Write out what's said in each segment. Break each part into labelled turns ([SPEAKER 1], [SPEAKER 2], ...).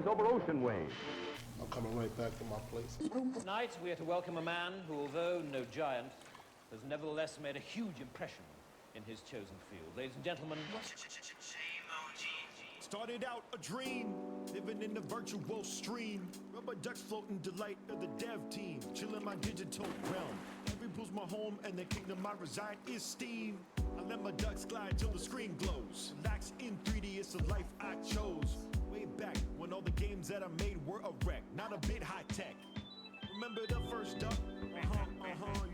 [SPEAKER 1] waves over ocean waves.
[SPEAKER 2] I'm coming right back to my place.
[SPEAKER 3] Tonight, we are to welcome a man who, although no giant, has nevertheless made a huge impression in his chosen field. Ladies and gentlemen,
[SPEAKER 4] started out a dream, living in the virtual stream. Rubber ducks floating, delight of the dev team. Chilling my digital realm. Every pool's my home, and the kingdom I reside is Steam. I let my ducks glide till the screen glows. Relax in 3D, it's a life I chose. Way back when all the games that I made were a wreck, not a bit high tech. Remember the first duck?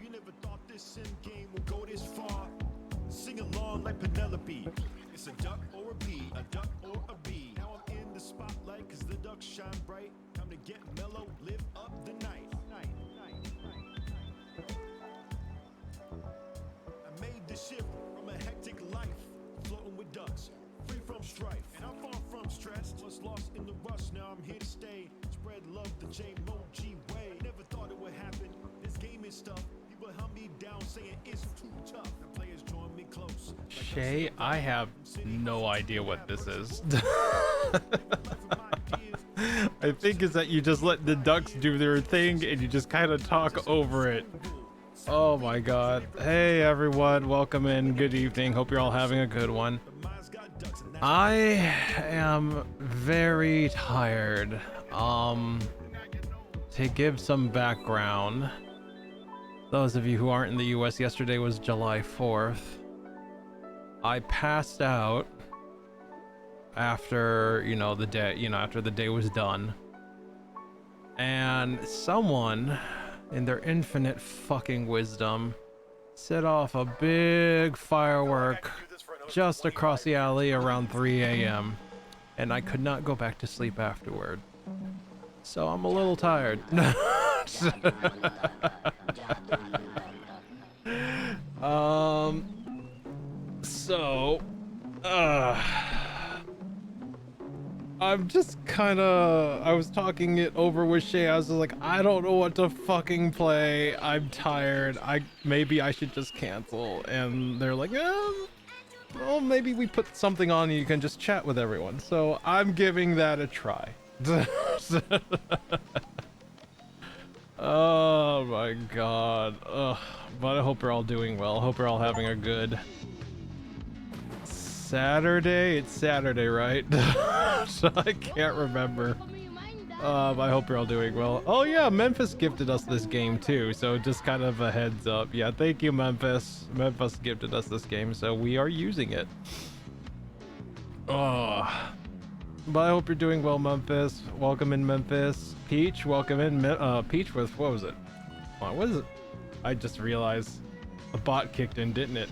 [SPEAKER 4] You never thought this end game would go this far. Sing along like Penelope. It's a duck or a bee, a duck or a bee. Now I'm in the spotlight cause the ducks shine bright. Time to get mellow, live up the night. I made the shift from a hectic life, floating with ducks, free from strife. And I'm far from stressed, was lost in the rush, now I'm here to stay. Spread love the J-Mo-G way. Never thought it would happen, this game is tough. People hunt me down saying it's too tough. The players join me close.
[SPEAKER 5] Shay, I have no idea what this is. I think is that you just let the ducks do their thing and you just kind of talk over it. Oh my god. Hey everyone, welcome in. Good evening. Hope you're all having a good one. I am very tired. To give some background, those of you who aren't in the US, yesterday was July 4th. I passed out after, the day, after the day was done. And someone, in their infinite fucking wisdom, set off a big firework just across the alley around 3 a.m. And I could not go back to sleep afterward. So I'm a little tired. I'm just I was talking it over with Shay. I was just like, I don't know what to fucking play. I'm tired. Maybe I should just cancel. And they're like, well, maybe we put something on and you can just chat with everyone. So I'm giving that a try. Oh my god. Ugh. But I hope you're all doing well. Hope you're all having a good Saturday. It's Saturday, right? So I can't remember. I hope you're all doing well. Oh yeah, Memphis gifted us this game too, so just kind of a heads up. Yeah, thank you, Memphis. Memphis gifted us this game, so we are using it. Oh, but I hope you're doing well, Memphis. Welcome in, Memphis. Peach, welcome in. Peach with, what was it? What is it? I just realized a bot kicked in, didn't it?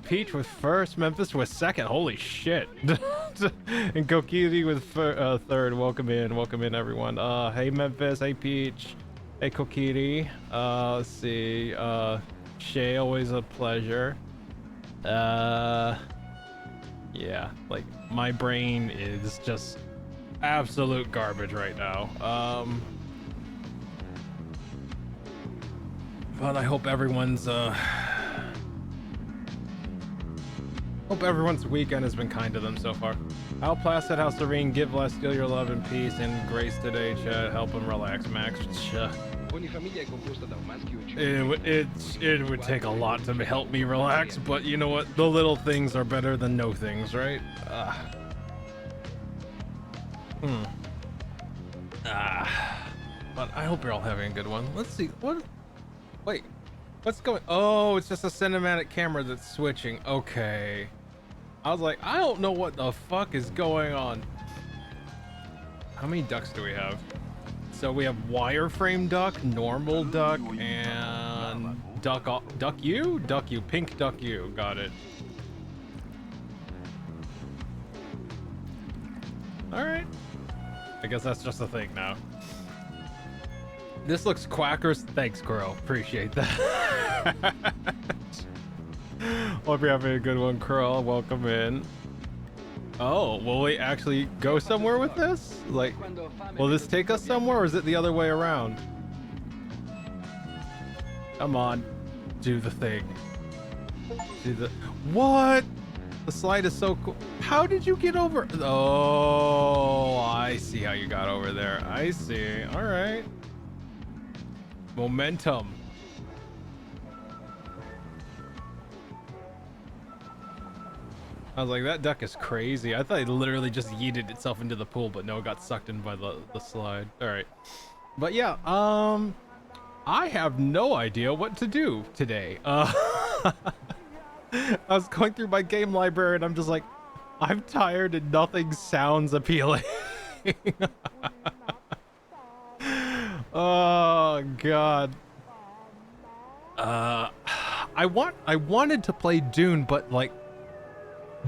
[SPEAKER 5] Peach with first, Memphis with second. Holy shit. And Kokiri with third. Welcome in, everyone. Hey, Memphis. Hey, Peach. Hey, Kokiri. Let's see. Shay, always a pleasure. Yeah, like my brain is just absolute garbage right now. But I hope everyone's weekend has been kind to them so far. How placid, how serene, give less, steal your love and peace and grace today, chat. Help them relax, Max. It would take a lot to help me relax, but you know what? The little things are better than no things, right? But I hope you're all having a good one. Let's see. Wait, what's going? Oh, it's just a cinematic camera that's switching. Okay. I was like, I don't know what the fuck is going on. How many ducks do we have? So we have wireframe duck, normal duck, and duck you, pink duck you. Got it. All right. I guess that's just a thing now. This looks quackers. Thanks, Crow. Appreciate that. Hope you're having a good one, Crow. Welcome in. Oh, will we actually go somewhere with this? Like, will this take us somewhere, or is it the other way around? Come on. Do the thing. Do the... What? The slide is so cool. How did you get over? Oh, I see how you got over there. I see. All right. Momentum. I was like, that duck is crazy. I thought it literally just yeeted itself into the pool, but no, it got sucked in by the slide. All right. But yeah, I have no idea what to do today. I was going through my game library and I'm just like, I'm tired and nothing sounds appealing. Oh God. I wanted to play Dune, but like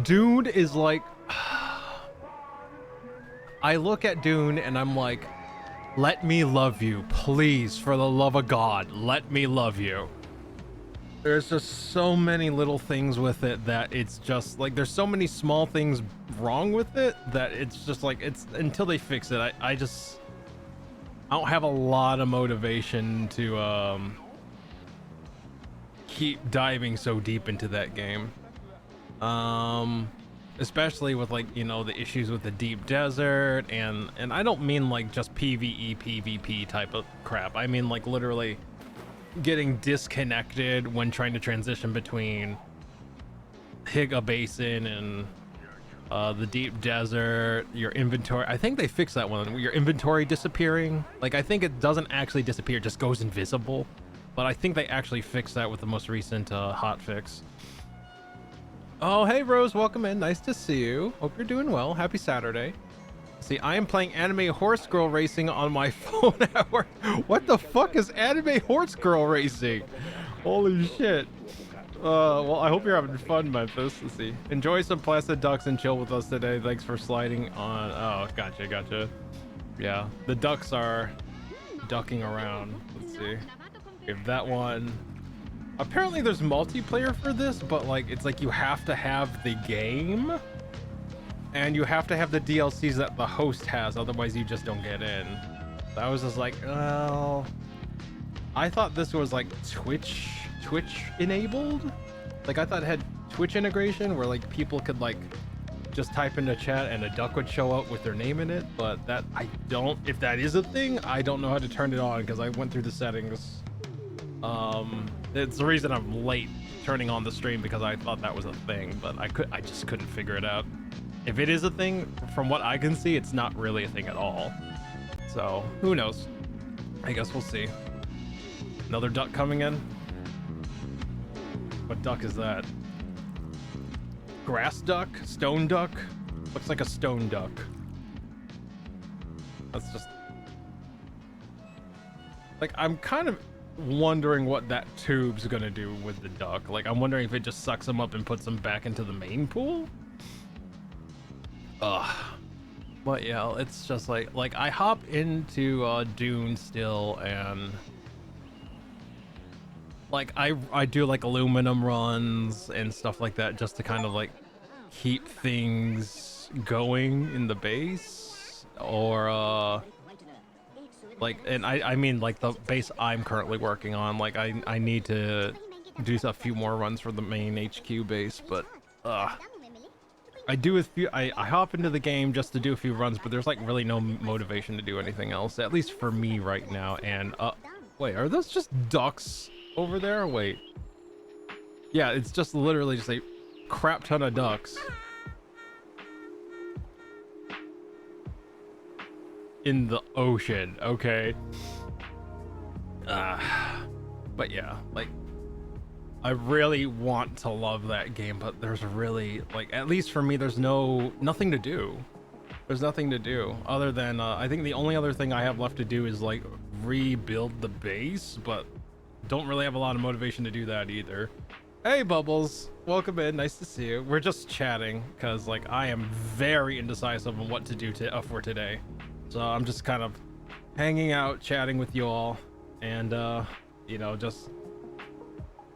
[SPEAKER 5] Dune is like, I look at Dune and I'm like, let me love you, please, for the love of God, let me love you. There's just so many little things with it that it's just like, there's so many small things wrong with it that it's just like, it's until they fix it, I don't have a lot of motivation to keep diving so deep into that game. Especially with like, you know, the issues with the deep desert and I don't mean like just PvE, PvP type of crap. I mean like literally getting disconnected when trying to transition between Higa Basin and the deep desert, your inventory. I think they fixed that one. Your inventory disappearing. Like I think it doesn't actually disappear, it just goes invisible. But I think they actually fixed that with the most recent hotfix. Oh, hey Rose, welcome in. Nice to see you. Hope you're doing well. Happy Saturday. See, I am playing Anime Horse Girl Racing on my phone at work. What the fuck is Anime Horse Girl Racing? Holy shit. Well, I hope you're having fun, Memphis. Let's see. Enjoy some Placid Ducks and chill with us today. Thanks for sliding on. Oh, gotcha. Yeah, the ducks are ducking around. Let's see. If that one. Apparently there's multiplayer for this, but like it's like you have to have the game and you have to have the DLCs that the host has, otherwise you just don't get in. So I was just like, well, I thought this was like Twitch enabled. Like I thought it had Twitch integration where like people could like just type into chat and a duck would show up with their name in it, but that I don't, if that is a thing, I don't know how to turn it on because I went through the settings. It's the reason I'm late turning on the stream because I thought that was a thing, but I just couldn't figure it out. If it is a thing, from what I can see, it's not really a thing at all. So who knows? I guess we'll see. Another duck coming in. What duck is that? Grass duck? Stone duck? Looks like a stone duck. That's just like, I'm kind of wondering what that tube's gonna do with the duck. Like I'm wondering if it just sucks them up and puts them back into the main pool. But yeah, it's just like I hop into Dune still, and like I do like aluminum runs and stuff like that just to kind of like keep things going in the base, or like, and I mean like the base I'm currently working on, like I need to do a few more runs for the main HQ base, but I do a few, I hop into the game just to do a few runs, but there's like really no motivation to do anything else, at least for me right now. And wait, are those just ducks over there? Wait, yeah, it's just literally just a crap ton of ducks in the ocean. Okay. But yeah, like I really want to love that game, but there's really, like, at least for me, there's nothing to do. There's nothing to do other than I think the only other thing I have left to do is like rebuild the base, but don't really have a lot of motivation to do that either. Hey Bubbles, welcome in, nice to see you. We're just chatting because like I am very indecisive on what to do for today. So I'm just kind of hanging out, chatting with you all, and you know, just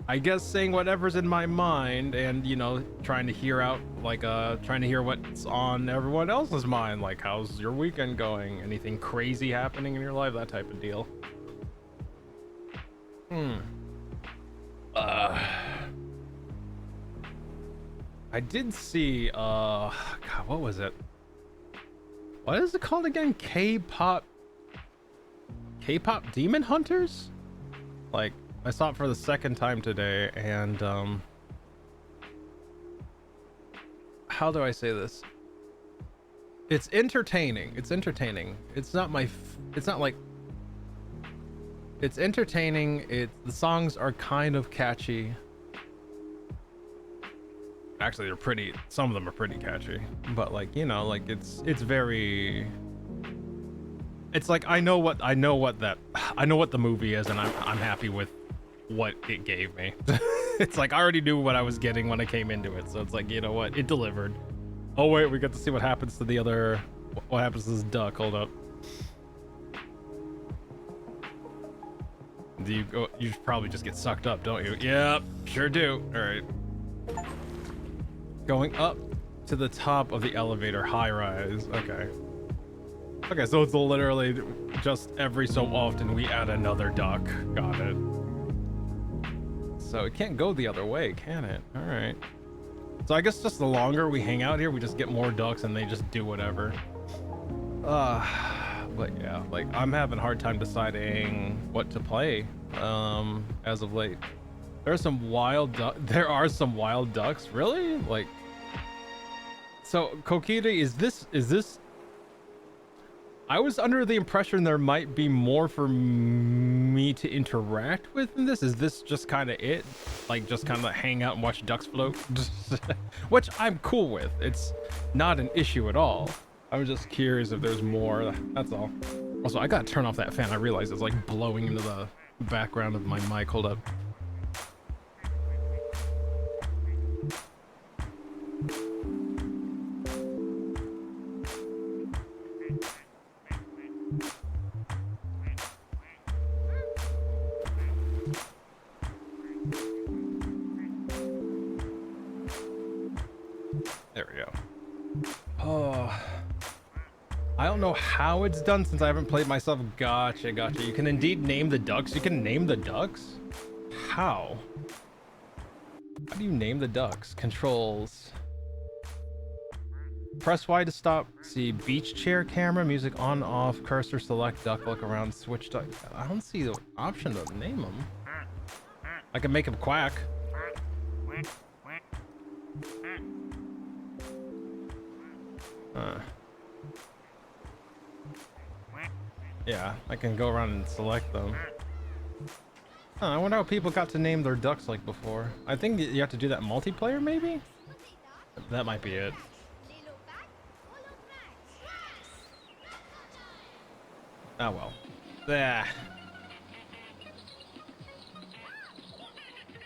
[SPEAKER 5] I guess saying whatever's in my mind, and you know, trying to hear out, like trying to hear what's on everyone else's mind, like how's your weekend going, anything crazy happening in your life, that type of deal. I did see God, what was it? What is it called again? K-pop Demon Hunters? Like, I saw it for the second time today, and how do I say this? It's entertaining. It's entertaining. It's not my it's not like it's entertaining. The songs are kind of catchy. Actually, they're pretty, some of them are pretty catchy, but like, you know, like it's very, it's like I know what the movie is, and I'm happy with what it gave me. It's like I already knew what I was getting when I came into it, so it's like, you know what, it delivered. Oh wait, we get to see what happens to the other, what happens to this duck. Hold up. Do you go? You probably just get sucked up, don't you? Yep, sure do. All right. Going up to the top of the elevator, high rise. Okay. Okay, so it's literally just every so often we add another duck. Got it. So it can't go the other way, can it? All right. So I guess just the longer we hang out here, we just get more ducks and they just do whatever. But yeah, like I'm having a hard time deciding what to play as of late. There are some wild ducks, really? Like, so Kokiri, is this I was under the impression there might be more for me to interact with in this. Is this just kind of it? Like just kind of hang out and watch ducks float? Which I'm cool with. It's not an issue at all. I'm just curious if there's more, that's all. Also, I gotta turn off that fan. I realize it's like blowing into the background of my mic. Hold up. There we go. Oh, I don't know how it's done since I haven't played myself. Gotcha. You can indeed name the ducks. You can name the ducks? How? How do you name the ducks? Controls. Press Y to stop. See, beach chair camera, music on, off, cursor, select, duck, look around, switch duck. I don't see the option to name them. I can make them quack. Yeah, I can go around and select them. I wonder how people got to name their ducks like before. I think you have to do that multiplayer, maybe? That might be it. Oh well. Ah.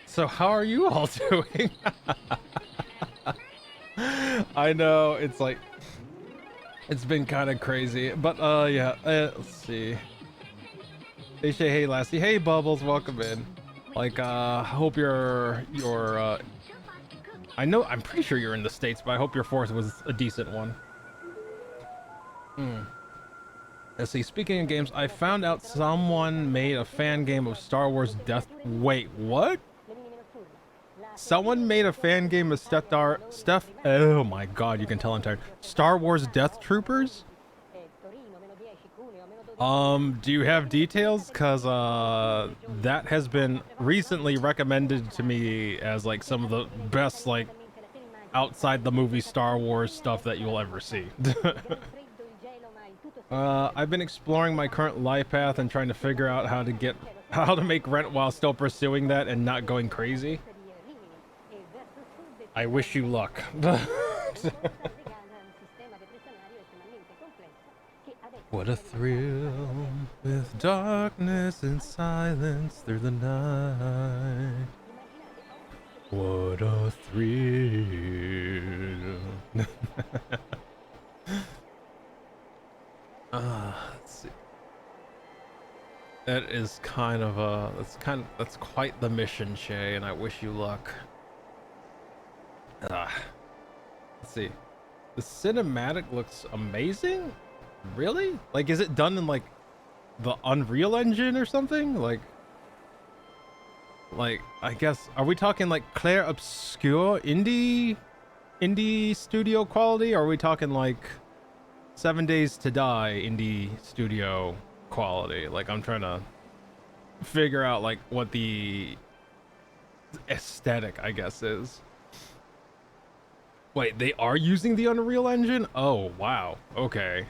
[SPEAKER 5] So how are you all doing? I know, it's like, it's been kind of crazy, but yeah, let's see. Hey Shay, hey Lassie, hey Bubbles, welcome in. Like, hope your I know, I'm pretty sure you're in the States, but I hope your fourth was a decent one. Let's see, speaking of games, I found out someone made a fan game of Star Wars Death. Wait, what? Someone made a fan game of oh my god, you can tell I'm tired. Star Wars Death Troopers? Do you have details? Cause that has been recently recommended to me as like some of the best like outside the movie Star Wars stuff that you'll ever see. I've been exploring my current life path and trying to figure out how to make rent while still pursuing that and not going crazy. I wish you luck. What a thrill with darkness and silence through the night. What a thrill. Let's see. That is kind of that's quite the mission, Shay, and I wish you luck. Let's see. The cinematic looks amazing. Really? Like, is it done in like the Unreal Engine or something? Like I guess, are we talking like clair obscur indie indie studio quality, or are we talking like 7 Days to Die indie studio quality? Like, I'm trying to figure out like what the aesthetic, I guess, is. Wait, they are using the Unreal Engine? Oh, wow. Okay.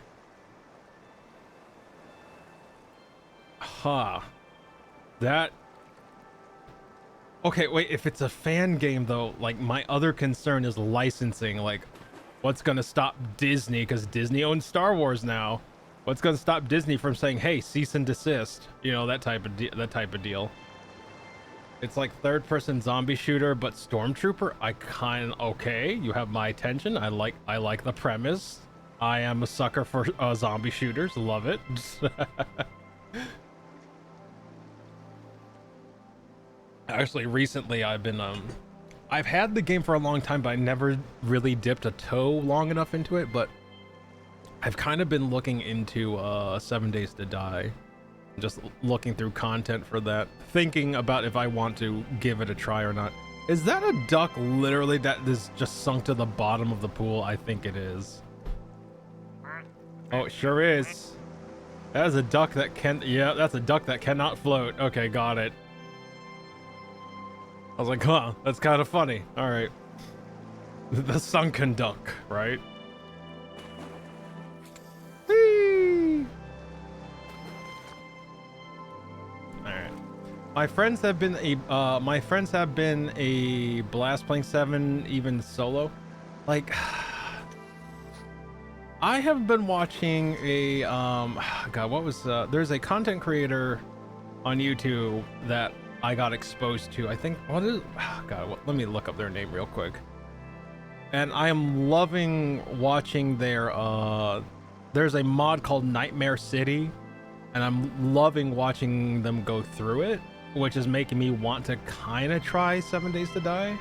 [SPEAKER 5] Huh. That... Okay, wait, if it's a fan game, though, like, my other concern is licensing. Like, what's gonna stop Disney? Because Disney owns Star Wars now. What's gonna stop Disney from saying, hey, cease and desist? You know, that type of deal. It's like third-person zombie shooter, but Stormtrooper. Okay, you have my attention. I like the premise. I am a sucker for zombie shooters. Love it. Actually, recently I've had the game for a long time, but I never really dipped a toe long enough into it. But I've kind of been looking into 7 Days to Die. Just looking through content for that, thinking about if I want to give it a try or not. Is that a duck literally that is just sunk to the bottom of the pool? I think it is. Oh, it sure is. That is a duck that yeah, that's a duck that cannot float. Okay, got it. I was like, huh, that's kind of funny. All right. The sunken duck, right? Whee! Alright. My friends have been a blast playing 7 even solo. Like, I have been watching a God, what was there's a content creator on YouTube that I got exposed to. I think let me look up their name real quick. And I am loving watching their there's a mod called Nightmare City. And I'm loving watching them go through it, which is making me want to kind of try 7 Days to Die.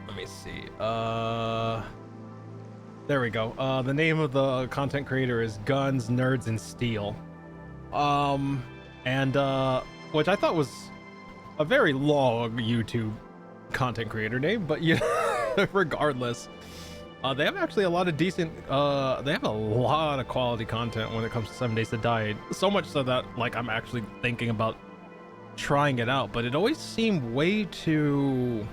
[SPEAKER 5] Let me see. There we go. The name of the content creator is Guns, Nerds, and Steel. Which I thought was a very long YouTube content creator name, but yeah, regardless. They have actually a lot of decent, they have a lot of quality content when it comes to 7 Days to Die. So much so that, like, I'm actually thinking about trying it out, but it always seemed way too...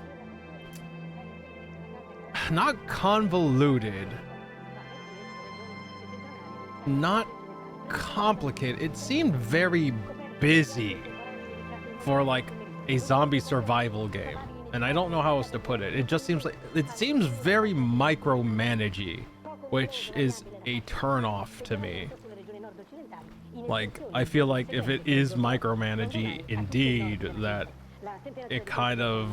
[SPEAKER 5] not convoluted. Not complicated. It seemed very busy for, like, a zombie survival game. And I don't know how else to put it. It just seems like it seems very micromanagey, which is a turn-off to me. Like, I feel like if it is micromanagey indeed, that it kind of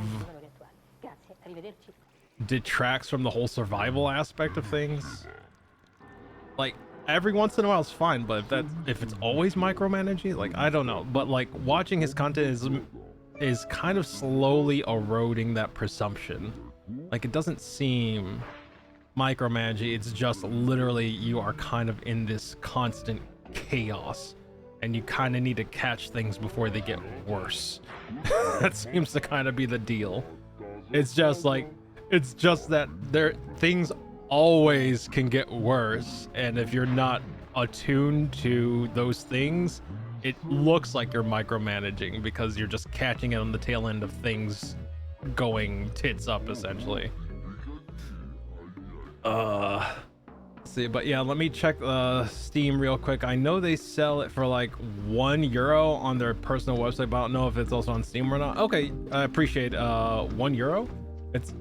[SPEAKER 5] detracts from the whole survival aspect of things. Like, every once in a while it's fine, but if it's always micromanagey, like, I don't know. But like, watching his content is kind of slowly eroding that presumption. Like, it doesn't seem micromanaging. It's just literally you are kind of in this constant chaos and you kind of need to catch things before they get worse. That seems to kind of be the deal. It's just that things always can get worse, and if you're not attuned to those things, it looks like you're micromanaging because you're just catching it on the tail end of things going tits up, essentially. See, but yeah, let me check Steam real quick. I know they sell it for like €1 on their personal website, but I don't know if it's also on Steam or not. Okay, I appreciate €1. It's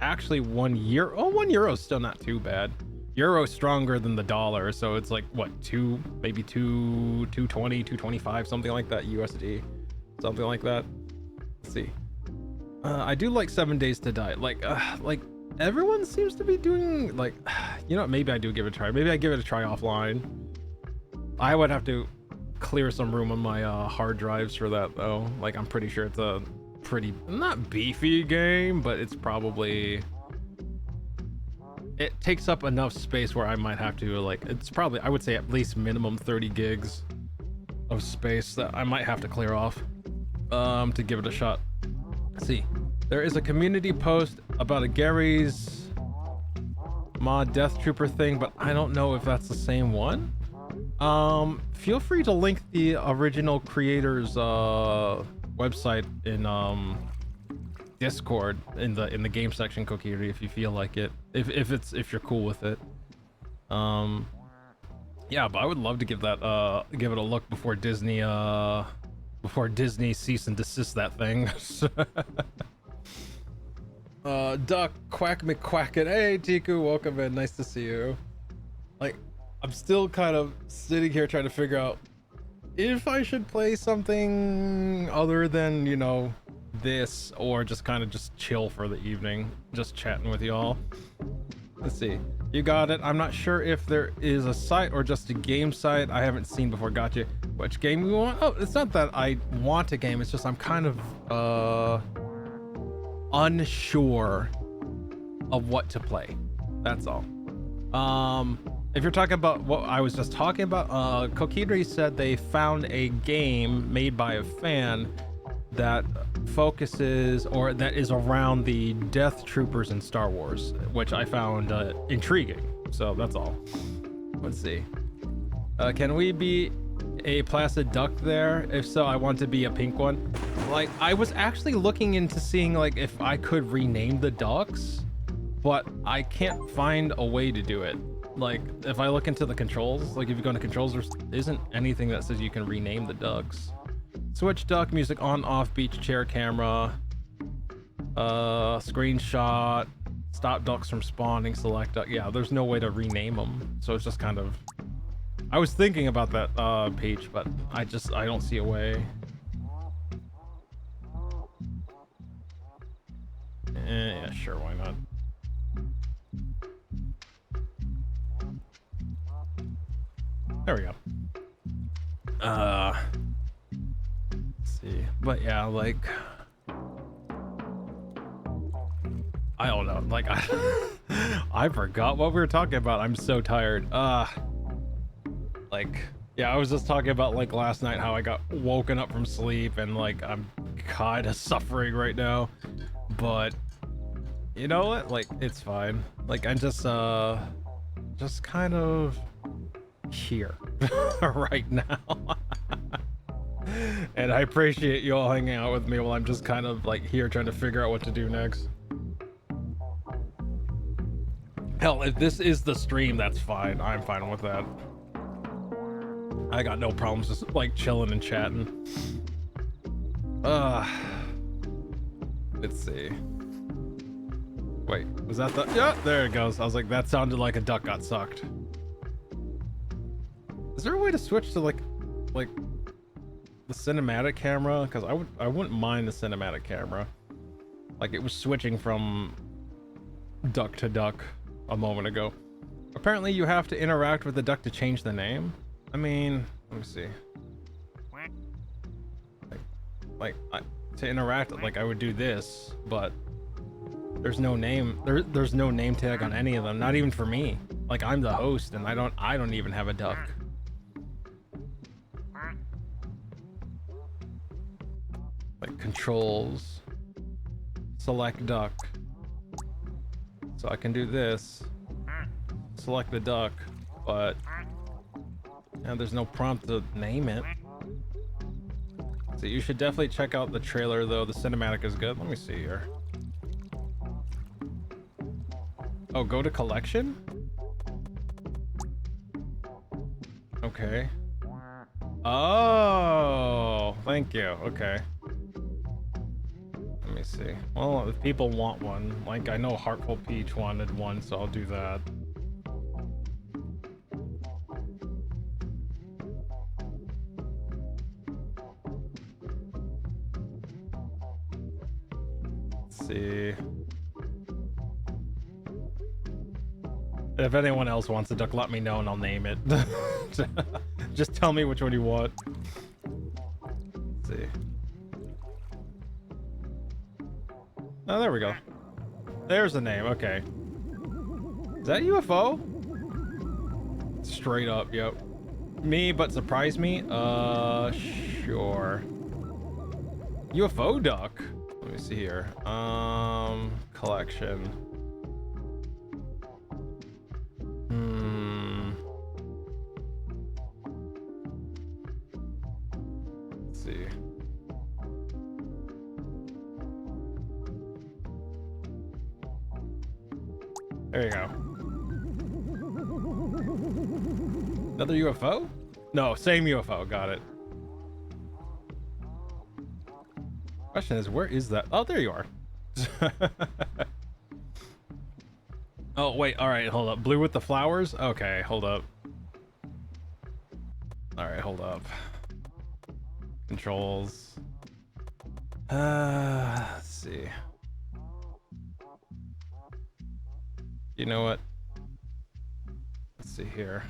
[SPEAKER 5] actually €1. Oh, €1 is still not too bad. Euro stronger than the dollar, so it's like what, maybe 220, 225, something like that, USD, something like that. Let's see. I do like 7 Days to Die. Like everyone seems to be doing, like, you know, maybe I do give it a try. Maybe I give it a try offline. I would have to clear some room on my hard drives for that though. Like, I'm pretty sure it's a pretty, not beefy game, but it's probably, it takes up enough space where I might have to, like, it's probably, I would say at least minimum 30 gigs of space that I might have to clear off to give it a shot. Let's see. There is a community post about a Gary's mod Death Trooper thing, but I don't know if that's the same one. Feel free to link the original creator's website in Discord in the game section, Kokiri, if you feel like it, if you're cool with it. Yeah, but I would love to give it a look before Disney cease and desist that thing. Duck Quack McQuacken. Hey Tiku, welcome in. Nice to see you. Like, I'm still kind of sitting here trying to figure out if I should play something other than, you know, this, or just kind of just chill for the evening, just chatting with y'all. Let's see. You got it. I'm not sure if there is a site or just a game site I haven't seen before. Gotcha. Which game you want? Oh, it's not that I want a game. It's just I'm kind of unsure of what to play. That's all. If you're talking about what I was just talking about, Kokidri said they found a game made by a fan that focuses, or that is around the Death Troopers in Star Wars, which I found intriguing. So that's all. Let's see. Can we be a placid duck there? If so, I want to be a pink one. Like, I was actually looking into seeing like if I could rename the ducks, but I can't find a way to do it. Like, if I look into the controls, like if you go into controls, there isn't anything that says you can rename the ducks. Switch duck, music on, off, beach chair camera, screenshot, stop ducks from spawning, select duck. Yeah, there's no way to rename them. So it's just kind of, I was thinking about that, Peach, but I don't see a way. Yeah, sure, why not? There we go. Let's see. But yeah, like, I don't know. Like, I forgot what we were talking about. I'm so tired. Like, yeah, I was just talking about like last night how I got woken up from sleep and like I'm kind of suffering right now. But you know what? Like, it's fine. Like, I'm just kind of here right now. And I appreciate you all hanging out with me while I'm just kind of like here trying to figure out what to do next. Hell, if this is the stream, that's fine. I'm fine with that. I got no problems just like chilling and chatting. Let's see. Wait, was that the... Yeah, there it goes. I was like, that sounded like a duck got sucked. Is there a way to switch to like the cinematic camera? Because I wouldn't mind the cinematic camera. Like, it was switching from duck to duck a moment ago. Apparently you have to interact with the duck to change the name. I mean, let me see. To interact, like I would do this, but there's no name. There's no name tag on any of them. Not even for me. Like, I'm the host, and I don't even have a duck. Like, controls, select duck. So I can do this, select the duck, but yeah, there's no prompt to name it. So you should definitely check out the trailer though. The cinematic is good. Let me see here. Oh, go to collection? Okay. Oh, thank you. Okay. Let me see. Well, if people want one, like I know Heartful Peach wanted one, so I'll do that. Let's see. If anyone else wants a duck, let me know and I'll name it. Just tell me which one you want. Let's see. Oh, there we go. There's the name. Okay. Is that UFO? Straight up, yep. Me, but surprise me? Sure. UFO duck? Let me see here. Collection. Let's see. There you go. Another UFO? No, same UFO. Got it. Question is, where is that? Oh, there you are. Oh, wait. All right, hold up. Blue with the flowers? Okay, hold up. All right, hold up. Controls. Let's see. You know what? Let's see here.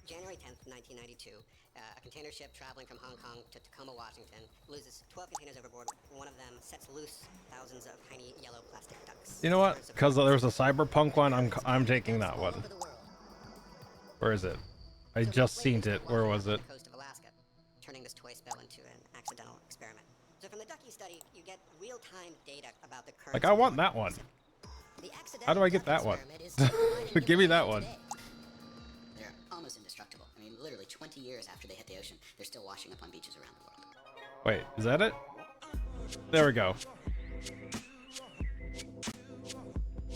[SPEAKER 1] January 10th, 1992, a container ship traveling from Hong Kong to Tacoma, Washington, loses 12 containers overboard. One of them sets loose thousands of tiny yellow plastic ducks.
[SPEAKER 5] You know what? Because there's a cyberpunk one, I'm taking that one. Where is it? I just seen it. Where was it?
[SPEAKER 1] Coast of Alaska, turning this toy spell into an accidental experiment. So from the Ducky study, you get real-time data about the current.
[SPEAKER 5] Like, I want that one. How do I get that one? Give me that one.
[SPEAKER 1] They're almost indestructible. I mean, literally 20 years after they hit the ocean, they're still washing up on beaches around the world.
[SPEAKER 5] Wait, is that it? There we go.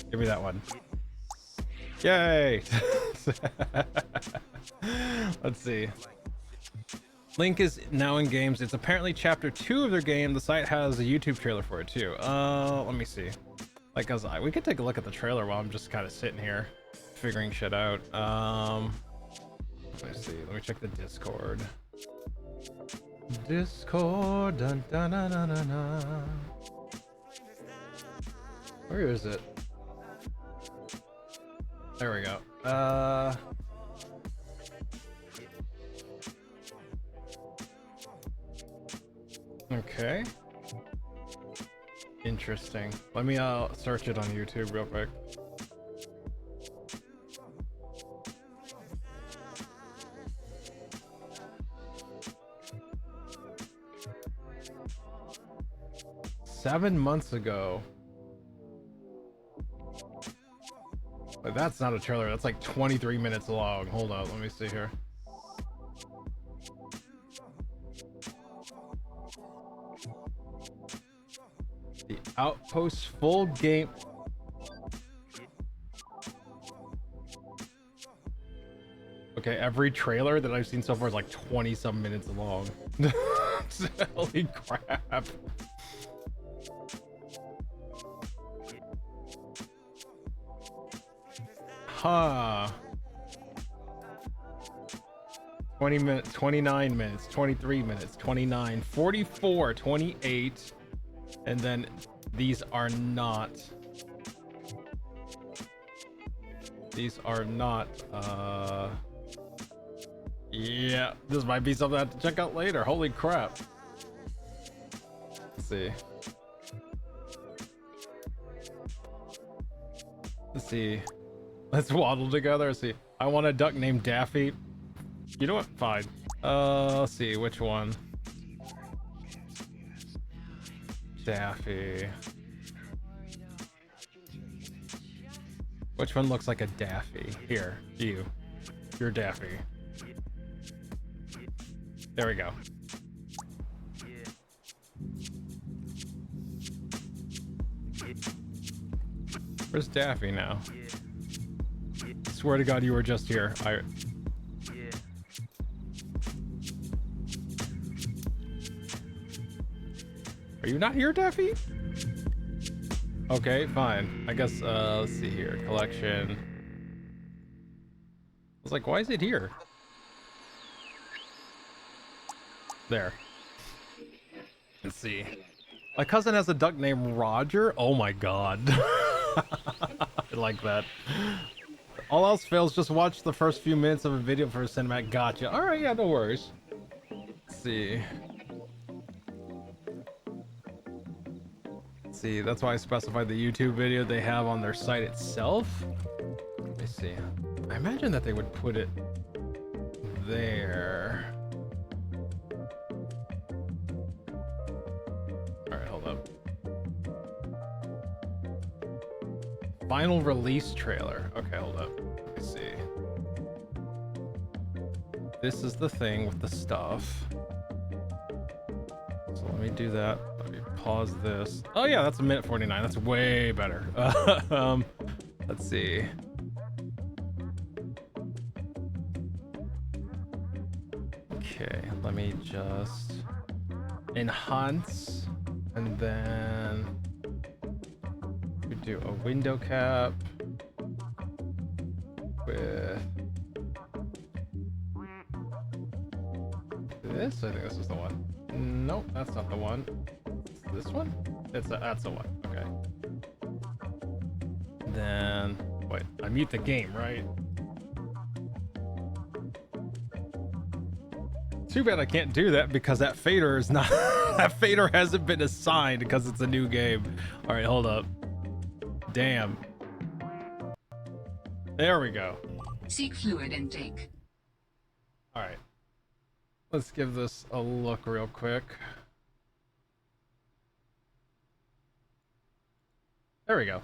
[SPEAKER 5] Give me that one. Yay! Let's see. Link is now in games. It's apparently chapter 2 of their game. The site has a YouTube trailer for it too. Let me see. Like, we could take a look at the trailer while I'm just kind of sitting here figuring shit out. Let me see. Let me check the Discord. Discord. Dun, dun, dun, dun, dun, dun. Where is it? There we go. Okay. Interesting. Let me search it on YouTube real quick. Seven months ago. But that's not a trailer. That's like 23 minutes long. Hold on. Let me see here. The Outpost full game. Okay, every trailer that I've seen so far is like 20 some minutes long. Holy crap. Huh. 20 minutes, 29 minutes, 23 minutes, 29, 44, 28. And then these are not. These are not. Yeah, this might be something I have to check out later. Holy crap. Let's see. Let's see. Let's waddle together. Let's see. I want a duck named Daffy. You know what? Fine. Let's see. Which one? Daffy. Which one looks like a Daffy? Here. You. You're Daffy. There we go. Where's Daffy now? Swear to God, you were just here. Are you not here, Daffy? Okay, fine. I guess, let's see here. Collection. I was like, why is it here? There. Let's see. My cousin has a duck named Roger. Oh my God. I like that. All else fails, just watch the first few minutes of a video for a cinematic. Gotcha. Alright, yeah, no worries. Let's see. Let's see, that's why I specified the YouTube video they have on their site itself. Let me see. I imagine that they would put it there. All right, hold up. Final release trailer. Okay, hold up. Let me see. This is the thing with the stuff. So let me do that. Let me pause this. Oh yeah, that's a minute 49. That's way better. Let's see. Okay, let me just enhance, and then we do a window cap with this. I think this is the one. Nope, that's not the one. This one? That's the one. Okay. Then wait, I mute the game, right? Too bad I can't do that because that fader is not that fader hasn't been assigned because it's a new game. All right, hold up. Damn. There we go.
[SPEAKER 6] Seek fluid intake.
[SPEAKER 5] All right. Let's give this a look real quick. There we go.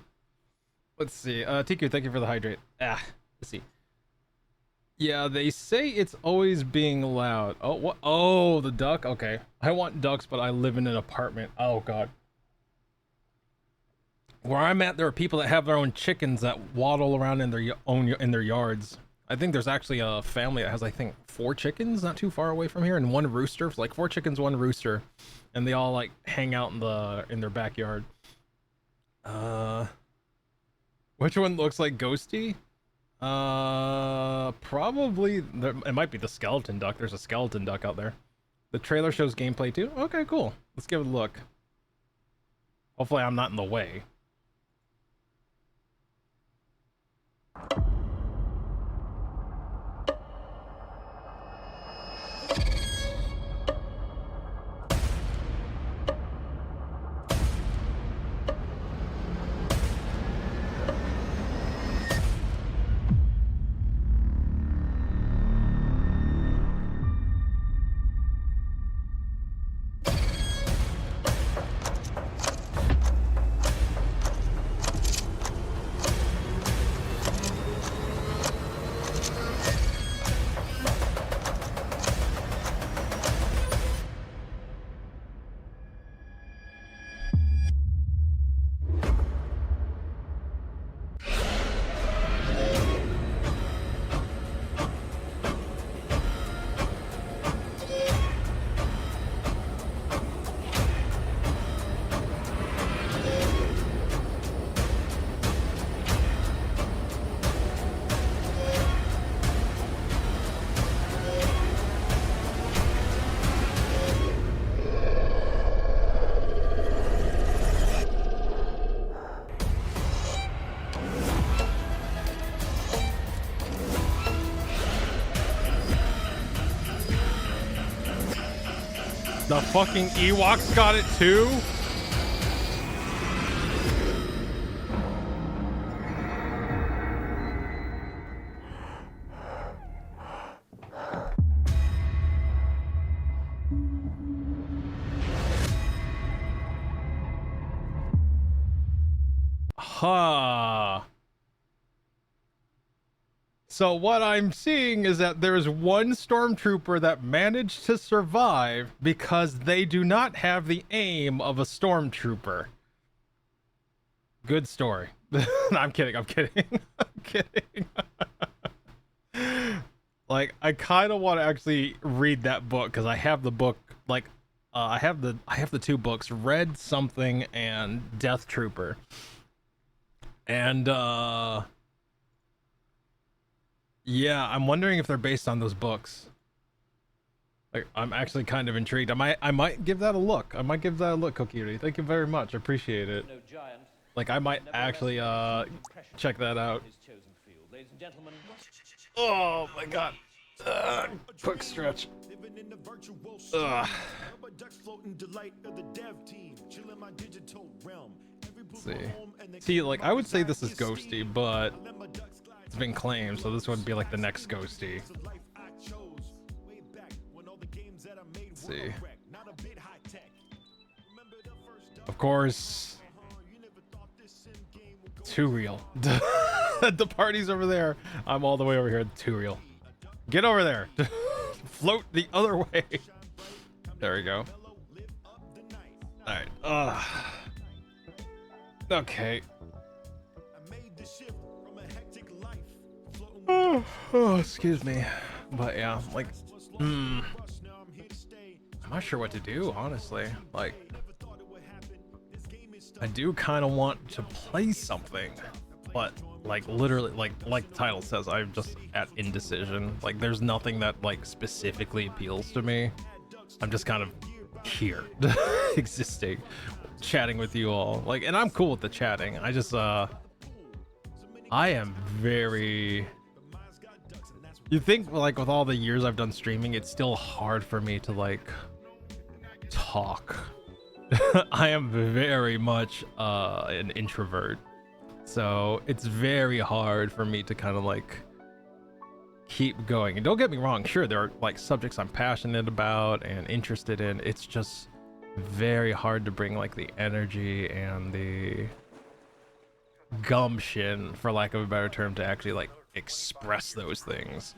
[SPEAKER 5] Let's see. TQ, thank you for the hydrate. Let's see. Yeah, they say it's always being loud. Oh, what? Oh, the duck. Okay. I want ducks, but I live in an apartment. Oh, God. Where I'm at, there are people that have their own chickens that waddle around in their yards. I think there's actually a family that has, I think, 4 chickens not too far away from here, and 1 rooster. It's like 4 chickens, 1 rooster, and they all like hang out in their backyard. Which one looks like Ghosty? Probably it might be the skeleton duck. There's a skeleton duck out there. The trailer shows gameplay too. Okay, cool. Let's give it a look. Hopefully I'm not in the way. The fucking Ewoks got it too? Huh. So what I'm seeing is that there's one stormtrooper that managed to survive because they do not have the aim of a stormtrooper. Good story. No, I'm kidding. I'm kidding. Like, I kind of want to actually read that book because I have the book. Like, I have the 2 books, Red Something and Death Trooper. And yeah, I'm wondering if they're based on those books. Like, I'm actually kind of intrigued. I might give that a look. Kokiri. Thank you very much. I appreciate it.
[SPEAKER 3] No giant.
[SPEAKER 5] Like, I might actually check that out.
[SPEAKER 3] His chosen field. Ladies and gentlemen.
[SPEAKER 5] Oh my God. Quick stretch.
[SPEAKER 4] Living in the virtual
[SPEAKER 5] Ugh.
[SPEAKER 4] Rubber ducks floating, delight of the dev team. Chilling my digital realm. Every pool's
[SPEAKER 5] See.
[SPEAKER 4] my home and they
[SPEAKER 5] See, like, I would say this is
[SPEAKER 4] reside
[SPEAKER 5] Ghosty, but
[SPEAKER 4] Let my ducks glide
[SPEAKER 5] it's been claimed, so this would be like the next Ghosty.
[SPEAKER 4] to life I chose. Way back when all the games that I made were
[SPEAKER 5] See.
[SPEAKER 4] a wreck, not a bit high tech. Remember the first
[SPEAKER 5] Of course,
[SPEAKER 4] you never thought this sim game would go
[SPEAKER 5] too real. The party's over there. I'm all the way over here. Too real. Get over there. Float the other way. There we go. All right. Okay.
[SPEAKER 4] I made the shift from a hectic life. Floating
[SPEAKER 5] Oh, excuse me. But yeah, like,
[SPEAKER 4] now I'm here to stay.
[SPEAKER 5] I'm not sure what to do, honestly. Like,
[SPEAKER 4] Never thought it would happen. This game is
[SPEAKER 5] I do kind of want to play something, but like literally, like the title says, I'm just at indecision. Like, there's nothing that like specifically appeals to me. I'm just kind of here, existing, chatting with you all. Like, and I'm cool with the chatting. I just, I am very. You think like with all the years I've done streaming, it's still hard for me to like talk. I am very much an introvert, so it's very hard for me to kind of like keep going. And don't get me wrong, sure, there are like subjects I'm passionate about and interested in. It's just very hard to bring like the energy and the gumption, for lack of a better term, to actually like express those things.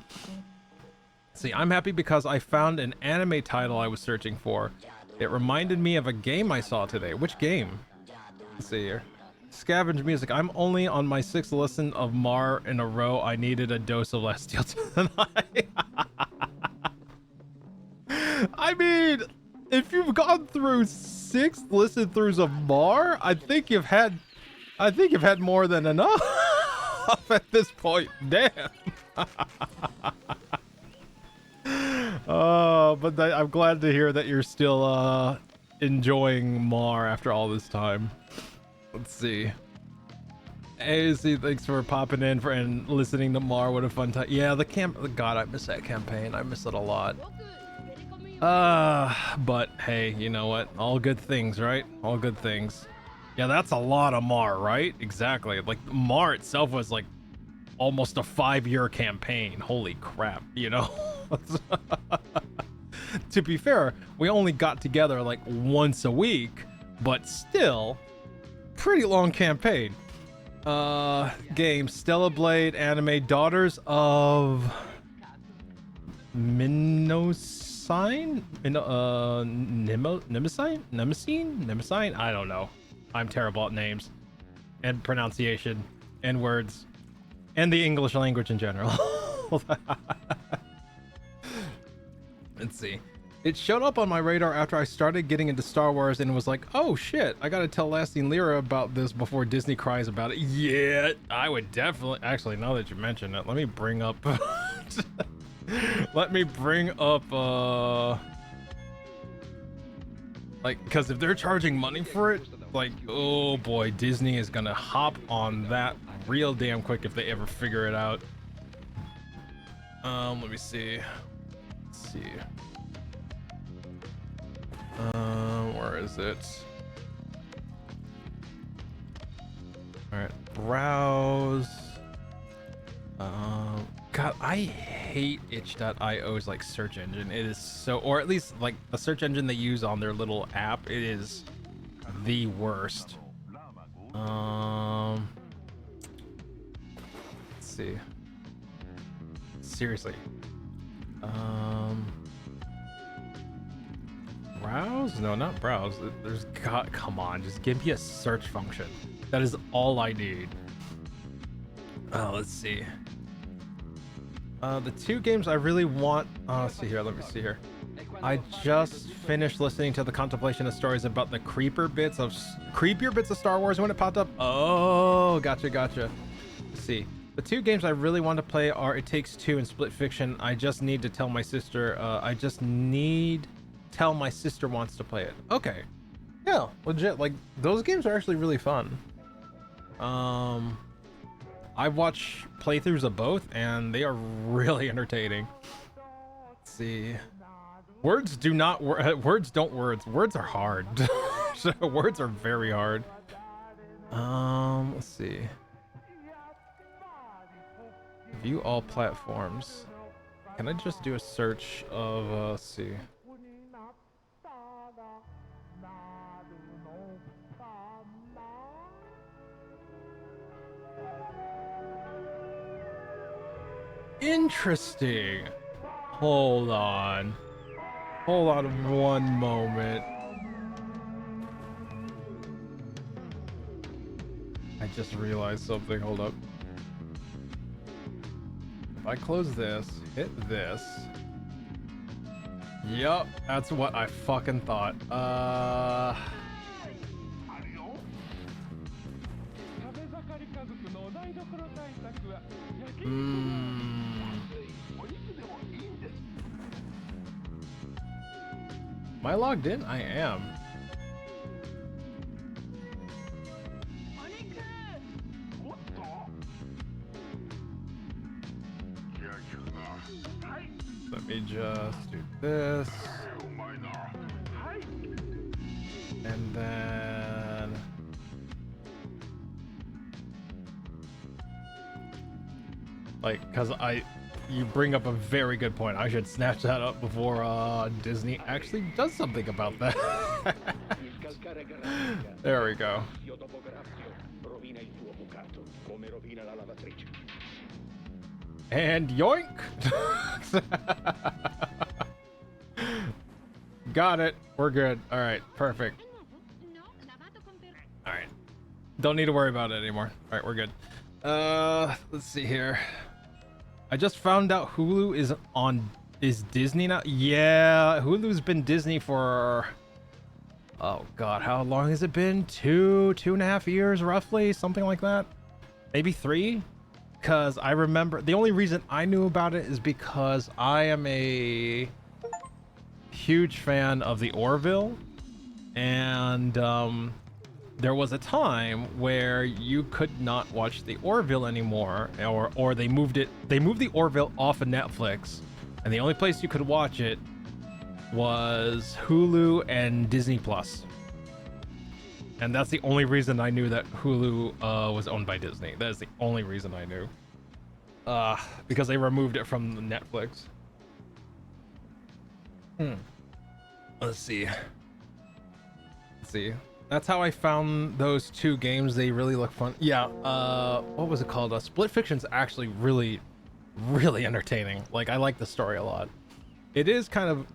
[SPEAKER 5] See, I'm happy because I found an anime title I was searching for. It reminded me of a game I saw today. Which game? Let's see here. Scavenge music. I'm only on my 6th listen of Mar in a row. I needed a dose of last steel tonight. I mean, if you've gone through 6 listen throughs of Mar, I think you've had more than enough at this point. Damn. But I'm glad to hear that you're still enjoying Mar after all this time. Let's see. AZ, thanks for popping in and listening to Mar. What a fun time. Yeah, God, I miss that campaign. I miss it a lot. But hey, you know what? All good things, right? All good things. Yeah, that's a lot of Mar, right? Exactly. Like, Mar itself was like almost a 5-year campaign. Holy crap, you know? To be fair, we only got together like once a week, but still, pretty long campaign. Game, Stella Blade anime, Daughters of Mnemosyne? Nemesyne? I don't know. I'm terrible at names and pronunciation and words and the English language in general. Let's see. It showed up on my radar after I started getting into Star Wars and was like, oh shit, I gotta tell Lasting Lyra about this before Disney cries about it. Yeah, I would definitely. Actually, now that you mention it, let me bring up. Like, because if they're charging money for it, like, oh boy, Disney is gonna hop on that real damn quick if they ever figure it out. Let me see. Let's see. Where is it? All right, browse. God, I hate itch.io's like search engine. It is so, or at least like the search engine they use on their little app. It is the worst. Let's see. Seriously. Browse? No, not browse. There's God, come on, just give me a search function. That is all I need. Let's see. The 2 games I really want. Let's see here. Let me see here. I just finished listening to the contemplation of stories about the creepier bits of Star Wars when it popped up. Oh, gotcha. Let's see. The 2 games I really want to play are It Takes Two and Split Fiction. I just need to tell my sister. Tell my sister wants to play it. Okay. Yeah, legit. Like, those games are actually really fun. I've watched playthroughs of both, and they are really entertaining. see. Words do not words don't words. Words are hard. Words are very hard. Let's see. View all platforms. Can I just do a search of let's see. Interesting. Hold on. Hold on one moment. I just realized something. Hold up. If I close this, hit this. Yup, that's what I fucking thought. Am I logged in? I am. Let me just do this. And then... like, cause you bring up a very good point. I should snatch that up before Disney actually does something about that. There we go. And yoink! Got it. We're good. All right, perfect. All right. Don't need to worry about it anymore. All right, we're good. Let's see here. I just found out Hulu is Disney now. Yeah, Hulu's been Disney for, oh god, how long has it been? 2.5 years roughly, something like that. Maybe 3. Because I remember the only reason I knew about it is because I am a huge fan of the Orville, and there was a time where you could not watch the Orville anymore, or they moved the Orville off of Netflix, and the only place you could watch it was Hulu and Disney Plus. And that's the only reason I knew that Hulu was owned by Disney. That is the only reason I knew. Because they removed it from Netflix. Let's see. That's how I found those 2 games. They really look fun. Yeah, what was it called? Split Fiction's actually really, really entertaining. Like, I like the story a lot. It is kind of...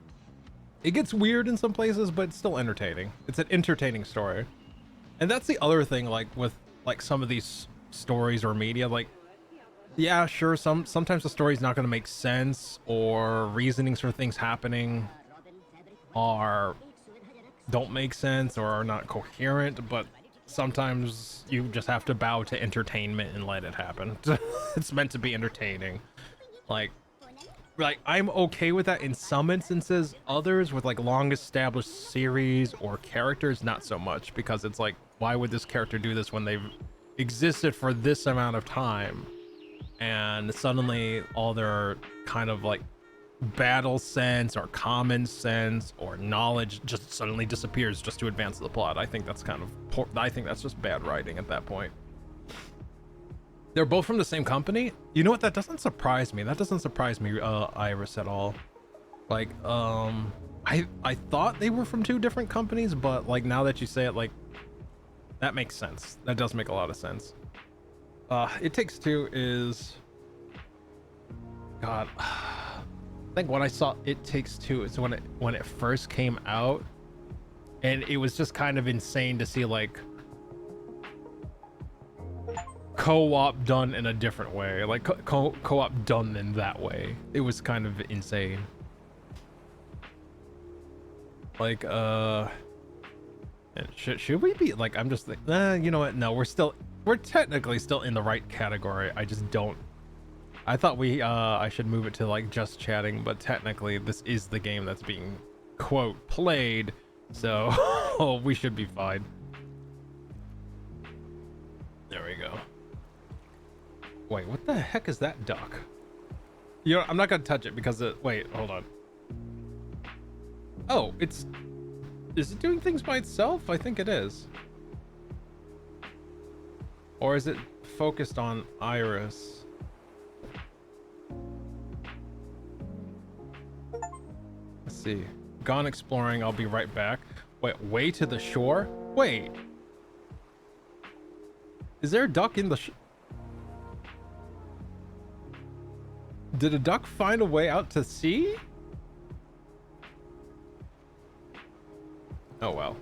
[SPEAKER 5] it gets weird in some places, but it's still entertaining. It's an entertaining story. And that's the other thing, like, with, like, some of these stories or media, like, yeah, sure, sometimes the story's not going to make sense, or reasonings for things happening don't make sense or are not coherent, but sometimes you just have to bow to entertainment and let it happen. It's meant to be entertaining. Like I'm okay with that in some instances. Others, with like long established series or characters, not so much, because it's like, why would this character do this when they've existed for this amount of time, and suddenly all their kind of like battle sense or common sense or knowledge just suddenly disappears just to advance the plot. I think that's kind of I think that's just bad writing at that point. They're both from the same company. You know what? That doesn't surprise me. That doesn't surprise me, Iris, at all. Like, I thought they were from 2 different companies, but like now that you say it, like, that makes sense. That does make a lot of sense. It Takes Two is, God, I think when I saw It Takes Two, it's when it first came out, and it was just kind of insane to see like co-op done in a different way, like co-op done in that way. It was kind of insane. Like, should we be like, I'm just like, you know what? No, we're technically still in the right category. I just don't. I thought I should move it to like just chatting, but technically this is the game that's being quote played, so we should be fine. There we go. Wait, what the heck is that duck? You know, I'm not gonna touch it because wait, hold on. Oh, is it doing things by itself? I think it is. Or is it focused on Iris? Let's see. Gone exploring, I'll be right back. Wait, way to the shore? Wait. Is there a duck in the Did a duck find a way out to sea? Oh, well.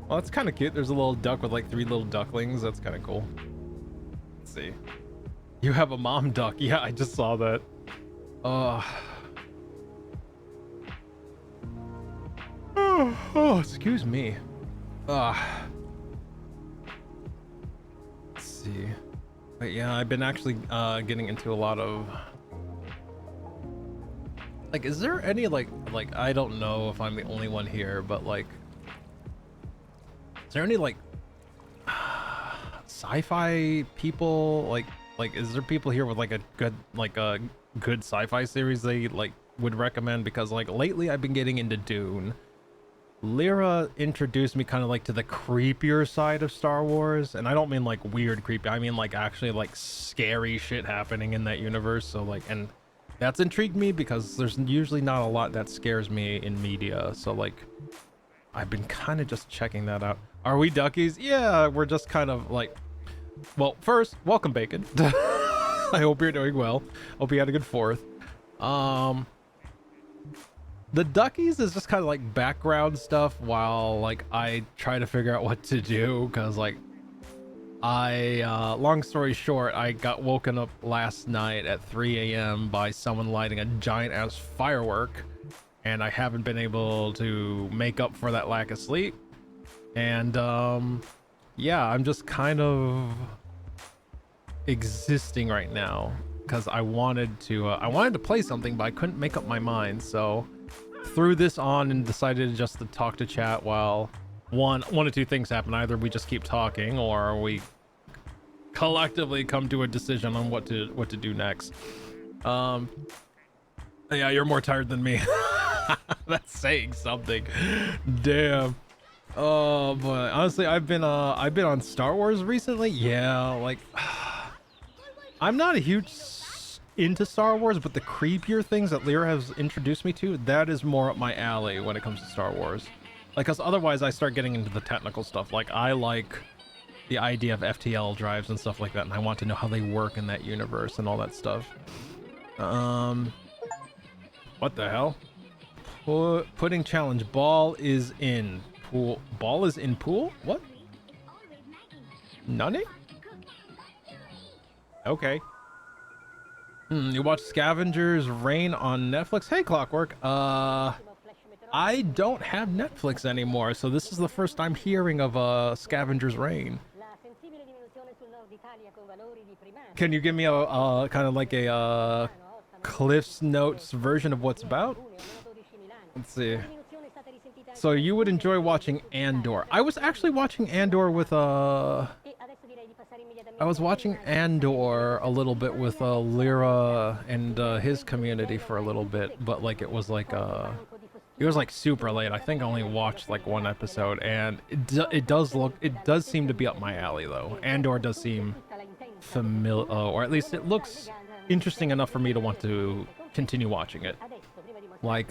[SPEAKER 5] Well, that's kind of cute. There's a little duck with like 3 little ducklings. That's kind of cool. Let's see. You have a mom duck. Yeah, I just saw that. Oh, excuse me. Let's see. But yeah, I've been actually getting into a lot of like, is there any like I don't know if I'm the only one here, but like, is there any like sci-fi people like is there people here with like a good sci-fi series they like would recommend? Because like lately I've been getting into Dune. Lyra introduced me kind of like to the creepier side of Star Wars, and I don't mean like weird creepy, I mean like actually like scary shit happening in that universe. So like, and that's intrigued me because there's usually not a lot that scares me in media. So like, I've been kind of just checking that out. Are we duckies? Yeah, we're just kind of like, well, first, welcome Bacon. I hope you're doing well. Hope you had a good 4th. The duckies is just kind of like background stuff while like I try to figure out what to do, because like long story short, I got woken up last night at 3 a.m. by someone lighting a giant ass firework, and I haven't been able to make up for that lack of sleep. And yeah, I'm just kind of existing right now because I wanted to play something, but I couldn't make up my mind. So threw this on and decided just to talk to chat while one of two things happen. Either we just keep talking or we collectively come to a decision on what to do next. Yeah, you're more tired than me. That's saying something. Damn. Oh, but honestly, I've been on Star Wars recently. Yeah, like I'm not a huge into Star Wars, but the creepier things that Lyra has introduced me to, that is more up my alley when it comes to Star Wars. Like, cause otherwise I start getting into the technical stuff. Like, I like the idea of FTL drives and stuff like that, and I want to know how they work in that universe and all that stuff. What the hell? Pudding challenge. Ball is in pool. Ball is in pool? What? Nani? Okay. You watch Scavengers Reign on Netflix? Hey, Clockwork. I don't have Netflix anymore, so this is the first time hearing of Scavengers Reign. Can you give me a kind of like a Cliff's Notes version of what's about? Let's see. So you would enjoy watching Andor. I was actually watching Andor with I was watching Andor a little bit with Lyra and his community for a little bit, but like it was like super late. I think I only watched like 1 episode, and it does seem to be up my alley though. Andor does seem familiar, or at least it looks interesting enough for me to want to continue watching it. Like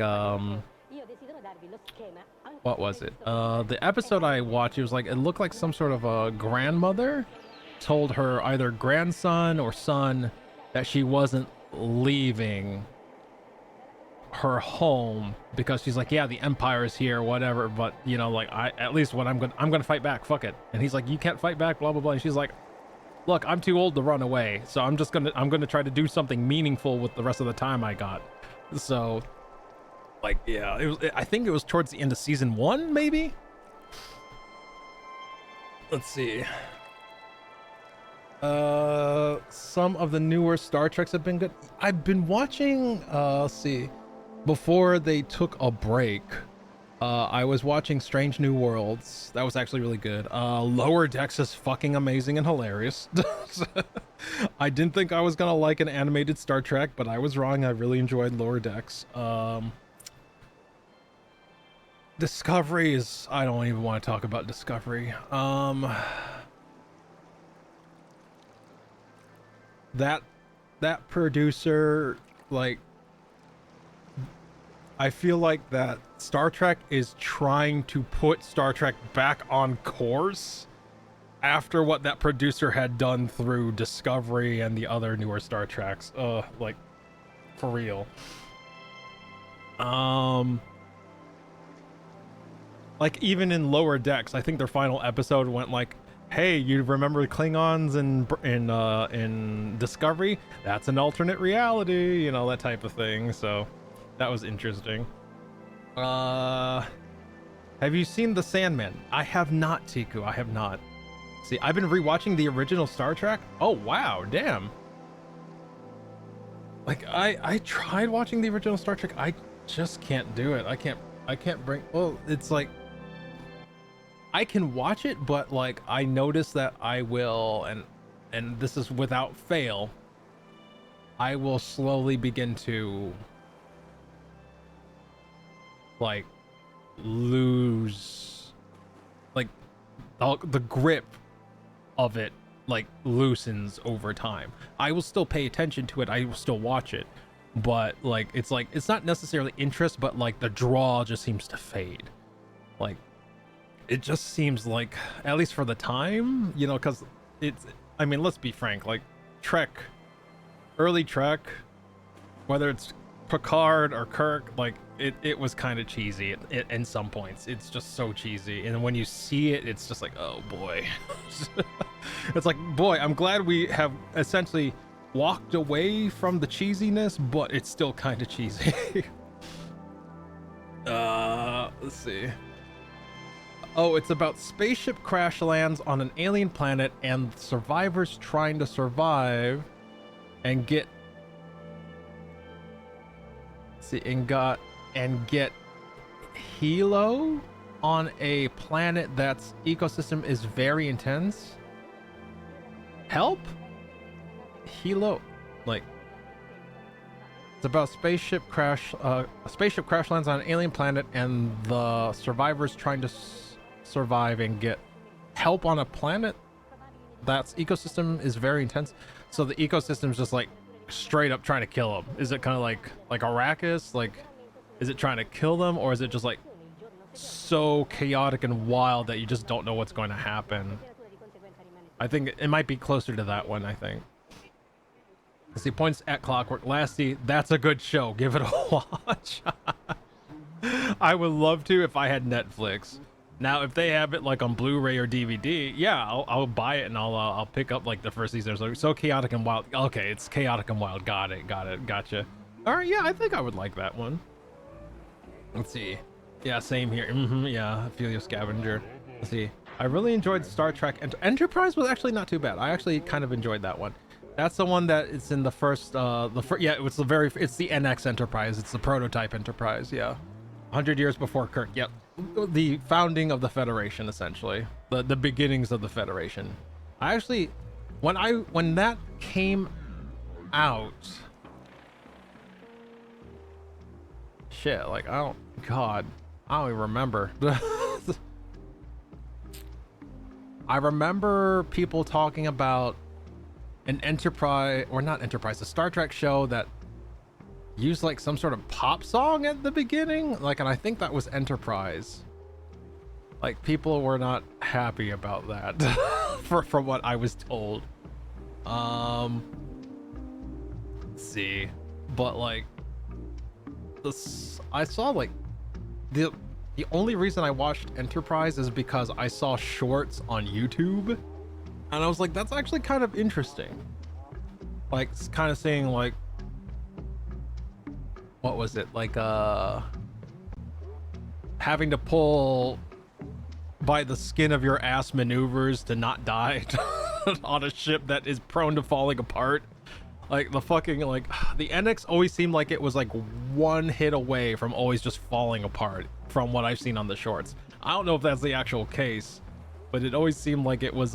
[SPEAKER 5] what was it? The episode I watched, it was like, it looked like some sort of a grandmother told her either grandson or son that she wasn't leaving her home because she's like, yeah, the Empire is here, whatever, but you know, like at least when I'm gonna fight back, fuck it. And he's like, you can't fight back, blah blah blah. And she's like, look, I'm too old to run away, so I'm gonna try to do something meaningful with the rest of the time I got. So like, yeah, I think it was towards the end of season 1, maybe. Let's see. Some of the newer Star Treks have been good. I've been watching, let's see, before they took a break, I was watching Strange New Worlds. That was actually really good. Lower Decks is fucking amazing and hilarious. I didn't think I was gonna like an animated Star Trek, but I was wrong. I really enjoyed Lower Decks. Discovery is... I don't even want to talk about Discovery. That producer, like... I feel like that Star Trek is trying to put Star Trek back on course after what that producer had done through Discovery and the other newer Star Treks. Like, for real. Like, even in Lower Decks, I think their final episode went like, hey, you remember Klingons in Discovery? That's an alternate reality, you know, that type of thing. So that was interesting. Have you seen The Sandman? I have not, Tiku. I have not. See, I've been rewatching the original Star Trek. Oh, wow. Damn. Like, I tried watching the original Star Trek. I just can't do it. I can't bring... Well, it's like... I can watch it, but like, I notice that I will, and this is without fail, I will slowly begin to like lose like the grip of it, like loosens over time. I will still pay attention to it, I will still watch it, but like it's not necessarily interest, but like the draw just seems to fade. Like, it just seems like, at least for the time, you know, because it's, I mean, let's be frank, like Trek, early Trek, whether it's Picard or Kirk, like it was kind of cheesy in some points. It's just so cheesy, and when you see it, it's just like, oh boy. It's like, boy, I'm glad we have essentially walked away from the cheesiness, but it's still kind of cheesy. Let's see. Oh, it's about spaceship crash lands on an alien planet and survivors trying to survive and get get Hilo on a planet that's ecosystem is very intense. Help? Hilo, like, it's about spaceship crash. A spaceship crash lands on an alien planet and the survivors trying to survive and get help on a planet that's ecosystem is very intense. So the ecosystem's just like straight up trying to kill them. Is it kind of like Arrakis? Like, is it trying to kill them, or is it just like so chaotic and wild that you just don't know what's going to happen? I think it might be closer to that one. I think. Let's see, points at Clockwork. Lasty, that's a good show. Give it a watch. I would love to if I had Netflix. Now, if they have it like on Blu-ray or DVD, yeah, I'll buy it and I'll pick up like the first season. So chaotic and wild. Okay, it's chaotic and wild. Got it. Gotcha. All right, yeah, I think I would like that one. Let's see. Yeah, same here. Yeah, Ophelia Scavenger. Let's see. I really enjoyed Star Trek. Enterprise was actually not too bad. I actually kind of enjoyed that one. That's the one that is in the first. Yeah, it's the NX Enterprise. It's the prototype Enterprise. Yeah, 100 years before Kirk. Yep. The founding of the Federation, essentially, the beginnings of the Federation. I actually, when that came out, shit, like I don't even remember. I remember people talking about an Enterprise, or not Enterprise, a Star Trek show that used like some sort of pop song at the beginning, like, and I think that was Enterprise. Like, people were not happy about that from what I was told. Let's see, but like I saw like the only reason I watched Enterprise is because I saw shorts on YouTube, and I was like, that's actually kind of interesting. Like, it's kind of saying like, what was it, like having to pull by the skin of your ass maneuvers to not die on a ship that is prone to falling apart. Like, the fucking, like, the NX always seemed like it was like one hit away from always just falling apart from what I've seen on the shorts. I don't know if that's the actual case, but it always seemed like it was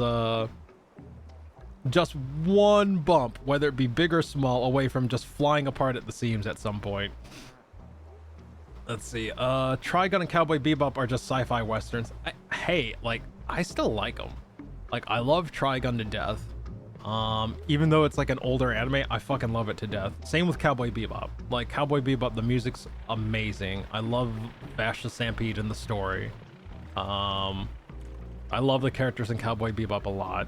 [SPEAKER 5] just one bump, whether it be big or small, away from just flying apart at the seams at some point. Let's see. Trigun and Cowboy Bebop are just sci-fi westerns. Hey, like, I still like them. Like, I love Trigun to death. Even though it's like an older anime, I fucking love it to death. Same with Cowboy Bebop. Like, Cowboy Bebop, the music's amazing. I love Vash the Stampede in the story. I love the characters in Cowboy Bebop a lot.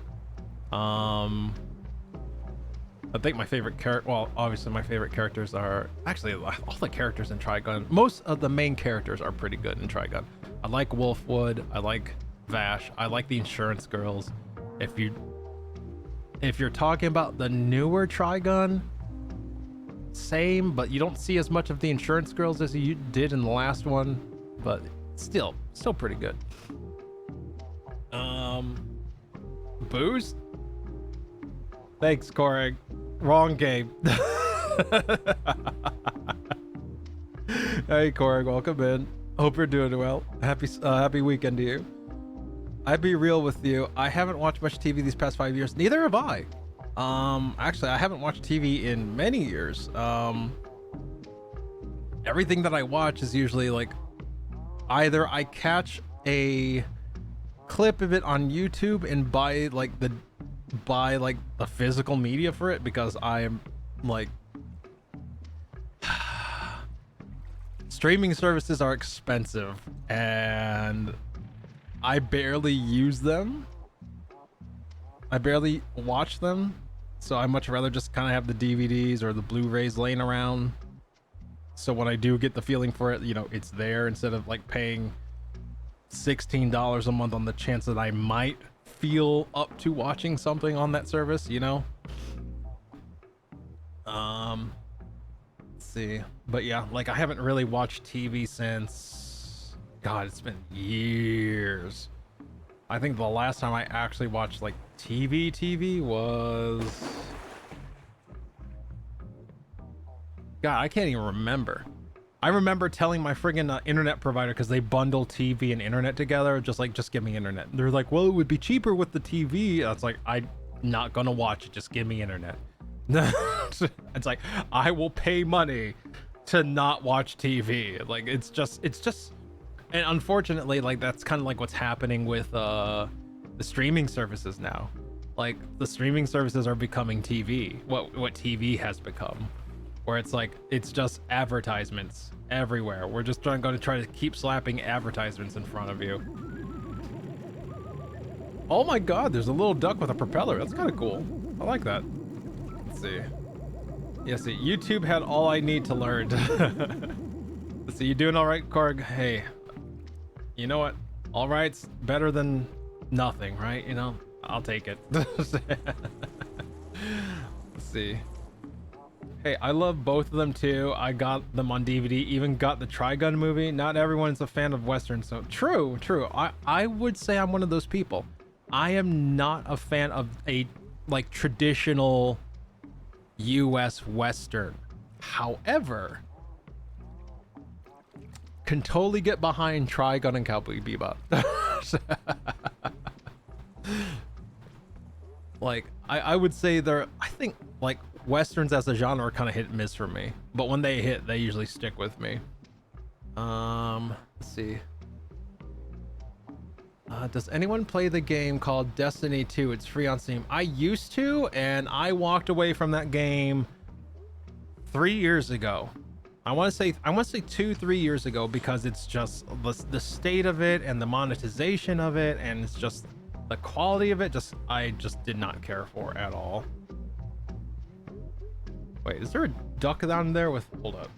[SPEAKER 5] I think my favorite well, obviously my favorite characters are actually all the characters in Trigun. Most of the main characters are pretty good in Trigun. I like Wolfwood. I like Vash. I like the Insurance Girls. If you're talking about the newer Trigun, same, but you don't see as much of the Insurance Girls as you did in the last one, but still pretty good. Boost? Thanks, Korg. Wrong game. Hey, Korg, welcome in. Hope you're doing well. Happy weekend to you. I'd be real with you. I haven't watched much TV these past 5 years. Neither have I. Actually, I haven't watched TV in many years. Everything that I watch is usually like either I catch a clip of it on YouTube and buy the physical media for it, because I am like streaming services are expensive and I barely use them. I barely watch them, so I much rather just kind of have the DVDs or the Blu-rays laying around. So when I do get the feeling for it, you know, it's there, instead of like paying $16 a month on the chance that I might feel up to watching something on that service, you know. Let's see. But yeah, like I haven't really watched TV since, God, it's been years. I think the last time I actually watched like TV was, God, I can't even remember. I remember telling my friggin' internet provider, because they bundle TV and internet together, just give me internet. They're like, well, it would be cheaper with the TV. It's like, I'm not gonna watch it, just give me internet. It's like, I will pay money to not watch TV. Like, it's just, and unfortunately, like, that's kind of like what's happening with the streaming services now. Like, the streaming services are becoming TV, what TV has become. Where it's like, it's just advertisements everywhere. We're just going to try to keep slapping advertisements in front of you. Oh my God, there's a little duck with a propeller. That's kind of cool. I like that. Let's see. Yeah, see, YouTube had all I need to learn. Let's see, you doing all right, Korg? Hey, you know what? All right's better than nothing, right? You know, I'll take it. Let's see. Hey, I love both of them too. I got them on DVD, even got the Trigun movie. Not everyone's a fan of Westerns, so true. I would say I'm one of those people. I am not a fan of a like traditional US Western. However, can totally get behind Trigun and Cowboy Bebop. Like, I would say I think like Westerns as a genre are kind of hit and miss for me, but when they hit, they usually stick with me. Let's see. Does anyone play the game called Destiny 2? It's free on Steam. I used to, and I walked away from that game 3 years ago. I want to say 2-3 years ago, because it's just the state of it and the monetization of it, and it's just the quality of it. I just did not care for at all. Wait, is there a duck down there with? Hold up.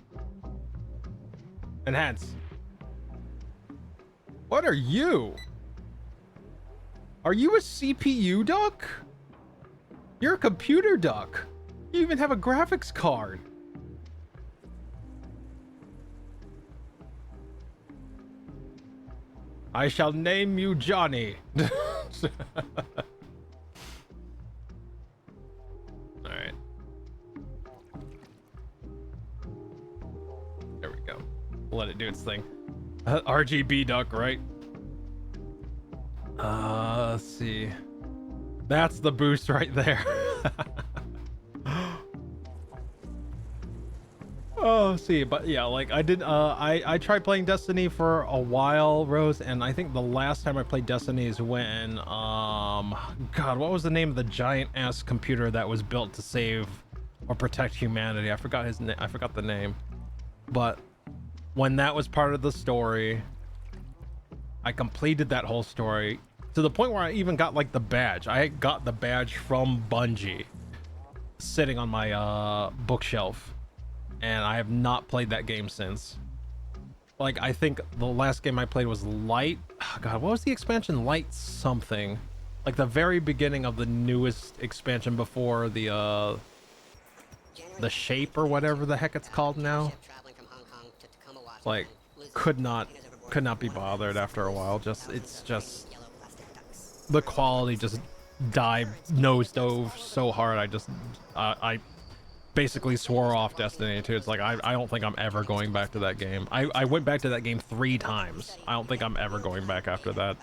[SPEAKER 5] Enhance. What are you? Are you a CPU duck? You're a computer duck. You even have a graphics card. I shall name you Johnny. Alright. There we go. We'll let it do its thing. RGB duck, right? Let's see. That's the boost right there. Oh, see, but yeah, like I did, I tried playing Destiny for a while, Rose, and I think the last time I played Destiny is when, God, what was the name of the giant ass computer that was built to save or protect humanity? I forgot his name. I forgot the name, but when that was part of the story, I completed that whole story to the point where I even got like the badge. I got the badge from Bungie sitting on my bookshelf, and I have not played that game since. Like, I think the last game I played was Light. Oh, God, what was the expansion? Light something. Like the very beginning of the newest expansion before the Shape or whatever the heck it's called now. Like, could not be bothered after a while. It's just the quality just nosedove so hard. I basically swore off Destiny 2. It's like I don't think I'm ever going back to that game. I went back to that game 3 times. I don't think I'm ever going back after that.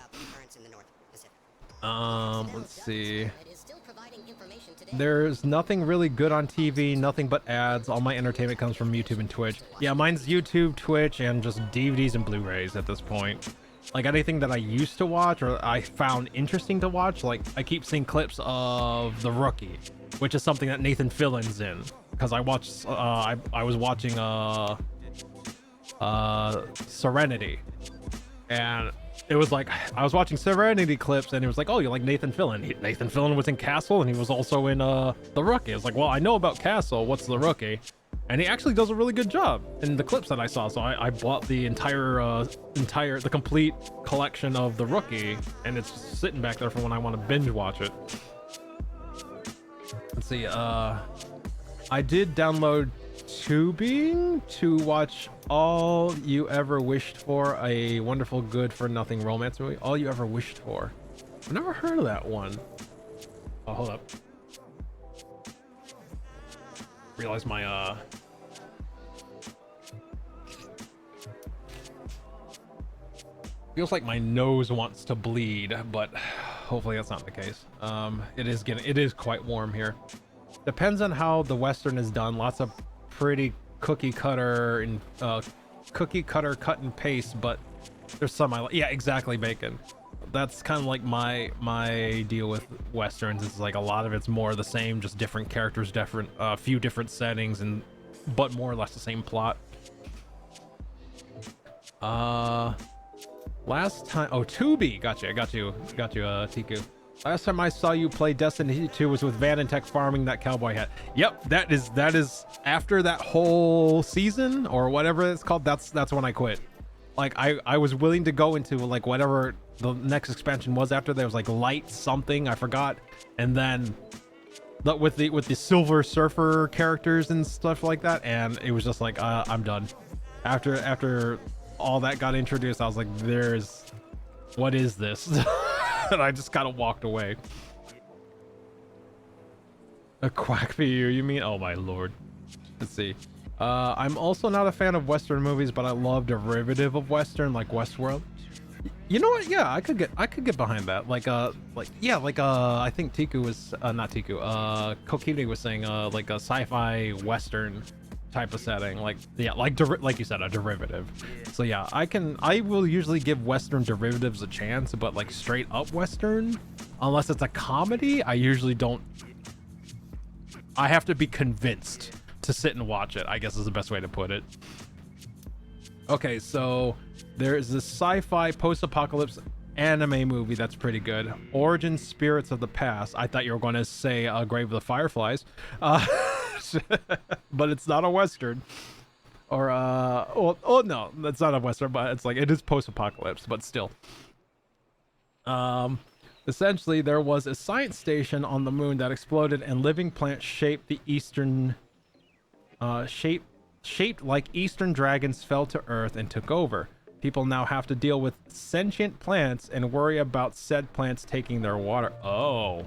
[SPEAKER 5] Let's see. There's nothing really good on TV, nothing but ads. All my entertainment comes from YouTube and Twitch. Yeah, mine's YouTube, Twitch, and just DVDs and Blu-rays at this point. Like anything that I used to watch or I found interesting to watch, like I keep seeing clips of The Rookie, which is something that Nathan Fillion's in. Because I watched, I was watching Serenity, and it was like I was watching Serenity clips, and it was like, oh, you like Nathan Fillion? Nathan Fillion was in Castle, and he was also in The Rookie. It's like, well, I know about Castle. What's The Rookie? And he actually does a really good job in the clips that I saw. So I bought the the complete collection of The Rookie, and it's just sitting back there for when I want to binge watch it. Let's see. I did download Tubi to watch All You Ever Wished For, a wonderful good for nothing romance movie. All You Ever Wished For. I've never heard of that one. Oh, hold up. Realize my feels like my nose wants to bleed, but hopefully that's not the case. It is quite warm here. Depends on how the Western is done. Lots of pretty cookie cutter cut and paste, but there's some I like. Yeah, exactly, Bacon. That's kind of like my deal with Westerns. It's like a lot of it's more the same, just different characters, different few different settings, but more or less the same plot. Last time, Tubi, got you, Tiku. Last time I saw you play Destiny 2 was with Van and Tech farming that cowboy hat. Yep, that is after that whole season or whatever it's called. That's when I quit. Like I was willing to go into like whatever the next expansion was after. There was like Light something, I forgot, and then with the Silver Surfer characters and stuff like that, and it was just like I'm done. After all that got introduced, I was like, what is this? And I just kind of walked away. A quack for you mean? Oh my lord. Let's see. I'm also not a fan of Western movies, but I love derivative of Western, like Westworld. You know what? Yeah, I could get behind that. I think Tiku was not Tiku. Kokine was saying like a sci-fi Western type of setting, like you said, a derivative. So yeah, I will usually give Western derivatives a chance, but like straight up Western, unless it's a comedy, I usually don't. I have to be convinced to sit and watch it, I guess is the best way to put it. Okay, so there's this sci-fi post-apocalypse anime movie that's pretty good. Origin Spirits of the Past. I thought you were going to say Grave of the Fireflies. But it's not a Western. Or no, that's not a Western, but it's like it is post-apocalypse, but still. Essentially there was a science station on the moon that exploded, and living plants shaped like eastern dragons fell to earth and took over. People now have to deal with sentient plants and worry about said plants taking their water. Oh,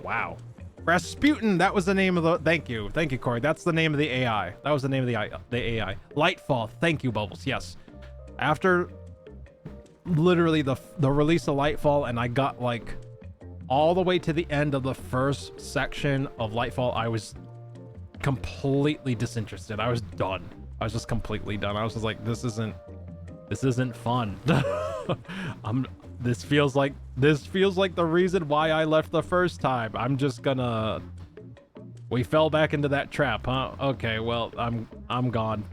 [SPEAKER 5] wow. Rasputin, that was the name of the... Thank you, Corey. That's the name of the AI. That was the name of the AI. Lightfall. Thank you, Bubbles. Yes. After literally the release of Lightfall, and I got like all the way to the end of the first section of Lightfall, I was completely disinterested. I was done. I was just completely done. I was just like, this isn't fun. This feels like the reason why I left the first time. I'm just gonna. We fell back into that trap, huh? Okay, well, I'm gone.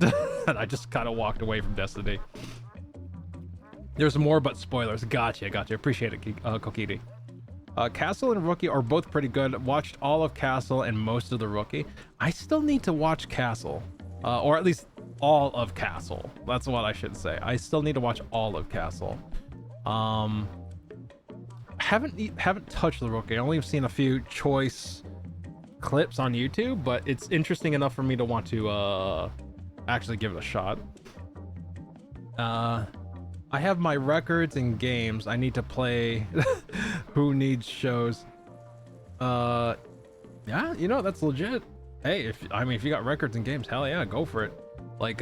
[SPEAKER 5] And I just kind of walked away from Destiny. There's more, but spoilers. Gotcha. Appreciate it, Kokiri. Castle and Rookie are both pretty good. Watched all of Castle and most of the Rookie. I still need to watch Castle, or at least all of Castle. That's what I should say. I still need to watch all of Castle. Haven't touched the Rookie. I only have seen a few choice clips on YouTube, but it's interesting enough for me to want to actually give it a shot. I have my records and games. I need to play. Who needs shows? Yeah, you know, that's legit. Hey, if you got records and games, hell yeah, go for it. Like,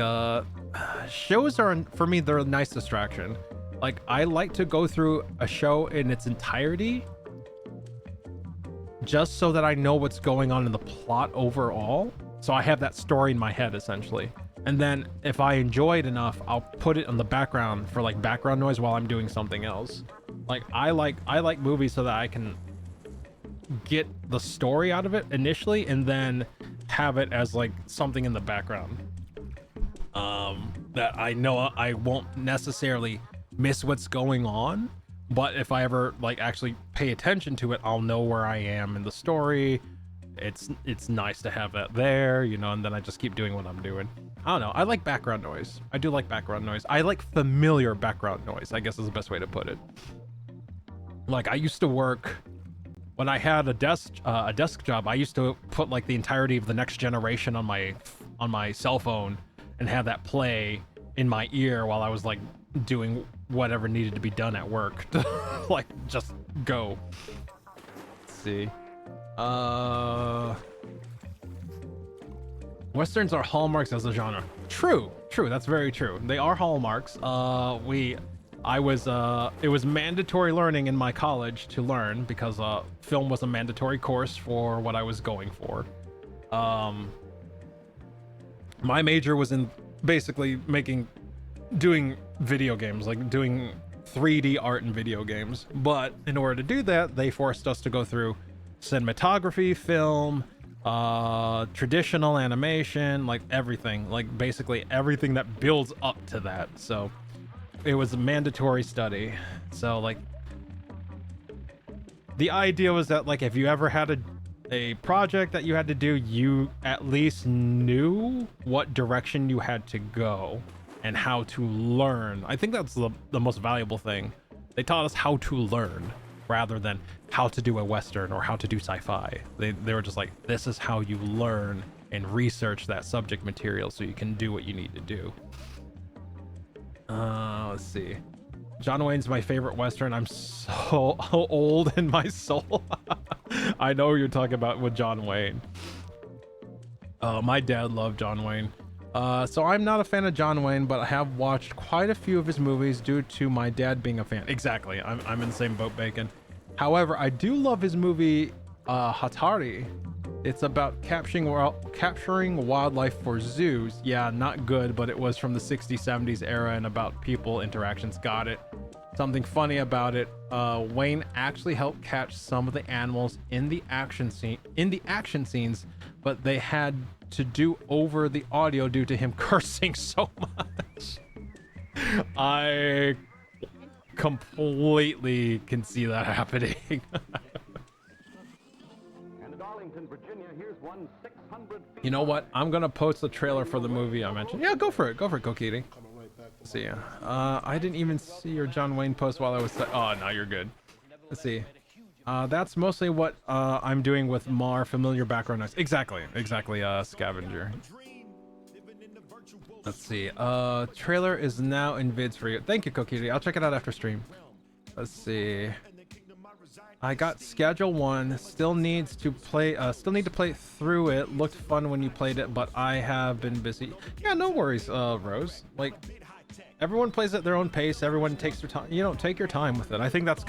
[SPEAKER 5] shows are, for me, they're a nice distraction. Like, I like to go through a show in its entirety just so that I know what's going on in the plot overall. So I have that story in my head, essentially. And then if I enjoy it enough, I'll put it on the background for like background noise while I'm doing something else. Like, I like movies so that I can get the story out of it initially and then have it as like something in the background. That I know I won't necessarily miss what's going on, but if I ever like actually pay attention to it, I'll know where I am in the story. It's nice to have that there, you know, and then I just keep doing what I'm doing. I don't know. I like background noise. I do like background noise. I like familiar background noise, I guess is the best way to put it. Like, I used to work when I had a desk job. I used to put like the entirety of The Next Generation on my cell phone and have that play in my ear while I was like doing whatever needed to be done at work. Like, just go. Let's see. Westerns are hallmarks as a genre. True, that's very true. They are hallmarks. It was mandatory learning in my college to learn because film was a mandatory course for what I was going for. My major was in basically doing video games, like doing 3D art in video games. But in order to do that, they forced us to go through cinematography, film, traditional animation, like everything, like basically everything that builds up to that. So it was a mandatory study. So like the idea was that like if you ever had a project that you had to do, you at least knew what direction you had to go and how to learn. I think that's the most valuable thing. They taught us how to learn rather than how to do a Western or how to do sci-fi. They were just like, this is how you learn and research that subject material so you can do what you need to do. Let's see. John Wayne's my favorite Western. I'm so old in my soul. I know what you're talking about with John Wayne. My dad loved John Wayne. So I'm not a fan of John Wayne, but I have watched quite a few of his movies due to my dad being a fan. Exactly. I'm in the same boat, Bacon. However, I do love his movie, Hatari. It's about capturing wildlife for zoos. Yeah, not good, but it was from the 60s, 70s era and about people interactions. Got it. Something funny about it. Wayne actually helped catch some of the animals in the action scenes, but they had to do over the audio due to him cursing so much. I completely can see that happening. You know what? I'm gonna post the trailer for the movie I mentioned. Yeah, go for it, Kokiri. See ya. I didn't even see your John Wayne post while I was. Oh, no, you're good. Let's see. That's mostly what I'm doing with Mar familiar background noise. Exactly, Scavenger. Let's see. Trailer is now in vids for you. Thank you, Kokiri. I'll check it out after stream. Let's see. I got Schedule 1. Still need to play through it. Looked fun when you played it, but I have been busy. Yeah, no worries, Rose. Like, everyone plays at their own pace. Everyone takes their time. You know, take your time with it. I think that's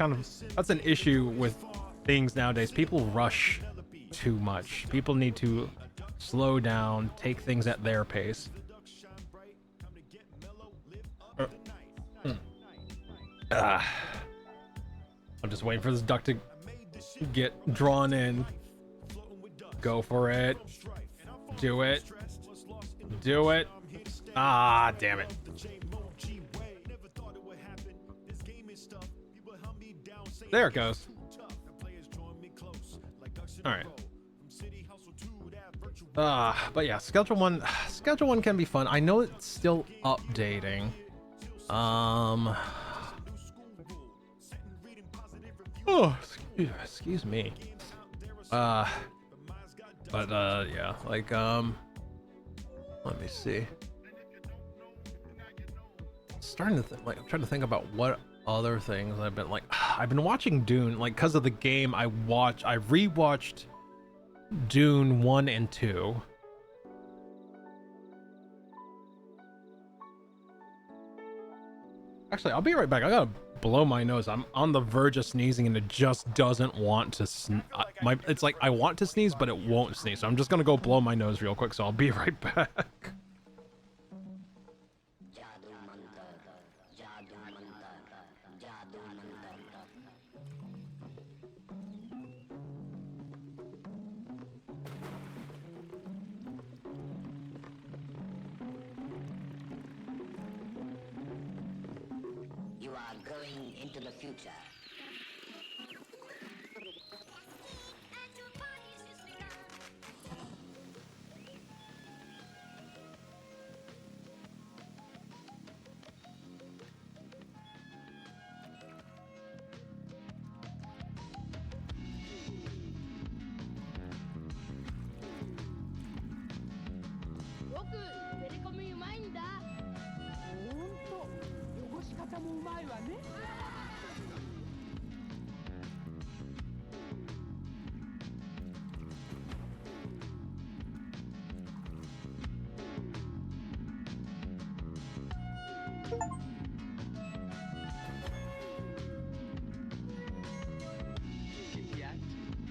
[SPEAKER 5] that's an issue with things nowadays. People rush too much. People need to slow down, take things at their pace. I'm just waiting for this duck to get drawn in. Go for it. Do it. Do it. Ah, damn it. There it goes. All right. But yeah, schedule one can be fun. I know it's still updating. Oh, excuse me. Yeah, like, let me see. Starting to think, like, I'm trying to think about what other things I've been like. I've been watching Dune, like, because of the game. I rewatched Dune 1 and 2. Actually, I'll be right back. I gotta blow my nose. I'm on the verge of sneezing and it just doesn't want to it's like I want to sneeze but it won't sneeze, so I'm just gonna go blow my nose real quick, so I'll be right back.
[SPEAKER 7] You are going into the future.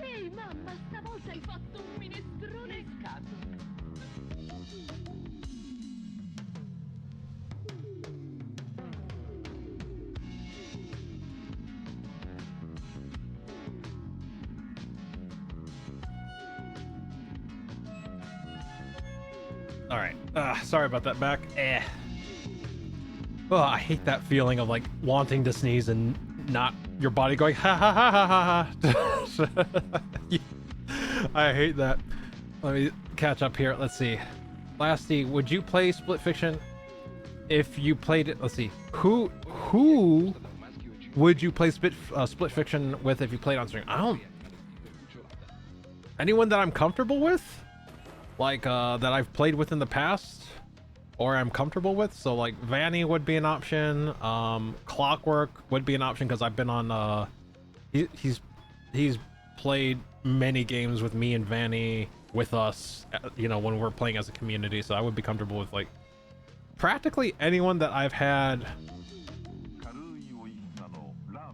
[SPEAKER 8] Ehi mamma, stavolta hai fatto un minestrone scato.
[SPEAKER 5] All right. Sorry about that back. Oh, I hate that feeling of like wanting to sneeze and not your body going ha ha ha ha ha. I hate that. Let me catch up here. Let's see. Lasty, would you play Split Fiction if you played it? Let's see. Who would you play Split Fiction with if you played on stream? I don't. Anyone that I'm comfortable with, like that I've played with in the past, or I'm comfortable with. So like Vanny would be an option. Clockwork would be an option because I've been on. He's played many games with me and Vanny with us, you know, when we're playing as a community. So I would be comfortable with like practically anyone that I've had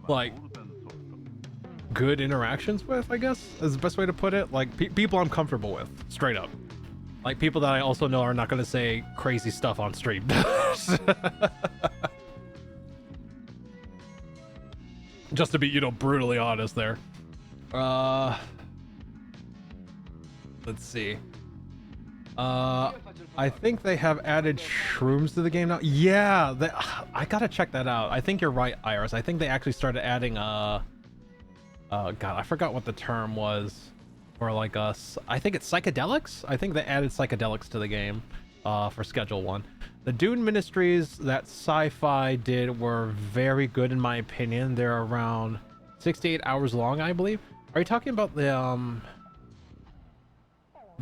[SPEAKER 5] like good interactions with, I guess is the best way to put it. Like people I'm comfortable with, straight up. Like people that I also know are not going to say crazy stuff on stream. Just to be, you know, brutally honest there. Let's see. I think they have added shrooms to the game now. Yeah, I gotta check that out. I think you're right, Iris. I think they actually started adding God, I forgot what the term was. Or like I think it's psychedelics. I think they added psychedelics to the game for Schedule 1. The Dune Ministries that Sci-Fi did were very good in my opinion. They're around 6 to 8 hours long, I believe. Are you talking about the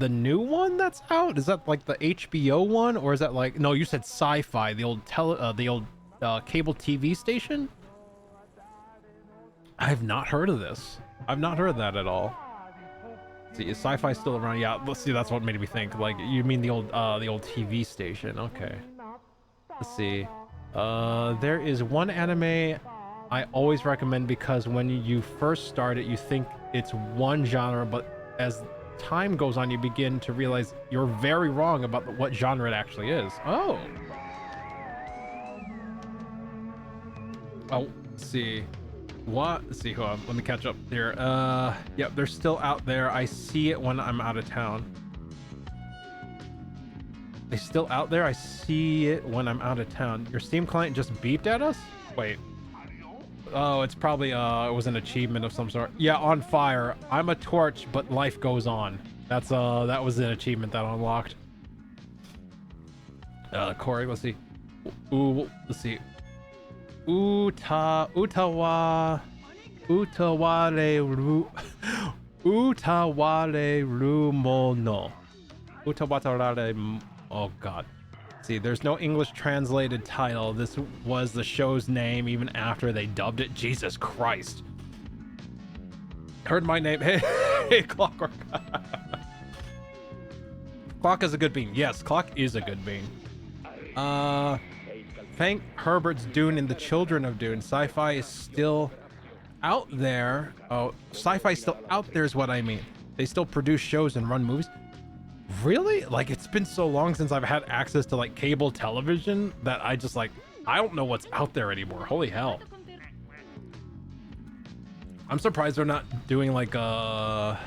[SPEAKER 5] new one that's out? Is that like the HBO one, or is that like, no, you said Sci-Fi, the old cable TV station? I've not heard of this. I've not heard of that at all. See, is Sci-Fi still around? Yeah, let's see. That's what made me think. Like, you mean the old TV station? Okay. Let's see. There is one anime I always recommend because when you first start it, you think it's one genre, but as time goes on, you begin to realize you're very wrong about what genre it actually is. Oh. Oh, let's see. What? Let's see. Hold on. Let me catch up here. Yep, they're still out there. I see it when I'm out of town. They still out there? I see it when I'm out of town. Your Steam client just beeped at us? Wait. Oh, it's probably, it was an achievement of some sort. Yeah, on fire. I'm a torch, but life goes on. That's, that was an achievement that unlocked. Corey, let's see. Ooh, let's see. Utawale Rumono. Utawale. Oh god. See, there's no English translated title. This was the show's name even after they dubbed it. Jesus Christ. Heard my name. Hey, hey, Clockwork. Clock is a good bean. Yes, Clock is a good bean. Frank Herbert's Dune and the Children of Dune. Sci-fi is still out there. Oh, sci-fi is still out there is what I mean. They still produce shows and run movies. Really? Like, it's been so long since I've had access to like cable television that I just like, I don't know what's out there anymore. Holy hell. I'm surprised they're not doing like I'm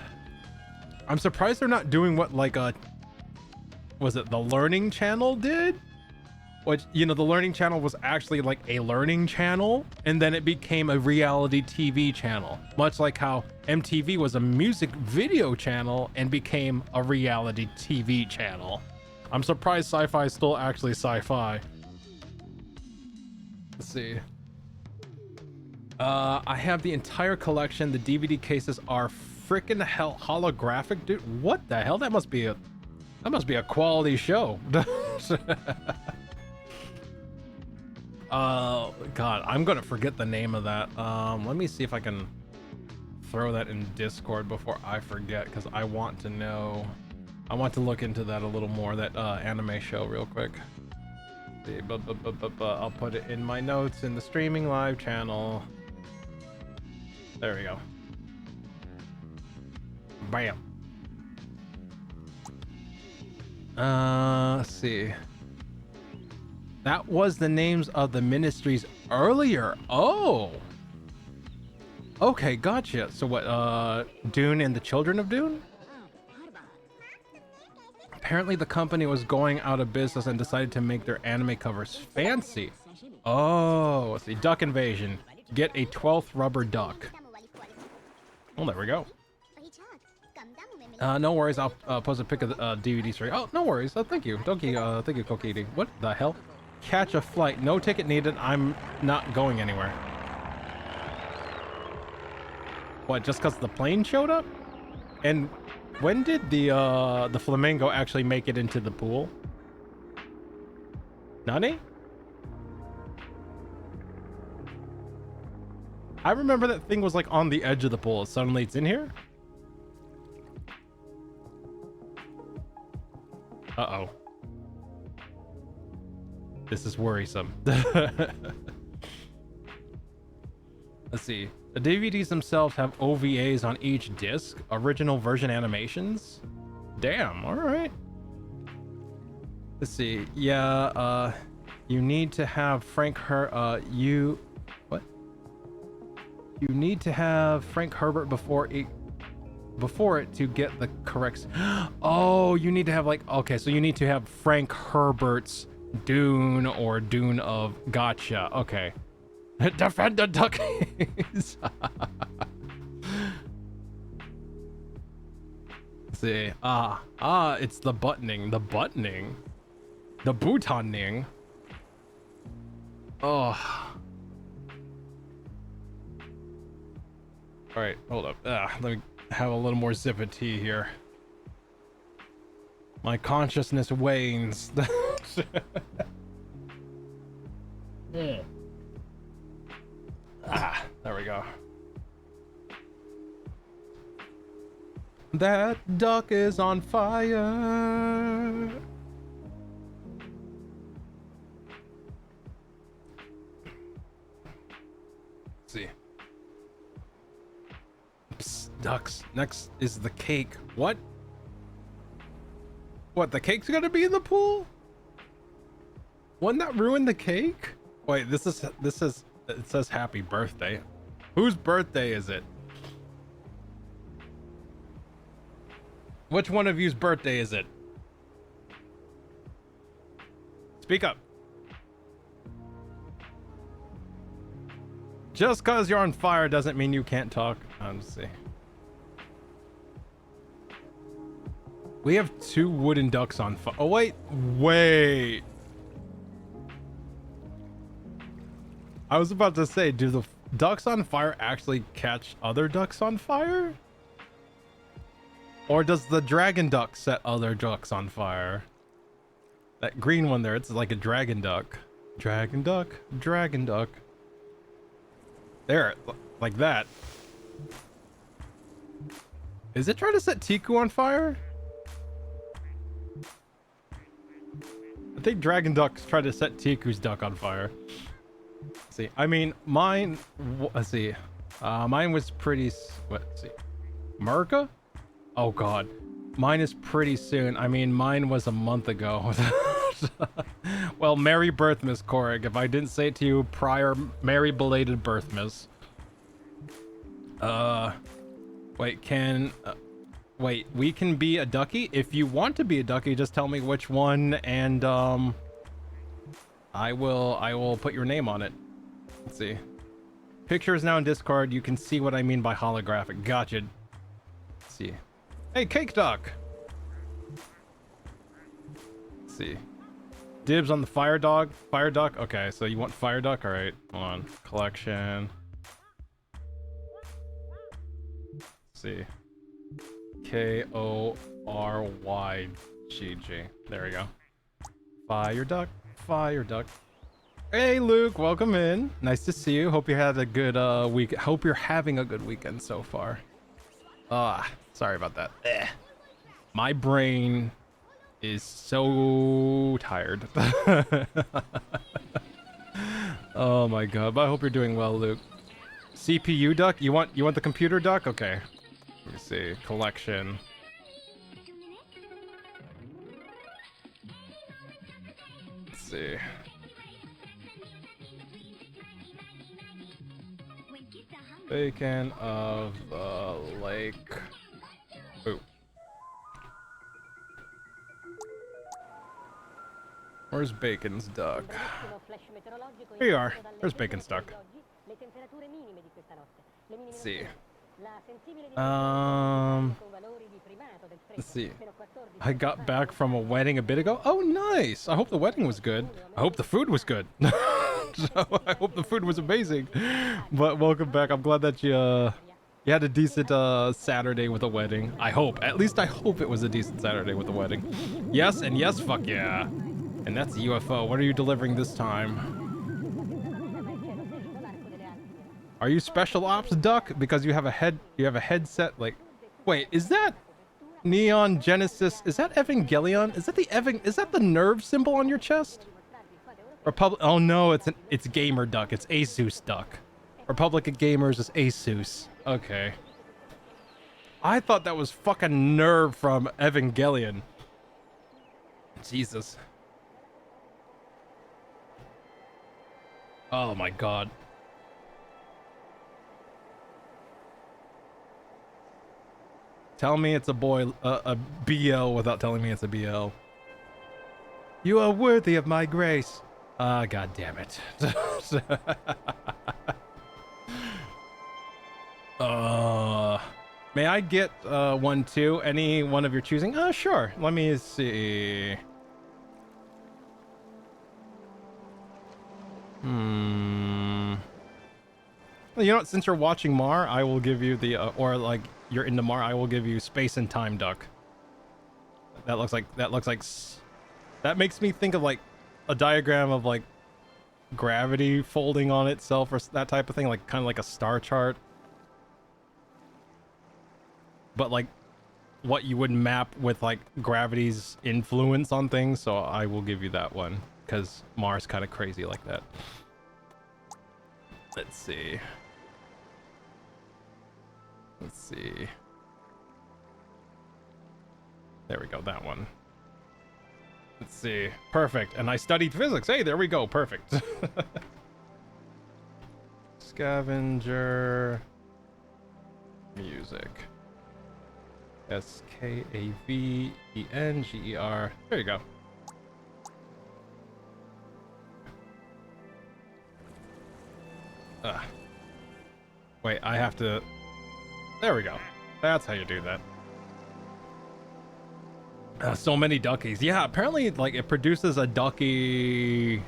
[SPEAKER 5] surprised they're not doing what like was it the Learning Channel did? Which, you know, the Learning Channel was actually like a learning channel, and then it became a reality TV channel. Much like how MTV was a music video channel and became a reality TV channel. I'm surprised sci-fi is still actually sci-fi. Let's see. I have the entire collection. The DVD cases are freaking hell holographic, dude. What the hell? That must be a quality show. God, I'm gonna forget the name of that. Let me see if I can throw that in Discord before I forget, because I want to know. I want to look into that a little more, that anime show real quick. See, I'll put it in my notes in the streaming live channel. There we go. Bam. Let's see. That was the names of the ministries earlier. Oh. Okay, gotcha. So what, Dune and the Children of Dune? Apparently the company was going out of business and decided to make their anime covers fancy. Oh, let's see. Duck Invasion. Get a 12th rubber duck. Well, there we go. No worries. I'll post a pic of the DVD story. Oh, no worries. Thank you. Thank you, Kokiri. What the hell? Catch a flight. No ticket needed. I'm not going anywhere. What, just because the plane showed up? And when did the flamingo actually make it into the pool? Nani? I remember that thing was like on the edge of the pool. Suddenly it's in here? Uh-oh. This is worrisome. Let's see. The DVDs themselves have OVAs on each disc. Original version animations. Damn, alright. Let's see. Yeah, you need to have You need to have Frank Herbert before it to get the correct. Oh, you need to have like, okay, so you need to have Frank Herbert's Dune or Dune of Gotcha. Okay. Defend the duckies. See. It's the buttoning. The boutoning. Oh. Alright, hold up. Let me have a little more sip of tea here. My consciousness wanes. There we go. That duck is on fire. Let's see. Psst, ducks. Next is the cake. What? What, the cake's gonna be in the pool? Wouldn't that ruin the cake? Wait, this is it says happy birthday. Whose birthday is it? Which one of you's birthday is it? Speak up. Just cause you're on fire doesn't mean you can't talk. Let's see. We have 2 wooden ducks on fire. Oh, wait. Wait. I was about to say, do the ducks on fire actually catch other ducks on fire? Or does the dragon duck set other ducks on fire? That green one there, it's like a dragon duck. Dragon duck, dragon duck. There, like that. Is it trying to set Tiku on fire? I think dragon ducks try to set Tiku's duck on fire. Let's see, I mean, mine, let's see. Mine was pretty, let's see. Merca? Oh God, mine is pretty soon. I mean, mine was a month ago. Well, Merry Birthmas, Korig. If I didn't say it to you prior, Merry belated Birthmas. Wait, wait, we can be a ducky? If you want to be a ducky, just tell me which one, and I will put your name on it. Let's see. Picture is now in Discord. You can see what I mean by holographic. Gotcha. Let's see. Hey, Cake Duck! Let's see. Dibs on the Fire Dog? Fire Duck? Okay, so you want Fire Duck? Alright, hold on. Collection. Let's see. K-O-R-Y-G-G. There we go. Fire Duck. Fire Duck. Hey, Luke. Welcome in. Nice to see you. Hope you had a good week. Hope you're having a good weekend so far. Sorry about that. My brain is so tired. Oh my God, but I hope you're doing well, Luke. CPU duck? You want the computer duck? Okay. Let me see. Collection. Let's see. Bacon of the lake. Ooh. Where's Bacon's duck? Here you are. There's Bacon's duck. Let's see. Let's see. I got back from a wedding a bit ago. Oh, nice. I hope the wedding was good. I hope the food was good. So I hope the food was amazing. But welcome back. I'm glad that you had a decent Saturday with a wedding. I hope. At least I hope it was a decent Saturday with a wedding. Yes, and yes, fuck yeah. And that's a UFO. What are you delivering this time? Are you special ops duck? Because you have a headset like, wait, is that Neon Genesis? Is that Evangelion? Is that the nerve symbol on your chest? Republic. Oh no, it's Gamer Duck. It's Asus Duck. Republic of Gamers is Asus. Okay. I thought that was fucking Nerve from Evangelion. Jesus. Oh my God. Tell me it's a boy, a BL without telling me it's a BL. You are worthy of my grace. God damn it. May I get one too? Any one of your choosing? Sure. Let me see. Well, you know what? Since you're watching Mar, I will give you the or like you're into Mar, I will give you Space and Time Duck. That makes me think of like a diagram of like gravity folding on itself or that type of thing, like kind of like a star chart. But like what you would map with like gravity's influence on things, so I will give you that one because Mars kind of crazy like that. Let's see. Let's see. There we go, that one. Let's see. Perfect. And I studied physics. Hey, there we go. Perfect. Scavenger. Music. Skavenger. There you go. Wait, I have to... There we go. That's how you do that. So many duckies. Yeah, apparently, like, it produces a ducky...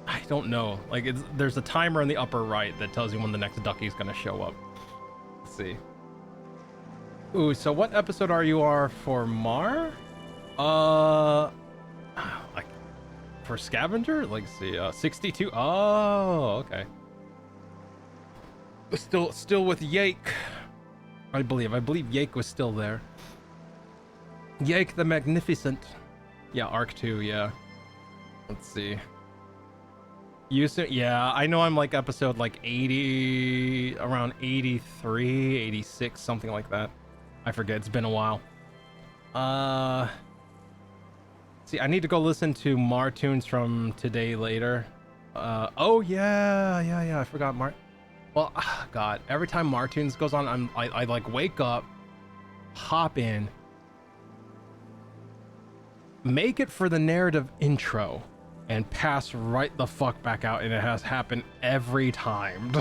[SPEAKER 5] I don't know. Like, there's a timer in the upper right that tells you when the next ducky's gonna show up. Let's see. Ooh, so what episode are you for Mar? Like, for Scavenger? Like, see, 62? Oh, okay. Still with Yake. I believe Yake was still there. Yake the Magnificent. Yeah, Arc 2, yeah. Let's see. Yeah, I know I'm like episode like 80, around 83, 86, something like that. I forget, it's been a while. See, I need to go listen to Martoons from Today Later. Oh yeah, I forgot Well, God, every time Martoons goes on, I like wake up, hop in, make it for the narrative intro, and pass right the fuck back out, and it has happened every time.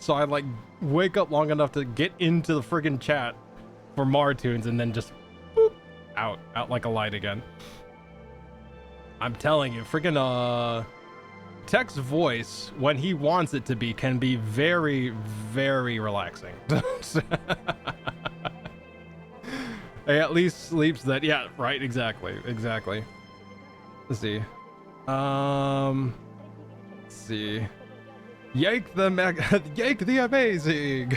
[SPEAKER 5] So I like wake up long enough to get into the friggin' chat for Martoons, and then just boop, out like a light again. I'm telling you, friggin' Tech's voice, when he wants it to be, can be very, very relaxing. He at least sleeps that. Yeah, right. Exactly. Let's see. Let's see. Yake the amazing.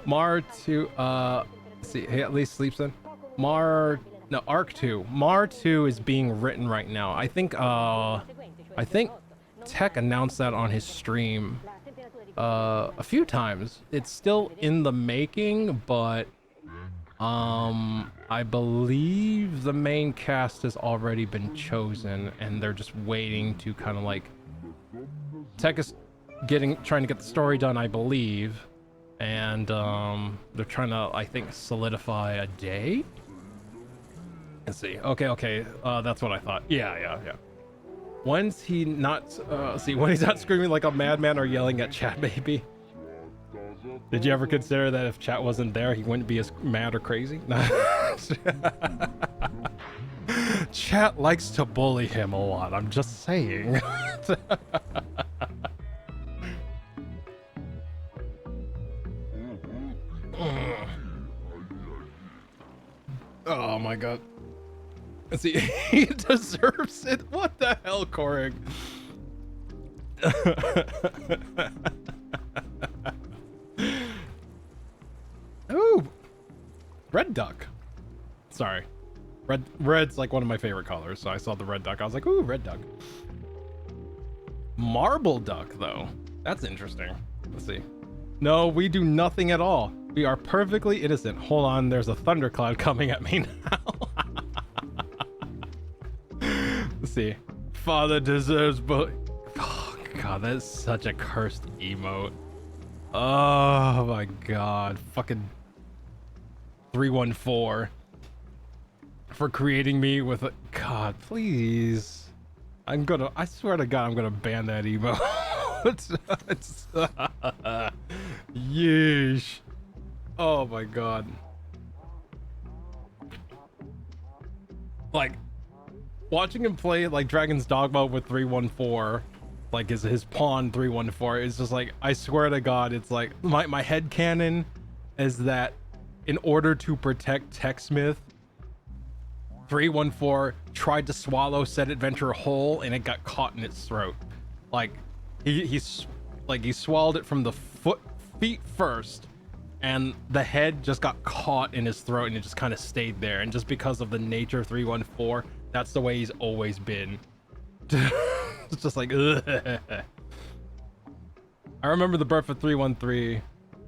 [SPEAKER 5] Mar 2. Let's see. He at least sleeps then. Arc 2. Mar 2 is being written right now. I think Tech announced that on his stream a few times. It's still in the making, but I believe the main cast has already been chosen, and they're just waiting to kind of like... Tech is trying to get the story done, I believe, and they're trying to, I think, solidify a date. Let's see. Okay. That's what I thought. Yeah. When's he not? When he's not screaming like a madman or yelling at chat, baby. Did you ever consider that if chat wasn't there, he wouldn't be as mad or crazy? Chat likes to bully him a lot. I'm just saying. Oh my god. Let's see, he deserves it. What the hell, Korig? Ooh, red duck. Sorry, red's like one of my favorite colors, so I saw the red duck. I was like, ooh, red duck. Marble duck, though. That's interesting. Let's see. No, we do nothing at all. We are perfectly innocent. Hold on, there's a thundercloud coming at me now. Let's see. Father deserves but oh god, that is such a cursed emote. Oh my god. Fucking 314 for creating me with a god, please. I swear to god I'm gonna ban that emote. Yeesh. Oh my god. Like watching him play like Dragon's Dogma with 314, like his pawn 314, is just like, I swear to god, it's like my headcanon is that in order to protect TechSmith, 314 tried to swallow said adventure whole and it got caught in its throat. Like he swallowed it from the feet first, and the head just got caught in his throat and it just kind of stayed there. And just because of the nature of 314, that's the way he's always been. It's just like, ugh. I remember the birth of 313.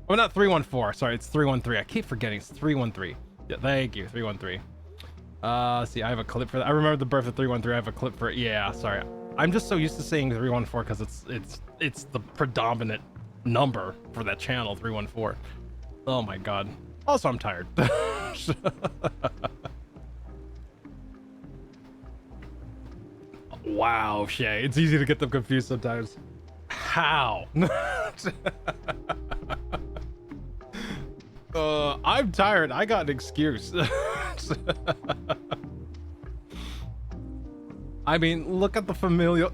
[SPEAKER 5] Oh, not 314. Sorry, it's 313. I keep forgetting. It's 313. Yeah, thank you, 313. See, I have a clip for that. I remember the birth of 313. I have a clip for it. Yeah, sorry. I'm just so used to saying 314 because it's the predominant number for that channel, 314. Oh my god. Also, I'm tired. Wow, Shay. It's easy to get them confused sometimes. How? I'm tired. I got an excuse. I mean, look at the familial.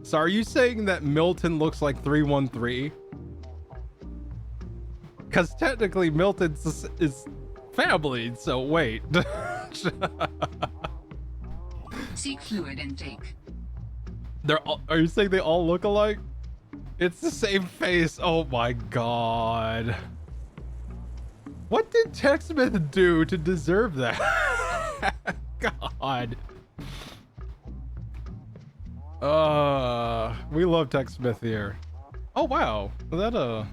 [SPEAKER 5] So are you saying that Milton looks like 313? Because technically Milton is family, so wait.
[SPEAKER 6] Seek fluid intake.
[SPEAKER 5] Are you saying they all look alike? It's the same face. Oh my god. What did TechSmith do to deserve that? God. We love TechSmith here. Oh wow. Was that a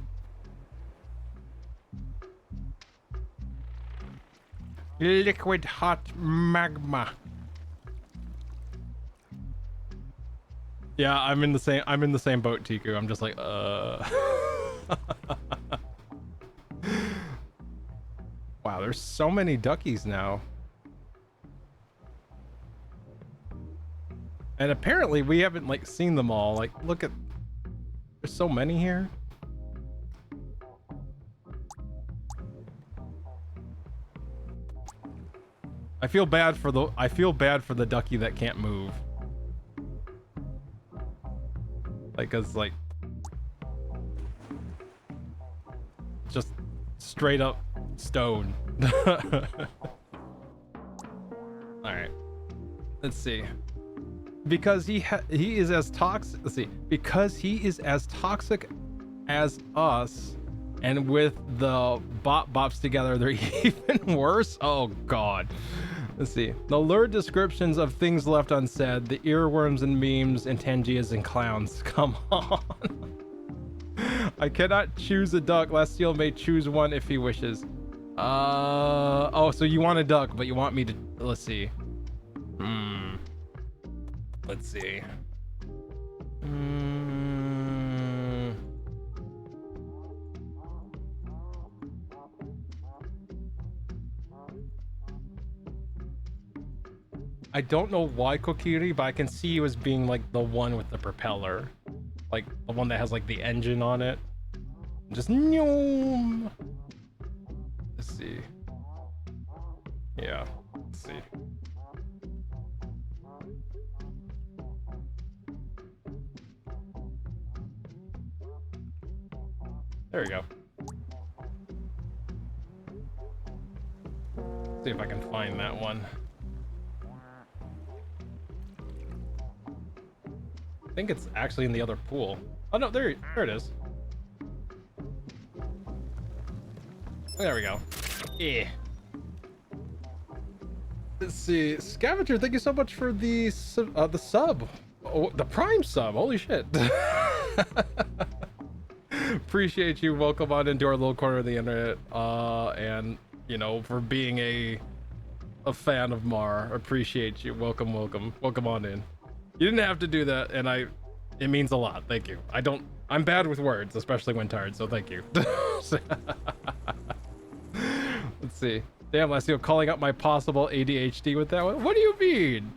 [SPEAKER 5] liquid hot magma? Yeah, I'm in the same boat, Tiku. I'm just like, Wow, there's so many duckies now. And apparently we haven't like seen them all. Like, look at, there's so many here. I feel bad for the ducky that can't move. Like, cause like just straight up stone. All right, let's see. Because he is as toxic. Let's see. Because he is as toxic as us, and with the bops together, they're even worse. Oh God. Let's see. The lurid descriptions of things left unsaid, the earworms and memes and Tangias and clowns. Come on. I cannot choose a duck. Lasteel may choose one if he wishes. Oh, so you want a duck, but you want me to, let's see. Let's see. I don't know why Kokiri, but I can see you as being like the one with the propeller. Like the one that has like the engine on it. Just noom. Let's see. Yeah, let's see. There we go. See if I can find that one. I think it's actually in the other pool. Oh no, there it is. There we go. Yeah. Let's see, Scavenger, thank you so much for the sub. Oh, the Prime sub. Holy shit. Appreciate you. Welcome on into our little corner of the internet. And you know, for being a fan of Mar. Appreciate you. Welcome on in. You didn't have to do that, and it means a lot. Thank you. I'm bad with words, especially when tired, so thank you. Let's see. Damn, Lasteel, calling out my possible ADHD with that one. What do you mean?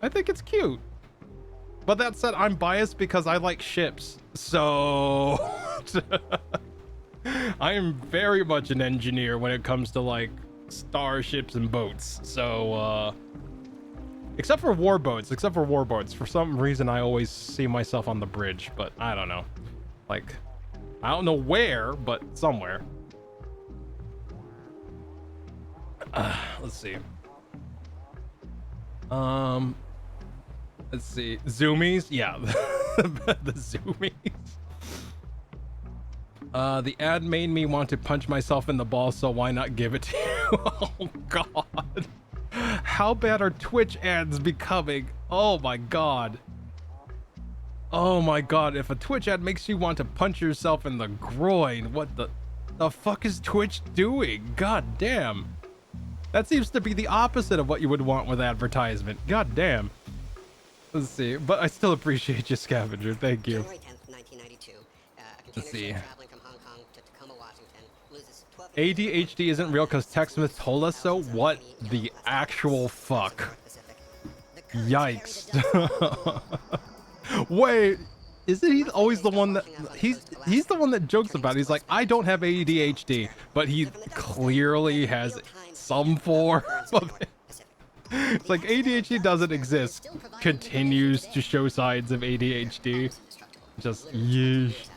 [SPEAKER 5] I think it's cute. But that said, I'm biased because I like ships. So I am very much an engineer when it comes to like starships and boats. So except for warboats. For some reason I always see myself on the bridge, but I don't know. Like, I don't know where, but somewhere. Let's see. Let's see. Zoomies? Yeah. The zoomies. The ad made me want to punch myself in the balls, so why not give it to you? Oh god. how bad are Twitch ads becoming? Oh my god. Oh my god, if a Twitch ad makes you want to punch yourself in the groin, what the fuck is Twitch doing? God damn. That seems to be the opposite of what you would want with advertisement. God damn. Let's see, but I still appreciate you, Scavenger. Thank you.
[SPEAKER 1] January 10th, 1992, a
[SPEAKER 5] Let's
[SPEAKER 1] container
[SPEAKER 5] see.
[SPEAKER 1] ship traveling from Hong Kong to Tacoma, Washington, loses 12
[SPEAKER 5] ADHD isn't real because TechSmith told us so? What the actual fuck? Yikes. Wait, isn't he always the one that he's the one that jokes about it. He's like, I don't have ADHD, but he clearly has some form of it. It's like ADHD doesn't exist, continues to show signs of ADHD. Just yeesh.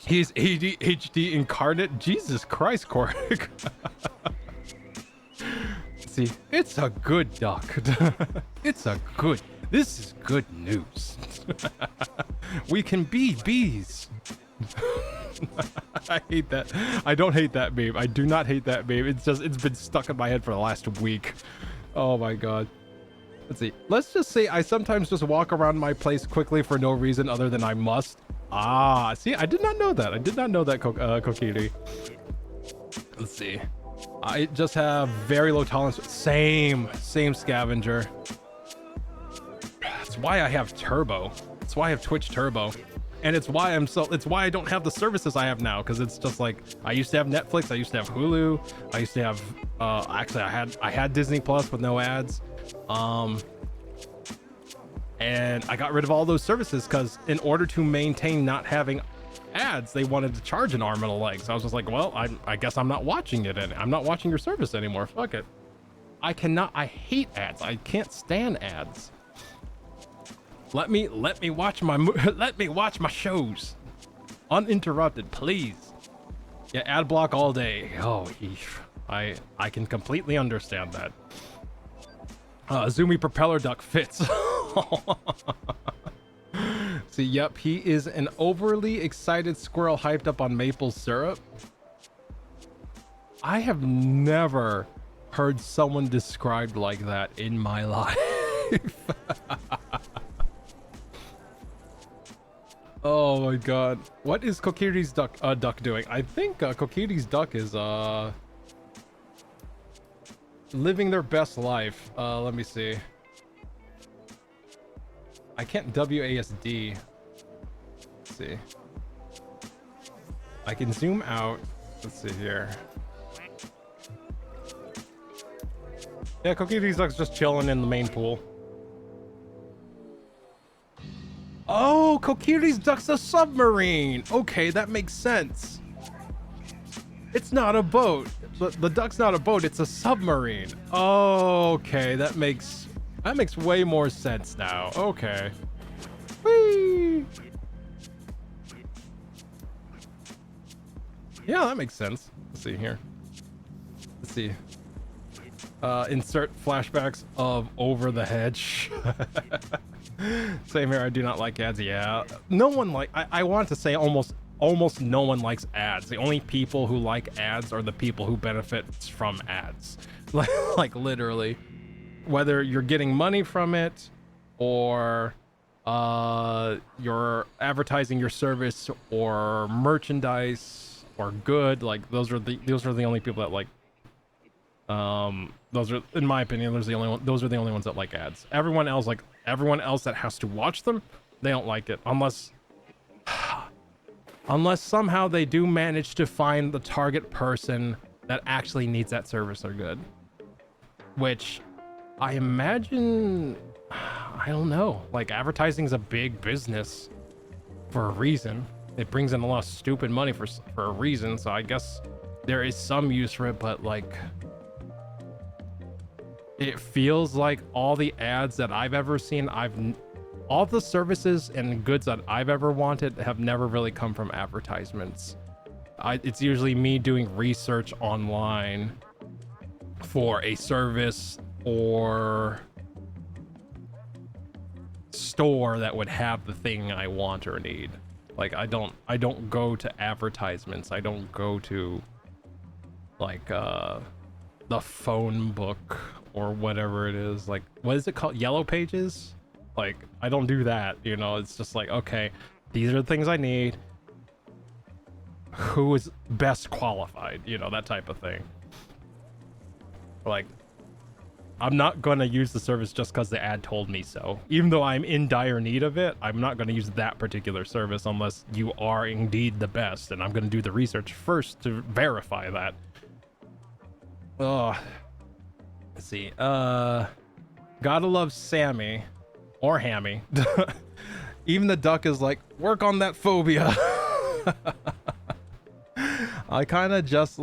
[SPEAKER 5] He's ADHD incarnate. Jesus Christ, Korik. See, it's a good duck. This is good news. We can be bees. I hate that. I don't hate that meme. I do not hate that meme. It's been stuck in my head for the last week. Oh my god. Let's see. Let's just say I sometimes just walk around my place quickly for no reason other than I must. Ah, see, I did not know that. I did not know that, Kokiri. Let's see. I just have very low tolerance. Same Scavenger. That's why I have Turbo. That's why I have Twitch Turbo. And it's why I don't have the services I have now, because it's just like I used to have Netflix, I used to have Hulu, I used to have actually I had Disney Plus with no ads. And I got rid of all those services because in order to maintain not having ads, they wanted to charge an arm and a leg. So I was just like, well, I guess I'm not watching it, and I'm not watching your service anymore. Fuck it. I hate ads. I can't stand ads. Let me watch my shows uninterrupted, please. Yeah, ad block all day. Oh, I can completely understand that. Zoomy propeller duck fits. See, yep, he is an overly excited squirrel hyped up on maple syrup. I have never heard someone described like that in my life. Oh my god. What is Kokiri's duck doing? I think Kokiri's duck is living their best life. Let me see. I can't WASD. Let's see. I can zoom out. Let's see here. Yeah, Kokiri's duck's just chilling in the main pool. Oh, Kokiri's duck's a submarine. Okay, that makes sense. It's not a boat. The duck's not a boat, it's a submarine. Okay, that makes way more sense now. Okay. Whee! Yeah, that makes sense. Let's see here. Let's see. Insert flashbacks of Over the Hedge. Same here. I do not like ads. Yeah, no one I want to say almost no one likes ads. The only people who like ads are the people who benefit from ads. like literally, whether you're getting money from it or you're advertising your service or merchandise or good, like those are the only people that like. Those are, in my opinion, those are the only ones that like ads. Everyone else that has to watch them, they don't like it unless somehow they do manage to find the target person that actually needs that service or good. Which I imagine, I don't know, like advertising is a big business for a reason. It brings in a lot of stupid money for a reason. So I guess there is some use for it, but like, it feels like all the ads that I've ever seen, all the services and goods that I've ever wanted have never really come from advertisements. It's usually me doing research online for a service or store that would have the thing I want or need. Like I don't go to advertisements. I don't go to like the phone book or whatever it is. Like, what is it called? Yellow Pages? Like, I don't do that, you know. It's just like, okay, these are the things I need. Who is best qualified, you know, that type of thing. Like, I'm not going to use the service just because the ad told me so. Even though I'm in dire need of it, I'm not going to use that particular service unless you are indeed the best. And I'm going to do the research first to verify that. Oh, let's see. Gotta love Sammy or Hammy. Even the duck is like, work on that phobia. I kind of just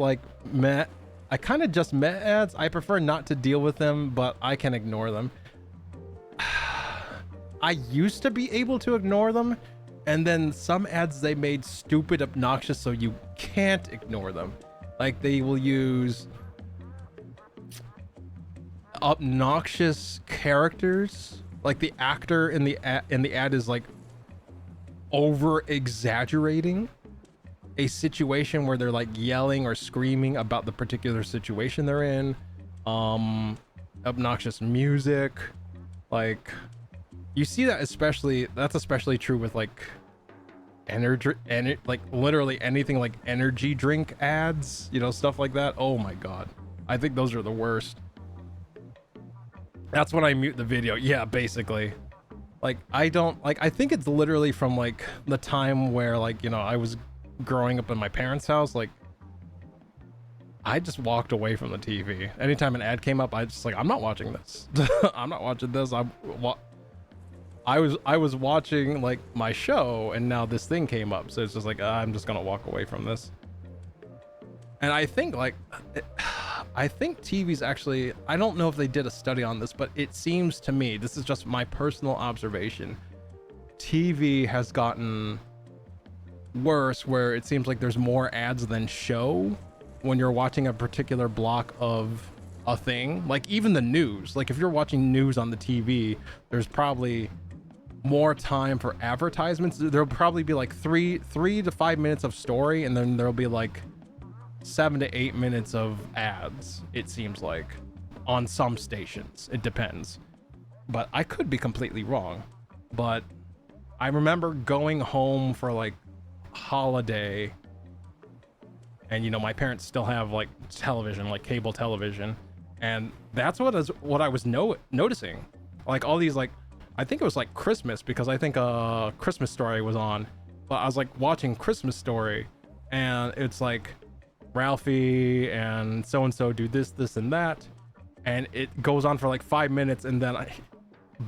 [SPEAKER 5] met ads. I prefer not to deal with them, but I can ignore them. I used to be able to ignore them, and then some ads they made stupid, obnoxious, so you can't ignore them. Like, they will use obnoxious characters. Like, the actor in the ad is like over exaggerating a situation where they're like yelling or screaming about the particular situation they're in. Obnoxious music. Like, you see that that's especially true with like like literally anything like energy drink ads, you know, stuff like that. Oh my god, I think those are the worst. That's when I mute the video. Yeah, basically. Like, I think it's literally from like the time where, like, you know, I was growing up in my parents' house. Like, I just walked away from the TV. Anytime an ad came up, I just like, I'm not watching this. I'm not watching this. I was watching like my show, and now this thing came up, so it's just like, I'm just gonna walk away from this. And I think TV's actually, I don't know if they did a study on this, but it seems to me, this is just my personal observation, TV has gotten worse, where it seems like there's more ads than show when you're watching a particular block of a thing. Like, even the news, like if you're watching news on the TV, there's probably more time for advertisements. There'll probably be like three to 5 minutes of story, and then there'll be like 7 to 8 minutes of ads, it seems like, on some stations. It depends, but I could be completely wrong. But I remember going home for like holiday, and you know, my parents still have like television, like cable television, and that's what I was noticing. Like, all these, like, I think it was like Christmas, because I think Christmas Story was on, but I was like watching Christmas Story, and it's like Ralphie and so do this and that, and it goes on for like 5 minutes, and then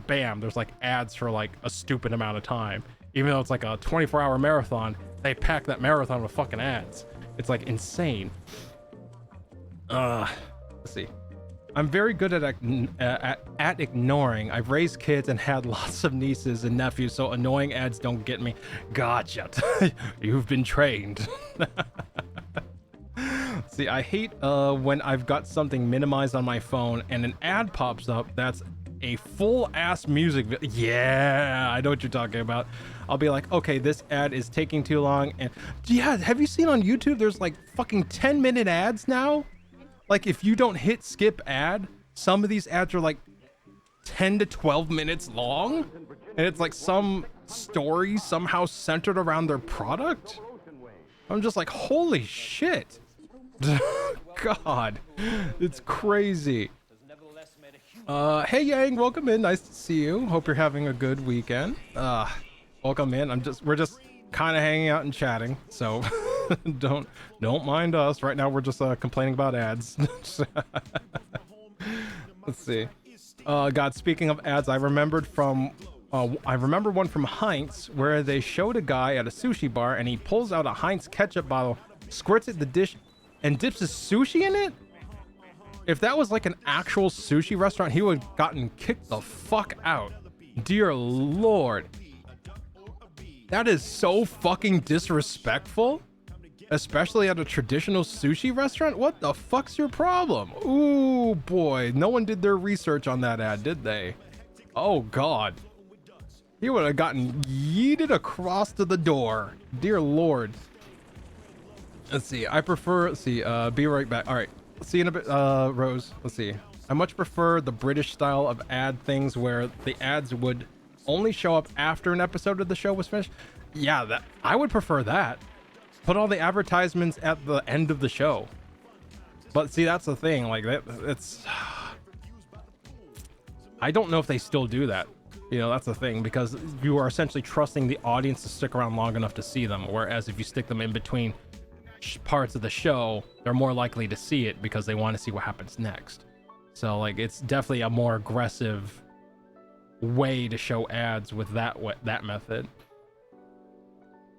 [SPEAKER 5] bam, there's like ads for like a stupid amount of time. Even though it's like a 24-hour marathon, they pack that marathon with fucking ads. It's like insane. Let's see. I'm very good at ignoring. I've raised kids and had lots of nieces and nephews, so annoying ads don't get me. Gotcha. You've been trained. See, I hate when I've got something minimized on my phone and an ad pops up that's a full-ass music video. Yeah, I know what you're talking about. I'll be like, okay, this ad is taking too long. And yeah, have you seen on YouTube, there's like fucking 10-minute ads now? Like, if you don't hit skip ad, some of these ads are like 10 to 12 minutes long, and it's like some story somehow centered around their product. I'm just like, holy shit. God, it's crazy. Hey Yang, welcome in. Nice to see you. Hope you're having a good weekend. Welcome in. We're just kind of hanging out and chatting, so don't mind us. Right now we're just complaining about ads. Let's see. God, speaking of ads, I remember one from Heinz where they showed a guy at a sushi bar, and he pulls out a Heinz ketchup bottle, squirts it in the dish, and dips his sushi in it. If that was like an actual sushi restaurant, he would have gotten kicked the fuck out. Dear Lord. That is so fucking disrespectful. Especially at a traditional sushi restaurant. What the fuck's your problem? Ooh, boy. No one did their research on that ad, did they? Oh, God. He would have gotten yeeted across to the door. Dear Lord. Let's see. Let's see. Be right back. All right. See you in a bit, Rose. Let's see. I much prefer the British style of ad things where the ads would only show up after an episode of the show was finished. Yeah, that I would prefer that. Put all the advertisements at the end of the show. But see, that's the thing. Like it's. I don't know if they still do that. You know, that's the thing, because you are essentially trusting the audience to stick around long enough to see them. Whereas if you stick them in between parts of the show, they're more likely to see it because they want to see what happens next. So like, it's definitely a more aggressive way to show ads with that method.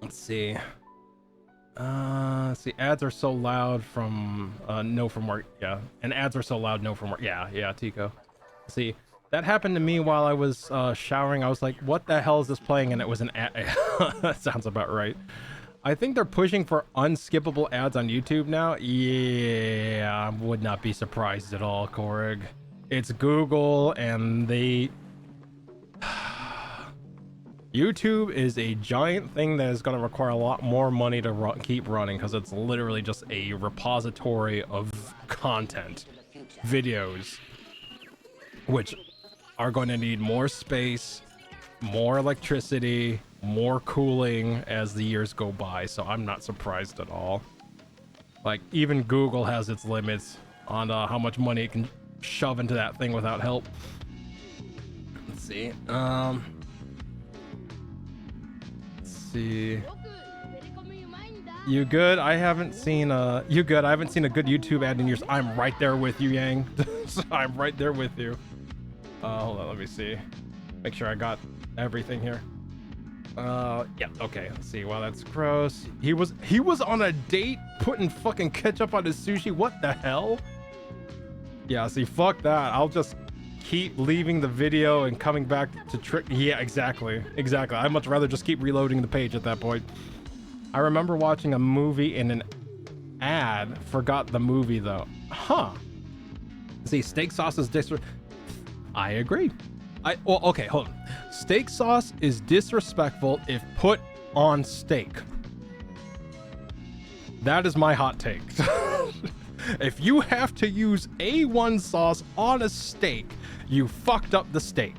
[SPEAKER 5] Let's see. See, ads are so loud from no from work. Yeah, and ads are so loud no from work. Yeah, Tico. See, that happened to me while I was showering. I was like, what the hell is this playing? And it was an ad. That sounds about right. I think they're pushing for unskippable ads on YouTube now. Yeah, I would not be surprised at all, Korrig. It's Google, and they... YouTube is a giant thing that is going to require a lot more money to keep running, because it's literally just a repository of content, videos, which are going to need more space, more electricity, more cooling as the years go by. So I'm not surprised at all. Like, even Google has its limits on how much money it can shove into that thing without help. Let's see. See, you good? I haven't seen you good? I haven't seen a good YouTube ad in years. I'm right there with you, Yang. So I'm right there with you. Hold on, let me see. Make sure I got everything here. Yeah, okay. Let's see. Wow, that's gross. He was on a date putting fucking ketchup on his sushi. What the hell? Yeah, see, fuck that. I'll just keep leaving the video and coming back to trick. Yeah, exactly. I'd much rather just keep reloading the page at that point. I remember watching a movie in an ad. Forgot the movie though. Huh. See, steak sauce is I agree. Well, okay, hold on. Steak sauce is disrespectful if put on steak. That is my hot take. If you have to use A1 sauce on a steak, you fucked up the steak.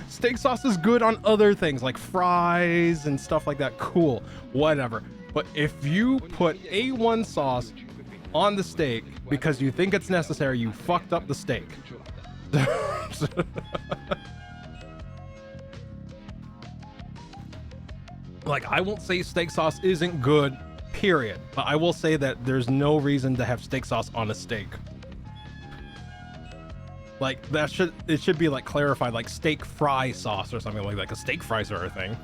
[SPEAKER 5] Steak sauce is good on other things like fries and stuff like that. Cool, whatever. But if you put A1 sauce on the steak because you think it's necessary, you fucked up the steak. Like, I won't say steak sauce isn't good, period, but I will say that there's no reason to have steak sauce on a steak. Like, it should be like clarified, like steak fry sauce or something like that, because steak fries are a thing.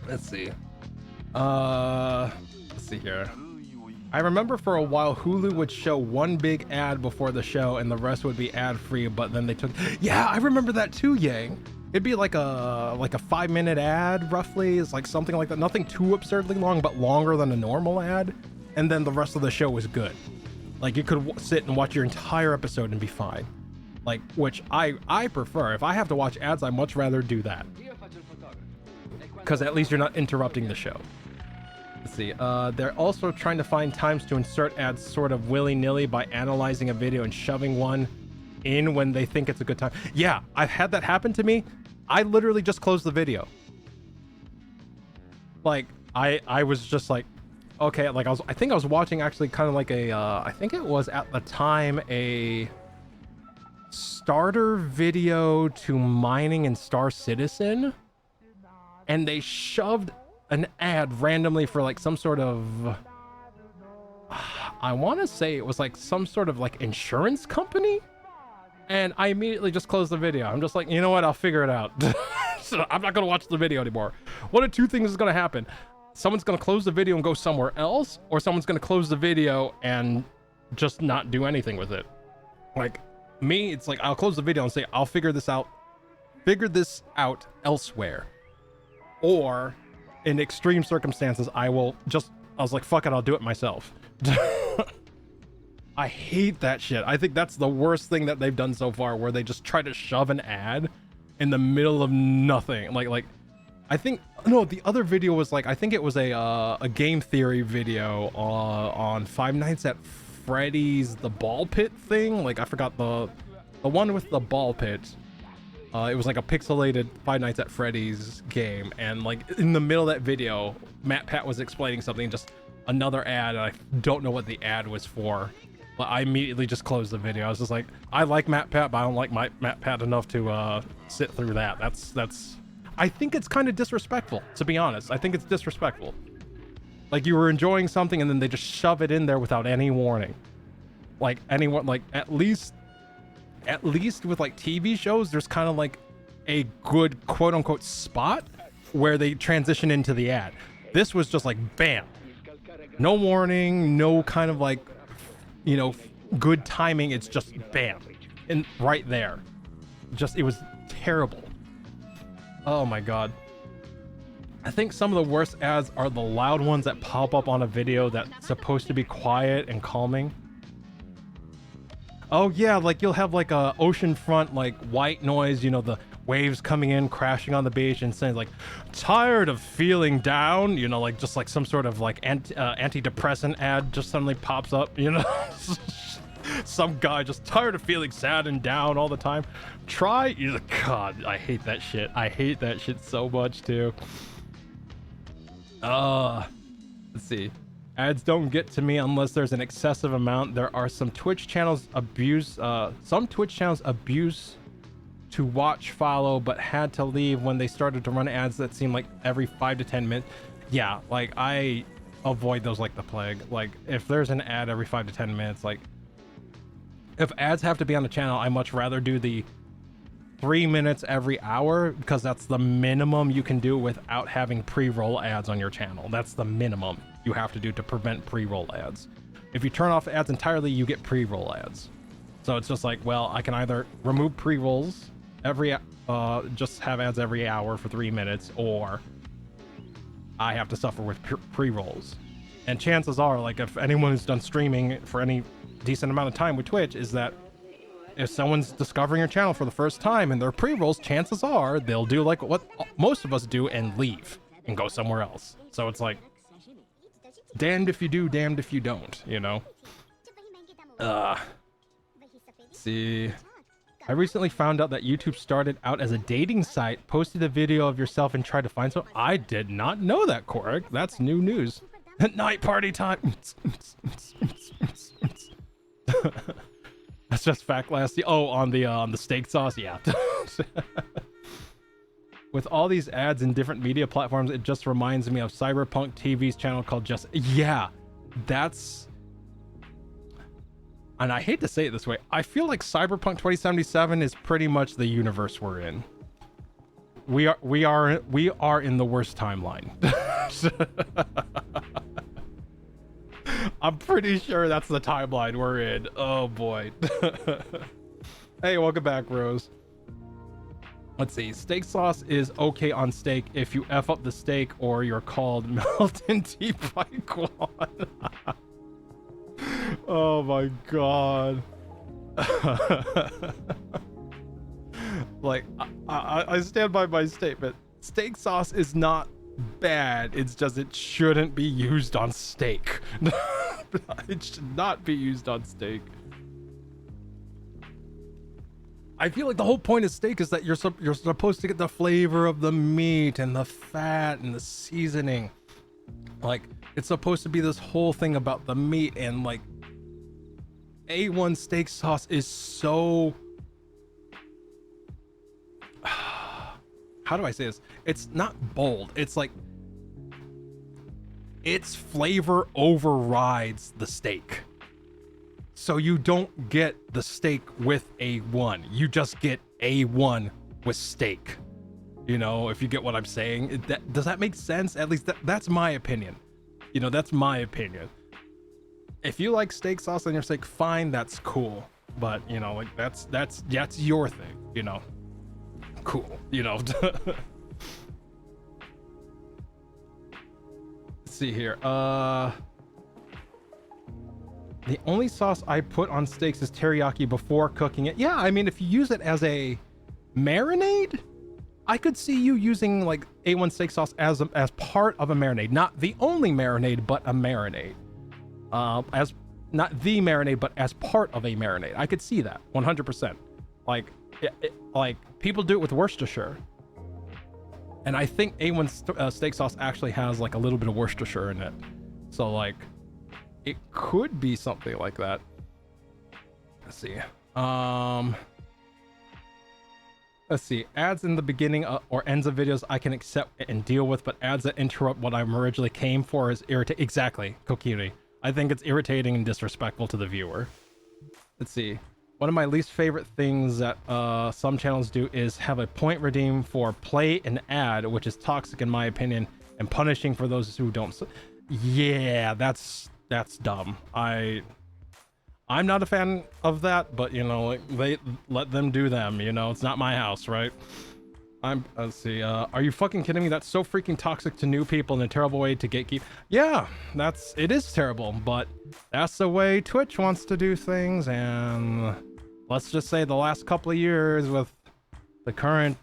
[SPEAKER 5] Let's see. Let's see here. I remember for a while Hulu would show one big ad before the show and the rest would be ad free, but then they took. Yeah, I remember that too, Yang. It'd be like a 5-minute ad roughly. It's like something like that. Nothing too absurdly long, but longer than a normal ad. And then the rest of the show was good. Like, you could sit and watch your entire episode and be fine. Like, which I prefer. If I have to watch ads, I'd much rather do that. Because at least you're not interrupting the show. Let's see. They're also trying to find times to insert ads sort of willy-nilly by analyzing a video and shoving one in when they think it's a good time. Yeah, I've had that happen to me. I literally just closed the video. Like, I was just like, okay, like I think I was watching actually kind of like a I think it was at the time a starter video to mining in Star Citizen, and they shoved an ad randomly for like some sort of, I want to say it was like some sort of like insurance company, and I immediately just closed the video. I'm just like, you know what, I'll figure it out. So I'm not gonna watch the video anymore. One of two things is gonna happen: someone's gonna close the video and go somewhere else, or someone's gonna close the video and just not do anything with it. Like me, it's like I'll close the video and say I'll figure this out elsewhere, or in extreme circumstances I was like, fuck it, I'll do it myself. I hate that shit. I think that's the worst thing that they've done so far, where they just try to shove an ad in the middle of nothing. Like I think, no, the other video was like, I think it was a game theory video on Five Nights at Freddy's the ball pit thing. Like I forgot the one with the ball pit. It was like a pixelated Five Nights at Freddy's game, and like in the middle of that video, MatPat was explaining something, just another ad, and I don't know what the ad was for, but I immediately just closed the video. I was just like, I like MatPat, but I don't like my MatPat enough to sit through that. That's I think it's kind of disrespectful, to be honest. I think it's disrespectful. Like you were enjoying something and then they just shove it in there without any warning. Like anyone, like at least with like TV shows, there's kind of like a good quote unquote spot where they transition into the ad. This was just like bam, no warning, no kind of like, you know, good timing. It's just bam, and right there, just it was terrible. Oh my god. I think some of the worst ads are the loud ones that pop up on a video that's supposed to be quiet and calming. Oh yeah, like you'll have like a oceanfront like white noise, you know, the waves coming in, crashing on the beach, and saying like, tired of feeling down, you know, like just like some sort of like antidepressant ad just suddenly pops up, you know. Some guy just tired of feeling sad and down all the time. God, I hate that shit. I hate that shit so much too. Let's see. Ads don't get to me unless there's an excessive amount. There are some Twitch channels abuse to watch follow, but had to leave when they started to run ads that seem like every 5 to 10 minutes. Yeah, like I avoid those like the plague. Like if there's an ad every 5 to 10 minutes, like if ads have to be on the channel, I much rather do the 3 minutes every hour, because that's the minimum you can do without having pre-roll ads on your channel. That's the minimum you have to do to prevent pre-roll ads. If you turn off ads entirely, you get pre-roll ads. So it's just like, well, I can either remove pre-rolls just have ads every hour for 3 minutes, or I have to suffer with pre-rolls. And chances are, like if anyone who's done streaming for any decent amount of time with Twitch, is that if someone's discovering your channel for the first time and they're pre-rolls, chances are they'll do like what most of us do and leave and go somewhere else. So it's like, damned if you do, damned if you don't, you know? See. I recently found out that YouTube started out as a dating site, posted a video of yourself and tried to find some. I did not know that, Korik. That's new news. Night party time. That's just fact last. Oh, on the steak sauce, yeah. With all these ads in different media platforms, it just reminds me of Cyberpunk TV's channel called Just. Yeah, that's. And I hate to say it this way, I feel like Cyberpunk 2077 is pretty much the universe we're in. We are in the worst timeline. I'm pretty sure that's the timeline we're in. Oh boy. Hey, welcome back, Rose. Let's see. Steak sauce is okay on steak if you F up the steak or you're called Melton T. Pyquan. Oh my god. Like, I stand by my statement. Steak sauce is not bad, it's just it shouldn't be used on steak. It should not be used on steak. I feel like the whole point of steak is that you're supposed to get the flavor of the meat and the fat and the seasoning. Like, it's supposed to be this whole thing about the meat, and like A1 steak sauce is so how do I say this? It's not bold. It's like its flavor overrides the steak. So you don't get the steak with A1. You just get A1 with steak. You know, if you get what I'm saying. Does that make sense? At least that's my opinion. You know, that's my opinion. If you like steak sauce on your steak, fine, that's cool. But, you know, like that's your thing, you know. Cool, you know. Let's see here. The only sauce I put on steaks is teriyaki before cooking it. Yeah, I mean, if you use it as a marinade, I could see you using like A1 steak sauce as part of a marinade. Not the only marinade, but a marinade. As not the marinade, but as part of a marinade. I could see that 100%. Like, like people do it with Worcestershire, and I think A1 steak sauce actually has like a little bit of Worcestershire in it. So like, it could be something like that. Let's see. Let's see. Ads in the beginning or ends of videos I can accept and deal with, but ads that interrupt what I originally came for is irritating. Exactly, Kokiri. I think it's irritating and disrespectful to the viewer. Let's see. One of my least favorite things that some channels do is have a point redeem for play an ad, which is toxic in my opinion, and punishing for those who don't. Yeah, that's dumb. I'm not a fan of that, but you know, like, they let them do them, you know, it's not my house, right? Let's see, are you fucking kidding me? That's so freaking toxic to new people and a terrible way to gatekeep. Yeah, it is terrible, but that's the way Twitch wants to do things. And let's just say the last couple of years with the current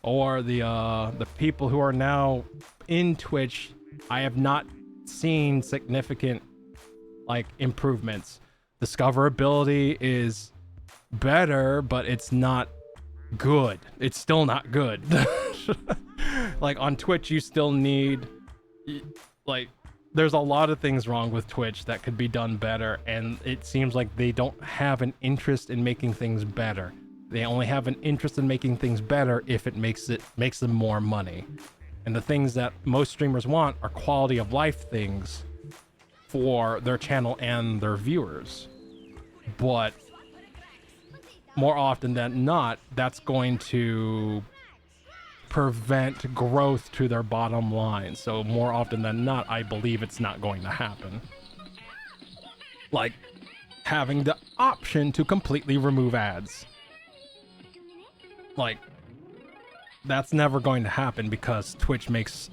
[SPEAKER 5] or the people who are now in Twitch, I have not seen significant like improvements. Discoverability is better, but it's not good. It's still not good. Like on Twitch, you still need, like, there's a lot of things wrong with Twitch that could be done better, and it seems like they don't have an interest in making things better. They only have an interest in making things better if it makes them more money. And the things that most streamers want are quality of life things for their channel and their viewers. But more often than not, that's going to prevent growth to their bottom line. So more often than not, I believe it's not going to happen. Like having the option to completely remove ads. Like, that's never going to happen because Twitch makes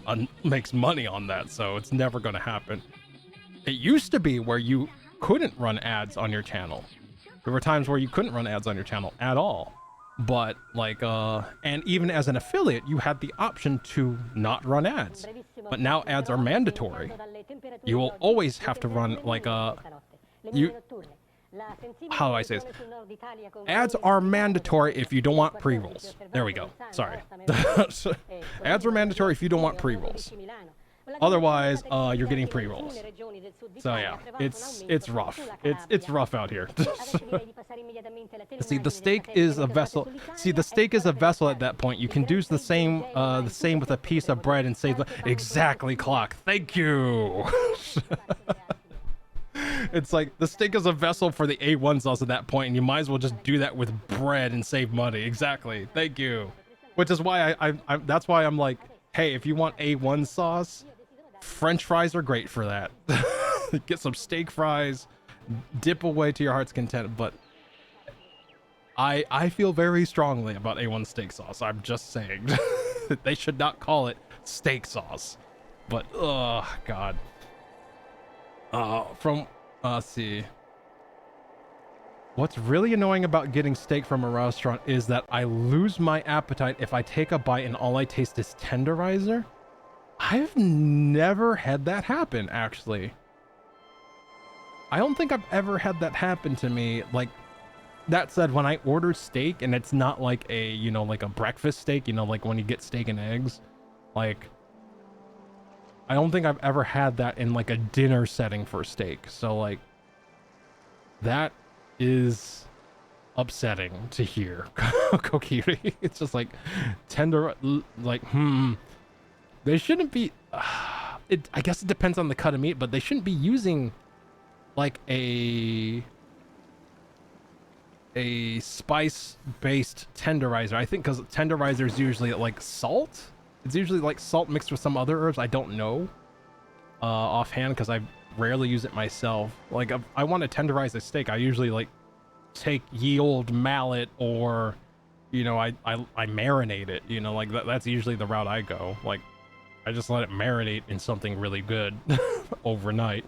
[SPEAKER 5] money on that, so it's never going to happen. It used to be where you couldn't run ads on your channel. There were times where you couldn't run ads on your channel at all. But like, and even as an affiliate, you had the option to not run ads. But now ads are mandatory. You will always have to run like how do I say this? Ads are mandatory if you don't want pre-rolls. There we go. Sorry. Ads are mandatory if you don't want pre-rolls. Otherwise, you're getting pre-rolls. So yeah, it's rough. It's rough out here. See, the steak is a vessel. See, the steak is a vessel at that point. You can do the same with a piece of bread and save the exactly clock. Thank you. It's like the steak is a vessel for the A1 sauce at that point, and you might as well just do that with bread and save money. Exactly. Thank you. Which is why I that's why I'm like, hey, if you want A1 sauce, French fries are great for that. Get some steak fries, dip away to your heart's content. But I feel very strongly about A1 steak sauce. I'm just saying. They should not call it steak sauce. But oh god. Let's see. What's really annoying about getting steak from a restaurant is that I lose my appetite if I take a bite and all I taste is tenderizer. I've never had that happen, actually. I don't think I've ever had that happen to me. Like, that said, when I order steak and it's not like a, you know, like a breakfast steak, you know, like when you get steak and eggs, like, I don't think I've ever had that in like a dinner setting for steak. So like, that is upsetting to hear. Kokiri. It's just like tender, like, they shouldn't be, I guess it depends on the cut of meat, but they shouldn't be using like a spice-based tenderizer. I think because tenderizer is usually like salt. It's usually like salt mixed with some other herbs. I don't know offhand because I rarely use it myself. Like, if I want to tenderize a steak, I usually like take ye old mallet, or, you know, I marinate it. You know, like that's usually the route I go. Like, I just let it marinate in something really good overnight.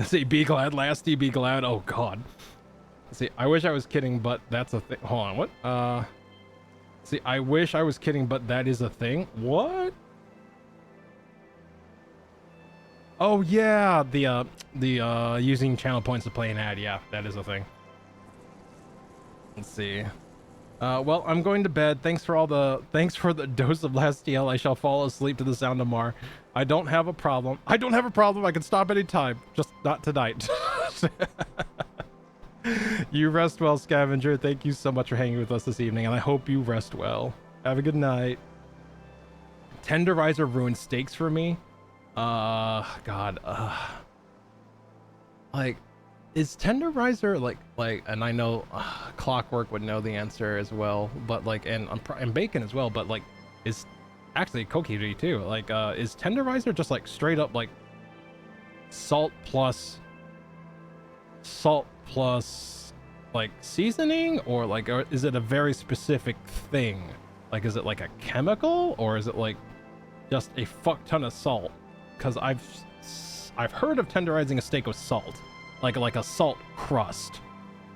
[SPEAKER 5] See, be glad, lasty, be glad. Oh god. See, I wish I was kidding, but that's a thing. Hold on, what? See, I wish I was kidding, but that is a thing. What? Oh yeah, the using channel points to play an ad. Yeah, that is a thing. Let's see. Well, I'm going to bed. Thanks for the dose of Lastiel. I shall fall asleep to the sound of Mar. I don't have a problem. I can stop anytime. Just not tonight. You rest well, Scavenger. Thank you so much for hanging with us this evening, and I hope you rest well. Have a good night. Tenderizer ruined steaks for me. God. Like, is Tenderizer like? And I know Clockwork would know the answer as well, but like, and Bacon as well, but like, is actually Kokiri too. Like, is Tenderizer just like straight up like salt plus like seasoning, or like, or is it a very specific thing? Like, is it like a chemical, or is it like just a fuck ton of salt? Because I've heard of tenderizing a steak with salt, like a salt crust,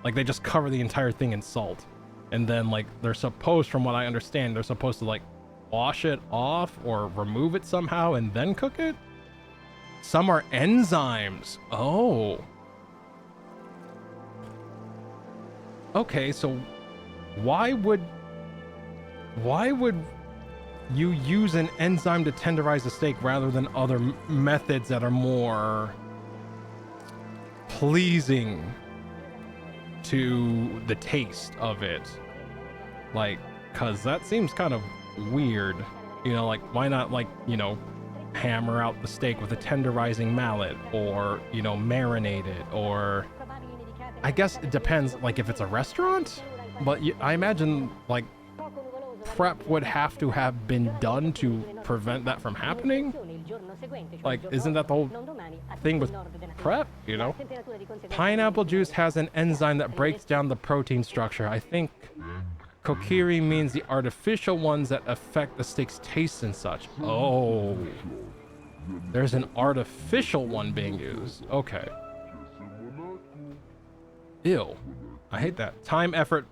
[SPEAKER 5] like they just cover the entire thing in salt, and then like they're supposed, from what I understand, they're supposed to like wash it off or remove it somehow and then cook it. Some are enzymes. Oh. Okay, so why would you use an enzyme to tenderize a steak rather than other methods that are more pleasing to the taste of it? Like, cause that seems kind of weird, you know, like why not, like, you know, hammer out the steak with a tenderizing mallet, or, you know, marinate it, or I guess it depends, like if it's a restaurant, but I imagine like prep would have to have been done to prevent that from happening. Like, isn't that the whole thing with prep, you know? Pineapple juice has an enzyme that breaks down the protein structure. I think Kokiri means the artificial ones that affect the steak's taste and such. Oh, there's an artificial one being used. Okay. Ew, I hate that. Time effort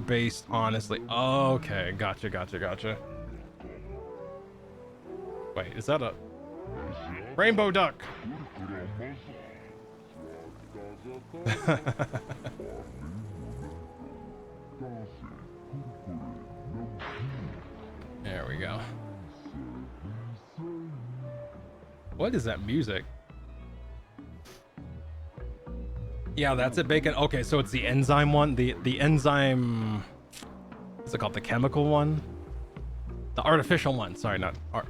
[SPEAKER 5] based, honestly. Okay, gotcha. Wait, is that a rainbow duck? There we go. What is that music? Yeah, that's it, Bacon. Okay, so it's the enzyme one. The enzyme, what's it called? The chemical one? The artificial one. Sorry, not art.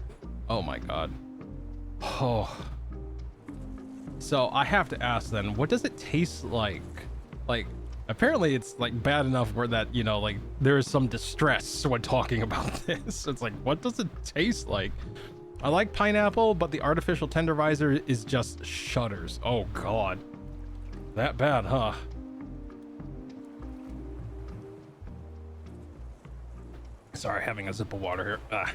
[SPEAKER 5] Oh my god. Oh. So I have to ask then, what does it taste like? Like, apparently it's like bad enough where that, you know, like there is some distress when talking about this. It's like, what does it taste like? I like pineapple, but the artificial tenderizer is just shudders. Oh god. That bad, huh? Sorry, having a sip of water here. Ah.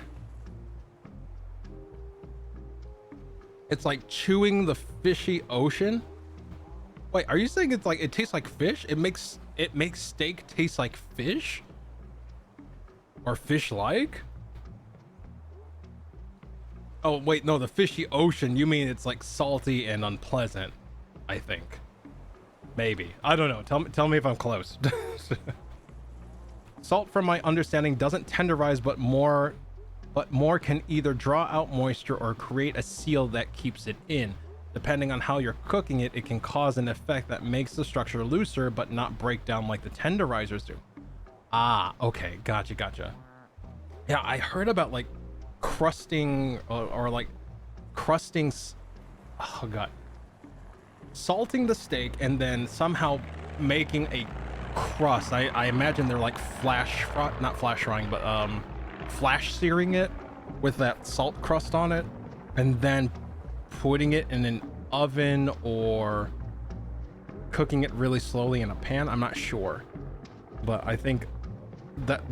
[SPEAKER 5] It's like chewing the fishy ocean. Wait, are you saying it's like it tastes like fish? It makes steak taste like fish? Or fish-like? Oh wait, no, the fishy ocean. You mean it's like salty and unpleasant, I think. Maybe. I don't know. Tell me if I'm close. Salt, from my understanding, doesn't tenderize, but more can either draw out moisture or create a seal that keeps it in. Depending on how you're cooking it, it can cause an effect that makes the structure looser, but not break down like the tenderizers do. Ah, okay. Gotcha. Yeah, I heard about like crusting or like crusting. Oh god. Salting the steak and then somehow making a crust. I imagine they're like flash searing it with that salt crust on it, and then putting it in an oven or cooking it really slowly in a pan. I'm not sure, but I think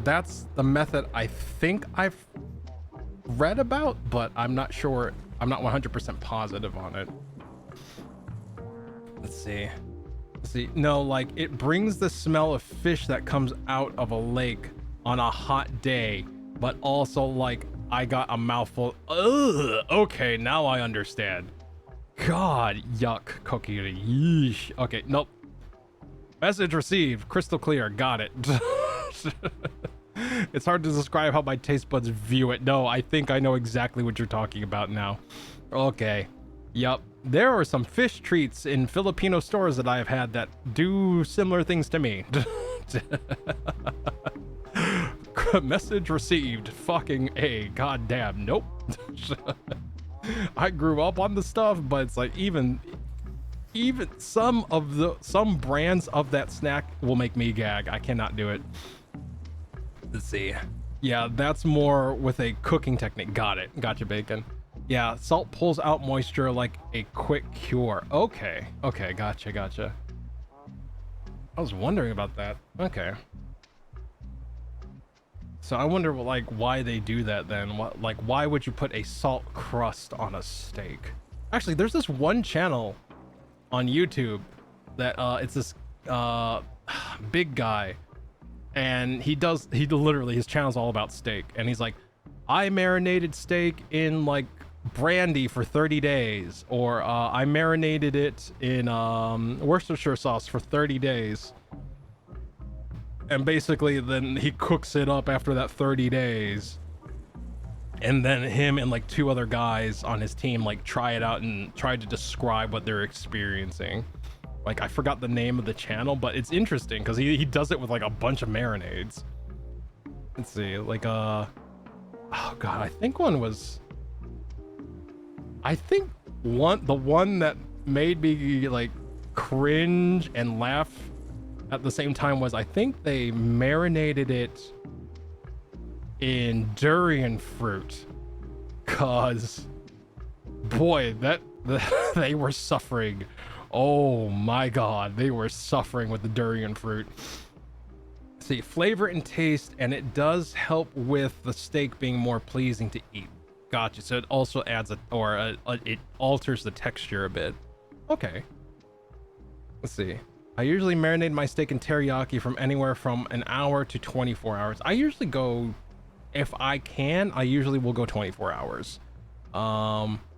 [SPEAKER 5] that's the method I think I've read about, but I'm not sure. I'm not 100% positive on it. Let's see. No, like it brings the smell of fish that comes out of a lake on a hot day, but also like I got a mouthful. Ugh, okay, now I understand. God, yuck, Kokiri. Yeesh. Okay, nope. Message received. Crystal clear. Got it. It's hard to describe how my taste buds view it. No, I think I know exactly what you're talking about now. Okay. Yup. There are some fish treats in Filipino stores that I've had that do similar things to me. Message received. Fucking A. Goddamn. Nope. I grew up on the stuff, but it's like even some brands of that snack will make me gag. I cannot do it. Let's see. Yeah, that's more with a cooking technique. Got it. Gotcha, bacon. Yeah, salt pulls out moisture like a quick cure. Okay. Okay, gotcha. I was wondering about that. Okay. So I wonder like why they do that then. What, like, why would you put a salt crust on a steak? Actually, there's this one channel on YouTube that it's this big guy, and he literally, his channel's all about steak, and he's like, I marinated steak in like brandy for 30 days, or I marinated it in Worcestershire sauce for 30 days. And basically then he cooks it up after that 30 days. And then him and like 2 other guys on his team like try it out and try to describe what they're experiencing. Like, I forgot the name of the channel, but it's interesting because he does it with like a bunch of marinades. Let's see, like oh god, I think the one that made me like cringe and laugh at the same time was, I think they marinated it in durian fruit, cause boy, they were suffering. Oh my god, they were suffering with the durian fruit. See, flavor and taste, and it does help with the steak being more pleasing to eat. Gotcha. So it also adds it alters the texture a bit. Okay. Let's see. I usually marinate my steak in teriyaki from anywhere from an hour to 24 hours. I usually go, if I can, I usually will go 24 hours.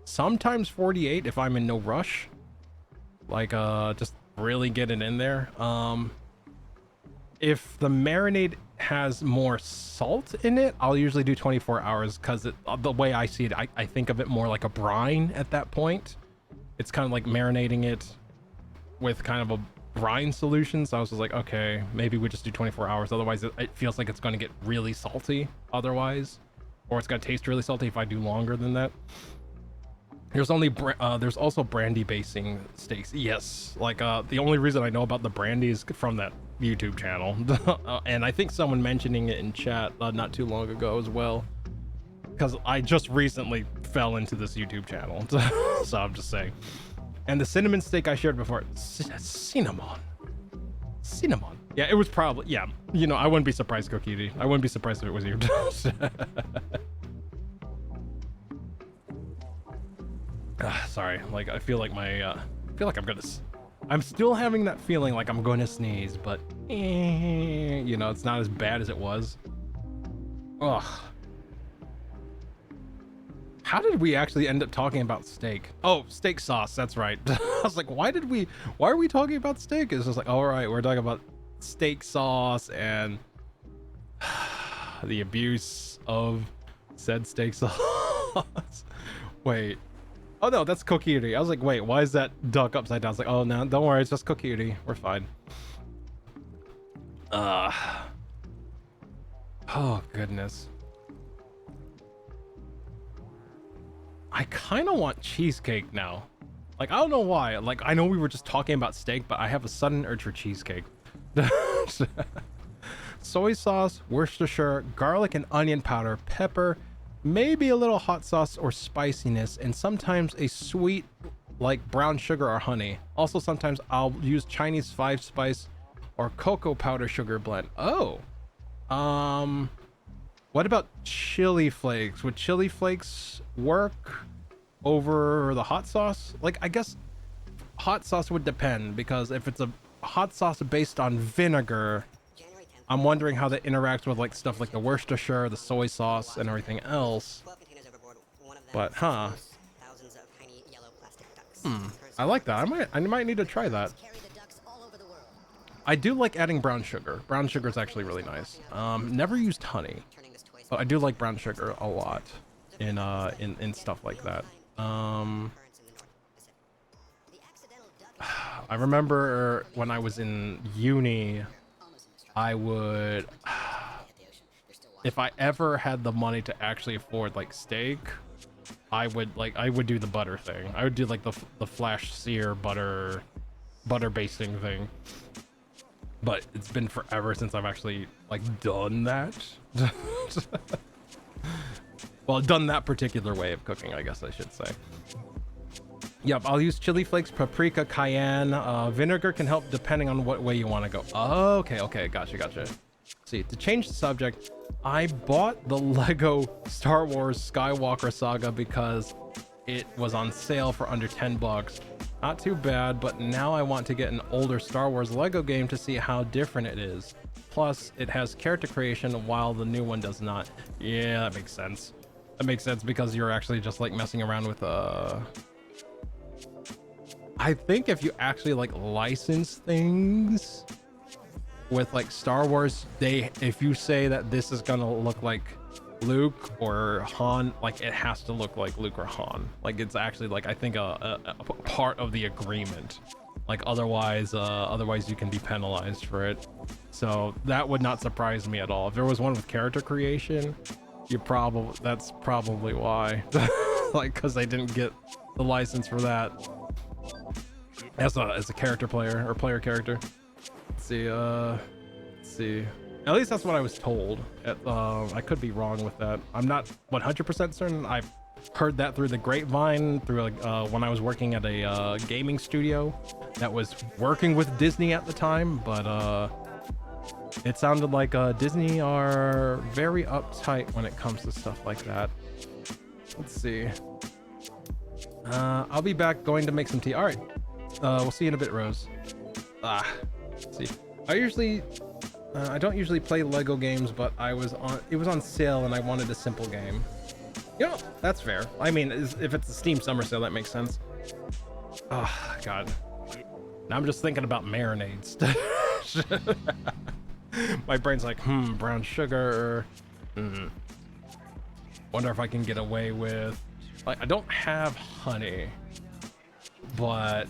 [SPEAKER 5] Sometimes 48 if I'm in no rush. Like, just really get it in there. If the marinade has more salt in it, I'll usually do 24 hours because the way I see it, I think of it more like a brine at that point. It's kind of like marinating it with kind of a brine solution. So I was just like, okay, maybe we just do 24 hours. Otherwise, it feels like it's going to get really salty otherwise. Or it's going to taste really salty if I do longer than that. There's also brandy basing steaks. Yes, like the only reason I know about the brandy is from that YouTube channel, and I think someone mentioning it in chat not too long ago as well, because I just recently fell into this YouTube channel, so I'm just saying. And the cinnamon steak I shared before, cinnamon. Yeah, it was probably, yeah. You know, I wouldn't be surprised, Kokiri. I wouldn't be surprised if it was you. Sorry, like I feel like I'm still having that feeling like I'm going to sneeze, but you know, it's not as bad as it was. Ugh. How did we actually end up talking about steak? Oh, steak sauce, that's right. I was like, why are we talking about steak? It's just like, all right, we're talking about steak sauce and the abuse of said steak sauce. Wait. Oh no, that's Kokiri. I was like, wait, why is that duck upside down? I was like, oh no, don't worry, it's just Kokiri. We're fine. Oh goodness. I kind of want cheesecake now. Like, I don't know why. Like, I know we were just talking about steak, but I have a sudden urge for cheesecake. Soy sauce, Worcestershire, garlic and onion powder, pepper, maybe a little hot sauce or spiciness, and sometimes a sweet like brown sugar or honey. Also, sometimes I'll use Chinese 5-spice or cocoa powder sugar blend. Oh, what about chili flakes? Would chili flakes work over the hot sauce? Like, I guess hot sauce would depend, because if it's a hot sauce based on vinegar, I'm wondering how that interacts with like stuff like the Worcestershire, the soy sauce, and everything else.
[SPEAKER 1] 12 containers overboard. One of them
[SPEAKER 5] But,
[SPEAKER 1] sets
[SPEAKER 5] huh.
[SPEAKER 1] loose thousands of tiny yellow plastic ducks.
[SPEAKER 5] I like that. I might need to try that.
[SPEAKER 1] Carry the ducks all over the world,
[SPEAKER 5] I do like adding brown sugar. Brown sugar is actually really nice. Never used honey,
[SPEAKER 1] turning this toy
[SPEAKER 5] but I do like brown sugar a lot in stuff like that.
[SPEAKER 1] currents in the North Pacific. The accidental duck
[SPEAKER 5] I remember when I was in uni, I would, if I ever had the money to actually afford like steak, I would do the butter thing. I would do like the flash sear butter basting thing. But it's been forever since I've actually like done that. Well, done that particular way of cooking, I guess I should say. Yep, I'll use chili flakes, paprika, cayenne. Vinegar can help depending on what way you want to go. Okay, gotcha. See, to change the subject, I bought the Lego Star Wars Skywalker Saga because it was on sale for under 10 bucks. Not too bad, but now I want to get an older Star Wars Lego game to see how different it is. Plus, it has character creation while the new one does not. Yeah, that makes sense. That makes sense because you're actually just like messing around with I think if you actually like license things with like Star Wars, if you say that this is gonna look like Luke or Han, like it has to look like Luke or Han. Like it's actually like I think a part of the agreement. Like otherwise you can be penalized for it. So that would not surprise me at all. If there was one with character creation, that's probably why. Like because they didn't get the license for that. As a character player or player character. Let's see. At least that's what I was told. I could be wrong with that. I'm not 100% certain. I've heard that through the grapevine, through when I was working at a gaming studio that was working with Disney at the time. But it sounded like Disney are very uptight when it comes to stuff like that. Let's see. I'll be back going to make some tea. All right. We'll see you in a bit, Rose. Let's see. I don't usually play Lego games, but it was on sale and I wanted a simple game. You know, that's fair. I mean, if it's a Steam summer sale, that makes sense. Oh, God. Now I'm just thinking about marinades. My brain's like, brown sugar. Wonder if I can get away with... Like, I don't have honey, but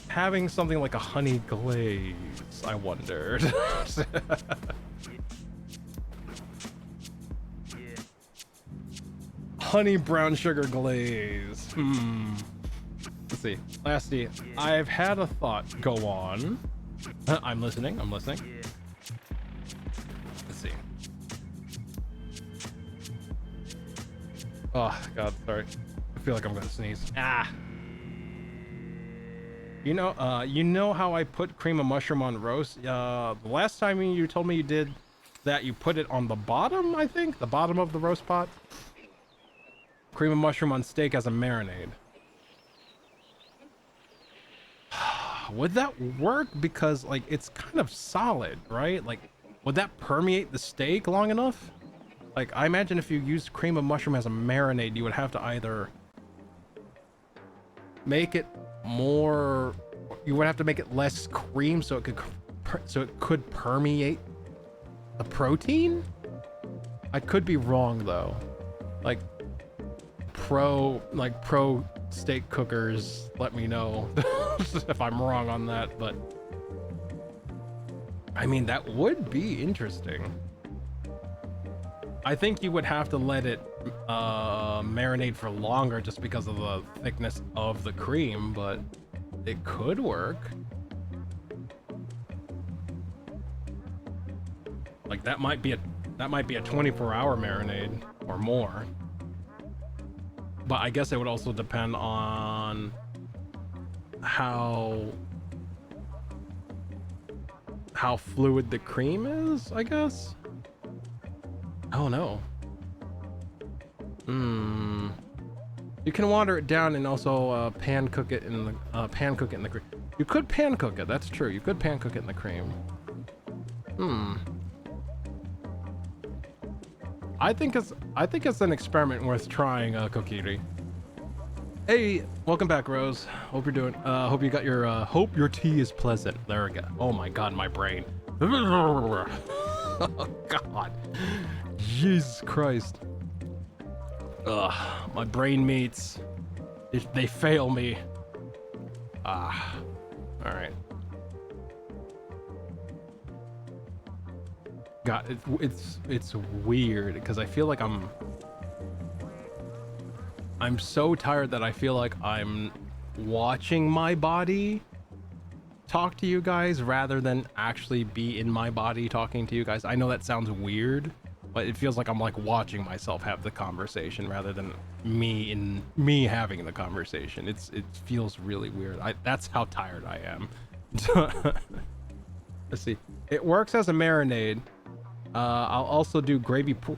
[SPEAKER 5] having something like a honey glaze, I wondered. Honey brown sugar glaze. Let's see. Lasty, I've had a thought. Go on. I'm listening. Let's see. Oh, God, sorry. I feel like I'm gonna sneeze. You know how I put cream of mushroom on roast? The last time you told me you did that, you put it on the bottom, I think? The bottom of the roast pot? Cream of mushroom on steak as a marinade. Would that work? Because, like, it's kind of solid, right? Like, would that permeate the steak long enough? Like, I imagine if you used cream of mushroom as a marinade, you would have to either make it more... You would have to make it less cream so it could permeate the protein? I could be wrong, though. Like, pro steak cookers, let me know if I'm wrong on that, but... I mean, that would be interesting. I think you would have to let it marinate for longer just because of the thickness of the cream, but it could work. Like that might be a 24-hour marinade or more. But I guess it would also depend on how fluid the cream is, I guess. Oh no. You can water it down and also pan cook it in the cream. You could pan cook it. That's true. You could pan cook it in the cream. I think it's an experiment worth trying, Kokiri. Hey, welcome back, Rose. Hope you're doing. Hope you got your. Hope your tea is pleasant. There we go. Oh my God, my brain. Oh God. Jesus Christ. Ugh, my brain meats. They fail me. All right. God, it's weird because I feel like I'm so tired that I feel like I'm watching my body talk to you guys rather than actually be in my body talking to you guys. I know that sounds weird, but it feels like I'm like watching myself have the conversation rather than me having the conversation. It feels really weird. That's how tired I am. Let's see. It works as a marinade. I'll also do gravy pork.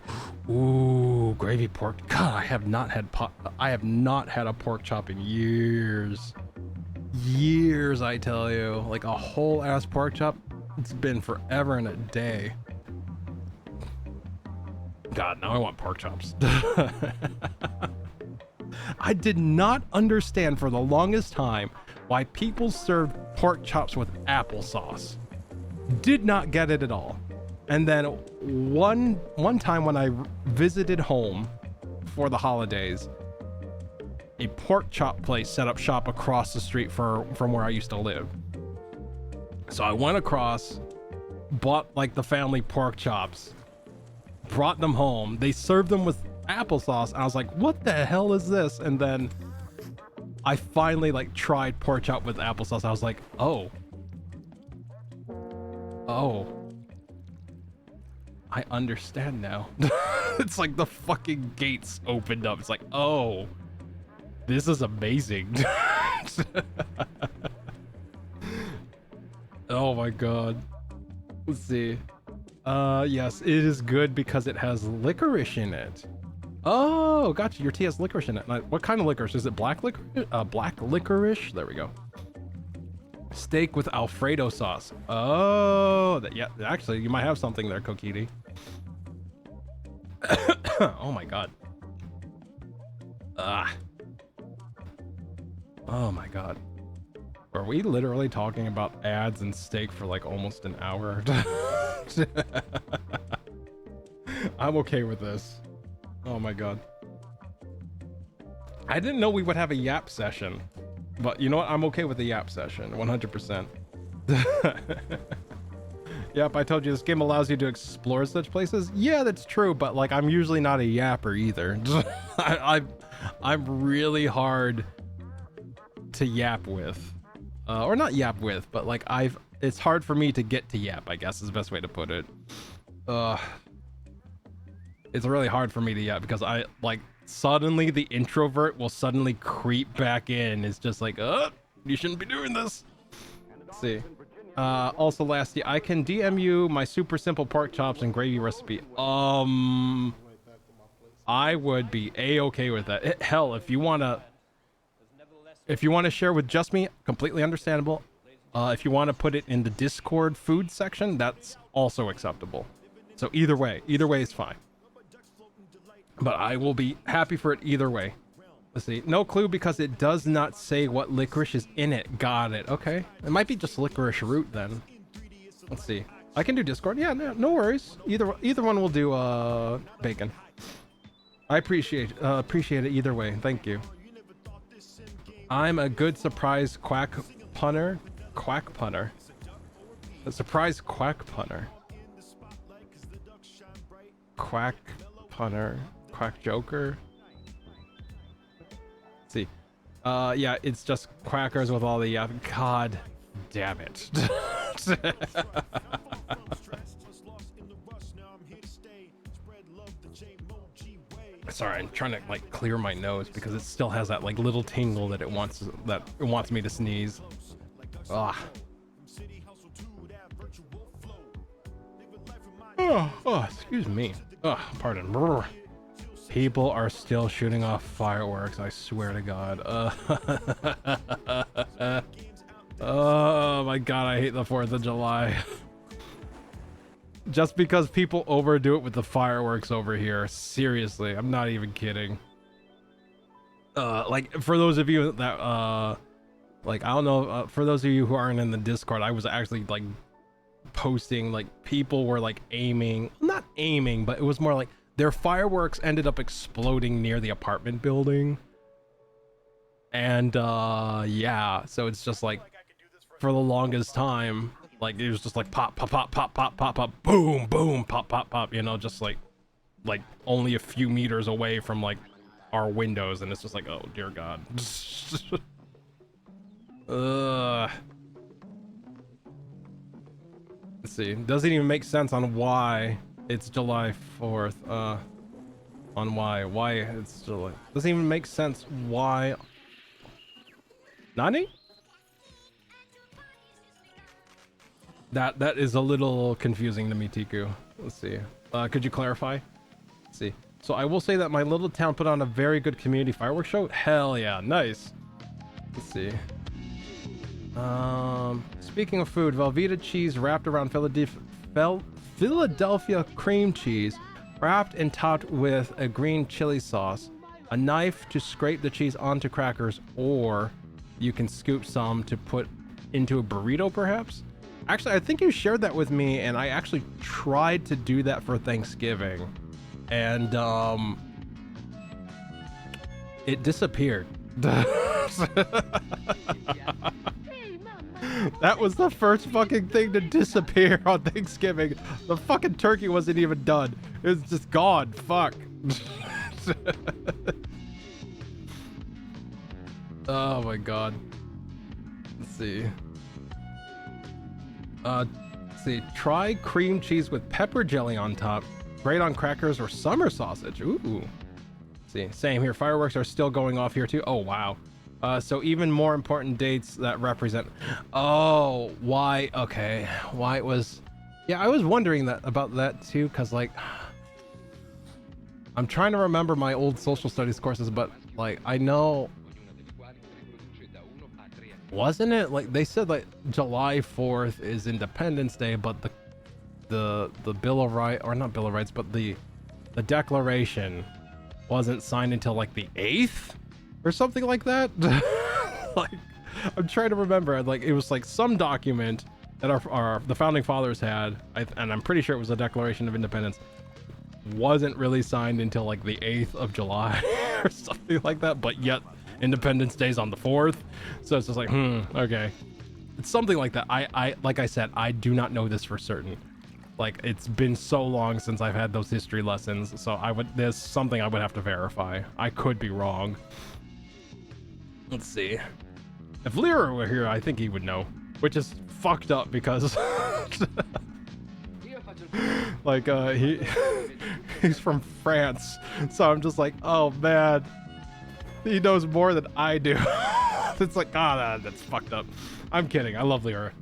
[SPEAKER 5] Ooh, gravy pork. God, I have not had a pork chop in years. Years, I tell you. Like a whole ass pork chop. It's been forever and a day. God, now I want pork chops. I did not understand for the longest time why people served pork chops with applesauce. Did not get it at all. And then one time when I visited home for the holidays, a pork chop place set up shop across the street from where I used to live. So I went across, bought like the family pork chops, brought them home. They served them with applesauce. And I was like, what the hell is this? And then I finally like tried pork chop with applesauce. I was like, oh. I understand now. It's like the fucking gates opened up. It's like, oh, this is amazing. Oh my God. Let's see. Yes, it is good because it has licorice in it. Oh, gotcha. Your tea has licorice in it. What kind of licorice? Is it black licorice? Black licorice? There we go. Steak with Alfredo sauce. Oh, yeah. Actually, you might have something there, Kokiri. Oh my God. Oh my God. Are we literally talking about ads and steak for like almost an hour? I'm okay with this. Oh my God. I didn't know we would have a yap session, but you know what? I'm okay with the yap session, 100%. Yep, I told you this game allows you to explore such places. Yeah, that's true, but like I'm usually not a yapper either. I'm really hard to yap with, or not yap with, but like it's hard for me to get to yap, I guess is the best way to put it. It's really hard for me to yap because I like suddenly the introvert will suddenly creep back in. It's just like, you shouldn't be doing this. Let's see. Also, lastly, I can DM you my super simple pork chops and gravy recipe. I would be a-okay with that. Hell, if you wanna share with just me, completely understandable. If you want to put it in the Discord food section, that's also acceptable. So either way is fine. But I will be happy for it either way. Let's see. No clue because it does not say what licorice is in it. Got it. Okay. It might be just licorice root then. Let's see. I can do Discord. Yeah, no worries. Either one will do bacon. I appreciate it either way. Thank you. I'm a good surprise quack punter. Quack punter. A surprise quack punter. Quack punter. Quack joker. Let's see. Yeah, it's just quackers with all the God damn it. Sorry, I'm trying to like clear my nose because it still has that like little tingle that it wants me to sneeze. Oh, excuse me. Pardon. Brr. People are still shooting off fireworks, I swear to God. Oh my God, I hate the 4th of July. Just because people overdo it with the fireworks over here. Seriously, I'm not even kidding. Like for those of you that like I don't know, for those of you who aren't in the Discord, I was actually like posting, like people were like aiming, not aiming, but it was more like their fireworks ended up exploding near the apartment building. And yeah, so it's just like for the longest time, like it was just like pop pop pop pop pop pop pop, boom boom, pop pop pop, you know, just like only a few meters away from like our windows, and it's just like, oh dear God. Let's see, doesn't even make sense on why it's July 4th. On why it's July, doesn't even make sense why. Nani? That is a little confusing to me, Tiku. Let's see. Could you clarify? Let's see. So I will say that my little town put on a very good community fireworks show. Hell yeah, nice. Let's see. Speaking of food, Velveeta cheese wrapped around Philadelphia cream cheese, wrapped and topped with a green chili sauce, a knife to scrape the cheese onto crackers, or you can scoop some to put into a burrito, perhaps. Actually, I think you shared that with me, and I actually tried to do that for Thanksgiving, and it disappeared. That was the first fucking thing to disappear on Thanksgiving. The fucking turkey wasn't even done. It was just gone. Fuck. Oh my God. Let's see. Let's see. Try cream cheese with pepper jelly on top. Great on crackers or summer sausage. Ooh. Let's see. Same here. Fireworks are still going off here too. Oh wow. So even more important dates that represent. Oh, why? Okay, why it was. Yeah, I was wondering about that too, cause like I'm trying to remember my old social studies courses, but like I know. Wasn't it like they said like July 4th is Independence Day, but the Bill of Rights, or not Bill of Rights, but the Declaration wasn't signed until like the 8th or something like that. Like I'm trying to remember, like it was like some document that the founding fathers had, and I'm pretty sure it was the Declaration of Independence, wasn't really signed until like the 8th of July or something like that, but yet Independence Day's on the 4th, so it's just like okay, it's something like that. I like I said, I do not know this for certain. Like it's been so long since I've had those history lessons, so there's something I would have to verify. I could be wrong. Let's see. If Lyra were here, I think he would know, which is fucked up because like he's from France, so I'm just like, oh man, he knows more than I do. It's like, that's fucked up. I'm kidding. I love Lyra.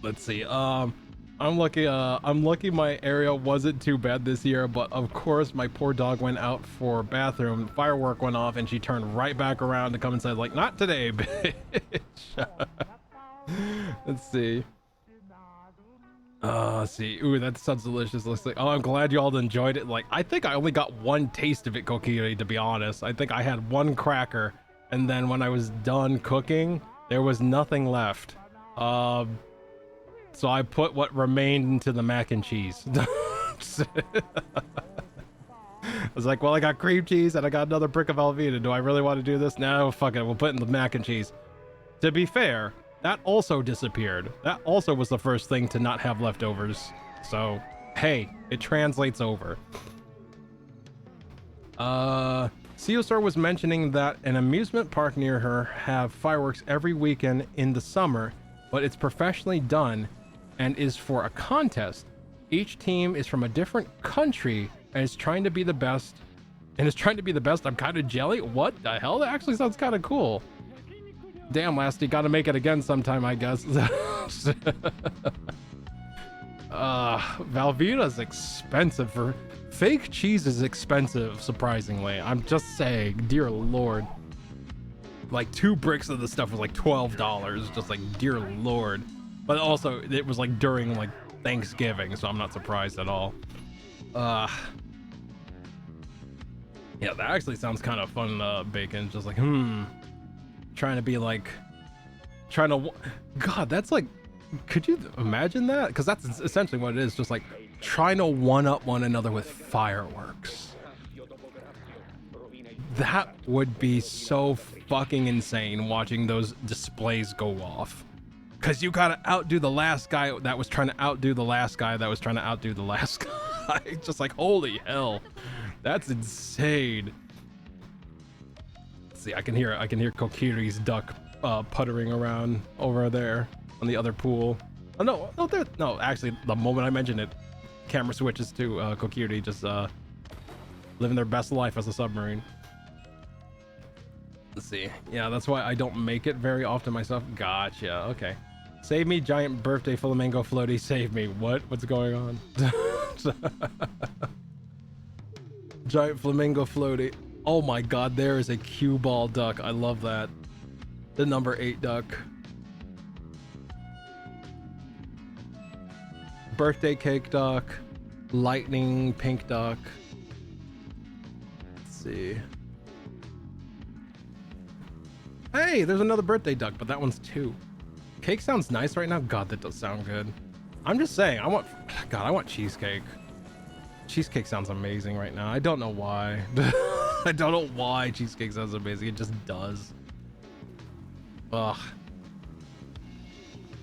[SPEAKER 5] Let's see. I'm lucky my area wasn't too bad this year, but of course my poor dog went out for bathroom, firework went off, and she turned right back around to come inside like, not today, bitch. Let's see. Let's see. Ooh, that sounds delicious. Looks like, oh, I'm glad you all enjoyed it. Like, I think I only got one taste of it, Kokiri, to be honest. I think I had one cracker, and then when I was done cooking, there was nothing left. So I put what remained into the mac and cheese. I was like, well, I got cream cheese and I got another brick of Velveeta. Do I really want to do this? No, fuck it. We'll put it in the mac and cheese. To be fair, that also disappeared. That also was the first thing to not have leftovers. So, hey, it translates over. Ceosar was mentioning that an amusement park near her have fireworks every weekend in the summer, but it's professionally done and is for a contest. Each team is from a different country and is trying to be the best. I'm kind of jelly. What the hell? That actually sounds kind of cool. Damn, Lasty, gotta make it again sometime, I guess. Velveeta's expensive. For fake cheese is expensive, surprisingly. I'm just saying, dear lord. Like 2 bricks of the stuff was like $12. Just like, dear lord. But also, it was like during like Thanksgiving, so I'm not surprised at all. Yeah, that actually sounds kind of fun, Bacon. Just like, trying to be like, God, that's like, could you imagine that? Because that's essentially what it is, just like trying to one-up one another with fireworks. That would be so fucking insane watching those displays go off. Because you gotta outdo the last guy that was trying to outdo the last guy that was trying to outdo the last guy. Just like, holy hell. That's insane. Let's see, I can hear Kokiri's duck puttering around over there on the other pool. Oh no, actually, the moment I mentioned it, camera switches to Kokiri just living their best life as a submarine. Let's see. Yeah, that's why I don't make it very often myself. Gotcha. Okay. Save me, giant birthday flamingo floaty. Save me. What? What's going on? Giant flamingo floaty. Oh my god, there is a cue ball duck. I love that. The number 8 duck. Birthday cake duck. Lightning pink duck. Let's see. Hey, there's another birthday duck, but that one's 2. Cake sounds nice right now. God, that does sound good. I'm just saying, I want cheesecake. Cheesecake sounds amazing right now. I don't know why. I don't know why cheesecake sounds amazing. It just does. Ugh.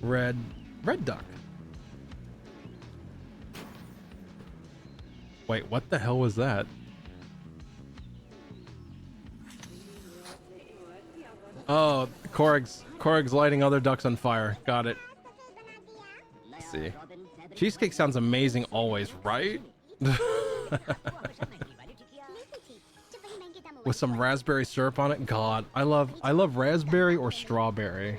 [SPEAKER 5] Red duck. Wait, what the hell was that? Oh, Korig's lighting other ducks on fire. Got it. Let's see. Cheesecake sounds amazing always, right? With some raspberry syrup on it. God, I love raspberry or strawberry.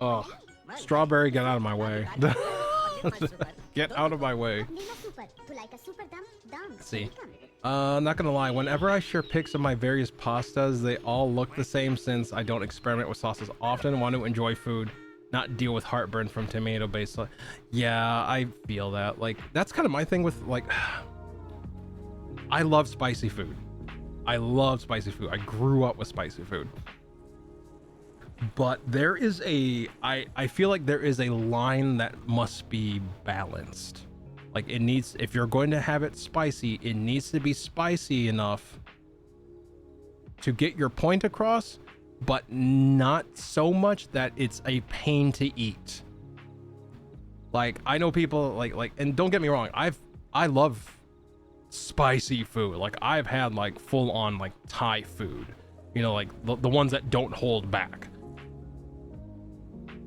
[SPEAKER 5] Oh, strawberry, get out of my way. Get out of my way. Let's see. Not gonna lie, whenever I share pics of my various pastas, they all look the same since I don't experiment with sauces often. Want to enjoy food, not deal with heartburn from tomato-based. Yeah, I feel that. Like, that's kind of my thing with, like, I love spicy food. I love spicy food. I grew up with spicy food. But there is I feel like there is a line that must be balanced. Like, it needs, if you're going to have it spicy, it needs to be spicy enough to get your point across, but not so much that it's a pain to eat. Like, I know people like, and don't get me wrong, I love spicy food. Like, I've had like full on like Thai food, you know, like the ones that don't hold back.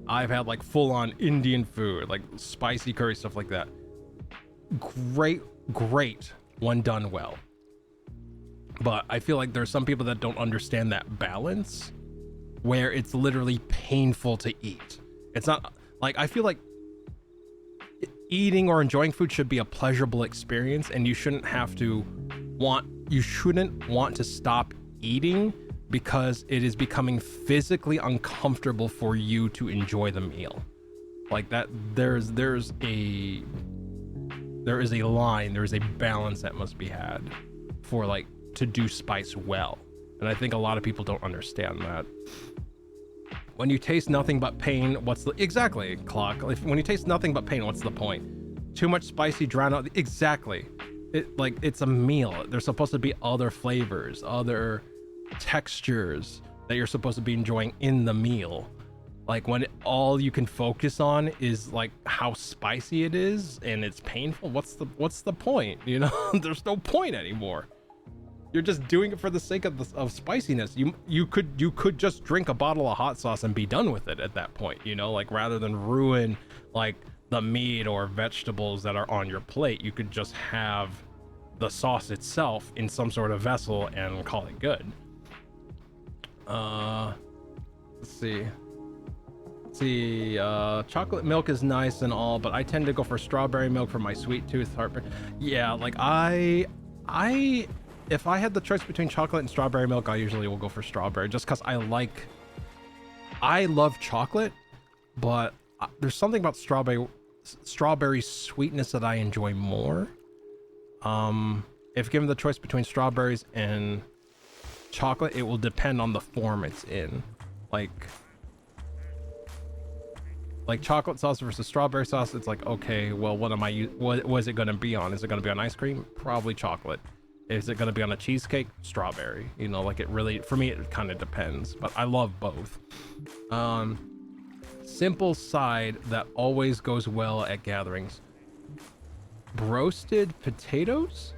[SPEAKER 5] I've had like full on Indian food, like spicy curry, stuff like that. Great when done well. But I feel like there's some people that don't understand that balance where it's literally painful to eat. It's not like, I feel like eating or enjoying food should be a pleasurable experience, and you shouldn't want to stop eating because it is becoming physically uncomfortable for you to enjoy the meal. Like that, there is a line, there is a balance that must be had for like to do spice well. And I think a lot of people don't understand that. When you taste nothing but pain, exactly, Clock. When you taste nothing but pain, what's the point? Too much spicy, drown out. Exactly. It's a meal. There's supposed to be other flavors, other textures that you're supposed to be enjoying in the meal. Like, when all you can focus on is like how spicy it is and it's painful, what's the point? You know, there's no point anymore. You're just doing it for the sake of spiciness. You could just drink a bottle of hot sauce and be done with it at that point, you know, like, rather than ruin like the meat or vegetables that are on your plate. You could just have the sauce itself in some sort of vessel and call it good. Let's see. Chocolate milk is nice and all, but I tend to go for strawberry milk for my sweet tooth heartburn. Yeah, like if I had the choice between chocolate and strawberry milk, I usually will go for strawberry, just because I love chocolate, but there's something about strawberry sweetness that I enjoy more. If given the choice between strawberries and chocolate, it will depend on the form it's in. Like chocolate sauce versus strawberry sauce, it's like, okay, well, what is it going to be on? Is it going to be on ice cream? Probably chocolate. Is it going to be on a cheesecake? Strawberry. You know, like, it really, for me, it kind of depends, but I love both. Simple side that always goes well at gatherings: roasted potatoes.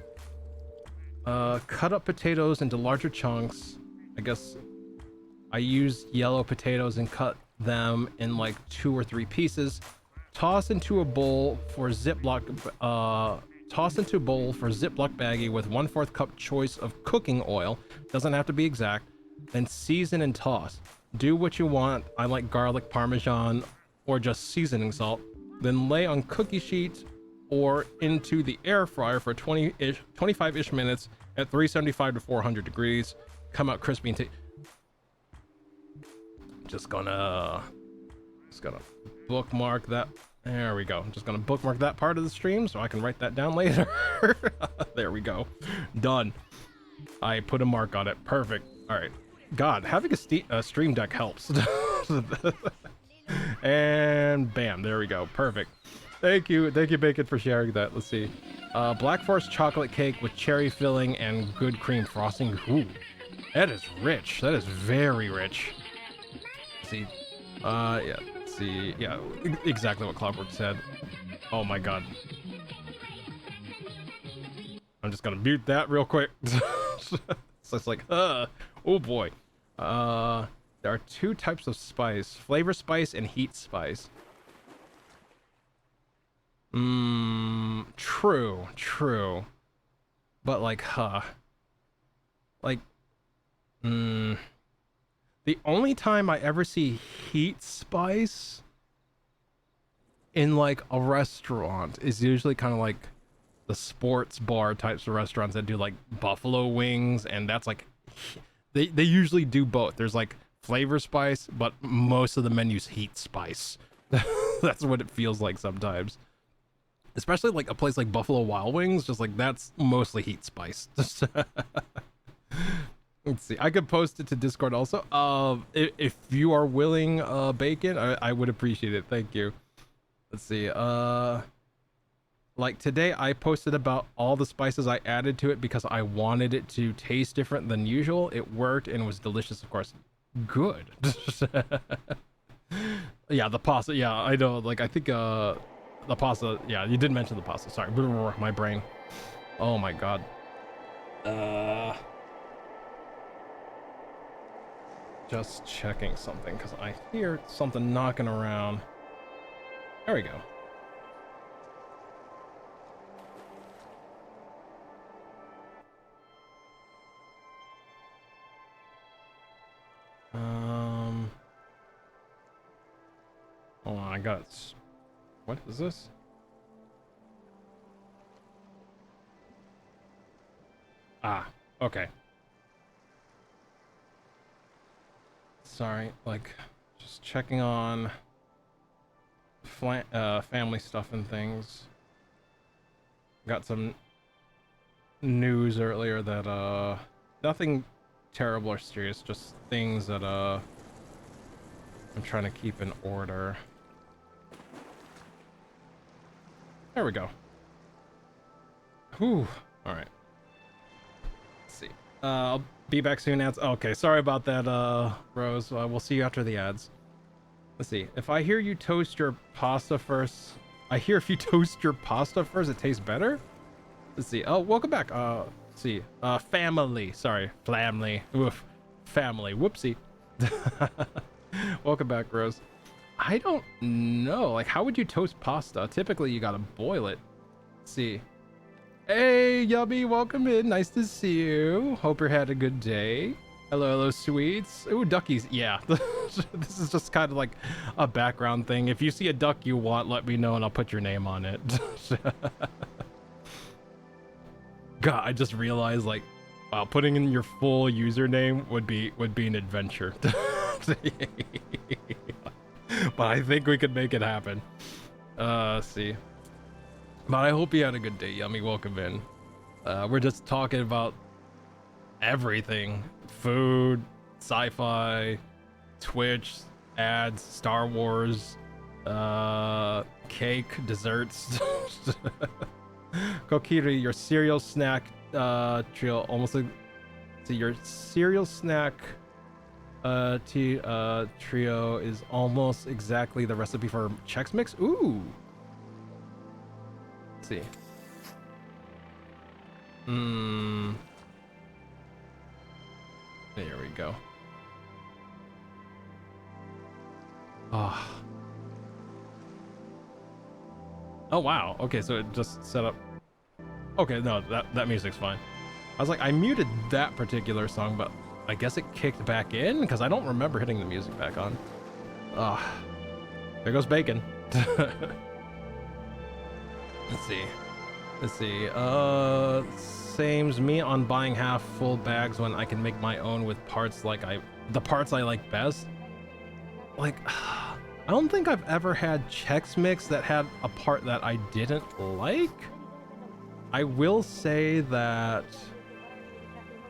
[SPEAKER 5] Cut up potatoes into larger chunks. I guess I use yellow potatoes and cut them in like 2 or 3 pieces. Toss into a bowl for Ziploc baggie with 1/4 cup choice of cooking oil. Doesn't have to be exact. Then season and toss. Do what you want. I like garlic, parmesan, or just seasoning salt. Then lay on cookie sheets or into the air fryer for 25-ish minutes at 375 to 400 degrees. Come out crispy and just gonna bookmark that. There we go. I'm just gonna bookmark that part of the stream so I can write that down later. There we go. Done. I put a mark on it. Perfect. All right. God, having a stream deck helps. And bam, there we go. Perfect. Thank you, Bacon, for sharing that. Let's see. Black Forest chocolate cake with cherry filling and good cream frosting. Ooh, that is rich. That is very rich. Let's see. Yeah. Let's see. Yeah, exactly what Clockwork said. Oh my God. I'm just gonna mute that real quick. So it's like, oh boy. There are 2 types of spice: flavor spice and heat spice. True. But like, the only time I ever see heat spice in like a restaurant is usually kind of like the sports bar types of restaurants that do like buffalo wings, and that's like, they usually do both. There's like flavor spice, but most of the menus heat spice. That's what it feels like sometimes. Especially like a place like Buffalo Wild Wings, just like that's mostly heat spice. Let's see. I could post it to Discord also. If you are willing, Bacon, I would appreciate it. Thank you. Let's see. Like today, I posted about all the spices I added to it because I wanted it to taste different than usual. It worked and was delicious, of course. Good. Yeah, the pasta. Yeah, I know. Like I think the pasta. Yeah, you did mention the pasta. Sorry, my brain. Oh my God. Just checking something because I hear something knocking around. There we go. Hold on, I got it. What is this? Ah, okay. Sorry, like, just checking on family stuff and things. Got some news earlier that, nothing terrible or serious, just things that, I'm trying to keep in order. There we go. Whew. Alright. Let's see. I'll be back soon. Ads. Okay, sorry about that, Rose. We'll see you after the ads. Let's see. If I hear you toast your pasta first... I hear if you toast your pasta first, it tastes better? Let's see. Oh, welcome back. Let's see. Family. Sorry. Family. Oof. Family. Whoopsie. Welcome back, Rose. I don't know. Like, how would you toast pasta? Typically, you gotta boil it. Let's see. Hey, Yummy, welcome in. Nice to see you. Hope you had a good day. Hello, sweets. Ooh, duckies. Yeah. This is just kind of like a background thing. If you see a duck you want, let me know and I'll put your name on it. God, I just realized, like, wow, putting in your full username would be an adventure. but I think we could make it happen. Let's see. But I hope you had a good day, Yummy. Welcome in. We're just talking about everything: food, sci-fi, Twitch, ads, Star Wars, cake, desserts. Kokiri, your cereal snack trio almost like, see, your cereal snack trio is almost exactly the recipe for Chex Mix. Ooh. Let's see. There we go. Ah. Oh wow. Okay, so it just set up. Okay, no, that music's fine. I was like, I muted that particular song, but I guess it kicked back in because I don't remember hitting the music back on. Ah. There goes bacon. Let's see. Same's me on buying half full bags when I can make my own with parts like the parts I like best. Like, I don't think I've ever had Chex Mix that had a part that I didn't like. I will say that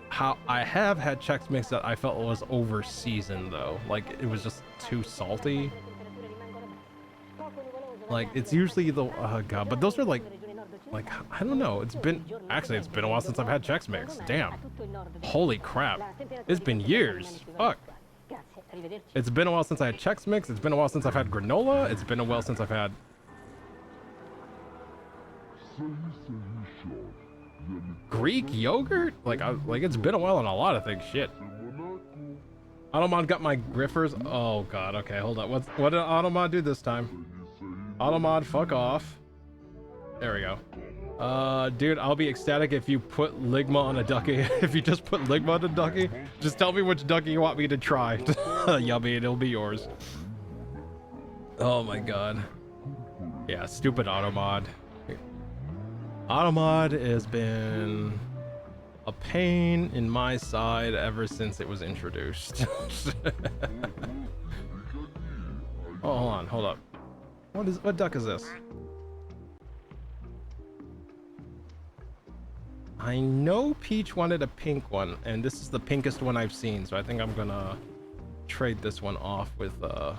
[SPEAKER 5] how I have had Chex Mix that I felt was over seasoned though. Like it was just too salty. Like it's usually the god, but those are like I don't know. It's been a while since I've had Chex Mix. Damn. Holy crap. It's been years. Fuck. It's been a while since I had Chex Mix. It's been a while since I've had granola. It's been a while since I've had Greek yogurt. Like it's been a while on a lot of things. Shit. Automod got my griffers. Oh god. Okay, hold on. What did Automod do this time? Automod, fuck off. There we go. Dude, I'll be ecstatic if you put Ligma on a ducky. If you just put Ligma on a ducky, just tell me which ducky you want me to try. Yummy, it'll be yours. Oh my god. Yeah, stupid Automod. Automod has been a pain in my side ever since it was introduced. Oh, hold on, hold up. What duck is this? I know Peach wanted a pink one, and this is the pinkest one I've seen, so I think I'm gonna trade this one off with the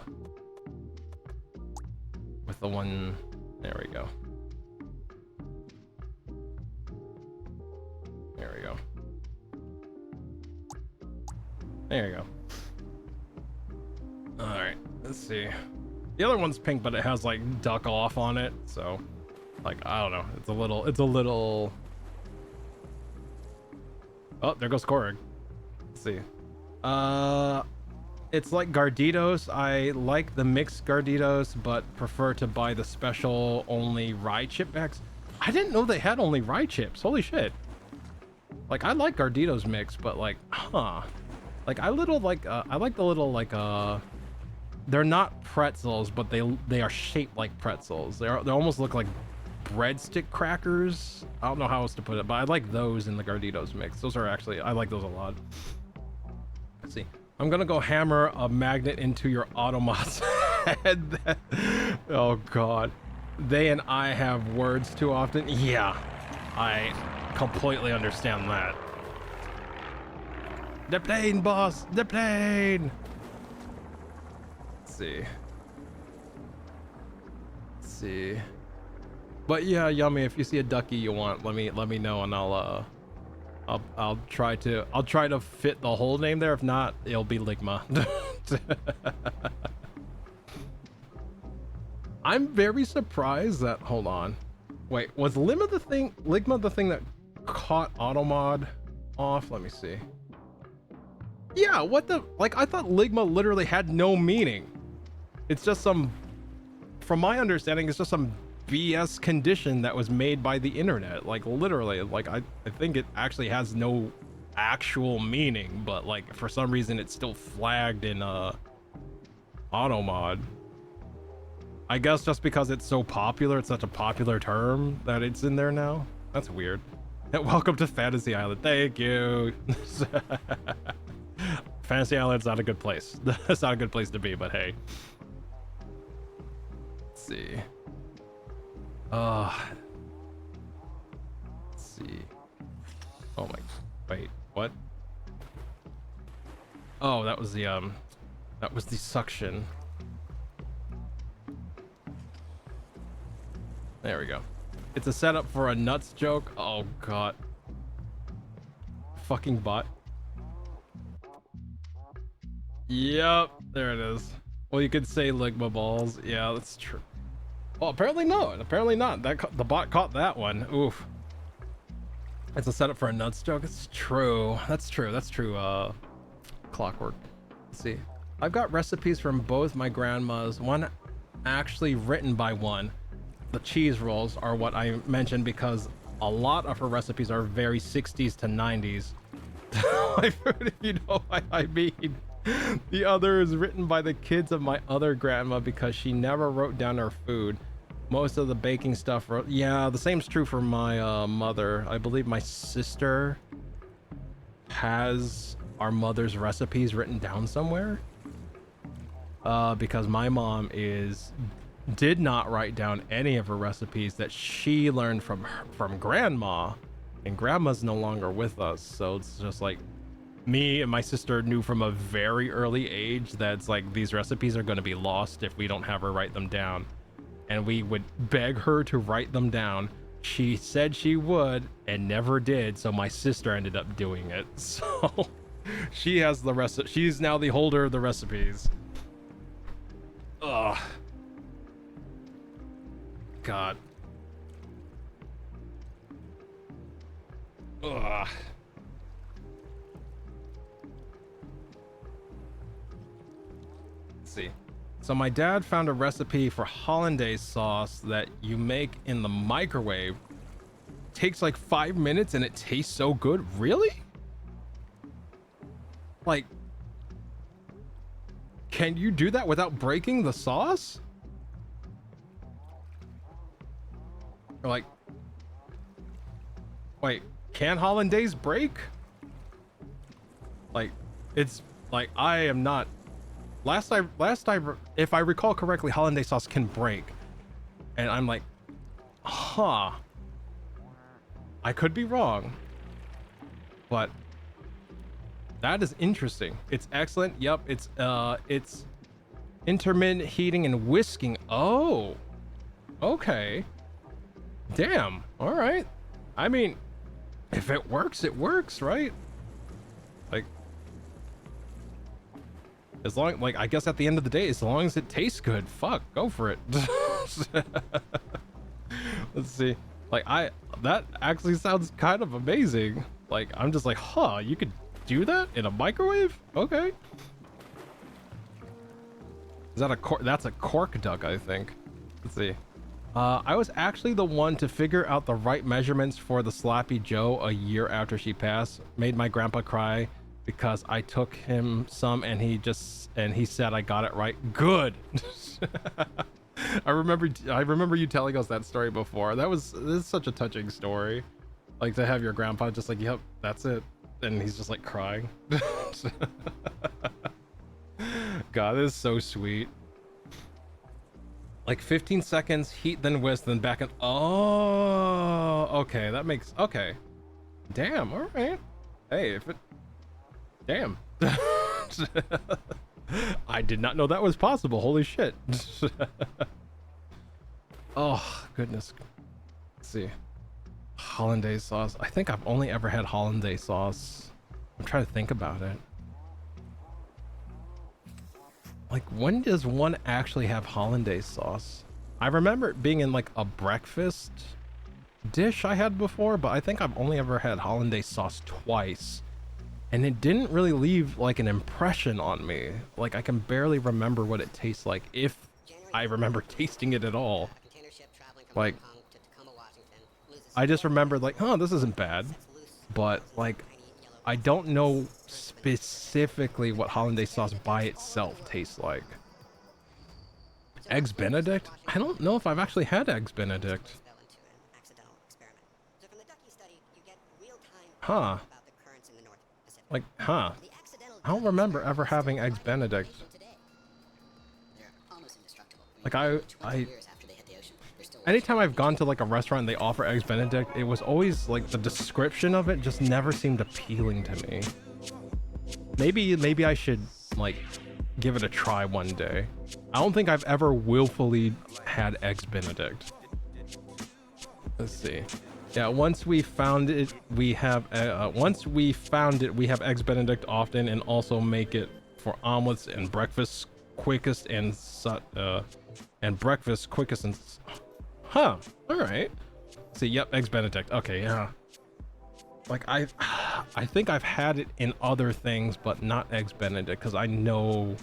[SPEAKER 5] one. There we go. There we go. There you go. All right, let's see. The other one's pink, but it has like duck off on it, so like I don't know. It's a little. Oh, there goes Korrig. Let's see. It's like Garditos. I like the mixed Garditos, but prefer to buy the special only rye chip packs. I didn't know they had only rye chips. Holy shit. Like I like Garditos mix, but like, like I like the little like they're not pretzels, but they are shaped like pretzels. They almost look like breadstick crackers. I don't know how else to put it, but I like those in the Garditos mix. Those are actually, I like those a lot. Let's see. I'm gonna go hammer a magnet into your Automod's head. Oh god. They and I have words too often. Yeah, I completely understand that. The plane, boss! The plane! Let's see. Let's see. But yeah, Yummy, if you see a ducky you want, let me know, and I'll try to fit the whole name there. If not, it'll be Ligma. I'm very surprised that, hold on. Wait, was Ligma the thing that caught Automod off? Let me see. Yeah, what the, like I thought Ligma literally had no meaning. It's just some, from my understanding, it's just some BS condition that was made by the internet. Like literally, like I think it actually has no actual meaning, but like for some reason it's still flagged in Automod. I guess just because it's so popular, it's such a popular term that it's in there now. That's weird. And welcome to Fantasy Island. Thank you. Fantasy Island's not a good place. That's not a good place to be, but hey. Let's see. Let's see. Oh my, wait, what? Oh, that was the suction. There we go. It's a setup for a nuts joke. Oh god. Fucking bot. Yep, there it is. Well, you could say Ligma balls. Yeah, that's true. Oh, apparently not. Apparently not. The bot caught that one. Oof. It's a setup for a nuts joke. It's true. That's true. That's true. Clockwork. Let's see. I've got recipes from both my grandmas. One actually written by one. The cheese rolls are what I mentioned because a lot of her recipes are very 60s to 90s. I've heard, if you know what I mean. The other is written by the kids of my other grandma because she never wrote down her food. Most of the baking stuff wrote. Yeah, the same's true for my mother. I believe my sister has our mother's recipes written down somewhere. Because my mom did not write down any of her recipes that she learned from grandma, and grandma's no longer with us, so it's just like me and my sister knew from a very early age that it's like these recipes are going to be lost if we don't have her write them down, and we would beg her to write them down. She said she would and never did, so my sister ended up doing it. So she has the recipe. She's now the holder of the recipes. Ugh. God. Ugh. Let's see. So my dad found a recipe for hollandaise sauce that you make in the microwave. Takes like 5 minutes and it tastes so good. Really? Like, can you do that without breaking the sauce? Or like, wait, can hollandaise break? Like, it's like, I am not. Last time, if I recall correctly, hollandaise sauce can break, and I'm like, huh. I could be wrong, but that is interesting. It's excellent. Yep, it's intermittent heating and whisking. Oh, okay. Damn. All right. I mean, if it works, it works, right? Like, as long, like, I guess at the end of the day, as long as it tastes good, fuck, go for it. Let's see. Like, that actually sounds kind of amazing. Like, I'm just like, huh, you could do that in a microwave? Okay. Is that that's a cork duck, I think. Let's see. I was actually the one to figure out the right measurements for the Slappy Joe a year after she passed. Made my grandpa cry because I took him some and he said I got it right. Good. I remember you telling us that story before. This is such a touching story. Like, to have your grandpa just like, yep, that's it. And he's just like crying. God, this is so sweet. Like 15 seconds, heat, then whisk, then back and oh, okay, that makes, okay. Damn, all right. Hey, if it, damn. I did not know that was possible. Holy shit. Oh, goodness. Let's see. Hollandaise sauce. I think I've only ever had hollandaise sauce. I'm trying to think about it. Like, when does one actually have hollandaise sauce? I remember it being in like a breakfast dish I had before, but I think I've only ever had hollandaise sauce twice. And it didn't really leave like an impression on me. Like, I can barely remember what it tastes like, if I remember tasting it at all. Like, I just remembered like, oh, this isn't bad. But like, I don't know specifically what hollandaise sauce by itself tastes like. Eggs Benedict? I don't know if I've actually had Eggs Benedict. Huh. Like, huh. I don't remember ever having Eggs Benedict.
[SPEAKER 1] almost indestructible.
[SPEAKER 5] Like
[SPEAKER 1] 20 years after they hit the ocean, they're still
[SPEAKER 5] anytime I've gone to like a restaurant and they offer eggs Benedict, it was always like the description of it just never seemed appealing to me. Maybe I should like give it a try one day. I don't think I've ever willfully had eggs Benedict. Let's see. Yeah, once we found it, we have eggs Benedict often, and also make it for omelets and breakfast quickest and breakfast quickest and all right. See, yep, eggs Benedict. Okay, yeah. Like I think I've had it in other things, but not eggs Benedict, because I know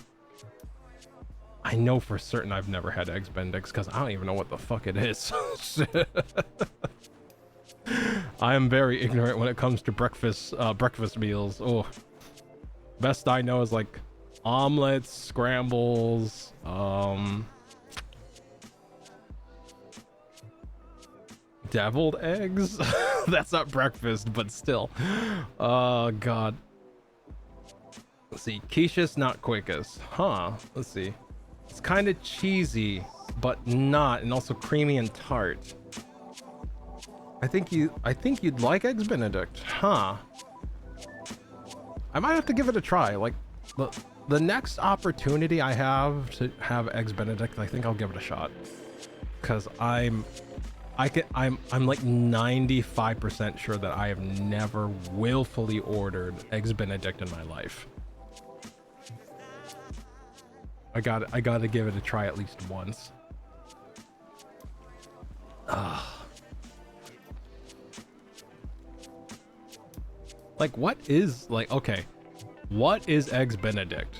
[SPEAKER 5] for certain I've never had eggs Benedict, because I don't even know what the fuck it is. I am very ignorant when it comes to breakfast meals. Oh, best I know is like omelets, scrambles, deviled eggs. That's not breakfast, but still. Oh god. Let's see. Quiche's not quickest. Let's see. It's kind of cheesy, but not, and also creamy and tart. I think you'd like eggs Benedict. I might have to give it a try. Like the next opportunity I have to have eggs Benedict, I think I'll give it a shot. Cause I'm like 95% sure that I have never willfully ordered eggs Benedict in my life. I gotta give it a try at least once. Like what is eggs Benedict?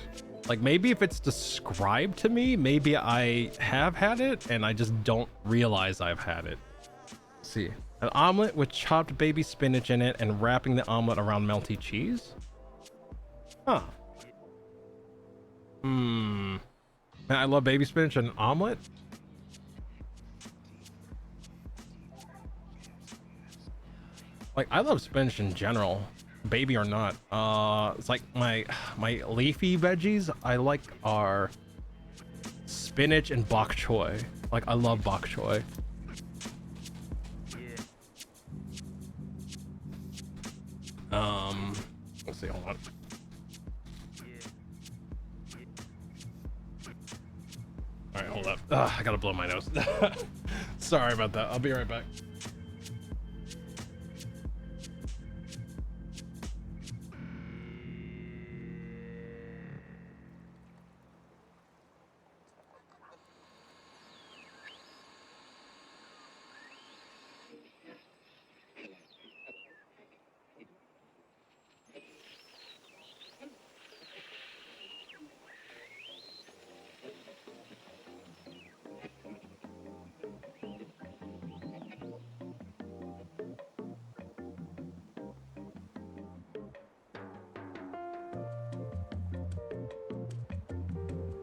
[SPEAKER 5] Like maybe if it's described to me, maybe I have had it and I just don't realize I've had it. Let's see. An omelet with chopped baby spinach in it and wrapping the omelet around melty cheese? Man, I love baby spinach and an omelet. Like I love spinach in general, baby or not. It's like my leafy veggies I like are spinach and bok choy. Like I love bok choy. Let's see, hold on. All right, hold up. I gotta blow my nose. Sorry about that. I'll be right back.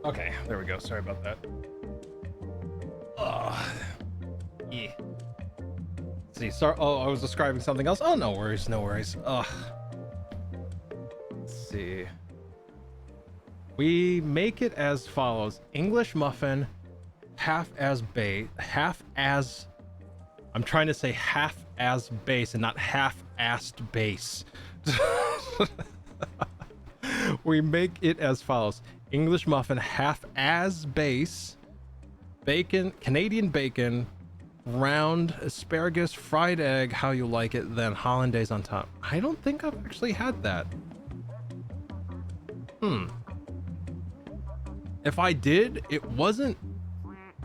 [SPEAKER 5] Okay, there we go. Sorry about that. Yeah. Let's see, sorry. Oh, I was describing something else. Oh, no worries, no worries. Let's see. We make it as follows: English muffin, I'm trying to say half-as base and not half-assed base. We make it as follows: English muffin, half-as base, bacon, Canadian bacon, round asparagus, fried egg, how you like it, then hollandaise on top. I don't think I've actually had that. If I did, it wasn't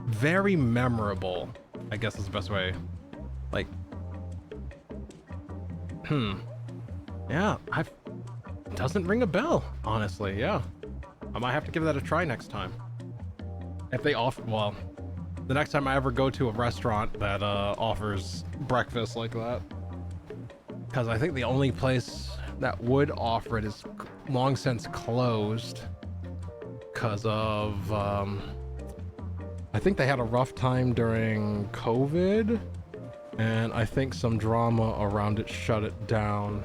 [SPEAKER 5] very memorable, I guess is the best way. Like, yeah, doesn't ring a bell, honestly. Yeah, I might have to give that a try next time. If they offer, well, the next time I ever go to a restaurant that offers breakfast like that, because I think the only place that would offer it is long since closed because of I think they had a rough time during COVID, and I think some drama around it shut it down.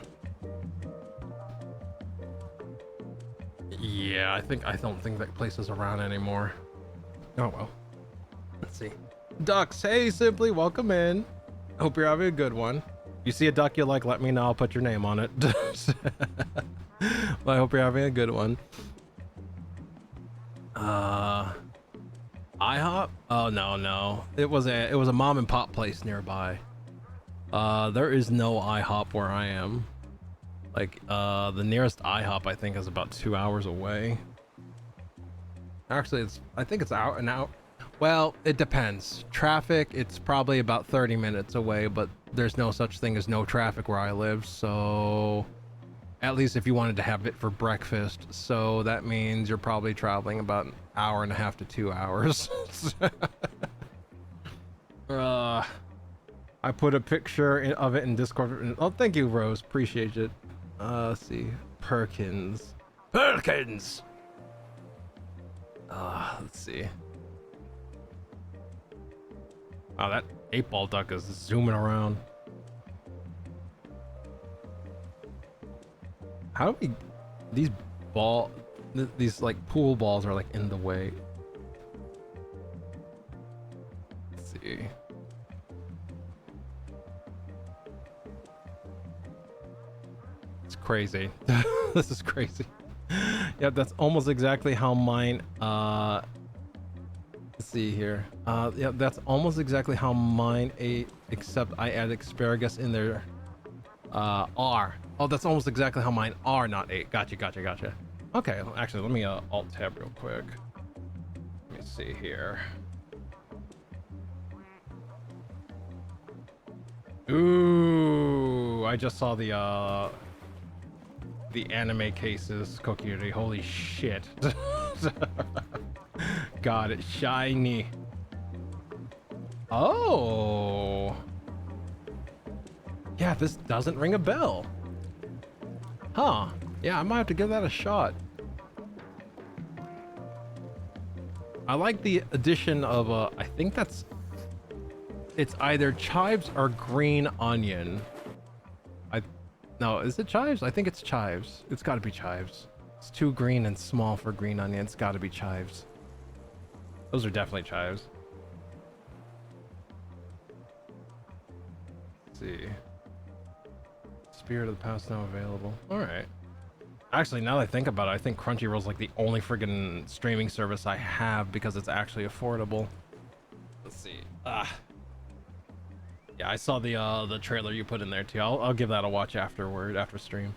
[SPEAKER 5] Yeah, I don't think that place is around anymore. Oh well. Let's see. Ducks, hey Simply, welcome in. Hope you're having a good one. You see a duck you like, let me know. I'll put your name on it. Well, I hope you're having a good one. IHOP? Oh no. It was a mom and pop place nearby. There is no IHOP where I am. Like, the nearest IHOP I think is about 2 hours away. Actually, I think it's an hour. Well, it depends. Traffic, it's probably about 30 minutes away, but there's no such thing as no traffic where I live, so at least if you wanted to have it for breakfast. So that means you're probably traveling about an hour and a half to 2 hours. I put a picture of it in Discord. Oh, thank you, Rose. Appreciate it. Let's see. Perkins. Let's see. Oh, that 8-ball duck is zooming around. How do we... These like pool balls are like in the way. Let's see. It's crazy. This is crazy. Yeah, that's almost exactly how mine, let's see here. Yeah, that's almost exactly how mine ate, except I added asparagus in there. R. Oh, that's almost exactly how mine are, not ate. Gotcha. Okay, well, actually, let me alt tab real quick. Let me see here. Ooh, I just saw the anime cases, Community. Holy shit. Got it. Shiny. Oh. Yeah, this doesn't ring a bell. Huh. Yeah, I might have to give that a shot. I like the addition of, I think it's either chives or green onion. No, is it chives? I think it's chives. It's gotta be chives. It's too green and small for green onion. It's gotta be chives. Those are definitely chives. Let's see. Spirit of the Past now available. Alright. Actually, now that I think about it, I think Crunchyroll's like the only friggin' streaming service I have because it's actually affordable. Let's see. Yeah, I saw the trailer you put in there too. I'll give that a watch after stream.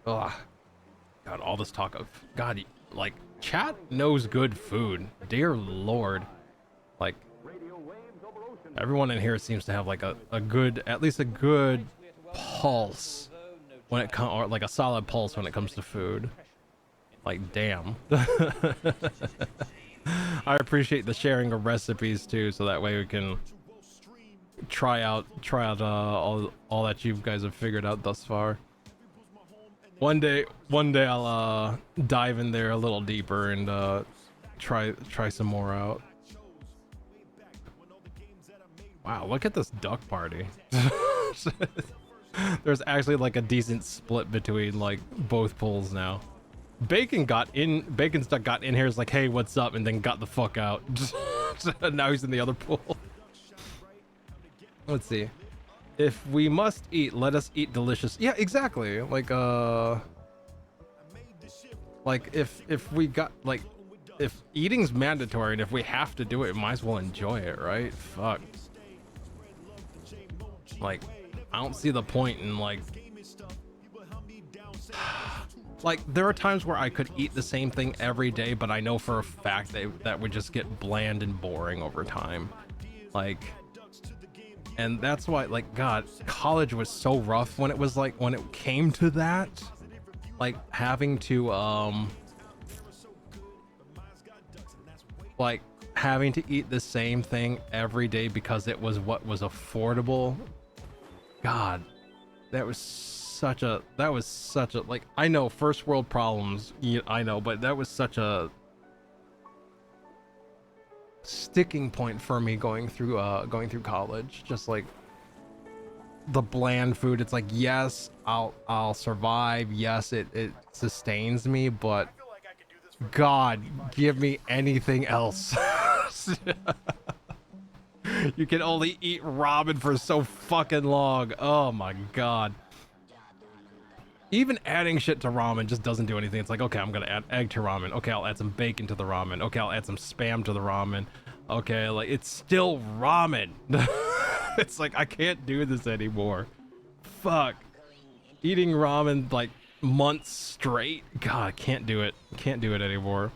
[SPEAKER 5] Ugh. God, all this talk of God, like chat knows good food. Dear Lord, like everyone in here seems to have like a good, at least a good pulse when it comes, or like a solid pulse when it comes to food. Like, damn. I appreciate the sharing of recipes too, so that way we can try out all that you guys have figured out thus far. One day I'll dive in there a little deeper and try some more out. Wow, look at this duck party. There's actually like a decent split between like both pools now. Bacon's duck got in here, is like, hey, what's up, and then got the fuck out. Now he's in the other pool. Let's see. If we must eat, let us eat delicious. Yeah, exactly. Like if we got like, if eating's mandatory and if we have to do it, might as well enjoy it, right? Fuck. Like, I don't see the point in like there are times where I could eat the same thing every day, but I know for a fact that would just get bland and boring over time. Like, and that's why, like, God, college was so rough when it was like, when it came to that, like having to like having to eat the same thing every day because it was what was affordable. God, that was such a like, I know first world problems, I know, but that was such a sticking point for me going through college. Just like the bland food, it's like, yes, I'll survive, yes, it sustains me, but God, give me anything else. You can only eat ramen for so fucking long. Oh my god. Even adding shit to ramen just doesn't do anything. It's like, okay, I'm gonna add egg to ramen. Okay, I'll add some bacon to the ramen. Okay, I'll add some spam to the ramen. Okay, like, it's still ramen. It's like, I can't do this anymore. Fuck. Eating ramen, like, months straight. God, I can't do it. Can't do it anymore.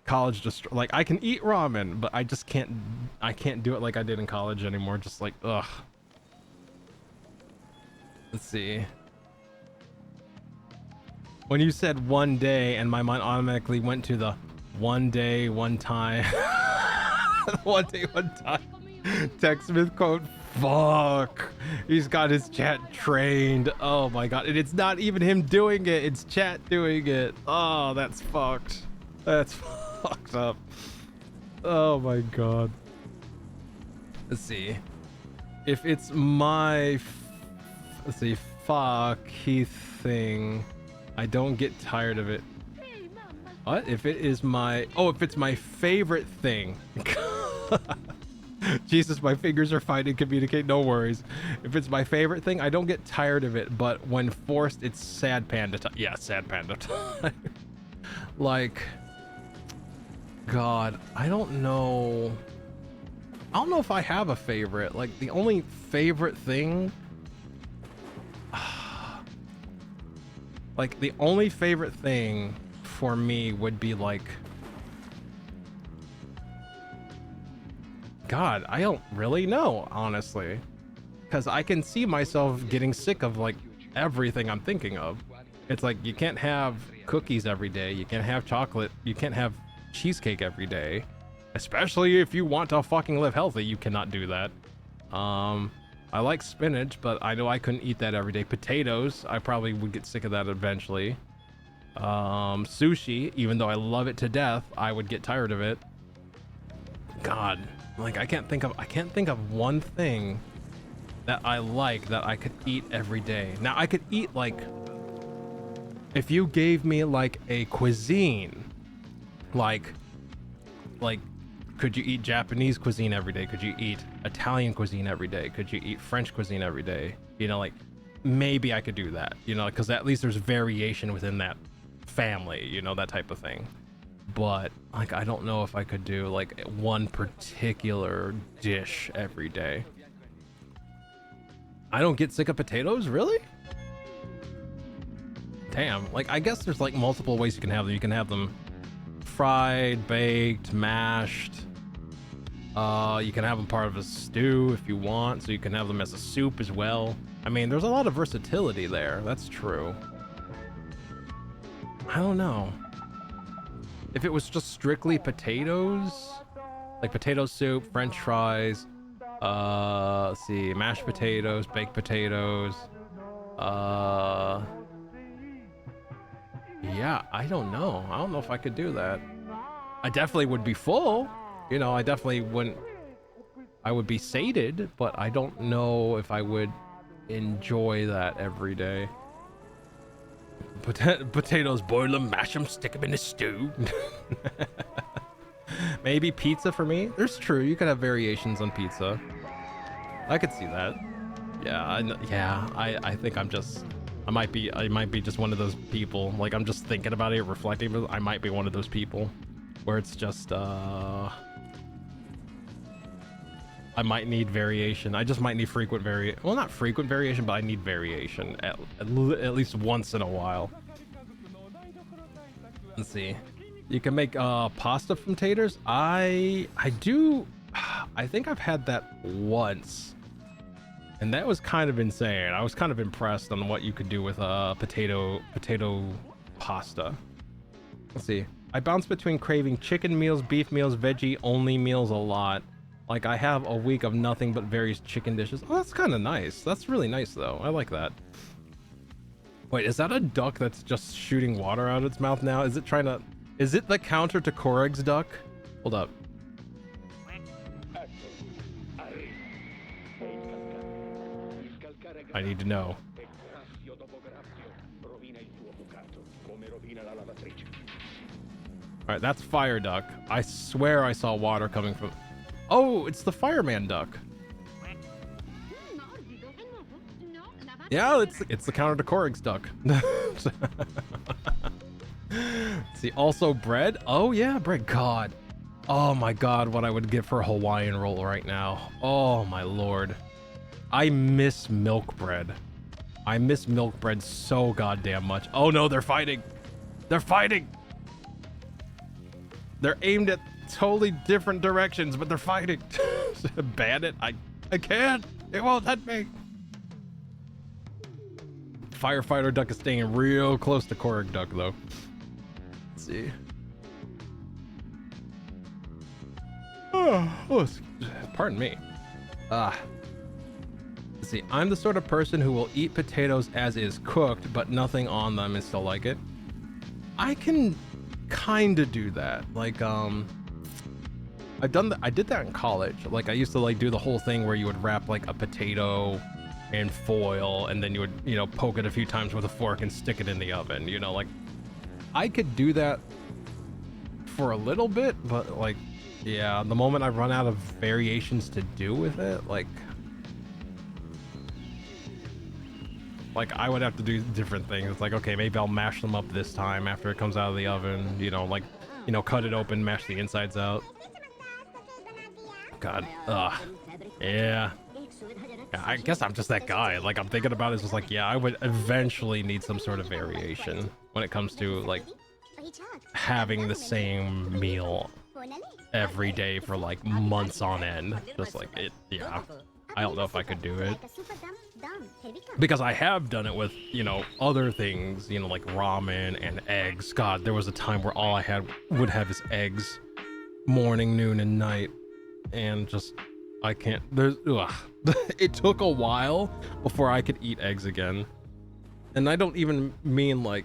[SPEAKER 5] College just, like, I can eat ramen, but I just can't do it like I did in college anymore. Just like, ugh. Let's see. When you said one day, and my mind automatically went to the one day, one time. One day, one time. TechSmith quote, fuck. He's got his chat trained. Oh my god. And it's not even him doing it. It's chat doing it. Oh, that's fucked. That's fucked up. Oh my god. Let's see. If it's my... let's see. Fuck Keith thing. I don't get tired of it. What? If it is my... oh, if it's my favorite thing. Jesus, my fingers are fine to communicate. No worries. If it's my favorite thing, I don't get tired of it. But when forced, it's sad panda time. Yeah, sad panda time. Like... God, I don't know. I don't know if I have a favorite. Like, the only favorite thing... like, the only favorite thing for me would be like... God, I don't really know, honestly. Because I can see myself getting sick of, like, everything I'm thinking of. It's like, you can't have cookies every day. You can't have chocolate. You can't have cheesecake every day. Especially if you want to fucking live healthy, you cannot do that. I like spinach, but I know I couldn't eat that every day. Potatoes, I probably would get sick of that eventually. Sushi, even though I love it to death, I would get tired of it. God, like, I can't think of one thing that I like that I could eat every day. Now, I could eat, like, if you gave me like a cuisine, like could you eat Japanese cuisine every day? Could you eat Italian cuisine every day? Could you eat French cuisine every day? You know, like, maybe I could do that, you know, because at least there's variation within that family, you know, that type of thing. But, like, I don't know if I could do, like, one particular dish every day. I don't get sick of potatoes, really? Damn, like, I guess there's, like, multiple ways you can have them. You can have them fried, baked, mashed. You can have them part of a stew if you want, so you can have them as a soup as well. I mean, there's a lot of versatility there. That's true. I don't know. If it was just strictly potatoes, like potato soup, French fries, let's see, mashed potatoes, baked potatoes, yeah, I don't know. I don't know if I could do that. I definitely would be full. You know, I definitely wouldn't... I would be sated, but I don't know if I would enjoy that every day. Potatoes, boil them, mash them, stick them in a stew. Maybe pizza for me? There's true. You could have variations on pizza. I could see that. Yeah, I think I'm just... I might be just one of those people. Like, I'm just thinking about it, reflecting, but I might be one of those people where it's just, I might need variation. I just might need frequent well, not frequent variation, but I need variation at least once in a while. Let's see. You can make pasta from taters. I think I've had that once. And that was kind of insane. I was kind of impressed on what you could do with potato pasta. Let's see. I bounce between craving chicken meals, beef meals, veggie only meals a lot. Like, I have a week of nothing but various chicken dishes. Oh, that's kind of nice. That's really nice, though. I like that. Wait, is that a duck that's just shooting water out of its mouth now? Is it trying to... Is it the counter to Korig's duck? Hold up. I need to know. All right, that's fire duck. I swear I saw water coming from. Oh, it's the fireman duck.
[SPEAKER 8] Morbido, è nuovo? No, lavate.
[SPEAKER 5] Yeah, it's the counter to Korig's duck. See, also bread. Oh yeah, bread. God. Oh my God, what I would give for a Hawaiian roll right now. Oh my Lord. I miss milk bread. I miss milk bread so goddamn much. Oh no, they're fighting. They're fighting. They're aimed at totally different directions, but they're fighting. Ban it. I can't. It won't let me. Firefighter duck is staying real close to Korig duck though. Let's see. Oh, pardon me. Let's see. I'm the sort of person who will eat potatoes as is cooked, but nothing on them and still like it. I can kind of do that. Like, I did that in college. Like, I used to like do the whole thing where you would wrap like a potato in foil and then you would, you know, poke it a few times with a fork and stick it in the oven. You know, like I could do that for a little bit, but like, yeah, the moment I run out of variations to do with it, like I would have to do different things. It's like, okay, maybe I'll mash them up this time after it comes out of the oven, you know, like, you know, cut it open, mash the insides out. God, yeah. I guess I'm just that guy. Like, I'm thinking about it, it's just like, yeah, I would eventually need some sort of variation when it comes to, like, having the same meal every day for, like, months on end. Just like, it, yeah. I don't know if I could do it. Because I have done it with, you know, other things, you know, like ramen and eggs. God, there was a time where all I would have is eggs morning, noon, and night. And just, I can't, it took a while before I could eat eggs again. And I don't even mean like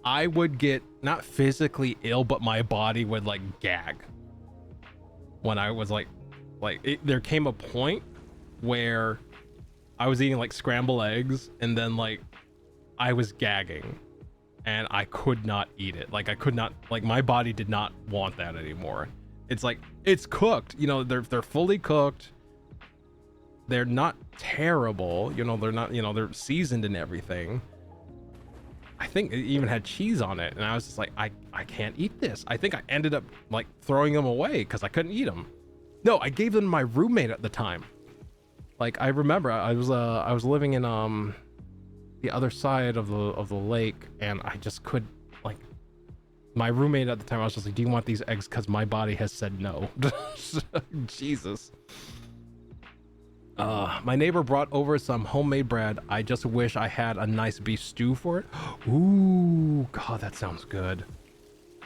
[SPEAKER 5] I would get not physically ill, but my body would like gag when I was there came a point where I was eating like scrambled eggs and then like I was gagging and I could not eat it. Like I could not, like my body did not want that anymore. It's like, it's cooked, you know, they're fully cooked. They're not terrible, you know, they're not, you know, they're seasoned and everything. I think it even had cheese on it and I was just like, I can't eat this. I think I ended up like throwing them away because I couldn't eat them. No, I gave them to my roommate at the time. Like I remember I was living in the other side of the lake and I just could, like, my roommate at the time, I was just like, do you want these eggs? Because my body has said no. Jesus. My neighbor brought over some homemade bread. I just wish I had a nice beef stew for it. Ooh, God, that sounds good.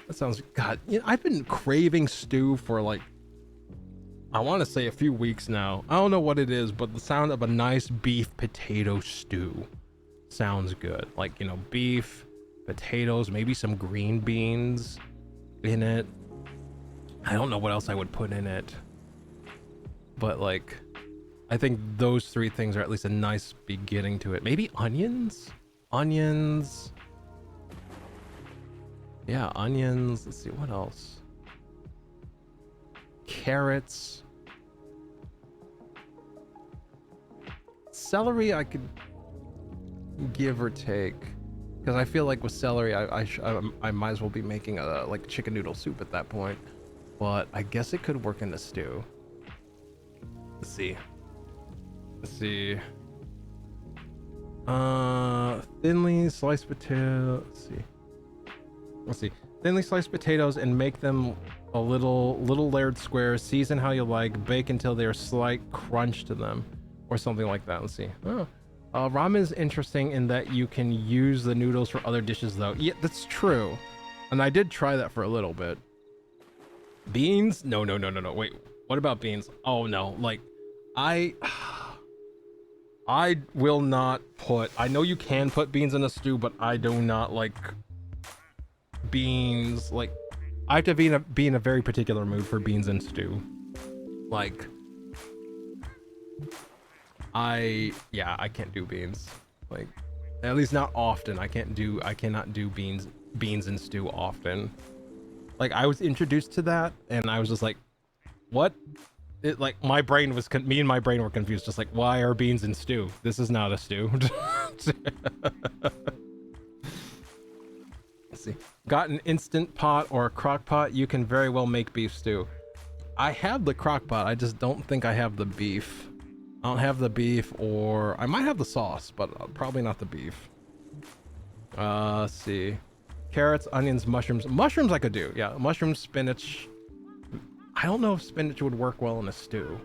[SPEAKER 5] That sounds, God, you know, I've been craving stew for like, I want to say a few weeks now. I don't know what it is, but the sound of a nice beef potato stew sounds good. Like, you know, beef, potatoes, maybe some green beans in it. I don't know what else I would put in it. But like, I think those three things are at least a nice beginning to it. Maybe onions? Onions. Yeah, onions. Let's see, what else? Carrots. Celery I could give or take, because I feel like with celery I might as well be making a like chicken noodle soup at that point, but I guess it could work in the stew. Let's see. Thinly sliced potato. Let's see. Thinly sliced potatoes and make them a little layered squares. Season how you like. Bake until they are slight crunch to them, or something like that. Let's see. Oh. Ramen is interesting in that you can use the noodles for other dishes though. Yeah, that's true. And I did try that for a little bit. Beans? No. Wait, what about beans? Oh no, like I will not put, I know you can put beans in a stew, but I do not like beans. Like I have to be in a very particular mood for beans and stew. Like I can't do beans. Like, at least not often. I cannot do beans beans and stew often. Like I was introduced to that and I was just like, what? It, like my brain was me and my brain were confused, just like, why are beans in stew? This is not a stew. Let's see. Got an instant pot or a crock pot, you can very well make beef stew. I have the crock pot, I just don't think I have the beef. I don't have the beef, or I might have the sauce, but probably not the beef. Let's see. Carrots, onions, mushrooms. Mushrooms I could do. Yeah, mushrooms, spinach. I don't know if spinach would work well in a stew.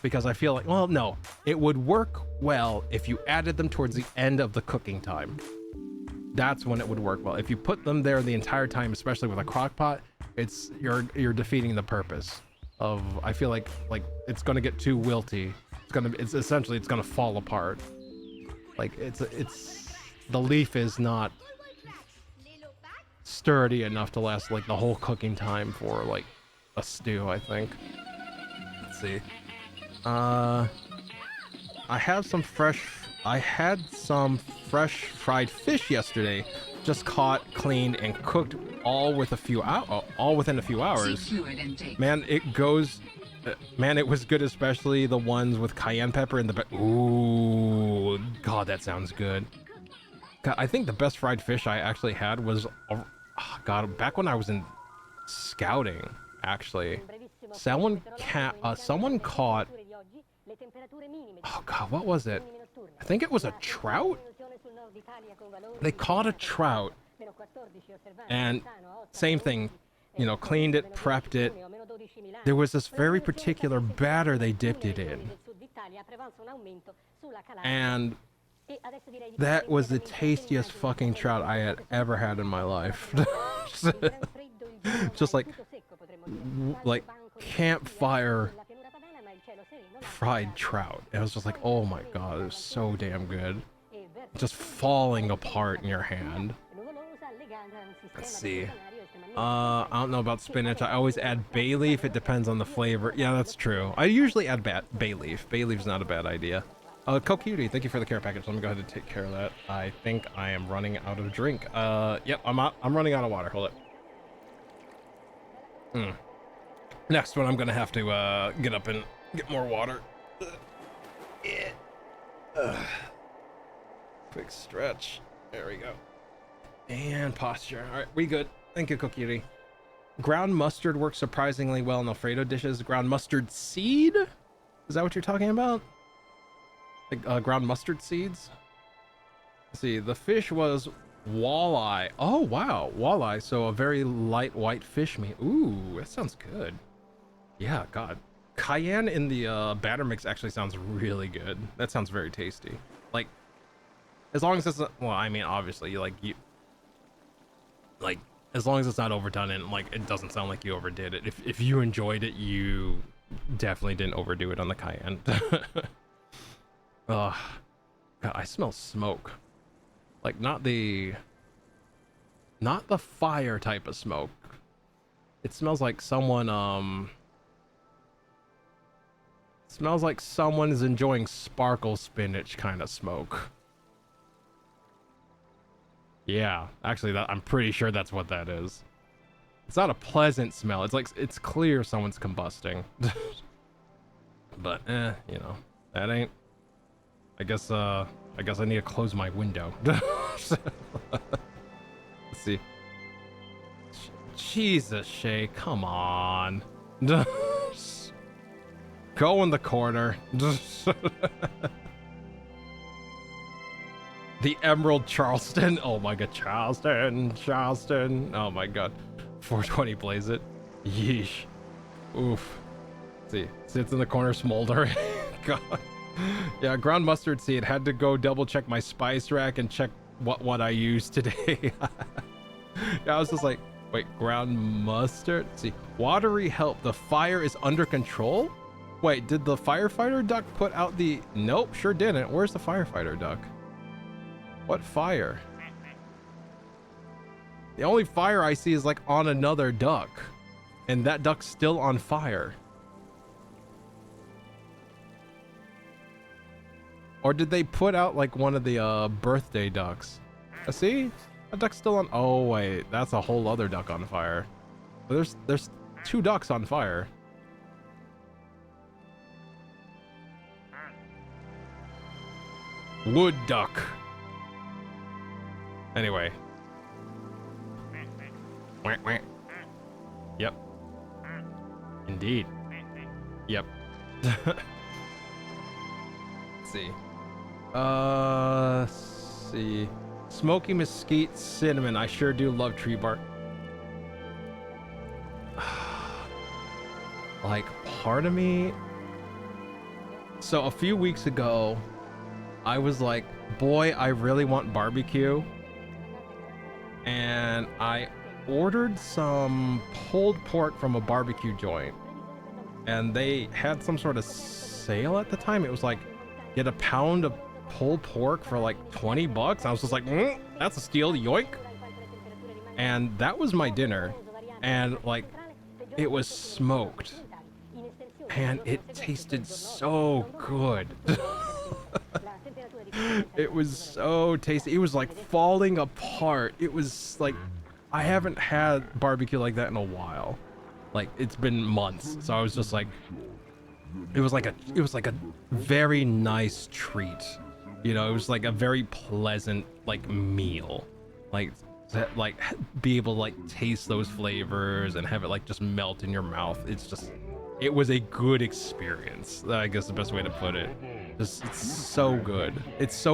[SPEAKER 5] Because I feel like, well, no. It would work well if you added them towards the end of the cooking time. That's when it would work well. If you put them there the entire time, especially with a crock pot, it's you're defeating the purpose of, I feel like it's gonna get too wilty. It's essentially gonna fall apart. Like it's the leaf is not sturdy enough to last like the whole cooking time for like a stew, I think. Let's see. I had some fresh fried fish yesterday. Just caught, cleaned, and cooked all within a few hours. Man, it was good, especially the ones with cayenne pepper in the ooh, God, that sounds good. God, I think the best fried fish I actually had was, God, back when I was in scouting, actually. Someone caught, oh God, what was it? I think it was a trout. They caught a trout, and same thing, you know, cleaned it, prepped it. There was this very particular batter they dipped it in, and that was the tastiest fucking trout I had ever had in my life. Just like campfire fried trout. It was just like, oh my God, it was so damn good. Just falling apart in your hand. Let's see. I don't know about spinach. I always add bay leaf. It depends on the flavor. Yeah, that's true. I usually add bay leaf. Bay leaf's not a bad idea. Cocutie, thank you for the care package. Let me go ahead and take care of that. I think I am running out of drink. Yep, I'm running out of water. Hold it. Next one, I'm gonna have to get up and get more water. Quick stretch. There we go. And posture. All right, we good. Thank you, Cocutie. Ground mustard works surprisingly well in Alfredo dishes. Ground mustard seed? Is that what you're talking about? Like ground mustard seeds? Let's see, the fish was walleye. Oh, wow, walleye. So a very light white fish meat. Ooh, that sounds good. Yeah, God. Cayenne in the batter mix actually sounds really good. That sounds very tasty. Like, as long as it's not, well, I mean, obviously, as long as it's not overdone and like it doesn't sound like you overdid it. If you enjoyed it, you definitely didn't overdo it on the cayenne. God, I smell smoke. Like not the fire type of smoke. It smells like someone smells like someone is enjoying sparkle spinach kind of smoke. Yeah, actually, I'm pretty sure that's what that is. It's not a pleasant smell. It's like it's clear someone's combusting. But you know, that ain't. I guess I need to close my window. Let's see. Jesus, Shay, come on. Go in the corner. The Emerald Charleston. Oh my God, Charleston. Oh my God. 420 blaze it. Yeesh. Oof. Let's see. Sits in the corner smoldering. God. Yeah, ground mustard seed. Had to go double check my spice rack and check what I used today. Yeah, I was just like, wait, ground mustard? Let's see. Watery help. The fire is under control? Wait, did the firefighter duck put out the... Nope, sure didn't. Where's the firefighter duck? What fire? The only fire I see is like on another duck. And that duck's still on fire. Or did they put out like one of the birthday ducks? See? A duck's still on. Oh wait, that's a whole other duck on fire. There's 2 ducks on fire. Wood duck. Anyway. Wah, wah. Yep. Indeed. Yep. Let's see. Let's see. Smoky mesquite cinnamon. I sure do love tree bark. Like, part of me. So a few weeks ago, I was like, boy, I really want barbecue. And I ordered some pulled pork from a barbecue joint. And they had some sort of sale at the time. It was like, get a pound of pulled pork for like 20 bucks. I was just like, that's a steal, yoink. And that was my dinner. And like, it was smoked. And it tasted so good. It was so tasty. It was like falling apart. It was like, I haven't had barbecue like that in a while. Like, it's been months. So I was just like, it was like a very nice treat. You know, it was like a very pleasant like meal. Like that, like be able to like taste those flavors and have it like just melt in your mouth. It was a good experience. I guess the best way to put it. It's so good.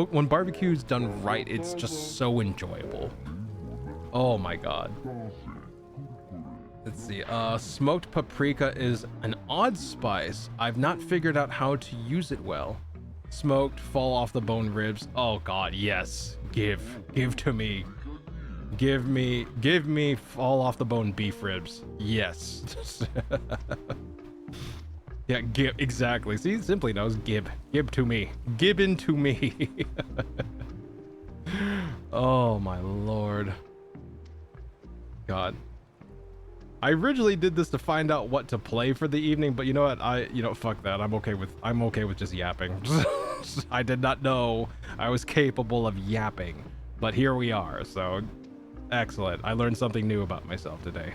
[SPEAKER 5] When barbecue's done right, it's just so enjoyable. Oh my god. Let's see. Smoked paprika is an odd spice. I've not figured out how to use it well. Smoked fall off the bone ribs. Oh god, yes. Give to me. Give me fall off the bone beef ribs. Yes. Yeah, give, exactly. See, Simply knows give to me. Given to me. Oh my lord. God. I originally did this to find out what to play for the evening, but you know what? Fuck that. I'm okay with just yapping. I did not know I was capable of yapping, but here we are. So excellent. I learned something new about myself today.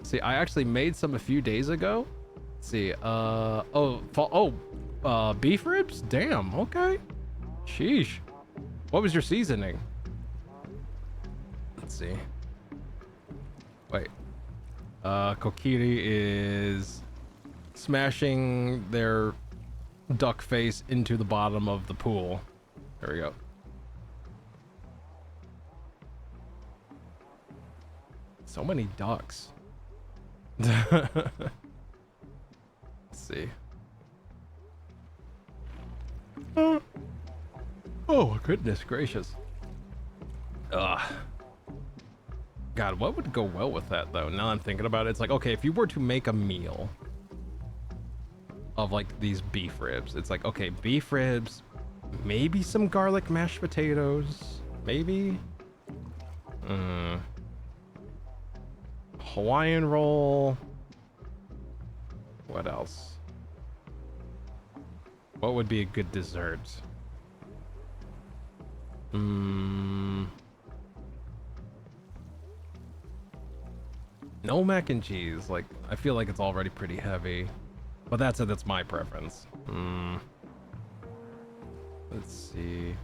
[SPEAKER 5] See, I actually made some a few days ago. Let's see, beef ribs? Damn, okay. Sheesh. What was your seasoning? Let's see. Wait. Kokiri is smashing their duck face into the bottom of the pool. There we go. So many ducks. Let's see. Oh, goodness gracious. Ugh. God, what would go well with that, though? Now I'm thinking about it, it's like, okay, if you were to make a meal of, like, these beef ribs, it's like, okay, beef ribs, maybe some garlic mashed potatoes, maybe? Hawaiian roll. What else? What would be a good dessert? No mac and cheese. Like, I feel like it's already pretty heavy. But that's it, that's my preference. Let's see.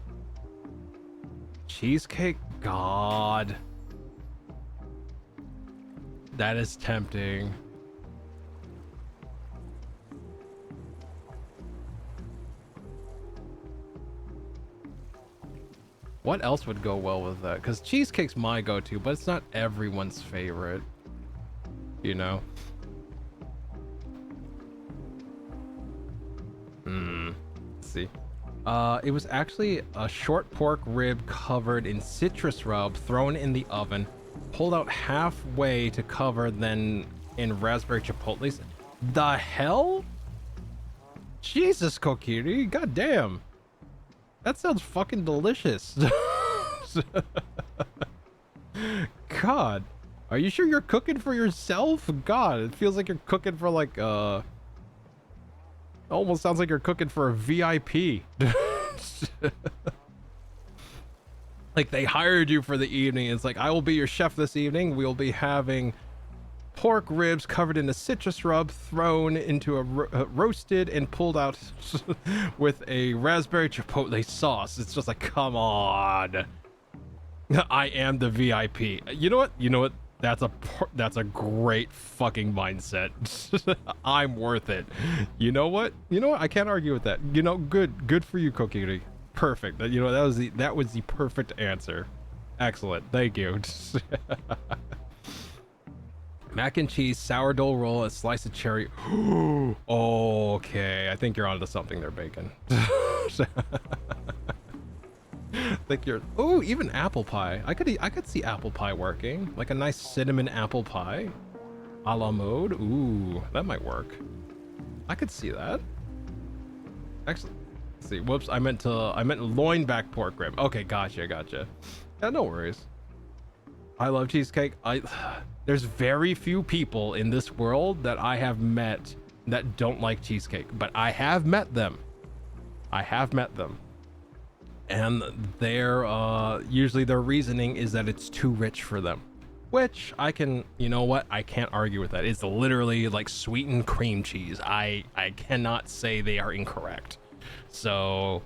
[SPEAKER 5] Cheesecake? God. That is tempting. What else would go well with that? Because cheesecake's my go-to, but it's not everyone's favorite. You know? Let's see. It was actually a short pork rib covered in citrus rub, thrown in the oven, pulled out halfway to cover, then in raspberry chipotle. The hell? Jesus, Kokiri, goddamn. That sounds fucking delicious. God, are you sure you're cooking for yourself? God, it feels like you're cooking for like almost sounds like you're cooking for a VIP. Like they hired you for the evening. It's like, I will be your chef this evening. We'll be having pork ribs covered in a citrus rub, thrown into a roasted and pulled out with a raspberry chipotle sauce. It's just like, come on. I am the VIP. You know what? That's a great fucking mindset. I'm worth it. You know what? I can't argue with that. Good for you, Kokiri. Perfect. That was the perfect answer. Excellent. Thank you. Mac and cheese, sourdough roll, a slice of cherry. Okay, I think you're onto something there, Bacon. Think you're. Oh, even apple pie. I could see apple pie working, like a nice cinnamon apple pie, a la mode. Ooh, that might work. I could see that. Actually, let's see. Whoops, I meant loin back pork rib. Okay, gotcha. Yeah, no worries. I love cheesecake. There's very few people in this world that I have met that don't like cheesecake, but I have met them. And usually their reasoning is that it's too rich for them, which I can't argue with that. It's literally like sweetened cream cheese. I cannot say they are incorrect. So,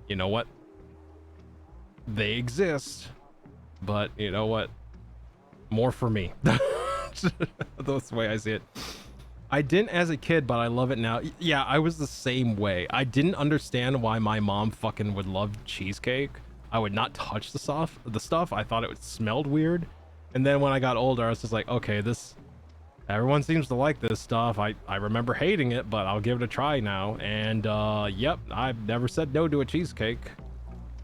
[SPEAKER 5] you know what? They exist, but you know what? More for me. That's the way I see it. I didn't as a kid, but I love it now. Yeah, I was the same way. I didn't understand why my mom fucking would love cheesecake. I would not touch the stuff. I thought it smelled weird. And then when I got older, I was just like, okay, everyone seems to like this stuff. I remember hating it, but I'll give it a try now. And yep, I've never said no to a cheesecake.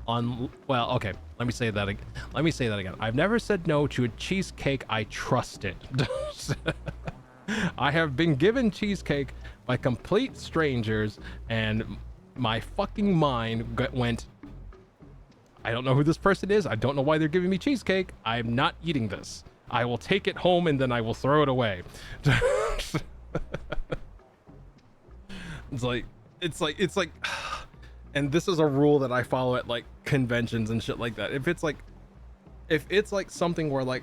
[SPEAKER 5] Well, okay, let me say that again. I've never said no to a cheesecake I trusted. I have been given cheesecake by complete strangers, and my fucking mind went, I don't know who this person is. I don't know why they're giving me cheesecake. I'm not eating this. I will take it home and then I will throw it away. It's like, and this is a rule that I follow at like conventions and shit like that. If it's like something where like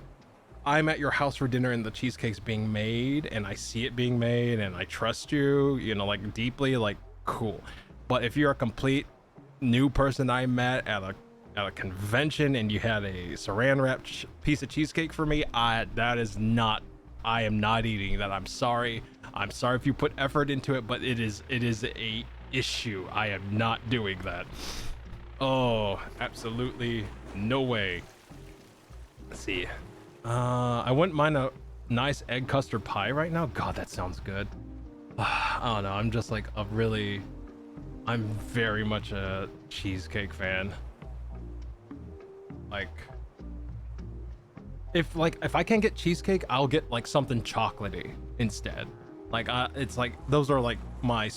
[SPEAKER 5] I'm at your house for dinner and the cheesecake's being made and I see it being made and I trust you, like deeply, like cool. But if you're a complete new person I met at a convention and you had a saran wrap piece of cheesecake for me, I am not eating that. I'm sorry if you put effort into it, but it is a issue. I am not doing that. Oh, absolutely no way. Let's see. I wouldn't mind a nice egg custard pie right now. God, that sounds good. I don't know. I'm just like I'm very much a cheesecake fan. If I can't get cheesecake, I'll get like something chocolatey instead. Like it's like those are like my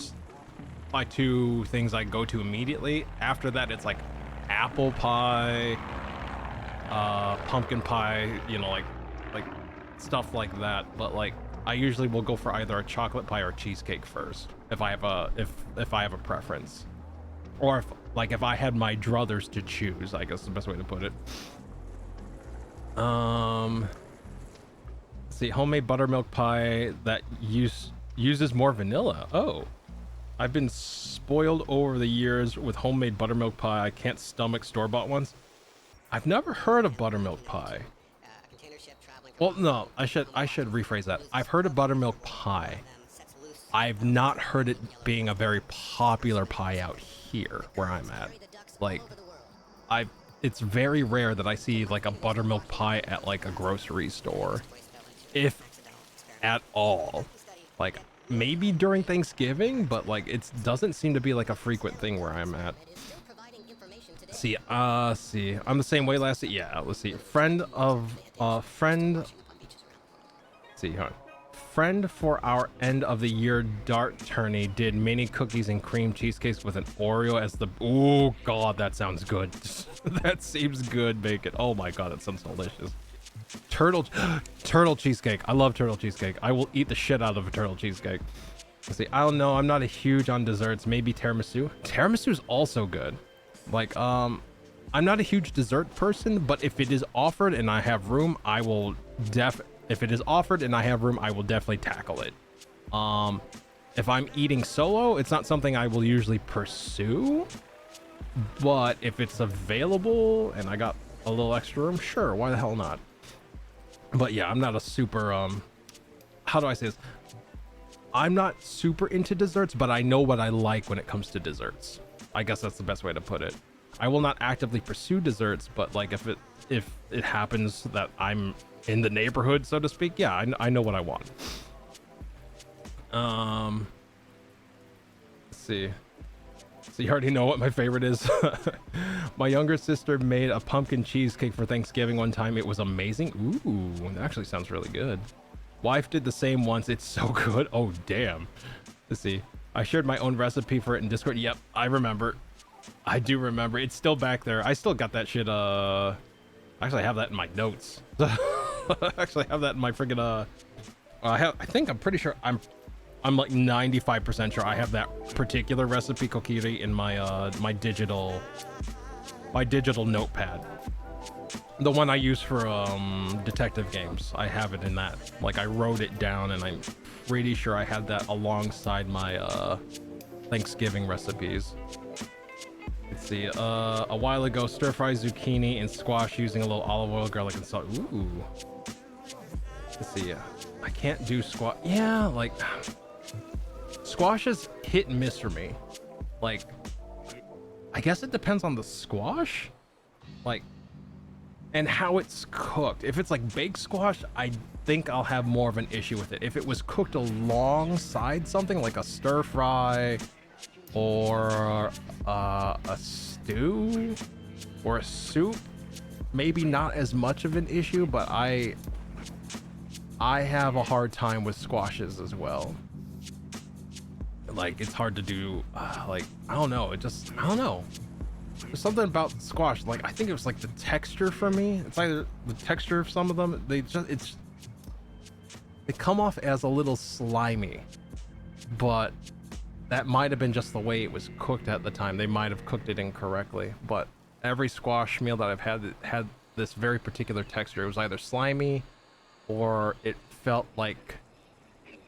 [SPEAKER 5] two things I go to immediately. After that, it's like apple pie, pumpkin pie, like stuff like that. But like I usually will go for either a chocolate pie or cheesecake first if I have a preference, or if I had my druthers to choose, I guess is the best way to put it. Let's see, homemade buttermilk pie that uses more vanilla. Oh, I've been spoiled over the years with homemade buttermilk pie. I can't stomach store-bought ones. I've never heard of buttermilk pie. Well, no, I should rephrase that. I've heard of buttermilk pie. I've not heard it being a very popular pie out here where I'm at. Like, it's very rare that I see like a buttermilk pie at like a grocery store, if at all. Like maybe during Thanksgiving, but like it doesn't seem to be like a frequent thing where I'm at. See, I'm the same way last year. Yeah, let's see. Friend for our end of the year dart tourney did mini cookies and cream cheesecakes with an Oreo as the. Oh god, that sounds good. That seems good, Bacon. Oh my god, that sounds delicious. Turtle cheesecake. I love turtle cheesecake. I will eat the shit out of a turtle cheesecake. Let's see. I don't know. I'm not a huge on desserts. Maybe tiramisu. Tiramisu is also good. Like I'm not a huge dessert person, but if it is offered and I have room, I will if it is offered and I have room, I will definitely tackle it. If I'm eating solo, it's not something I will usually pursue, but if it's available and I got a little extra room, sure, why the hell not? But yeah, I'm not a super how do I say this? I'm not super into desserts, but I know what I like when it comes to desserts. I guess that's the best way to put it. I will not actively pursue desserts, but like if it happens that I'm in the neighborhood, so to speak, yeah, I know what I want. Let's see. So you already know what my favorite is. My younger sister made a pumpkin cheesecake for Thanksgiving one time. It was amazing. Ooh, that actually sounds really good. Wife did the same once. It's so good. Oh, damn. Let's see. I shared my own recipe for it in Discord. Yep, I remember. I do remember. It's still back there. I still got that shit. Actually, I have that in my notes. Actually, I have that in my friggin' I'm pretty sure I'm like 95% sure I have that particular recipe kokiri in my my digital notepad. The one I use for detective games. I have it in that. Like I wrote it down and I'm pretty sure I had that alongside my Thanksgiving recipes. Let's see, a while ago, stir-fry zucchini and squash using a little olive oil, garlic, and salt. Ooh. Let's see, I can't do squash. Yeah, like, squash is hit and miss for me. Like, I guess it depends on the squash, like, and how it's cooked. If it's like baked squash, I think I'll have more of an issue with it. If it was cooked alongside something like a stir-fry, or a stew or a soup, maybe not as much of an issue, but I have a hard time with squashes as well. Like it's hard to do, like I don't know, I don't know, there's something about squash, like I think it was like the texture for me. It's either the texture of some of them, they come off as a little slimy, but that might have been just the way it was cooked at the time. They might have cooked it incorrectly, but every squash meal that I've had this very particular texture. It was either slimy or it felt like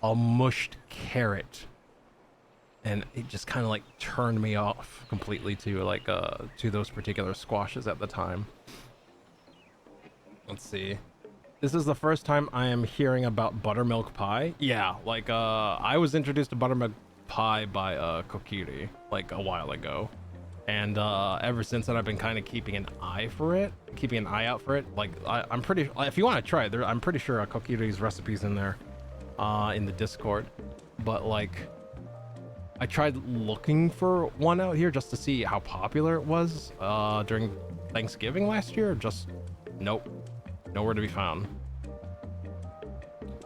[SPEAKER 5] a mushed carrot, and it just kind of like turned me off completely to like to those particular squashes at the time. Let's see. This is the first time I am hearing about buttermilk pie. Yeah, like I was introduced to buttermilk pie by Kokiri like a while ago, and ever since then I've been kind of keeping an eye out for it. Like I'm pretty, if you want to try it, I'm pretty sure Kokiri's recipes in there in the Discord, but like I tried looking for one out here just to see how popular it was during Thanksgiving last year. Just nope, nowhere to be found.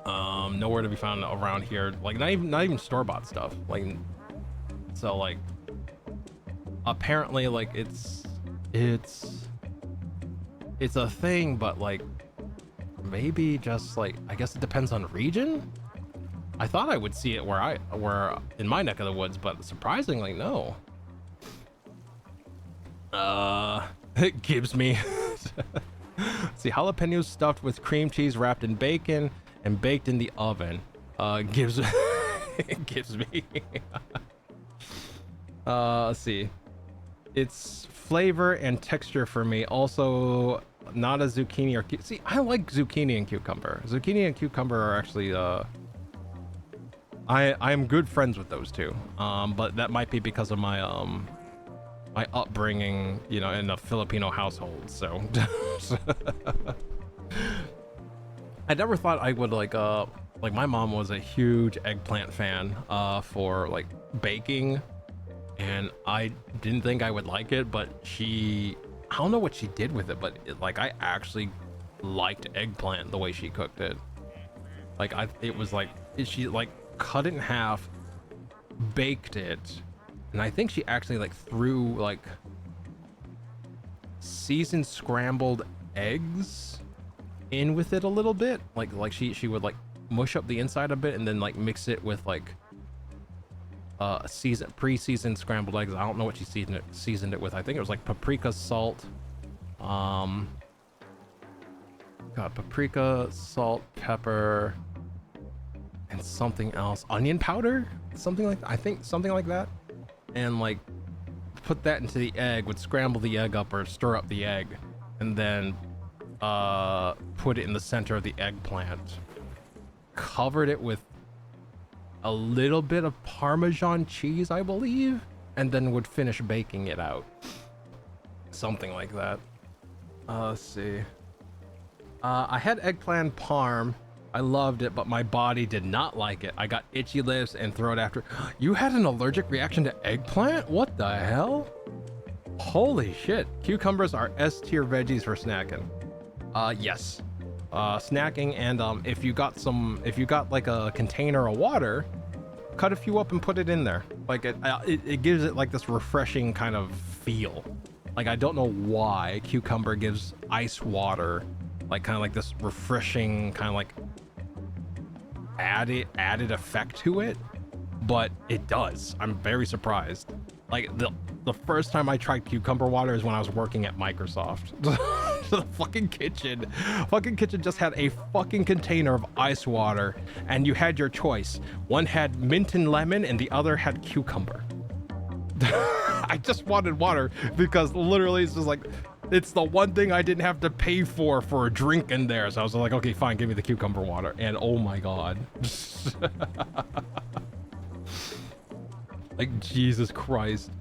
[SPEAKER 5] Nowhere to be found around here, like not even store-bought stuff, like, so like apparently like it's a thing, but like maybe just like, I guess it depends on region. I thought I would see it where in my neck of the woods, but surprisingly no. It gives me see, jalapenos stuffed with cream cheese wrapped in bacon and baked in the oven. Gives it gives me let's see, it's flavor and texture for me. Also not a zucchini or see, I like zucchini and cucumber. Zucchini and cucumber are actually I am good friends with those two, but that might be because of my my upbringing, you know, in a Filipino household. So I never thought I would like my mom was a huge eggplant fan for like baking, and I didn't think I would like it, but I don't know what she did with it, but like I actually liked eggplant the way she cooked it. Like it was like she like cut it in half, baked it, and I think she actually like threw like seasoned scrambled eggs in with it a little bit, like she would like mush up the inside a bit and then like mix it with like pre-seasoned scrambled eggs. I don't know what she seasoned it with. I think it was like paprika, salt, Got paprika, salt, pepper, and something else. Onion powder? Something like, I think something like that. And like put that into the egg, would scramble the egg up or stir up the egg, and then put it in the center of the eggplant. Covered it with a little bit of Parmesan cheese, I believe, and then would finish baking it out. Something like that. Let's see. I had eggplant parm. I loved it, but my body did not like it. I got itchy lips and throat after. You had an allergic reaction to eggplant? What the hell? Holy shit. Cucumbers are S-tier veggies for snacking. Yes. Snacking, and if you got like a container of water, cut a few up and put it in there. Like it gives it like this refreshing kind of feel. Like I don't know why cucumber gives ice water like kind of like this refreshing kind of like added effect to it, but it does. I'm very surprised. Like the first time I tried cucumber water is when I was working at Microsoft. The fucking kitchen just had a fucking container of ice water, and you had your choice. One had mint and lemon and the other had cucumber. I just wanted water because literally it's just like, it's the one thing I didn't have to pay for a drink in there. So I was like, okay, fine, give me the cucumber water. And oh my God. Like, Jesus Christ.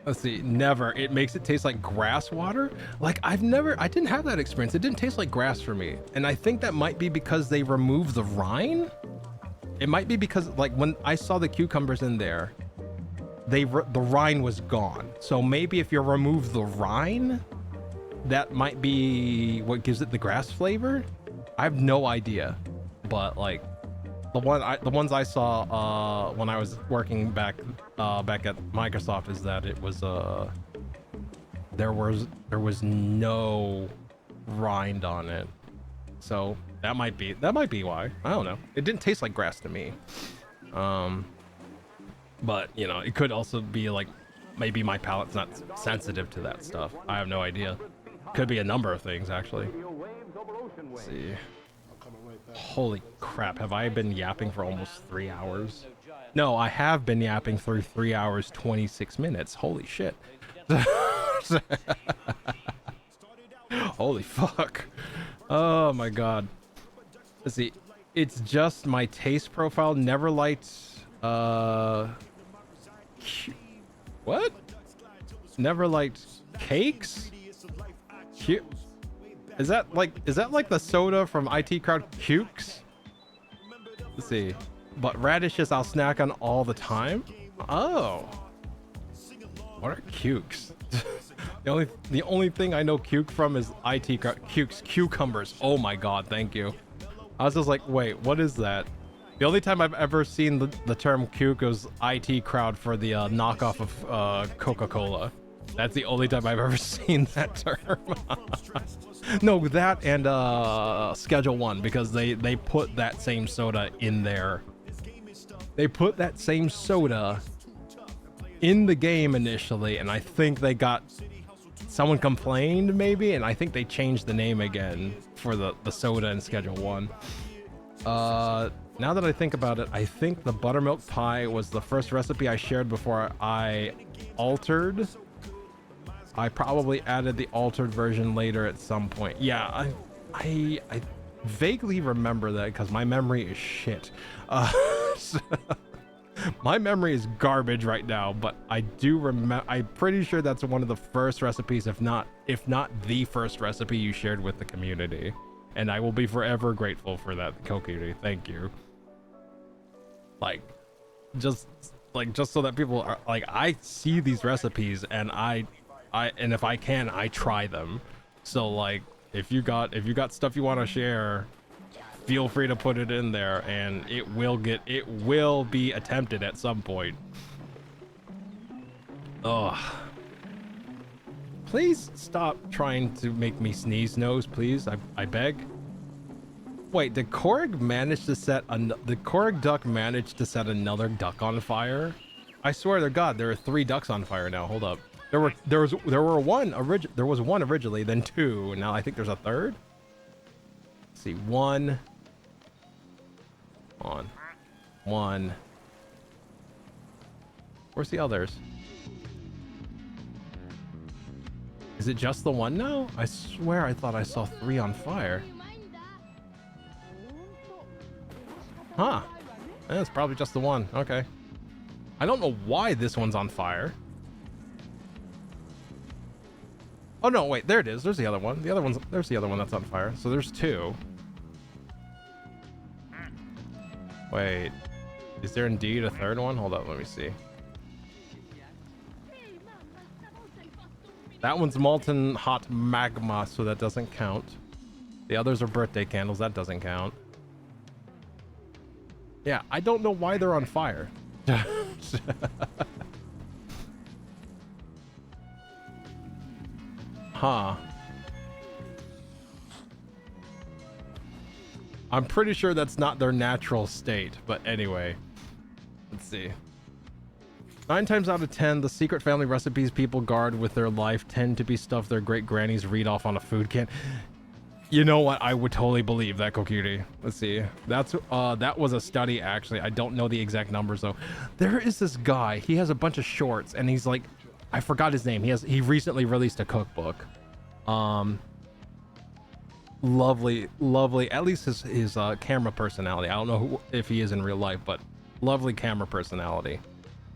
[SPEAKER 5] Let's see, never. It makes it taste like grass water. Like I didn't have that experience. It didn't taste like grass for me. And I think that might be because they removed the rind. It might be because like when I saw the cucumbers in there, the rind was gone. So maybe if you remove the rind, that might be what gives it the grass flavor. I have no idea, but like the ones I saw when I was working back at Microsoft is that it was there was no rind on it. So that might be why. I don't know. It didn't taste like grass to me. But you know, it could also be like maybe my palate's not sensitive to that stuff. I have no idea. Could be a number of things actually. Let's see. Holy crap, have I been yapping for almost 3 hours? No, I have been yapping through 3 hours 26 minutes. Holy shit. Holy fuck. Oh my God. Let's see. It's just my taste profile. Never liked what? Never liked cakes? Is that like the soda from IT Crowd Cukes? Let's see. But radishes I'll snack on all the time. Oh. What are cukes? the only thing I know cuke from is IT Crowd Cukes cucumbers. Oh my God, thank you. I was just like, wait, what is that? The only time I've ever seen the term cuke was IT Crowd for the knockoff of Coca-Cola. That's the only time I've ever seen that term. No, that and Schedule 1, because they put that same soda in there. They put that same soda in the game initially, and I think they got someone complained maybe, and I think they changed the name again for the soda in Schedule 1. Now that I think about it, I think the buttermilk pie was the first recipe I shared before I altered. I probably added the altered version later at some point. Yeah, I vaguely remember that because my memory is shit. My memory is garbage right now, but I do remember. I'm pretty sure that's one of the first recipes, if not the first recipe you shared with the community, and I will be forever grateful for that, community. Thank you. Like, just so that people are like, I see these recipes and and if I can, I try them. So like, if you got stuff you want to share, feel free to put it in there, and it will be attempted at some point. Ugh. Please stop trying to make me sneeze nose, please. I beg. Wait, did Korg duck manage to set another duck on fire? I swear to God, there are 3 ducks on fire now. Hold up. There was one originally, then two, and now I think there's a third. Let's see, one. Where's the others? Is it just the one now? I swear I thought I saw 3 on fire. Huh. It's probably just the one. Okay. I don't know why this one's on fire. Oh no, wait, there it is. There's the other one. There's the other one that's on fire. So there's 2. Wait. Is there indeed a third one? Hold up, let me see. That one's molten hot magma, so that doesn't count. The others are birthday candles, that doesn't count. Yeah, I don't know why they're on fire. Huh. I'm pretty sure that's not their natural state, but anyway. Let's see. 9 times out of 10, the secret family recipes people guard with their life tend to be stuff their great grannies read off on a food can. You know what? I would totally believe that, Kokiri. Let's see. That was a study, actually. I don't know the exact numbers, though. There is this guy. He has a bunch of shorts, and he's like... I forgot his name. He recently released a cookbook. Lovely. At least his camera personality. I don't know if he is in real life, but lovely camera personality.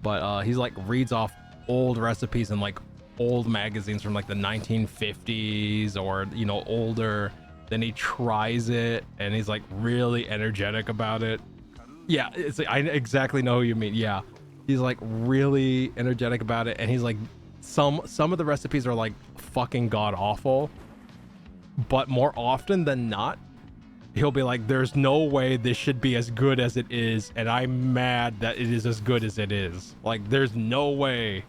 [SPEAKER 5] But he's like reads off old recipes in like old magazines from like the 1950s or, you know, older. Then he tries it and he's like really energetic about it. Yeah, it's like, I exactly know who you mean. Yeah, he's like really energetic about it, and he's like some of the recipes are like fucking god awful, but more often than not he'll be like, there's no way this should be as good as it is, and I'm mad that it is as good as it is. Like, there's no way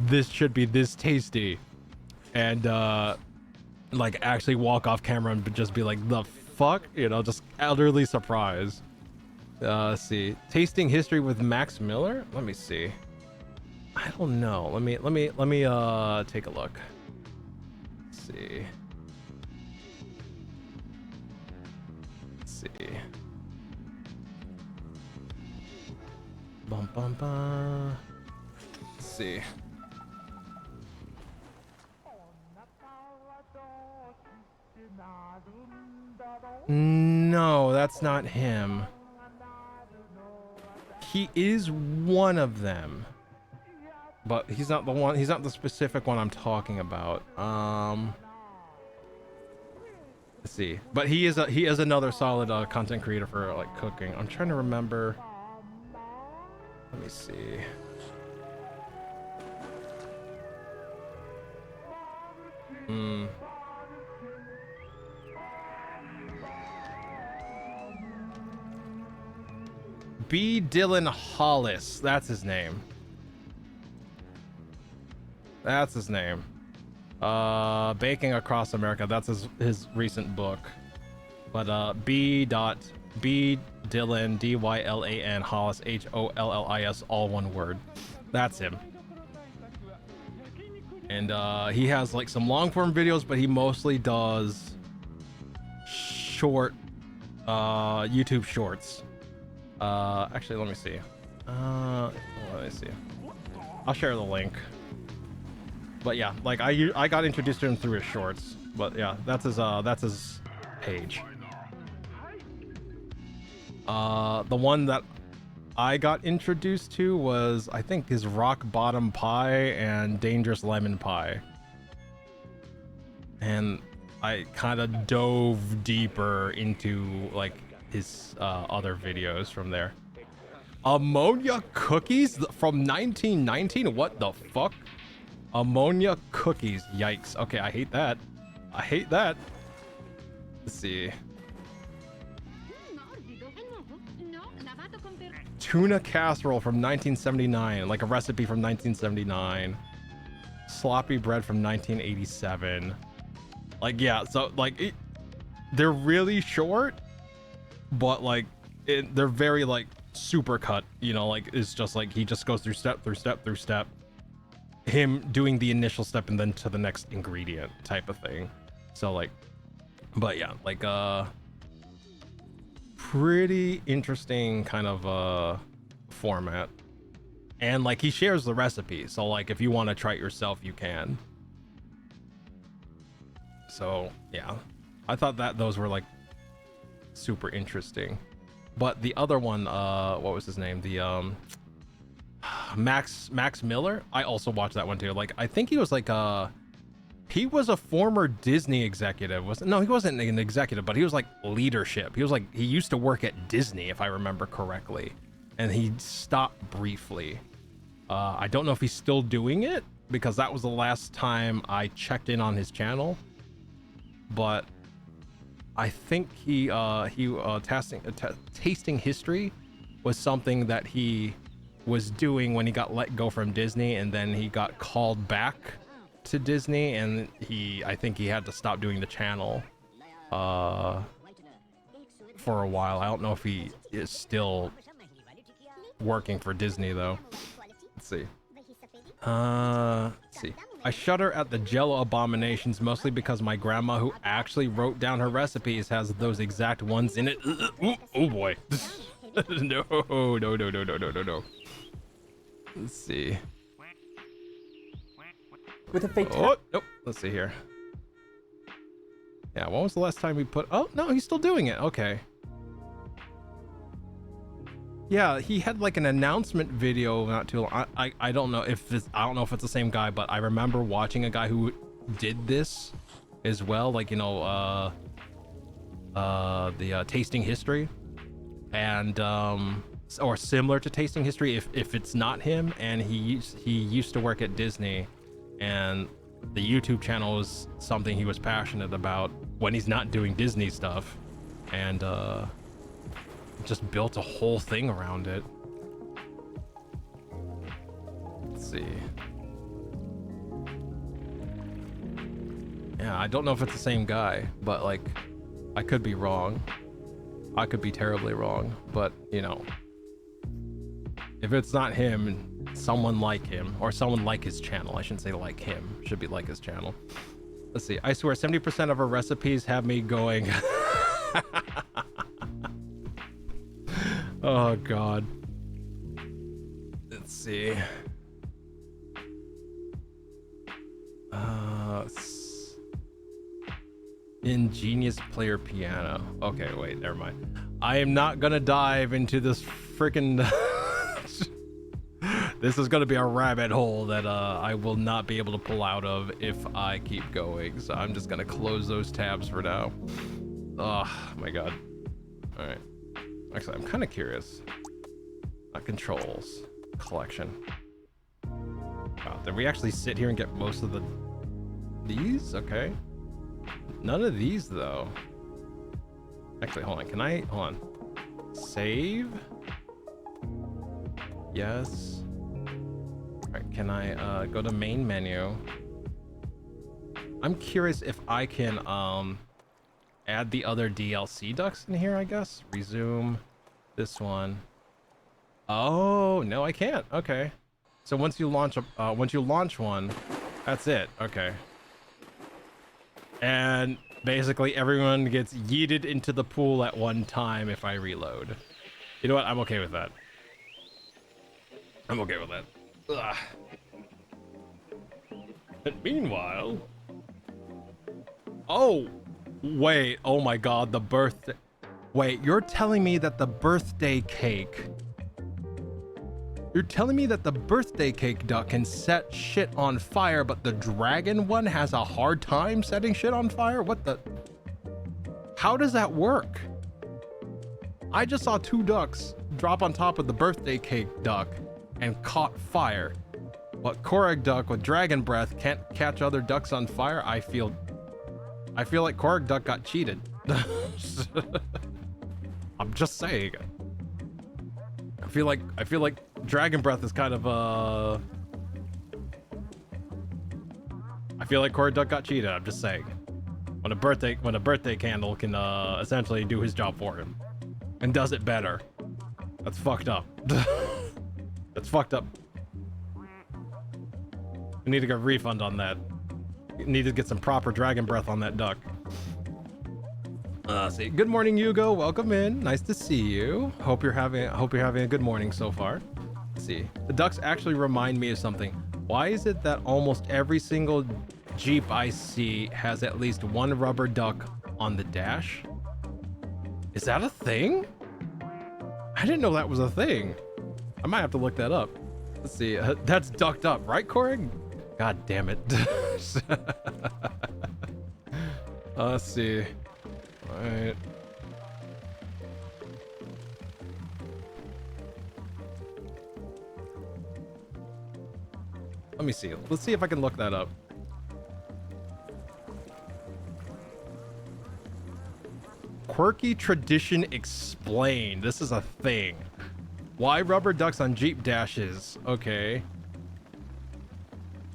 [SPEAKER 5] this should be this tasty. And like actually walk off camera and just be like, the fuck, you know, just utterly surprised. Let's see, tasting history with Max Miller. Let me see. I don't know. Let me take a look. Let's see. Bum bum bum. Let's see. No, that's not him. He is one of them, but he's not the one. He's not the specific one I'm talking about. Let's see, but he is another solid content creator for like cooking. I'm trying to remember. Let me see. B. Dylan Hollis. That's his name. Baking Across America. That's his recent book. But B. Dylan DYLAN Hollis HOLLIS, all one word. That's him. And he has like some long form videos, but he mostly does short YouTube shorts. Actually, let me see. Let me see. I'll share the link. But yeah, like I got introduced to him through his shorts. But yeah, that's his page. The one that I got introduced to was, I think, his Rock Bottom Pie and Dangerous Lemon Pie. And I kind of dove deeper into like his other videos from there. Ammonia cookies from 1919? What the fuck? Ammonia cookies. Yikes. Okay, I hate that. Let's see. Tuna casserole from 1979, like a recipe from 1979. Sloppy bread from 1987. Like, yeah, so like they're really short, but like they're very like super cut, you know, like it's just like he just goes through step through step through step. him doing the initial step and then to the next ingredient type of thing. So like, but yeah, like pretty interesting kind of format. And like he shares the recipe, so like if you want to try it yourself, you can. So yeah, I thought that those were like super interesting. But the other one, what was his name? The Max Miller. I also watched that one too. Like I think he was like he was a former Disney executive. No, he wasn't an executive, but he was like leadership. He was like, he used to work at Disney, if I remember correctly, and he stopped briefly. I don't know if he's still doing it because that was the last time I checked in on his channel, but I think tasting history was something that he was doing when he got let go from Disney, and then he got called back to Disney, and I think he had to stop doing the channel for a while. I don't know if he is still working for Disney though. Let's see. Let's see. I shudder at the Jello abominations mostly because my grandma, who actually wrote down her recipes, has those exact ones in it. Oh boy. No. Let's see.
[SPEAKER 9] With a fatality.
[SPEAKER 5] Oh, nope. Let's see here. Yeah, when was the last time we put... Oh, no, he's still doing it. Okay. Yeah, he had like an announcement video not too long. I don't know if it's... I don't know if it's the same guy, but I remember watching a guy who did this as well. Like, you know, the tasting history. And, or similar to tasting history if it's not him. And he used to work at Disney. And the YouTube channel is something he was passionate about when he's not doing Disney stuff, and just built a whole thing around it. Let's see. Yeah, I don't know if it's the same guy, but like, I could be wrong. I could be terribly wrong, but you know, if it's not him, someone like him, or someone like his channel. I shouldn't say like him, should be like his channel. Let's see. I swear 70% of her recipes have me going. Oh god. Let's see. Ingenious player piano. Okay, wait, never mind. I am not gonna dive into this freaking this is gonna be a rabbit hole that I will not be able to pull out of if I keep going. So I'm just gonna close those tabs for now. Oh my god. All right. Actually, I'm kind of curious. Controls collection. Wow, did we actually sit here and get most of these? Okay. None of these though. Actually, hold on. Hold on. Save. Yes. All right, can I go to main menu? I'm curious if I can add the other DLC ducks in here, I guess. Resume this one. Oh, no, I can't. Okay. So once you launch one, that's it. Okay. And basically everyone gets yeeted into the pool at one time if I reload. You know what? I'm okay with that. I'm okay with that. Ugh. And meanwhile... Oh! Wait, oh my god, the birthday... Wait, you're telling me that the birthday cake... You're telling me that the birthday cake duck can set shit on fire, but the dragon one has a hard time setting shit on fire? What the... How does that work? I just saw two ducks drop on top of the birthday cake duck and caught fire. But Korag duck with dragon breath can't catch other ducks on fire? I feel like Korag duck got cheated. I'm just saying. I feel like dragon breath is kind of I feel like Korag duck got cheated. I'm just saying. When a birthday candle can essentially do his job for him and does it better. That's fucked up. That's fucked up. We need to get a refund on that. We need to get some proper dragon breath on that duck. See. Good morning, Hugo. Welcome in. Nice to see you. Hope you're having a good morning so far. Let's see. The ducks actually remind me of something. Why is it that almost every single Jeep I see has at least one rubber duck on the dash? Is that a thing? I didn't know that was a thing. I might have to look that up. Let's see. That's ducked up, right, Corey? God damn it. Let's see. All right. Let me see. Let's see if I can look that up. Quirky tradition explained. This is a thing. Why rubber ducks on Jeep dashes? Okay.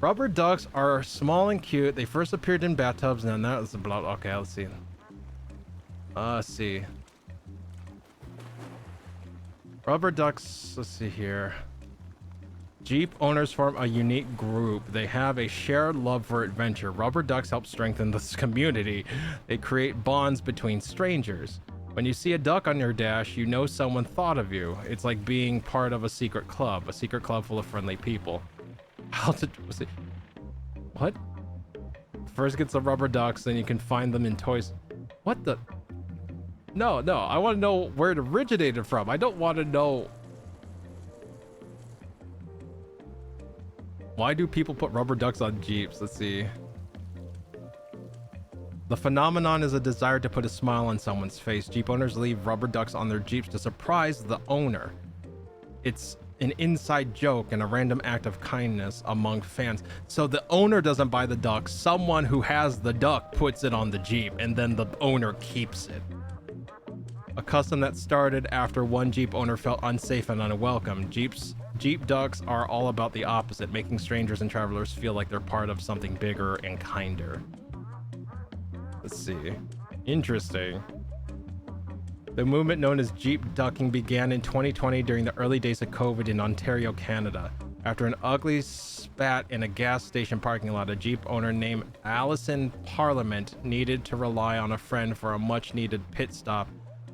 [SPEAKER 5] Rubber ducks are small and cute. They first appeared in bathtubs, and that was the blood. Okay, let's see. Let's see. Rubber ducks. Let's see here. Jeep owners form a unique group. They have a shared love for adventure. Rubber ducks help strengthen this community. They create bonds between strangers. When you see a duck on your dash, you know someone thought of you. It's like being part of a secret club full of friendly people. How to see? What? First get some rubber ducks, then you can find them in toys. What the? No, I want to know where it originated from. I don't want to know. Why do people put rubber ducks on Jeeps? Let's see. The phenomenon is a desire to put a smile on someone's face. Jeep owners leave rubber ducks on their Jeeps to surprise the owner. It's an inside joke and a random act of kindness among fans. So the owner doesn't buy the duck. Someone who has the duck puts it on the Jeep, and then the owner keeps it. A custom that started after one Jeep owner felt unsafe and unwelcome. Jeep ducks are all about the opposite, making strangers and travelers feel like they're part of something bigger and kinder. Let's see. Interesting. The movement known as Jeep ducking began in 2020 during the early days of COVID in Ontario, Canada. After an ugly spat in a gas station parking lot, a Jeep owner named Allison Parliament needed to rely on a friend for a much-needed pit stop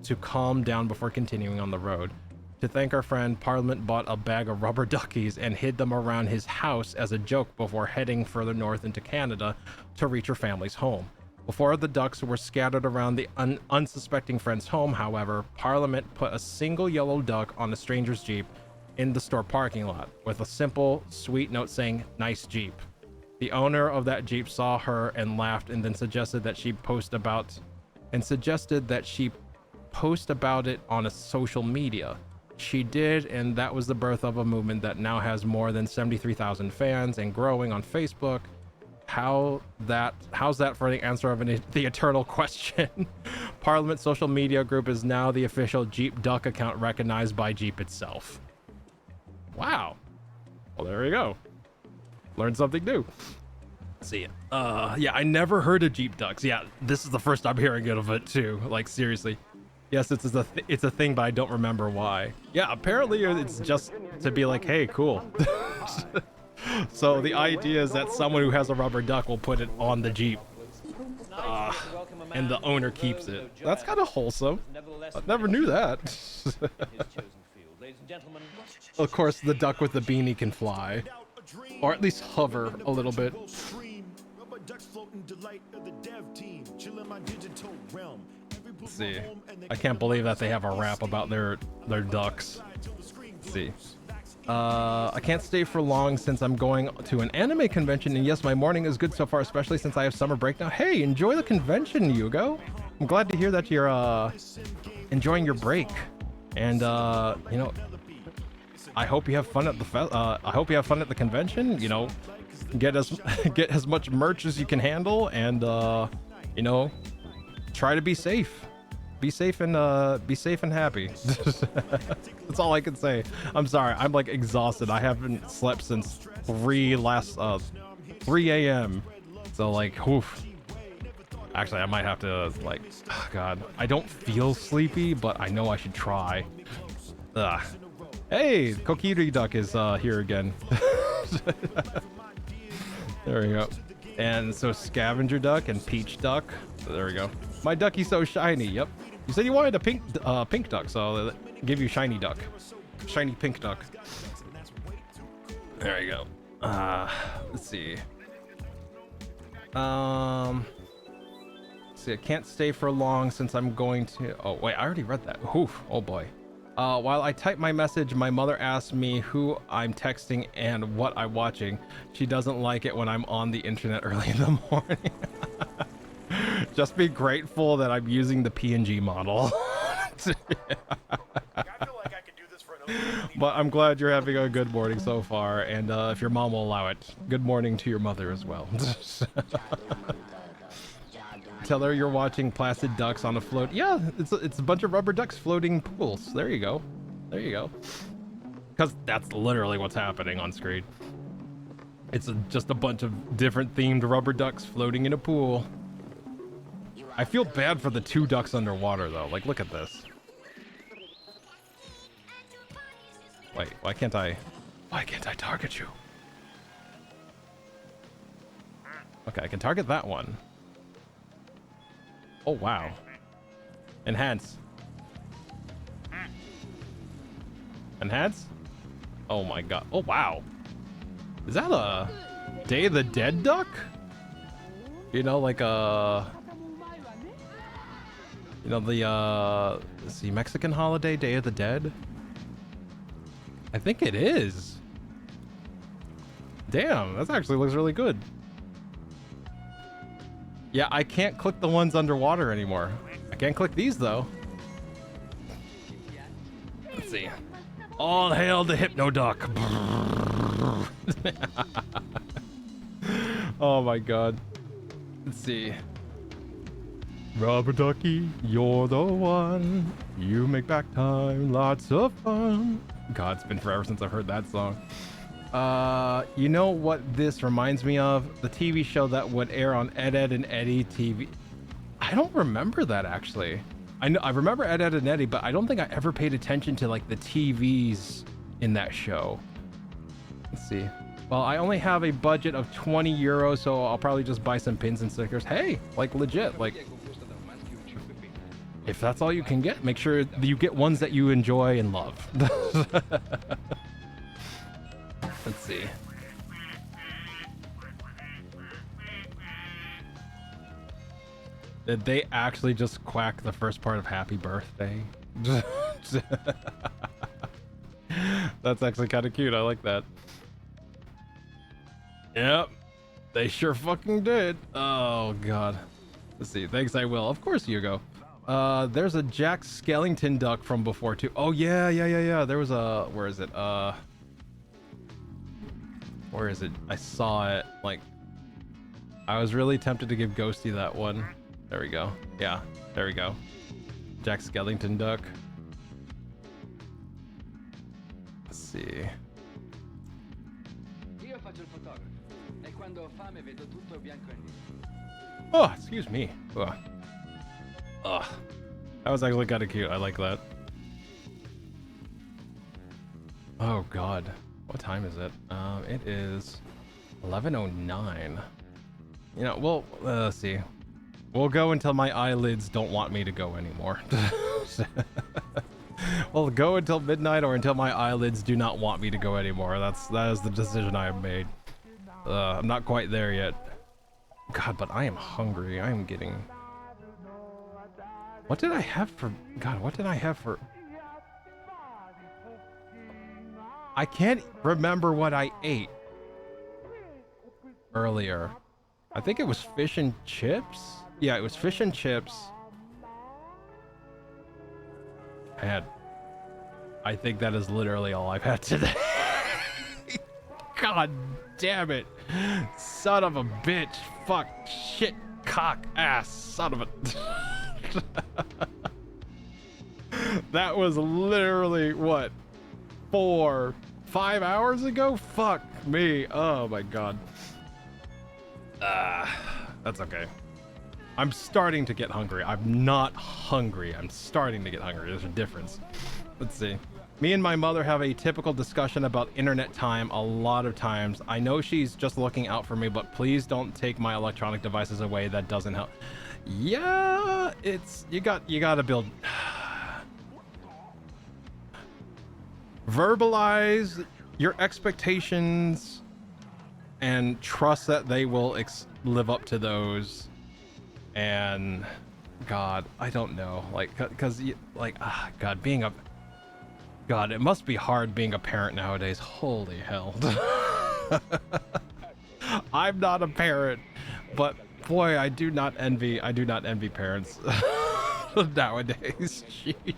[SPEAKER 5] to calm down before continuing on the road. To thank our friend, Parliament bought a bag of rubber duckies and hid them around his house as a joke before heading further north into Canada to reach her family's home. Before the ducks were scattered around the unsuspecting friend's home, however, Parliament put a single yellow duck on a stranger's Jeep in the store parking lot with a simple, sweet note saying, "Nice Jeep." The owner of that Jeep saw her and laughed, and then suggested that she post about it on a social media. She did, and that was the birth of a movement that now has more than 73,000 fans and growing on Facebook. How's that for the answer of the eternal question? Parliament social media group is now the official Jeep duck account recognized by Jeep itself. Wow. Well, there you go. Learned something new. See it. Yeah, I never heard of Jeep ducks. Yeah, this is the first I'm hearing of it too. Like, seriously. Yes, it's a thing, but I don't remember why. Yeah, apparently it's just to be like, hey, cool. So the idea is that someone who has a rubber duck will put it on the Jeep. And the owner keeps it. That's kind of wholesome. I never knew that. Of course, the duck with the beanie can fly. Or at least hover a little bit. Let's see. I can't believe that they have a rap about their ducks. Let's see. I can't stay for long since I'm going to an anime convention, and yes, my morning is good so far, especially since I have summer break now. Hey, enjoy the convention, Hugo. I'm glad to hear that you're enjoying your break, and you know, I hope you have fun at the convention. You know, get as much merch as you can handle, and you know, try to be safe. Be safe and happy. That's all I can say. I'm sorry. I'm like exhausted. I haven't slept since 3 a.m. So like, oof. Actually, I might have to like, oh God, I don't feel sleepy, but I know I should try. Ugh. Hey, Kokiri Duck is here again. There we go. And so scavenger duck and peach duck. So there we go. My ducky's so shiny. Yep. You said you wanted a pink duck, so I'll give you shiny duck. Shiny pink duck. There we go. Let's see. See, I can't stay for long since I'm going to. Oh wait, I already read that. Oof. Oh boy. While I type my message, my mother asks me who I'm texting and what I'm watching. She doesn't like it when I'm on the internet early in the morning. Just be grateful that I'm using the PNG model. But I'm glad you're having a good morning so far, and if your mom will allow it, good morning to your mother as well. Tell her you're watching placid ducks on a float. Yeah, it's a bunch of rubber ducks floating pools. There you go. There you go. Because that's literally what's happening on screen. It's just a bunch of different themed rubber ducks floating in a pool. I feel bad for the 2 ducks underwater though. Like, look at this. Wait, why can't I target you? Okay, I can target that one. Oh, wow. Enhance. Enhance? Oh my god. Oh, wow. Is that a Day of the Dead duck? You know, like a... You know, the, let's see, Mexican holiday, Day of the Dead? I think it is. Damn, that actually looks really good. Yeah, I can't click the ones underwater anymore. I can't click these though. Let's see. All hail the Hypnoduck. Oh my god. Let's see. Rubber ducky, you're the one. You make back time lots of fun. God, it's been forever since I've heard that song. You know what this reminds me of? The TV show that would air on Ed, Edd and Eddy TV. I don't remember that actually. I remember Ed, Edd and Eddy, but I don't think I ever paid attention to like the TVs in that show. Let's see. Well, I only have a budget of 20 euros, so I'll probably just buy some pins and stickers. Hey, like legit, like if that's all you can get, make sure you get ones that you enjoy and love. Let's see. Did they actually just quack the first part of Happy Birthday? That's actually kind of cute. I like that. Yep. They sure fucking did. Oh, God. Let's see. Thanks, I will. Of course, Hugo. There's a Jack Skellington duck from before, too. Oh, yeah. There was a... Where is it? Where is it? I saw it. Like, I was really tempted to give Ghosty that one. There we go. Yeah, there we go. Jack Skellington duck. Let's see. Oh, excuse me. Ugh. Ugh. That was actually kind of cute. I like that. Oh, God. What time is it? It is 11:09. You know, well, let's see. We'll go until my eyelids don't want me to go anymore. We'll go until midnight or until my eyelids do not want me to go anymore. That is the decision I have made. I'm not quite there yet. God, but I am hungry. I am getting... What did I have for... God, what did I have for... I can't remember what I ate earlier. I think it was fish and chips. Yeah, it was fish and chips. I think that is literally all I've had today. God damn it. Son of a bitch. Fuck. Shit. Cock. Ass. Son of a... That was literally, what? 5 hours ago? Fuck me. Oh my god. That's okay. I'm starting to get hungry. I'm not hungry. I'm starting to get hungry. There's a difference. Let's see. Me and my mother have a typical discussion about internet time a lot of times. I know she's just looking out for me, but please don't take my electronic devices away. That doesn't help. Yeah, it's you gotta build. Verbalize your expectations and trust that they will live up to those. And God, I don't know, like, cause God, God, it must be hard being a parent nowadays. Holy hell. I'm not a parent, but boy, I do not envy parents nowadays. Jeez.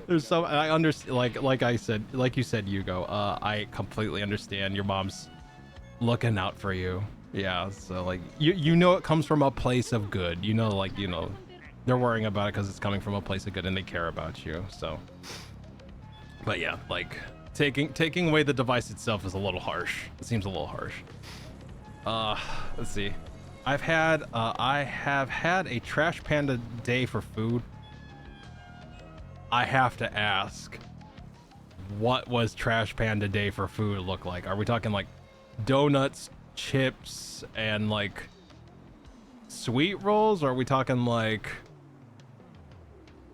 [SPEAKER 5] There's so, I understand, like you said, Hugo, I completely understand your mom's looking out for you. Yeah, so like, you know it comes from a place of good. You know, like, you know, they're worrying about it because it's coming from a place of good and they care about you, so. But yeah, like, taking away the device itself is a little harsh. It seems a little harsh. Let's see. I have had a Trash Panda day for food. I have to ask, what was Trash Panda day for food look like? Are we talking like donuts, chips, and like sweet rolls? Or are we talking like,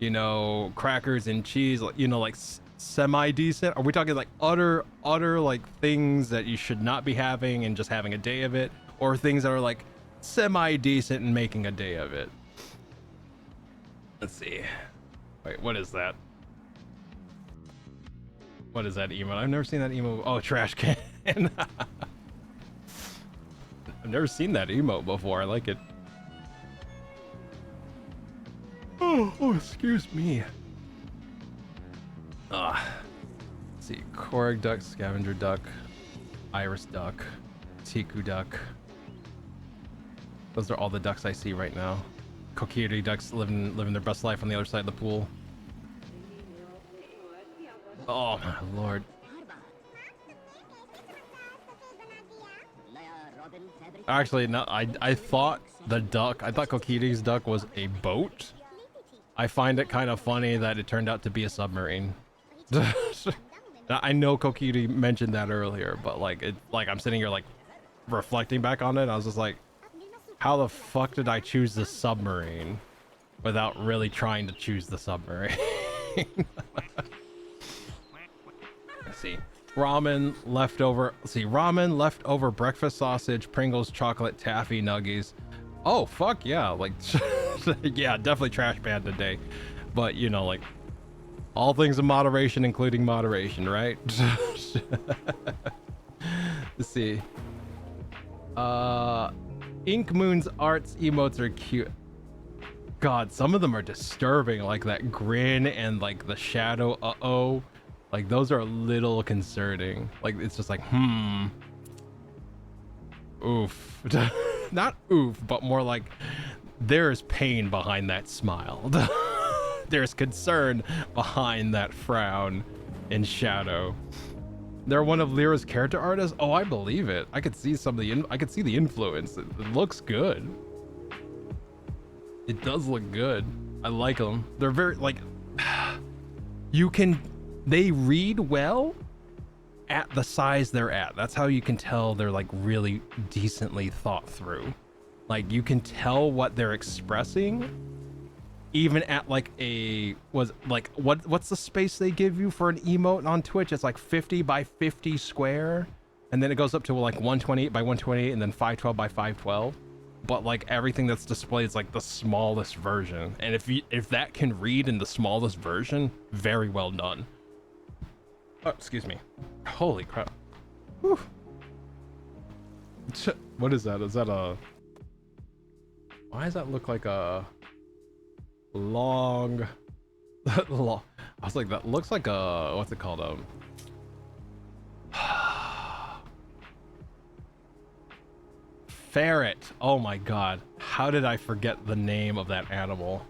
[SPEAKER 5] you know, crackers and cheese, you know, like semi-decent? Are we talking like utter like things that you should not be having and just having a day of it? Or things that are like semi-decent and making a day of it? Let's see. Wait, what is that? What is that emote? I've never seen that emote. Oh, trash can. I've never seen that emote before. I like it. Oh, excuse me. Let's see. Korg duck, scavenger duck, iris duck, Tiku duck. Those are all the ducks I see right now. Kokiri ducks living their best life on the other side of the pool. Oh my lord. Actually, no, I thought Kokiri's duck was a boat. I find it kind of funny that it turned out to be a submarine. I know Kokiri mentioned that earlier, but like I'm sitting here like reflecting back on it. I was just like, how the fuck did I choose the submarine without really trying to choose the submarine? Let's see. Ramen, leftover breakfast sausage, Pringles, chocolate, taffy, nuggies. Oh, fuck yeah. Like, yeah, definitely Trash Panda day. But, you know, like, all things in moderation, including moderation, right? Let's see. Ink Moon's arts emotes are cute. God, some of them are disturbing, like that grin and like the shadow uh-oh. Like those are a little concerning. Like it's just like, oof. Not oof, but more like there's pain behind that smile. There's concern behind that frown and shadow. They're one of Lyra's character artists. Oh, I believe it. I could see some of the I could see the influence. It looks good. It does look good. I like them. They're very like they read well at the size they're at. That's how you can tell they're like really decently thought through. Like you can tell what they're expressing even at like what's the space they give you for an emote on Twitch? It's like 50 by 50 square, and then it goes up to like 128 by 128 and then 512 by 512. But like everything that's displayed is like the smallest version, and if that can read in the smallest version, very well done. Oh, excuse me. Holy crap. Whew. What is that? Is that a... Why does that look like a long... I was like, that looks like a... What's it called? Ferret. Oh my god. How did I forget the name of that animal?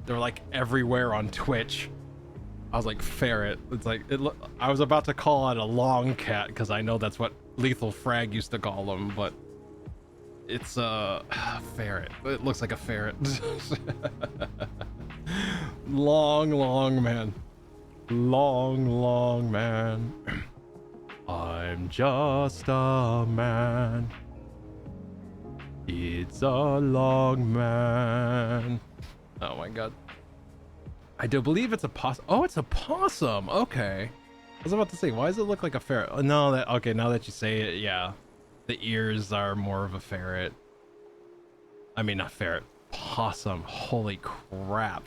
[SPEAKER 5] They're like everywhere on Twitch. I was like, ferret. It's like, I was about to call it a long cat because I know that's what Lethal Frag used to call them, but It's a ferret. It looks like a ferret. Long man. Long man. I'm just a man. It's a long man. Oh my god. I do believe it's a possum. Oh, it's a possum. Okay. I was about to say, why does it look like a ferret? Oh, no, okay, now that you say it, yeah. The ears are more of a ferret. I mean, not ferret. Possum. Holy crap.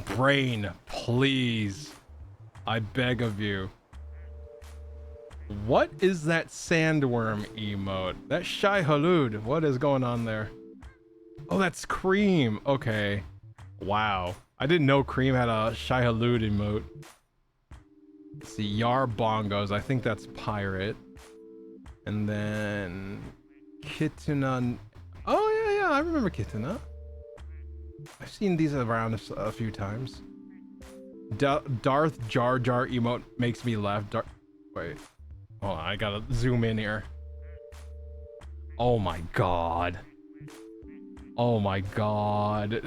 [SPEAKER 5] Brain, please. I beg of you. What is that sandworm emote? That Shai Halud. What is going on there? Oh, that's Cream. Okay. Wow. I didn't know Cream had a Shai Halud emote. Let's see, Yar Bongos. I think that's Pirate. And then Kituna. Oh yeah, I remember Kituna. I've seen these around a few times. Darth Jar Jar emote makes me laugh. Wait, hold on, I gotta zoom in here. Oh my god. Oh my god.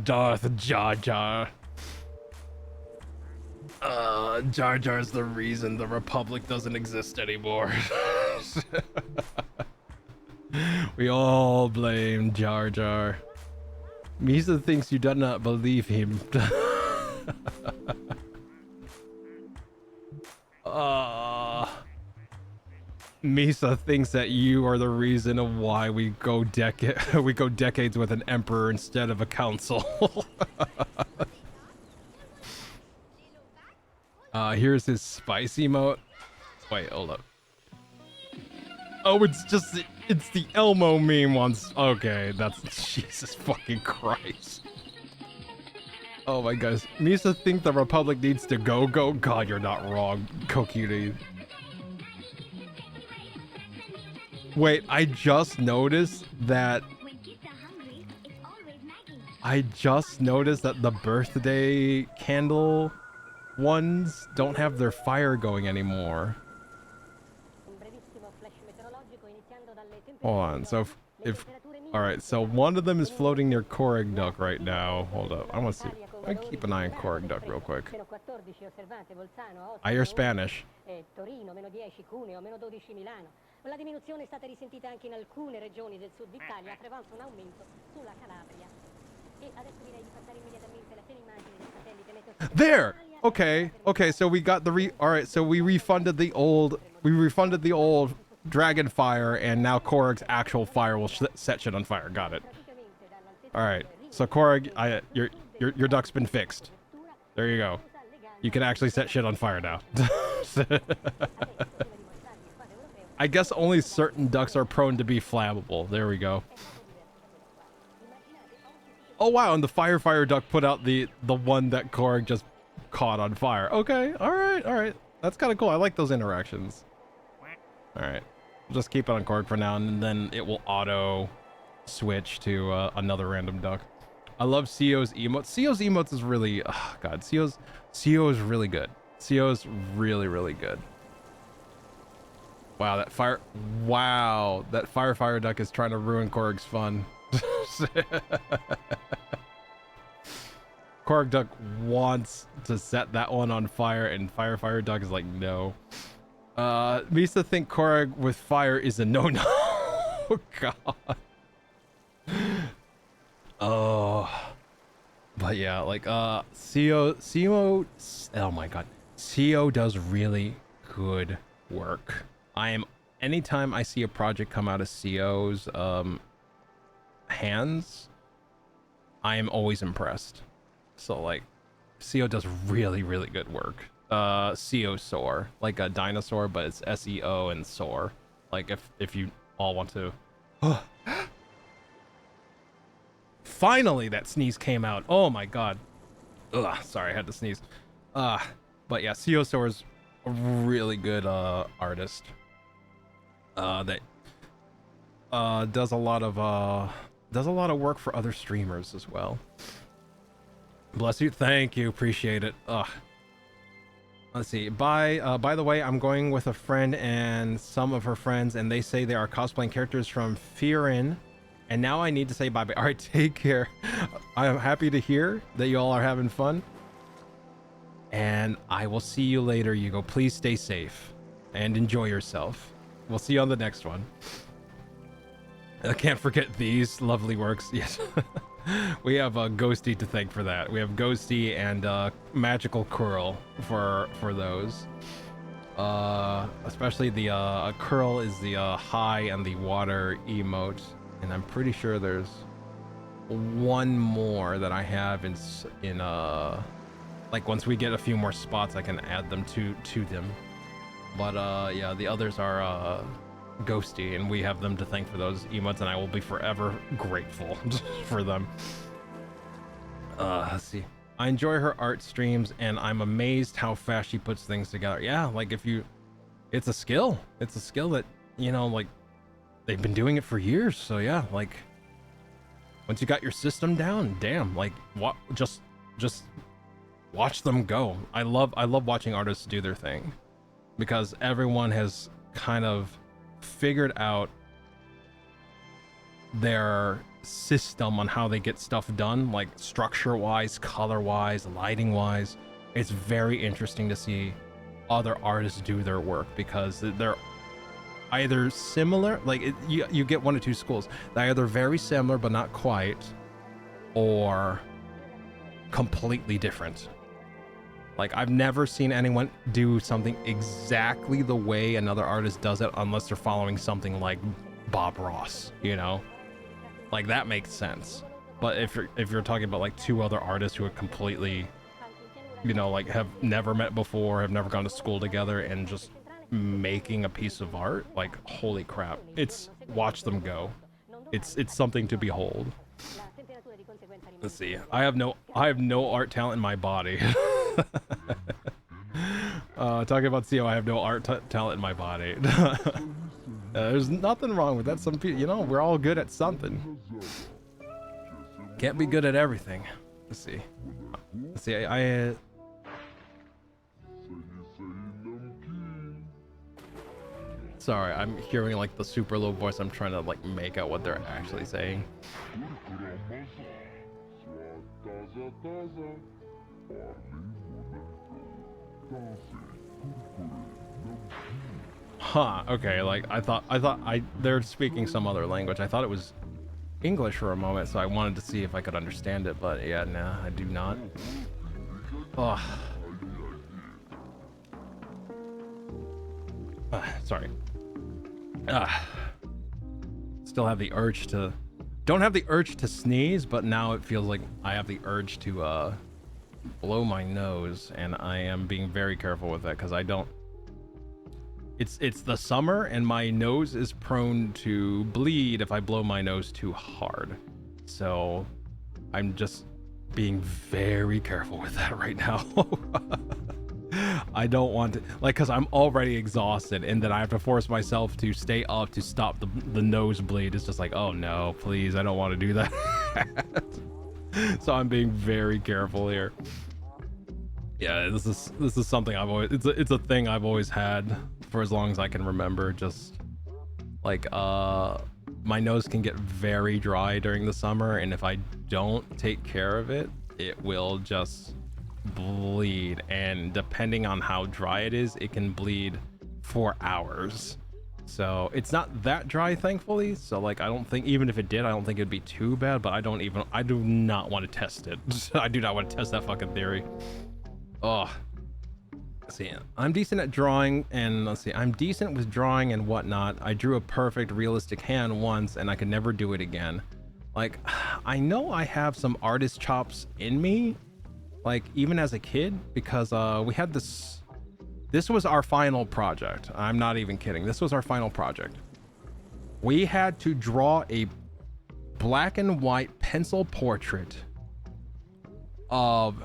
[SPEAKER 5] Darth Jar Jar. Jar Jar's the reason the Republic doesn't exist anymore. We all blame Jar Jar. Misa thinks you do not believe him. Misa thinks that you are the reason of why we go decades with an emperor instead of a council. Here's his spicy emote. Wait, hold up. Oh, it's the Elmo meme once. Okay, that's Jesus fucking Christ. Oh my gosh. Misa think the Republic needs to go. God, you're not wrong, Kokiri. Wait, I just noticed that the birthday candle ones don't have their fire going anymore. Hold on, so if all right, so one of them is floating near Korrig Duck right now. Hold up, I want to see. I keep an eye on Korrig Duck real quick. I hear Spanish.
[SPEAKER 8] La diminuzione è stata risentita anche in alcune regioni del sud d'Italia, prevalsa un aumento sulla Calabria. E adesso direi di passare immediatamente alla teleimmagine del satellite Meteosat.
[SPEAKER 5] There. Okay, so we got we refunded the old Dragonfire, and now Korrig's actual fire will set shit on fire. Got it. All right, so Korrig, your duck's been fixed. There you go. You can actually set shit on fire now. I guess only certain ducks are prone to be flammable. There we go. Oh wow, and the Fire duck put out the one that Korg just caught on fire. Okay, all right. That's kind of cool. I like those interactions. All right, we'll just keep it on Korg for now, and then it will auto switch to another random duck. I love CO's emotes. CO's emotes is really, oh god, CO is really good. CO is really good. Wow, that fire duck is trying to ruin Korg's fun. Korg duck wants to set that one on fire, and fire duck is like, no. Misa think Korg with fire is a no. Oh god. Oh, but yeah, like CO, oh my god, CO does really good work. Anytime I see a project come out of CO's hands, I am always impressed. So like, CO does really good work. CO Soar, like a dinosaur, but it's SEO and Soar. Like if you all want to. Finally, that sneeze came out. Oh my god. Ugh, sorry, I had to sneeze. But yeah, CO Soar is a really good artist. That does a lot of work for other streamers as well. Bless you, thank you, appreciate it. Ugh. Let's see. By the way, I'm going with a friend and some of her friends, and they say they are cosplaying characters from Fearin. And now I need to say bye-bye. All right, take care. I am happy to hear that you all are having fun. And I will see you later, Hugo. Please stay safe and enjoy yourself. We'll see you on the next one. I can't forget these lovely works. Yes. We have Ghosty to thank for that. We have Ghosty and Magical Curl for those. Especially the Curl is the high and the water emote, and I'm pretty sure there's one more that I have in like once we get a few more spots, I can add them to them. But yeah, the others are Ghosty, and we have them to thank for those emotes, and I will be forever grateful for them. Let's see. I enjoy her art streams, and I'm amazed how fast she puts things together. Yeah, like it's a skill. It's a skill that, you know, like they've been doing it for years. So yeah, like once you got your system down, damn, like what? Just watch them go. I love watching artists do their thing, because everyone has kind of figured out their system on how they get stuff done, like structure wise, color wise, lighting wise. It's very interesting to see other artists do their work, because they're either similar, like you get one or two schools. They're either very similar but not quite, or completely different. Like, I've never seen anyone do something exactly the way another artist does it unless they're following something like Bob Ross, you know? Like, that makes sense. But if you're talking about like two other artists who are completely, you know, like have never met before, have never gone to school together, and just making a piece of art, like, holy crap. It's, watch them go. It's something to behold. Let's see. I have no art talent in my body. Talking about CO, I have no art talent in my body. There's nothing wrong with that. Some people, you know, we're all good at something. Can't be good at everything. Let's see. I sorry, I'm hearing like the super low voice. I'm trying to like make out what they're actually saying. Huh, okay, like I thought they're speaking some other language. I thought it was English for a moment, so I wanted to see if I could understand it, but yeah, nah, I do not. Oh. Sorry. Still have the urge to... Don't have the urge to sneeze, but now it feels like I have the urge to blow my nose, and I am being very careful with that, because I don't... It's the summer, and my nose is prone to bleed if I blow my nose too hard. So I'm just being very careful with that right now. I don't want to, like, because I'm already exhausted, and then I have to force myself to stay up to stop the nosebleed. It's just like, oh no, please, I don't want to do that. So I'm being very careful here. Yeah, this is something I've always, it's a thing I've always had for as long as I can remember. Just like my nose can get very dry during the summer, and if I don't take care of it, it will just bleed, and depending on how dry it is, it can bleed for hours. So it's not that dry, thankfully, so like I don't think, even if it did, I don't think it'd be too bad, but I do not want to test it. I do not want to test that fucking theory. Oh, let's see, I'm decent at drawing, and let's see, I'm decent with drawing and whatnot. I drew a perfect realistic hand once, and I could never do it again. Like, I know I have some artist chops in me, like even as a kid, because we had this was our final project. I'm not even kidding. This was our final project. We had to draw a black and white pencil portrait of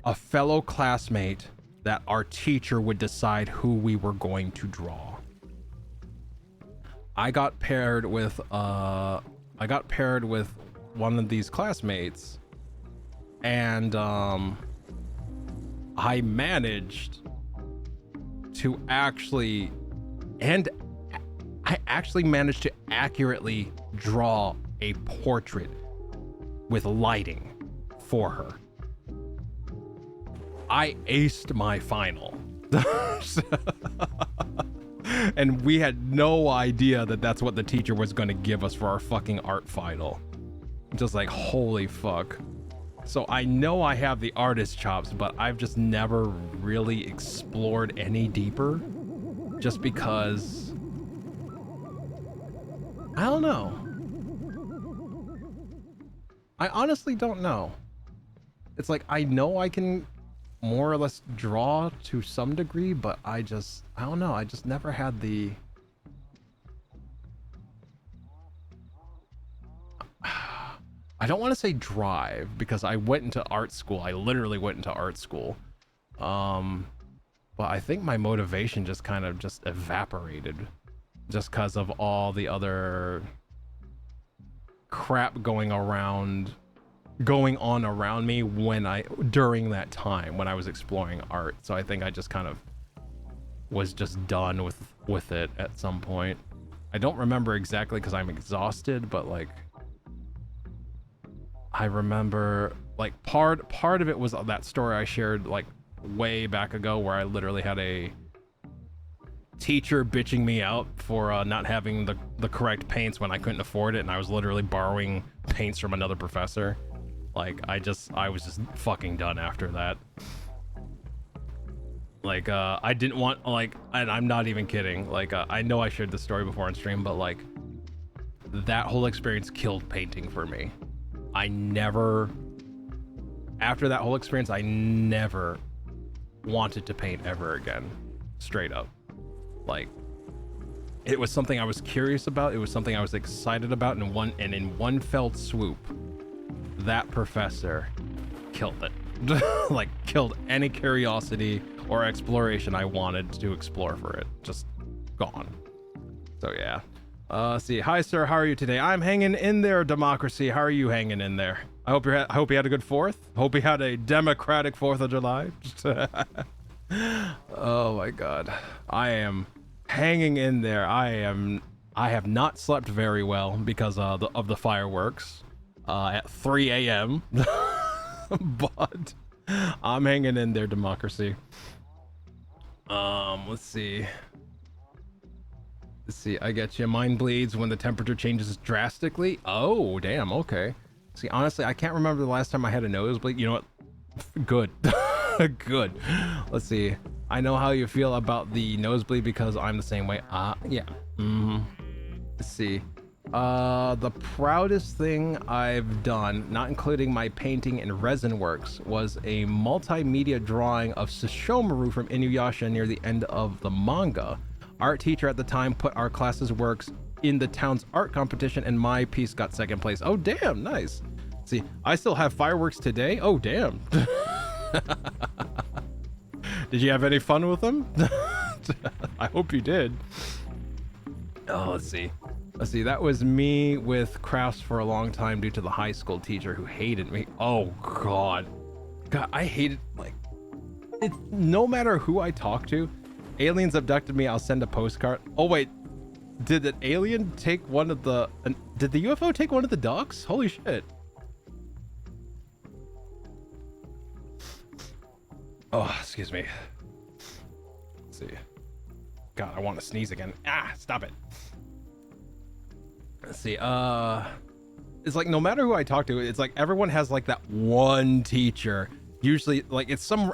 [SPEAKER 5] a fellow classmate that our teacher would decide who we were going to draw. I got paired with one of these classmates, and I managed to actually, and I actually managed to accurately draw a portrait with lighting for her. I aced my final. And we had no idea that that's what the teacher was going to give us for our fucking art final. Just like, holy fuck. So I know I have the artist chops, but I've just never really explored any deeper. Just because, I don't know. I honestly don't know. It's like, I know I can more or less draw to some degree, but I don't know. I just never had the... I don't want to say drive, because I went into art school. I literally went into art school. But I think my motivation just kind of just evaporated just because of all the other crap going on around me during that time when I was exploring art. So I think I just kind of was just done with it at some point. I don't remember exactly because I'm exhausted, but like I remember like part of it was that story I shared like way back ago where I literally had a teacher bitching me out for not having the correct paints when I couldn't afford it, and I was literally borrowing paints from another professor. Like I was just fucking done after that. Like I didn't want, like, and I'm not even kidding, like I know I shared this story before on stream, but like that whole experience killed painting for me. After that whole experience, I never wanted to paint ever again. Straight up. Like, it was something I was curious about. It was something I was excited about. And in one fell swoop, that professor killed it. Like, killed any curiosity or exploration I wanted to explore for it. Just gone. So yeah. See, hi sir, how are you today? I'm hanging in there, democracy. How are you hanging in there? I hope you had a good 4th. Hope you had a democratic 4th of July. Oh my god. I am hanging in there. I have not slept very well because of the fireworks at 3 a.m. But I'm hanging in there, democracy. Let's see. I get you. Mine bleeds when the temperature changes drastically. Oh, damn. Okay. See, honestly, I can't remember the last time I had a nosebleed. You know what? Good. Good. Let's see. I know how you feel about the nosebleed because I'm the same way. Yeah. Let's see. The proudest thing I've done, not including my painting and resin works, was a multimedia drawing of Sesshomaru from Inuyasha near the end of the manga. Art teacher at the time put our class's works in the town's art competition and my piece got 2nd place. Oh, damn. Nice. See, I still have fireworks today. Oh, damn. Did you have any fun with them? I hope you did. Oh, let's see. That was me with crafts for a long time due to the high school teacher who hated me. Oh, God. I hated, like, no matter who I talk to, aliens abducted me, I'll send a postcard. Oh, wait. Did an alien take one of the... did the UFO take one of the ducks? Holy shit. Oh, excuse me. Let's see. God, I want to sneeze again. Stop it. Let's see. It's like no matter who I talk to, it's like everyone has like that one teacher. Usually, like it's some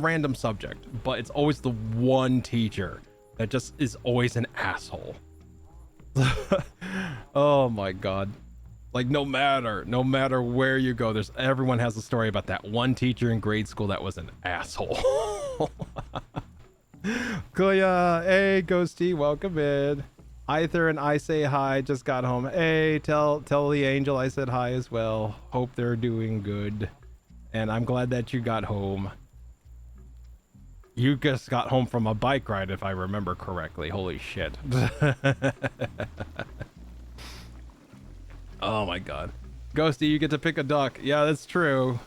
[SPEAKER 5] random subject, but it's always the one teacher that just is always an asshole. Oh my god. Like no matter where you go, everyone has a story about that one teacher in grade school that was an asshole. Kuya, hey Ghosty, welcome in. Aether and I say hi, just got home. Hey, tell the angel I said hi as well. Hope they're doing good. And I'm glad that you got home. You just got home from a bike ride, if I remember correctly. Holy shit. Oh my god. Ghosty, you get to pick a duck. Yeah, that's true.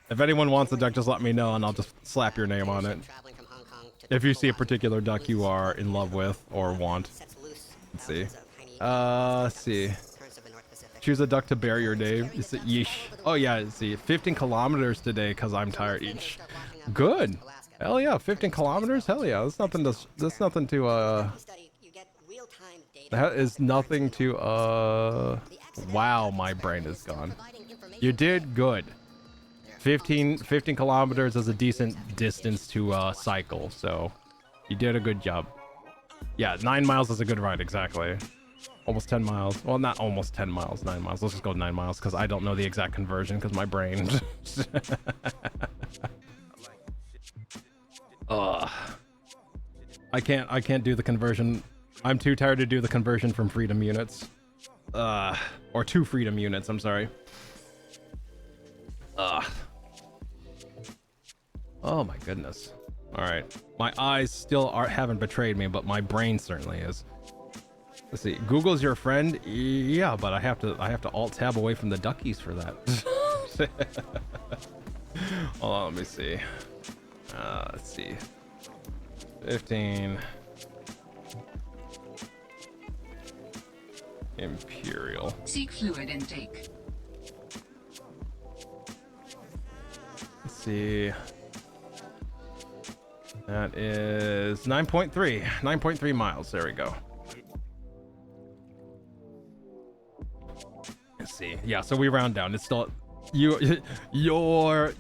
[SPEAKER 5] If anyone wants a duck, just let me know and I'll just slap your name on it.
[SPEAKER 1] Traveling from Hong Kong to
[SPEAKER 5] If you
[SPEAKER 1] Tacoma,
[SPEAKER 5] see a
[SPEAKER 1] Washington,
[SPEAKER 5] particular duck you
[SPEAKER 1] loses
[SPEAKER 5] are in love with or want.
[SPEAKER 1] sets loose
[SPEAKER 5] Let's see.
[SPEAKER 1] thousands of tiny
[SPEAKER 5] Let's see.
[SPEAKER 1] currents of the North Pacific.
[SPEAKER 5] Choose a duck to bear your name. Is it yeesh? Oh yeah, let's see. 15 kilometers today because I'm tired each. Good. Hell yeah, 15 kilometers? Hell yeah. That's nothing to
[SPEAKER 1] Study, you get real-time data.
[SPEAKER 5] that is nothing to wow, my brain is gone. You did good. 15 kilometers is a decent distance to cycle, so you did a good job. Yeah, 9 miles is a good ride, exactly. Almost 10 miles. Well, not almost 10 miles, 9 miles. Let's just go 9 miles because I don't know the exact conversion because my brain. I can't do the conversion. I'm too tired to do the conversion from freedom units. Or to freedom units, I'm sorry. Oh my goodness. All right. My eyes still haven't betrayed me, but my brain certainly is. Let's see. Google's your friend? Yeah, but I have to alt tab away from the duckies for that. Hold on, let me see. Let's see. 15. Imperial.
[SPEAKER 6] Seek fluid intake.
[SPEAKER 5] Let's see. That is 9.3. 9.3 miles. There we go. Let's see. Yeah, so we round down. It's still your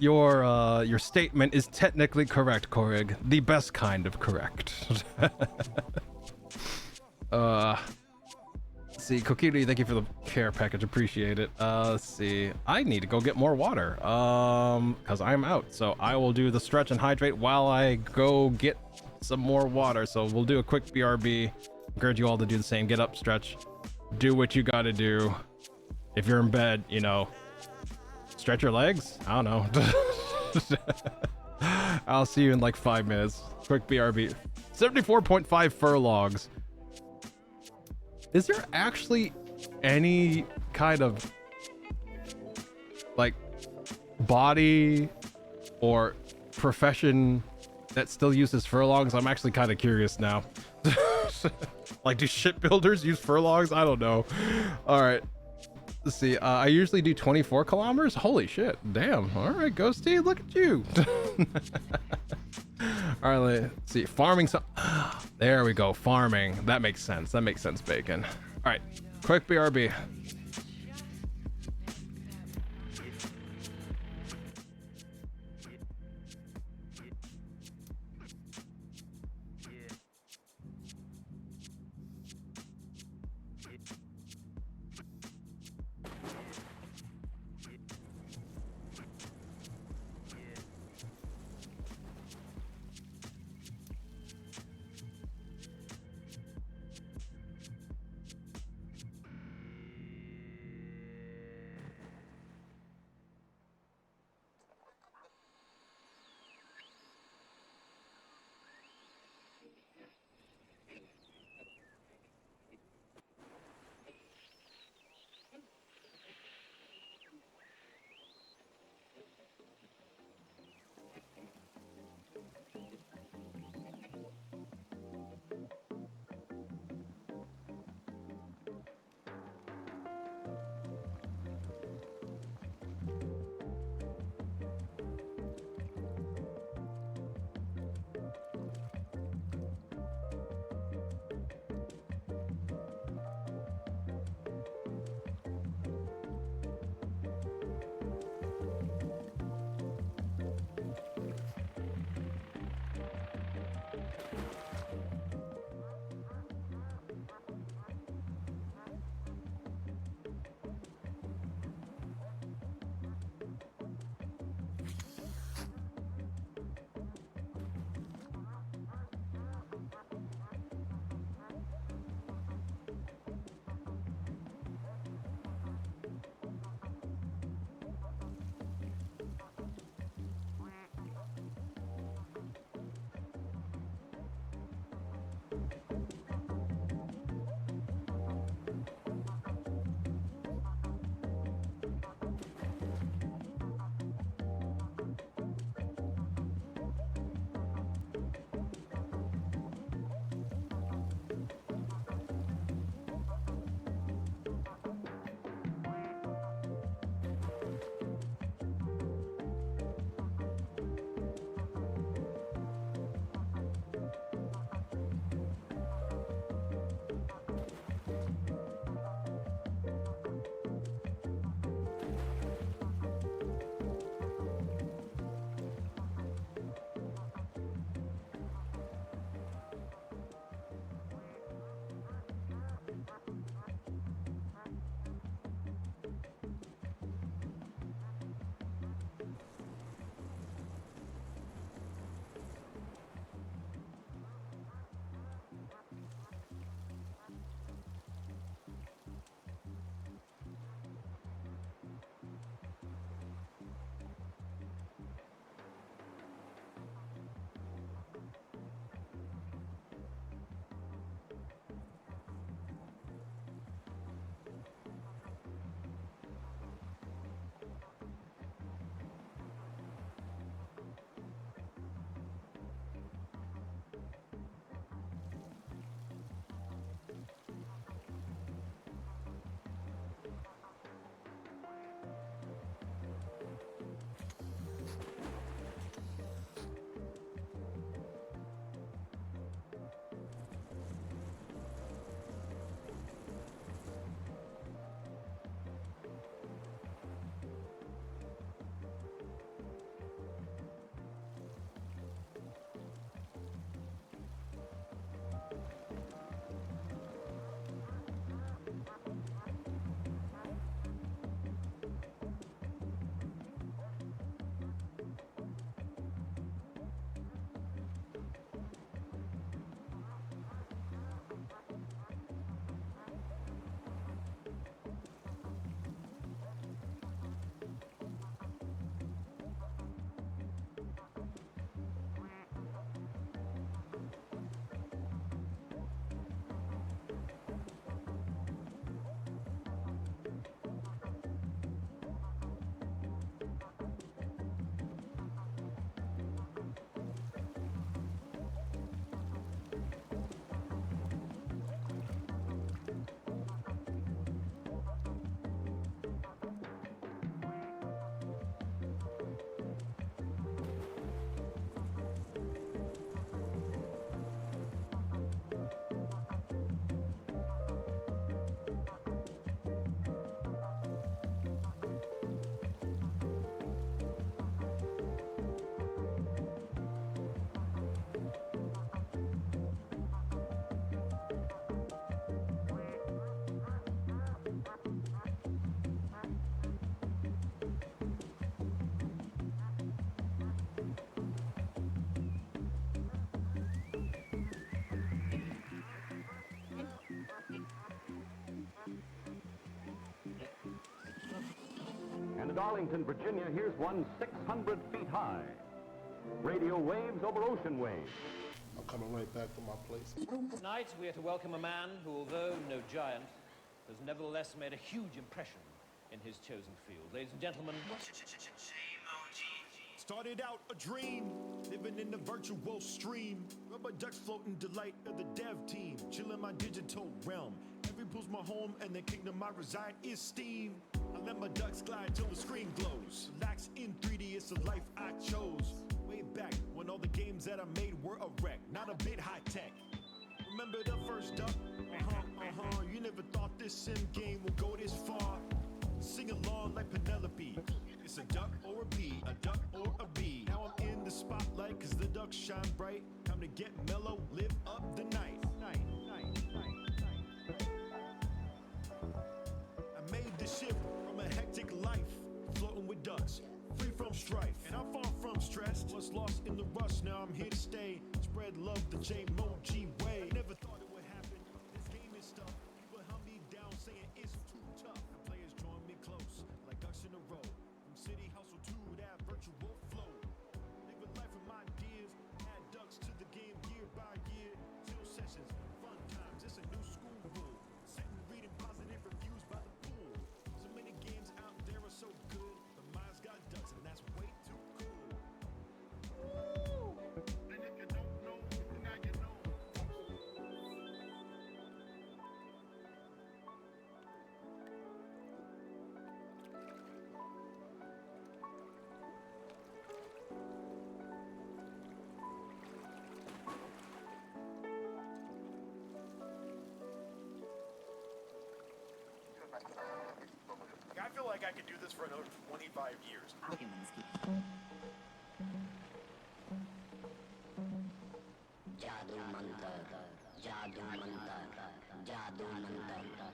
[SPEAKER 5] statement is technically correct, Korig. The best kind of correct. Let's see, Kokiri, thank you for the care package. Appreciate it. Let's see. I need to go get more water. Because I'm out. So I will do the stretch and hydrate while I go get some more water. So we'll do a quick BRB. Encourage you all to do the same. Get up, stretch. Do what you gotta do. If you're in bed, you know, stretch your legs. I don't know. I'll see you in like 5 minutes. Quick BRB. 74.5 furlongs. Is there actually any kind of like body or profession that still uses furlongs? I'm actually kind of curious now. Like, do shipbuilders use furlongs? I don't know. All right. Let's see. I usually do 24 kilometers. Holy shit. Damn. All right, Ghosty. Look at you. All right, let's see. Farming. There we go. Farming. That makes sense. That makes sense, Bacon. All right. Quick BRB.
[SPEAKER 9] Darlington, Virginia, here's one 600 feet high. Radio waves over ocean waves.
[SPEAKER 2] I'm coming right back to my place.
[SPEAKER 3] Tonight, we are to welcome a man who, although no giant, has nevertheless made a huge impression in his chosen field. Ladies and gentlemen,
[SPEAKER 4] Started out a dream, living in the virtual stream. Rubber ducks floating, delight of the dev team. Chilling my digital realm. Every pool's my home, and the kingdom I reside is Steam. I let my ducks glide till the screen glows. Relax in 3D, it's the life I chose. Way back when all the games that I made were a wreck, not a bit high tech. Remember the first duck? You never thought this sim game would go this far. Sing along like Penelope. It's a duck or a bee, a duck or a bee. Now I'm in the spotlight cause the ducks shine bright. Time to get mellow, live up the night. I made the shift from a hectic life, floating with ducks, free from strife. And I'm far from stressed, was lost in the rush, now I'm here to stay. Spread love the J-Mo-G way. Never thought it would happen, this game is tough. People held me down saying it's too tough. And players join me close, like ducks in a row. From city hustle to that virtual flow. Living life with my ideas, add ducks to the game year by year. Chill sessions, fun times, it's a new school rule. Sitting reading positive reviews by the pool. So many games out there are so good, but mine's got ducks and that's way too cool. And if you don't know, now you know. I feel like I could do this for another 25 years.
[SPEAKER 7] Jadoo Mantar, Jadoo Mantar, Jadoo Mantar.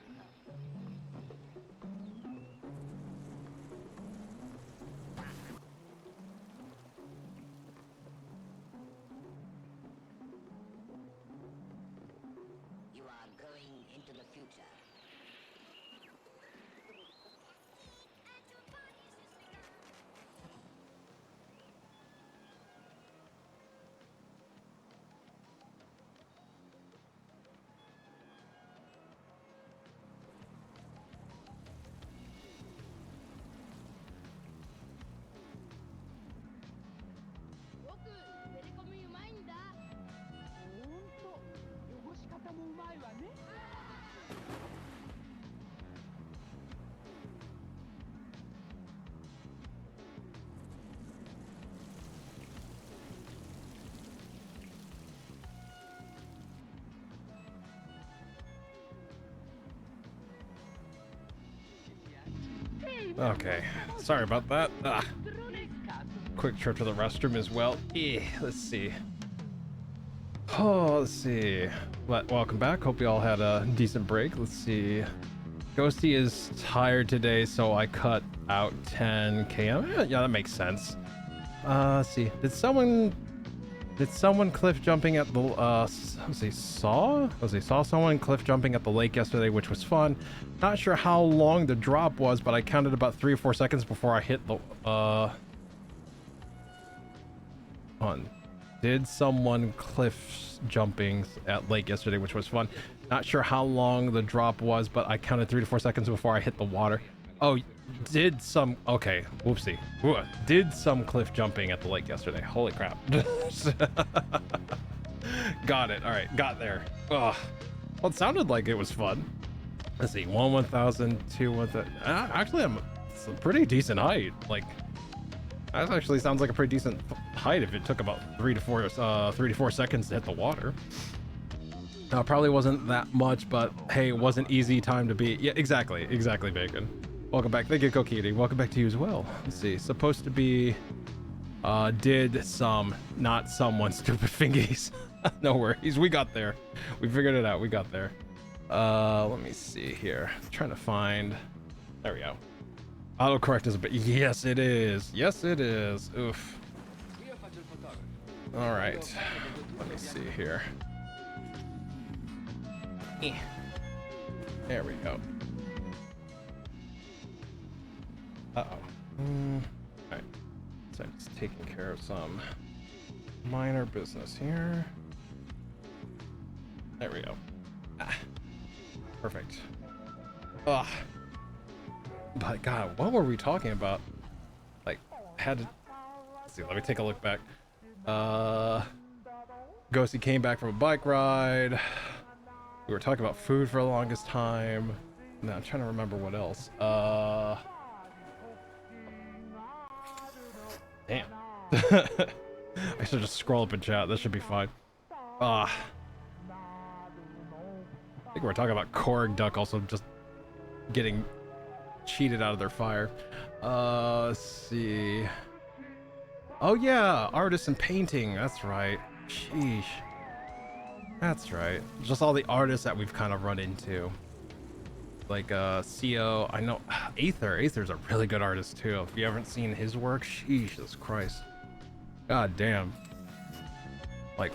[SPEAKER 7] You are going into the future.
[SPEAKER 5] Okay, sorry about that. Quick trip to the restroom as well. Let's see. Oh, let's see. But welcome back. Hope you all had a decent break. Let's see. Ghosty is tired today, so I cut out 10 km. Yeah, that makes sense. Let's see. Did someone cliff jumping at the saw someone cliff jumping at the lake yesterday, which was fun. Not sure how long the drop was, but I counted about 3 or 4 seconds before I hit the did someone cliff jumping at lake yesterday, which was fun. Not sure how long the drop was, but I counted 3 to 4 seconds before I hit the water. Oh, did some okay, whoopsie. Did some cliff jumping at the lake yesterday. Holy crap. Got it. All right, got there. Ugh. Well, it sounded like it was fun. Let's see, 1,000, 2, 1,000. Actually, it's a pretty decent height. Like, that actually sounds like a pretty decent height if it took about 3 to 4 seconds to hit the water. Probably wasn't that much, but hey, it wasn't easy time to beat. Yeah, exactly, Bacon. Welcome back. Thank you, Kokiri. Welcome back to you as well. Let's see, supposed to be did some, not someone, stupid fingies. No worries, we got there. We figured it out, we got there. Let me see here. I'm trying to find, there we go. Autocorrect is a bit, yes it is. Yes it is. Oof. All right, let me see here. There we go. Uh-oh. Alright. So I'm just taking care of some minor business here. There we go. Ah, perfect. Ugh. But God, what were we talking about? Like, had to... Let's see, let me take a look back. Ghosty came back from a bike ride. We were talking about food for the longest time. Now I'm trying to remember what else. Damn. I should just scroll up in chat. This should be fine. I think we're talking about Korg Duck also just getting cheated out of their fire. Let's see. Oh yeah, artists and painting. That's right. Sheesh. That's right. Just all the artists that we've kind of run into. Like CO, I know Aether. Aether's a really good artist too. If you haven't seen his work, Jesus Christ. God damn. Like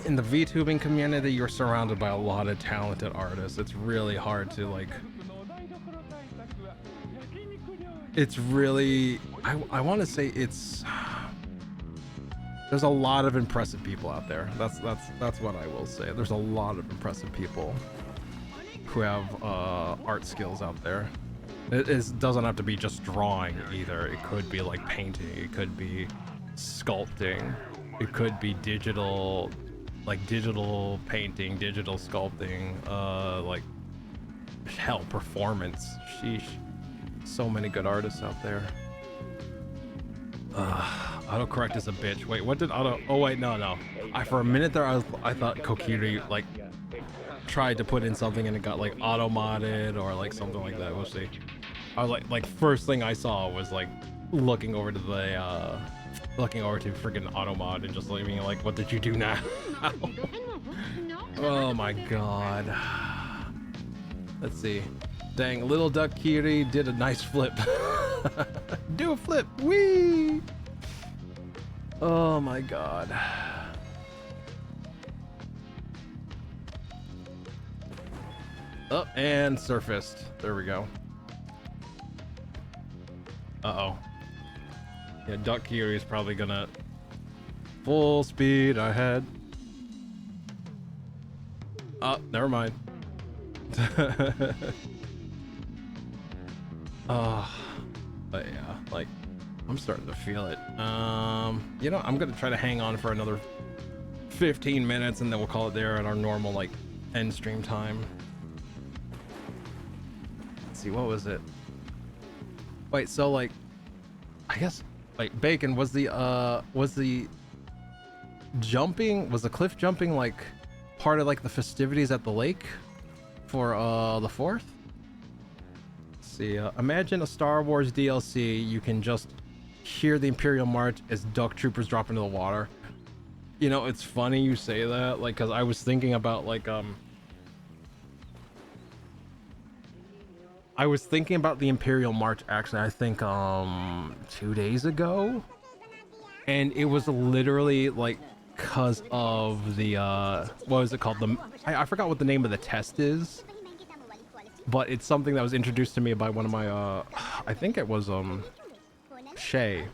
[SPEAKER 5] in the VTubing community, you're surrounded by a lot of talented artists. It's really hard to like. It's really, I want to say it's. There's a lot of impressive people out there. That's what I will say. There's a lot of impressive people who have art skills out there. It doesn't have to be just drawing either. It could be like painting. It could be sculpting. It could be digital, like digital painting, digital sculpting, like hell, performance. Sheesh. So many good artists out there. Autocorrect is a bitch. Wait, what did auto? Oh wait, no. For a minute there, I thought Kokiri like tried to put in something and it got like auto modded or like something like that. We'll see. I was like first thing I saw was like looking over to freaking auto mod and just leaving like, what did you do now? Oh my god. Let's see. Dang, Little Duck Kiri did a nice flip. Do a flip. Whee! Oh my god. Oh, and surfaced. There we go. Uh-oh. Yeah, Duck Kiri is probably gonna full speed ahead. Oh, never mind. But yeah, like I'm starting to feel it. You know, I'm gonna try to hang on for another 15 minutes and then we'll call it there at our normal like end stream time. Let's see, what was it? Wait, so like I guess like Bacon was the cliff jumping like part of like the festivities at the lake for the 4th? See, imagine a Star Wars DLC. You can just hear the Imperial March as Duck Troopers drop into the water. You know, it's funny you say that, like, because I was thinking about like I was thinking about the Imperial March actually, I think 2 days ago, and it was literally like because of the what was it called, I forgot what the name of the test is, but it's something that was introduced to me by one of my I think it was Shay,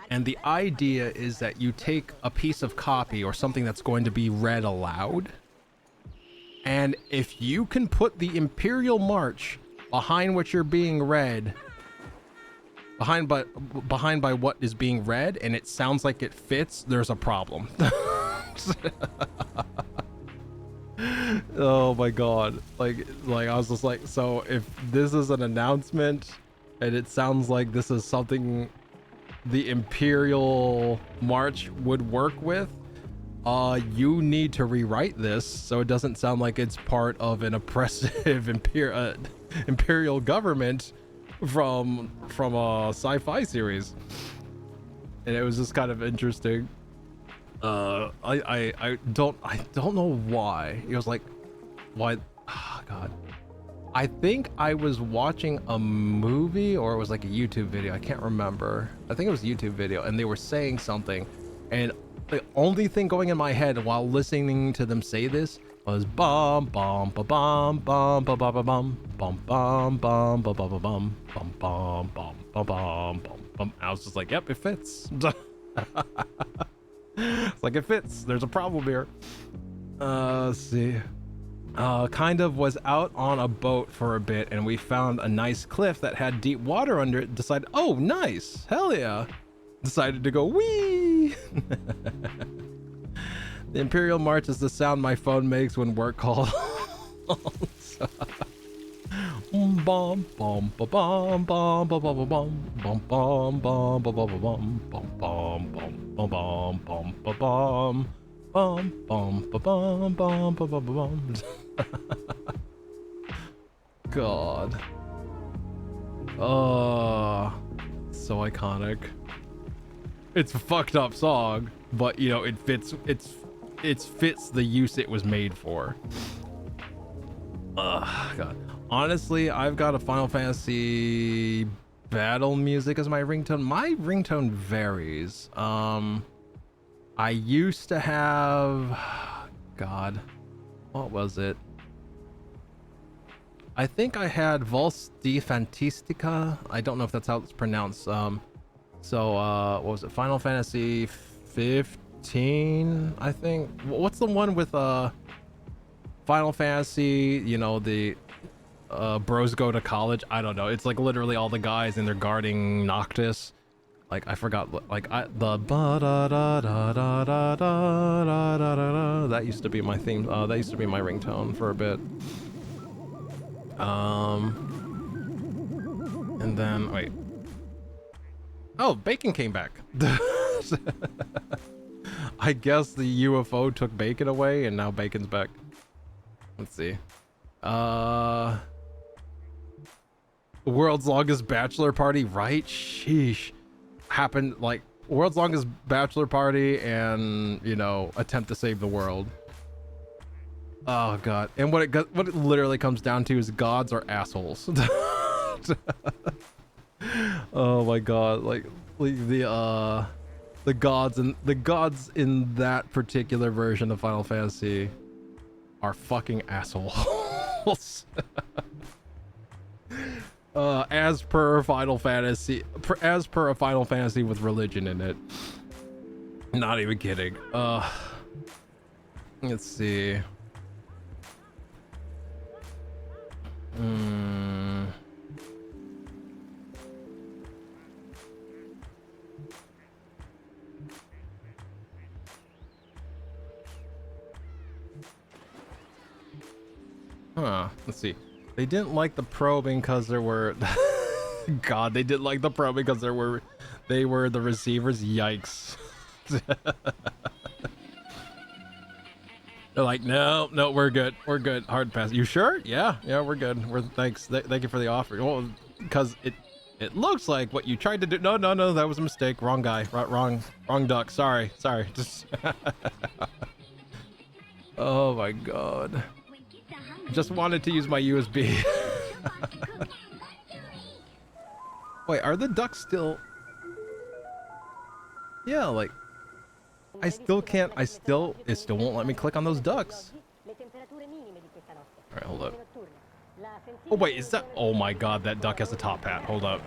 [SPEAKER 5] and the idea is that you take a piece of copy or something that's going to be read aloud, and if you can put the Imperial March behind what you're being read, behind by what is being read, and it sounds like it fits, there's a problem. Oh my god, like I was just like, so if this is an announcement and it sounds like this is something the Imperial March would work with, you need to rewrite this so it doesn't sound like it's part of an oppressive imperial government from a sci-fi series. And it was just kind of interesting. I don't know why. It was like, why? Oh, God. I think I was watching a movie or it was like a YouTube video. I can't remember. I think it was a YouTube video, and they were saying something, and the only thing going in my head while listening to them say this was bum bum ba bum bum ba ba ba bum bum bum bum ba ba ba bum bum bum bum bum bum bum bum. I was just like, yep, it fits. It's like it fits. There's a problem here. Let's see. Kind of was out on a boat for a bit, and we found a nice cliff that had deep water under it. Decided, oh, nice, hell yeah. Decided to go wee. The Imperial March is the sound my phone makes when work calls. Bom bom ba bom bom ba ba ba bom bom bom bom ba ba ba bom bom bom bom bom bom ba bom bom bom ba bom bom ba ba ba bom. God. Oh, so iconic. It's a fucked up song, but you know it fits. It fits the use it was made for. God. Honestly, I've got a Final Fantasy battle music as my ringtone. My ringtone varies. I used to have, God, what was it? I think I had Vals di Fantastica. I don't know if that's how it's pronounced. What was it? Final Fantasy 15, I think. What's the one with Final Fantasy, you know, the bros go to college? I don't know. It's like literally all the guys and they're guarding Noctis. Like I forgot, like the ba da da da da da da da da da. That used to be my theme. That used to be my ringtone for a bit. And then wait. Oh, Bacon came back. I guess the UFO took Bacon away, and now Bacon's back. Let's see. The world's longest bachelor party, right? Sheesh. Happened like world's longest bachelor party and, you know, attempt to save the world. Oh god. And what it literally comes down to is gods are assholes. Oh my god. Like the gods in that particular version of Final Fantasy are fucking assholes. As per a Final Fantasy with religion in it. Not even kidding. Let's see. Let's see. They didn't like the probing because there were God, they didn't like the probing because they were the receivers. Yikes. They're like, no, we're good. Hard pass. You sure? Yeah, we're good. Thanks. Thank you for the offer. Well, because it looks like what you tried to do. No, that was a mistake. Wrong guy. Wrong duck. Sorry. Just oh my god. Just wanted to use my USB. Wait, are the ducks still? Yeah, like I still can't. It still won't let me click on those ducks. Alright, hold up. Oh wait, is that? Oh my god, that duck has a top hat. Hold up.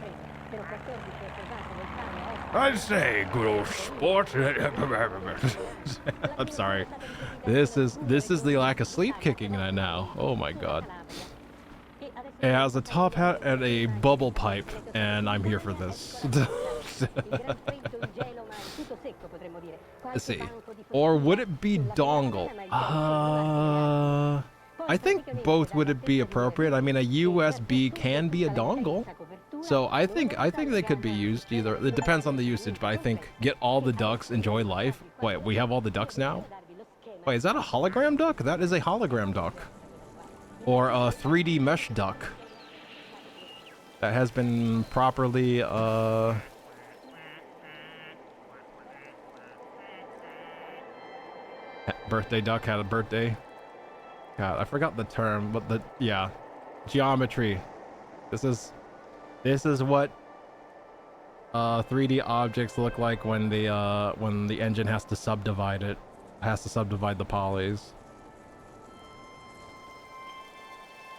[SPEAKER 5] I say, good old sport. I'm sorry. This is the lack of sleep kicking in now. Oh my god. It has a top hat and a bubble pipe, and I'm here for this. Let's see. Or would it be dongle? I think both would be appropriate. I mean, a USB can be a dongle. So I think they could be used either. It depends on the usage, but I think get all the ducks, enjoy life. Wait, we have all the ducks now? Wait, is that a hologram duck? That is a hologram duck. Or a 3D mesh duck. That has been properly, birthday duck had a birthday. God, I forgot the term, but yeah. Geometry. This is what 3D objects look like when the engine has to subdivide it. Has to subdivide the polys.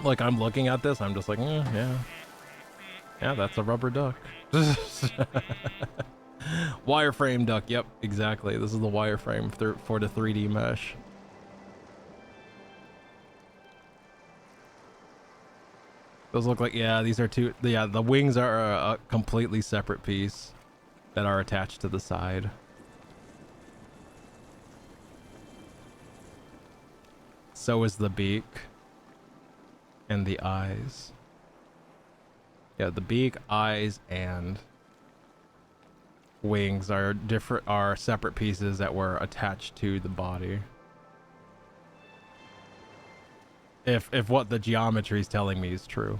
[SPEAKER 5] Like, I'm looking at this, I'm just like, yeah. Yeah, that's a rubber duck. Wireframe duck, yep, exactly. This is the wireframe for the 3D mesh. Those look like, yeah, these are two, yeah, the wings are a completely separate piece that are attached to the side. So is the beak and the eyes. Yeah, the beak, eyes, and wings are separate pieces that were attached to the body. If what the geometry is telling me is true.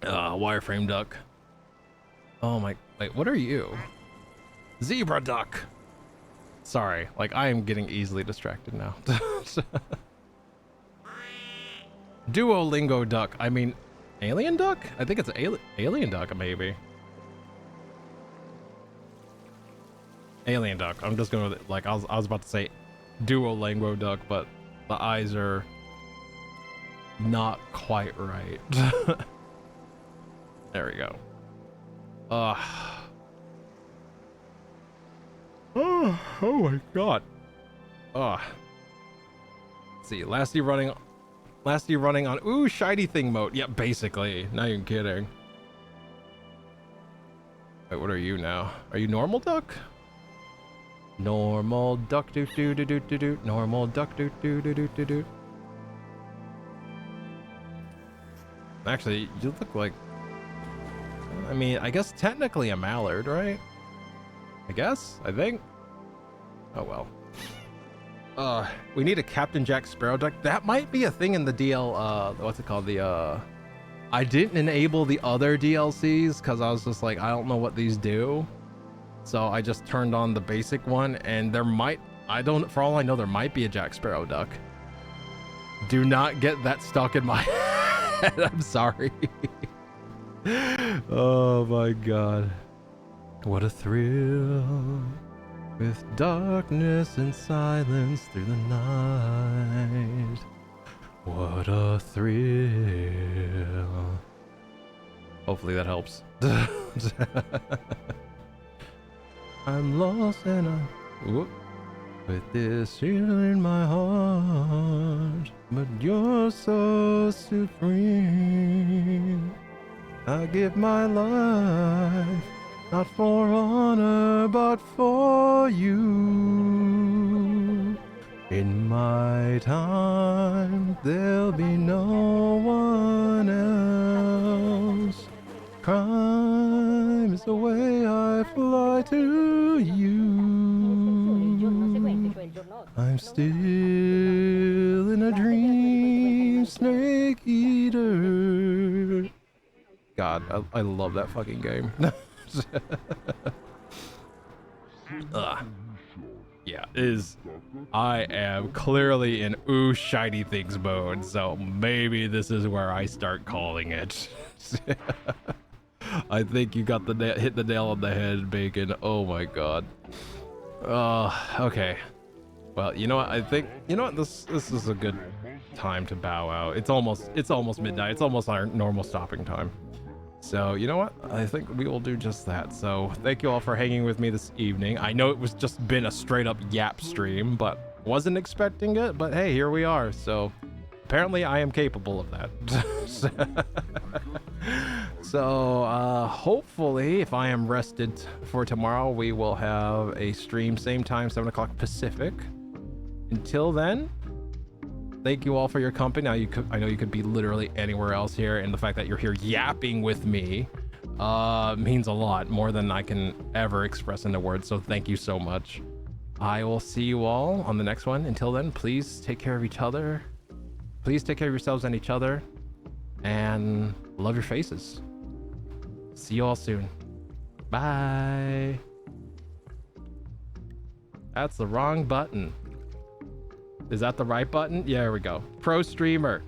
[SPEAKER 5] Wireframe duck. Oh my, wait, what are you? Zebra duck. Sorry, like I am getting easily distracted now. Duolingo duck. I mean, alien duck? I think it's alien duck, maybe. Alien duck. I'm just going with it. Like I was about to say Duolingo duck, but the eyes are not quite right. There we go. Oh my god. Let's see, Lasty running on ooh shiny thing mode. Yeah, basically. Not even kidding. Wait, what are you now? Are you normal duck? Normal duck doo doo doo doo doo doo. Normal duck doo doo doo doo doo doo. Actually, you look like, I mean, I guess technically a mallard, right? I think. Oh well. We need a Captain Jack Sparrow duck. That might be a thing in the DL, what's it called? I didn't enable the other DLCs because I was just like, I don't know what these do. So I just turned on the basic one, and there might, for all I know, there might be a Jack Sparrow duck. Do not get that stuck in my head. I'm sorry. Oh my god. What a thrill. With darkness and silence through the night. What a thrill. Hopefully that helps. I'm lost and I'm with this feeling in my heart, but you're so supreme. I give my life, not for honor, but for you. In my time, there'll be no one else. Crime is the way I fly to you. I'm still in a dream, snake eater. God, I love that fucking game. Yeah, I am clearly in ooh shiny things mode, so maybe this is where I start calling it. I think you got hit the nail on the head, Bacon. Oh my god. Okay. Well, you know what? I think this is a good time to bow out. It's almost midnight. It's almost our normal stopping time. So, you know what? I think we will do just that. So, thank you all for hanging with me this evening. I know it was just been a straight up yap stream, but wasn't expecting it. But hey, here we are. So, apparently I am capable of that. So, hopefully, if I am rested for tomorrow, we will have a stream same time, 7 o'clock Pacific. Until then, thank you all for your company. I know you could be literally anywhere else here, and the fact that you're here yapping with me means a lot, more than I can ever express in the words. So thank you so much. I will see you all on the next one. Until then, please take care of each other. Please take care of yourselves and each other, and love your faces. See you all soon. Bye. That's the wrong button. Is that the right button? Yeah, there we go. Pro streamer.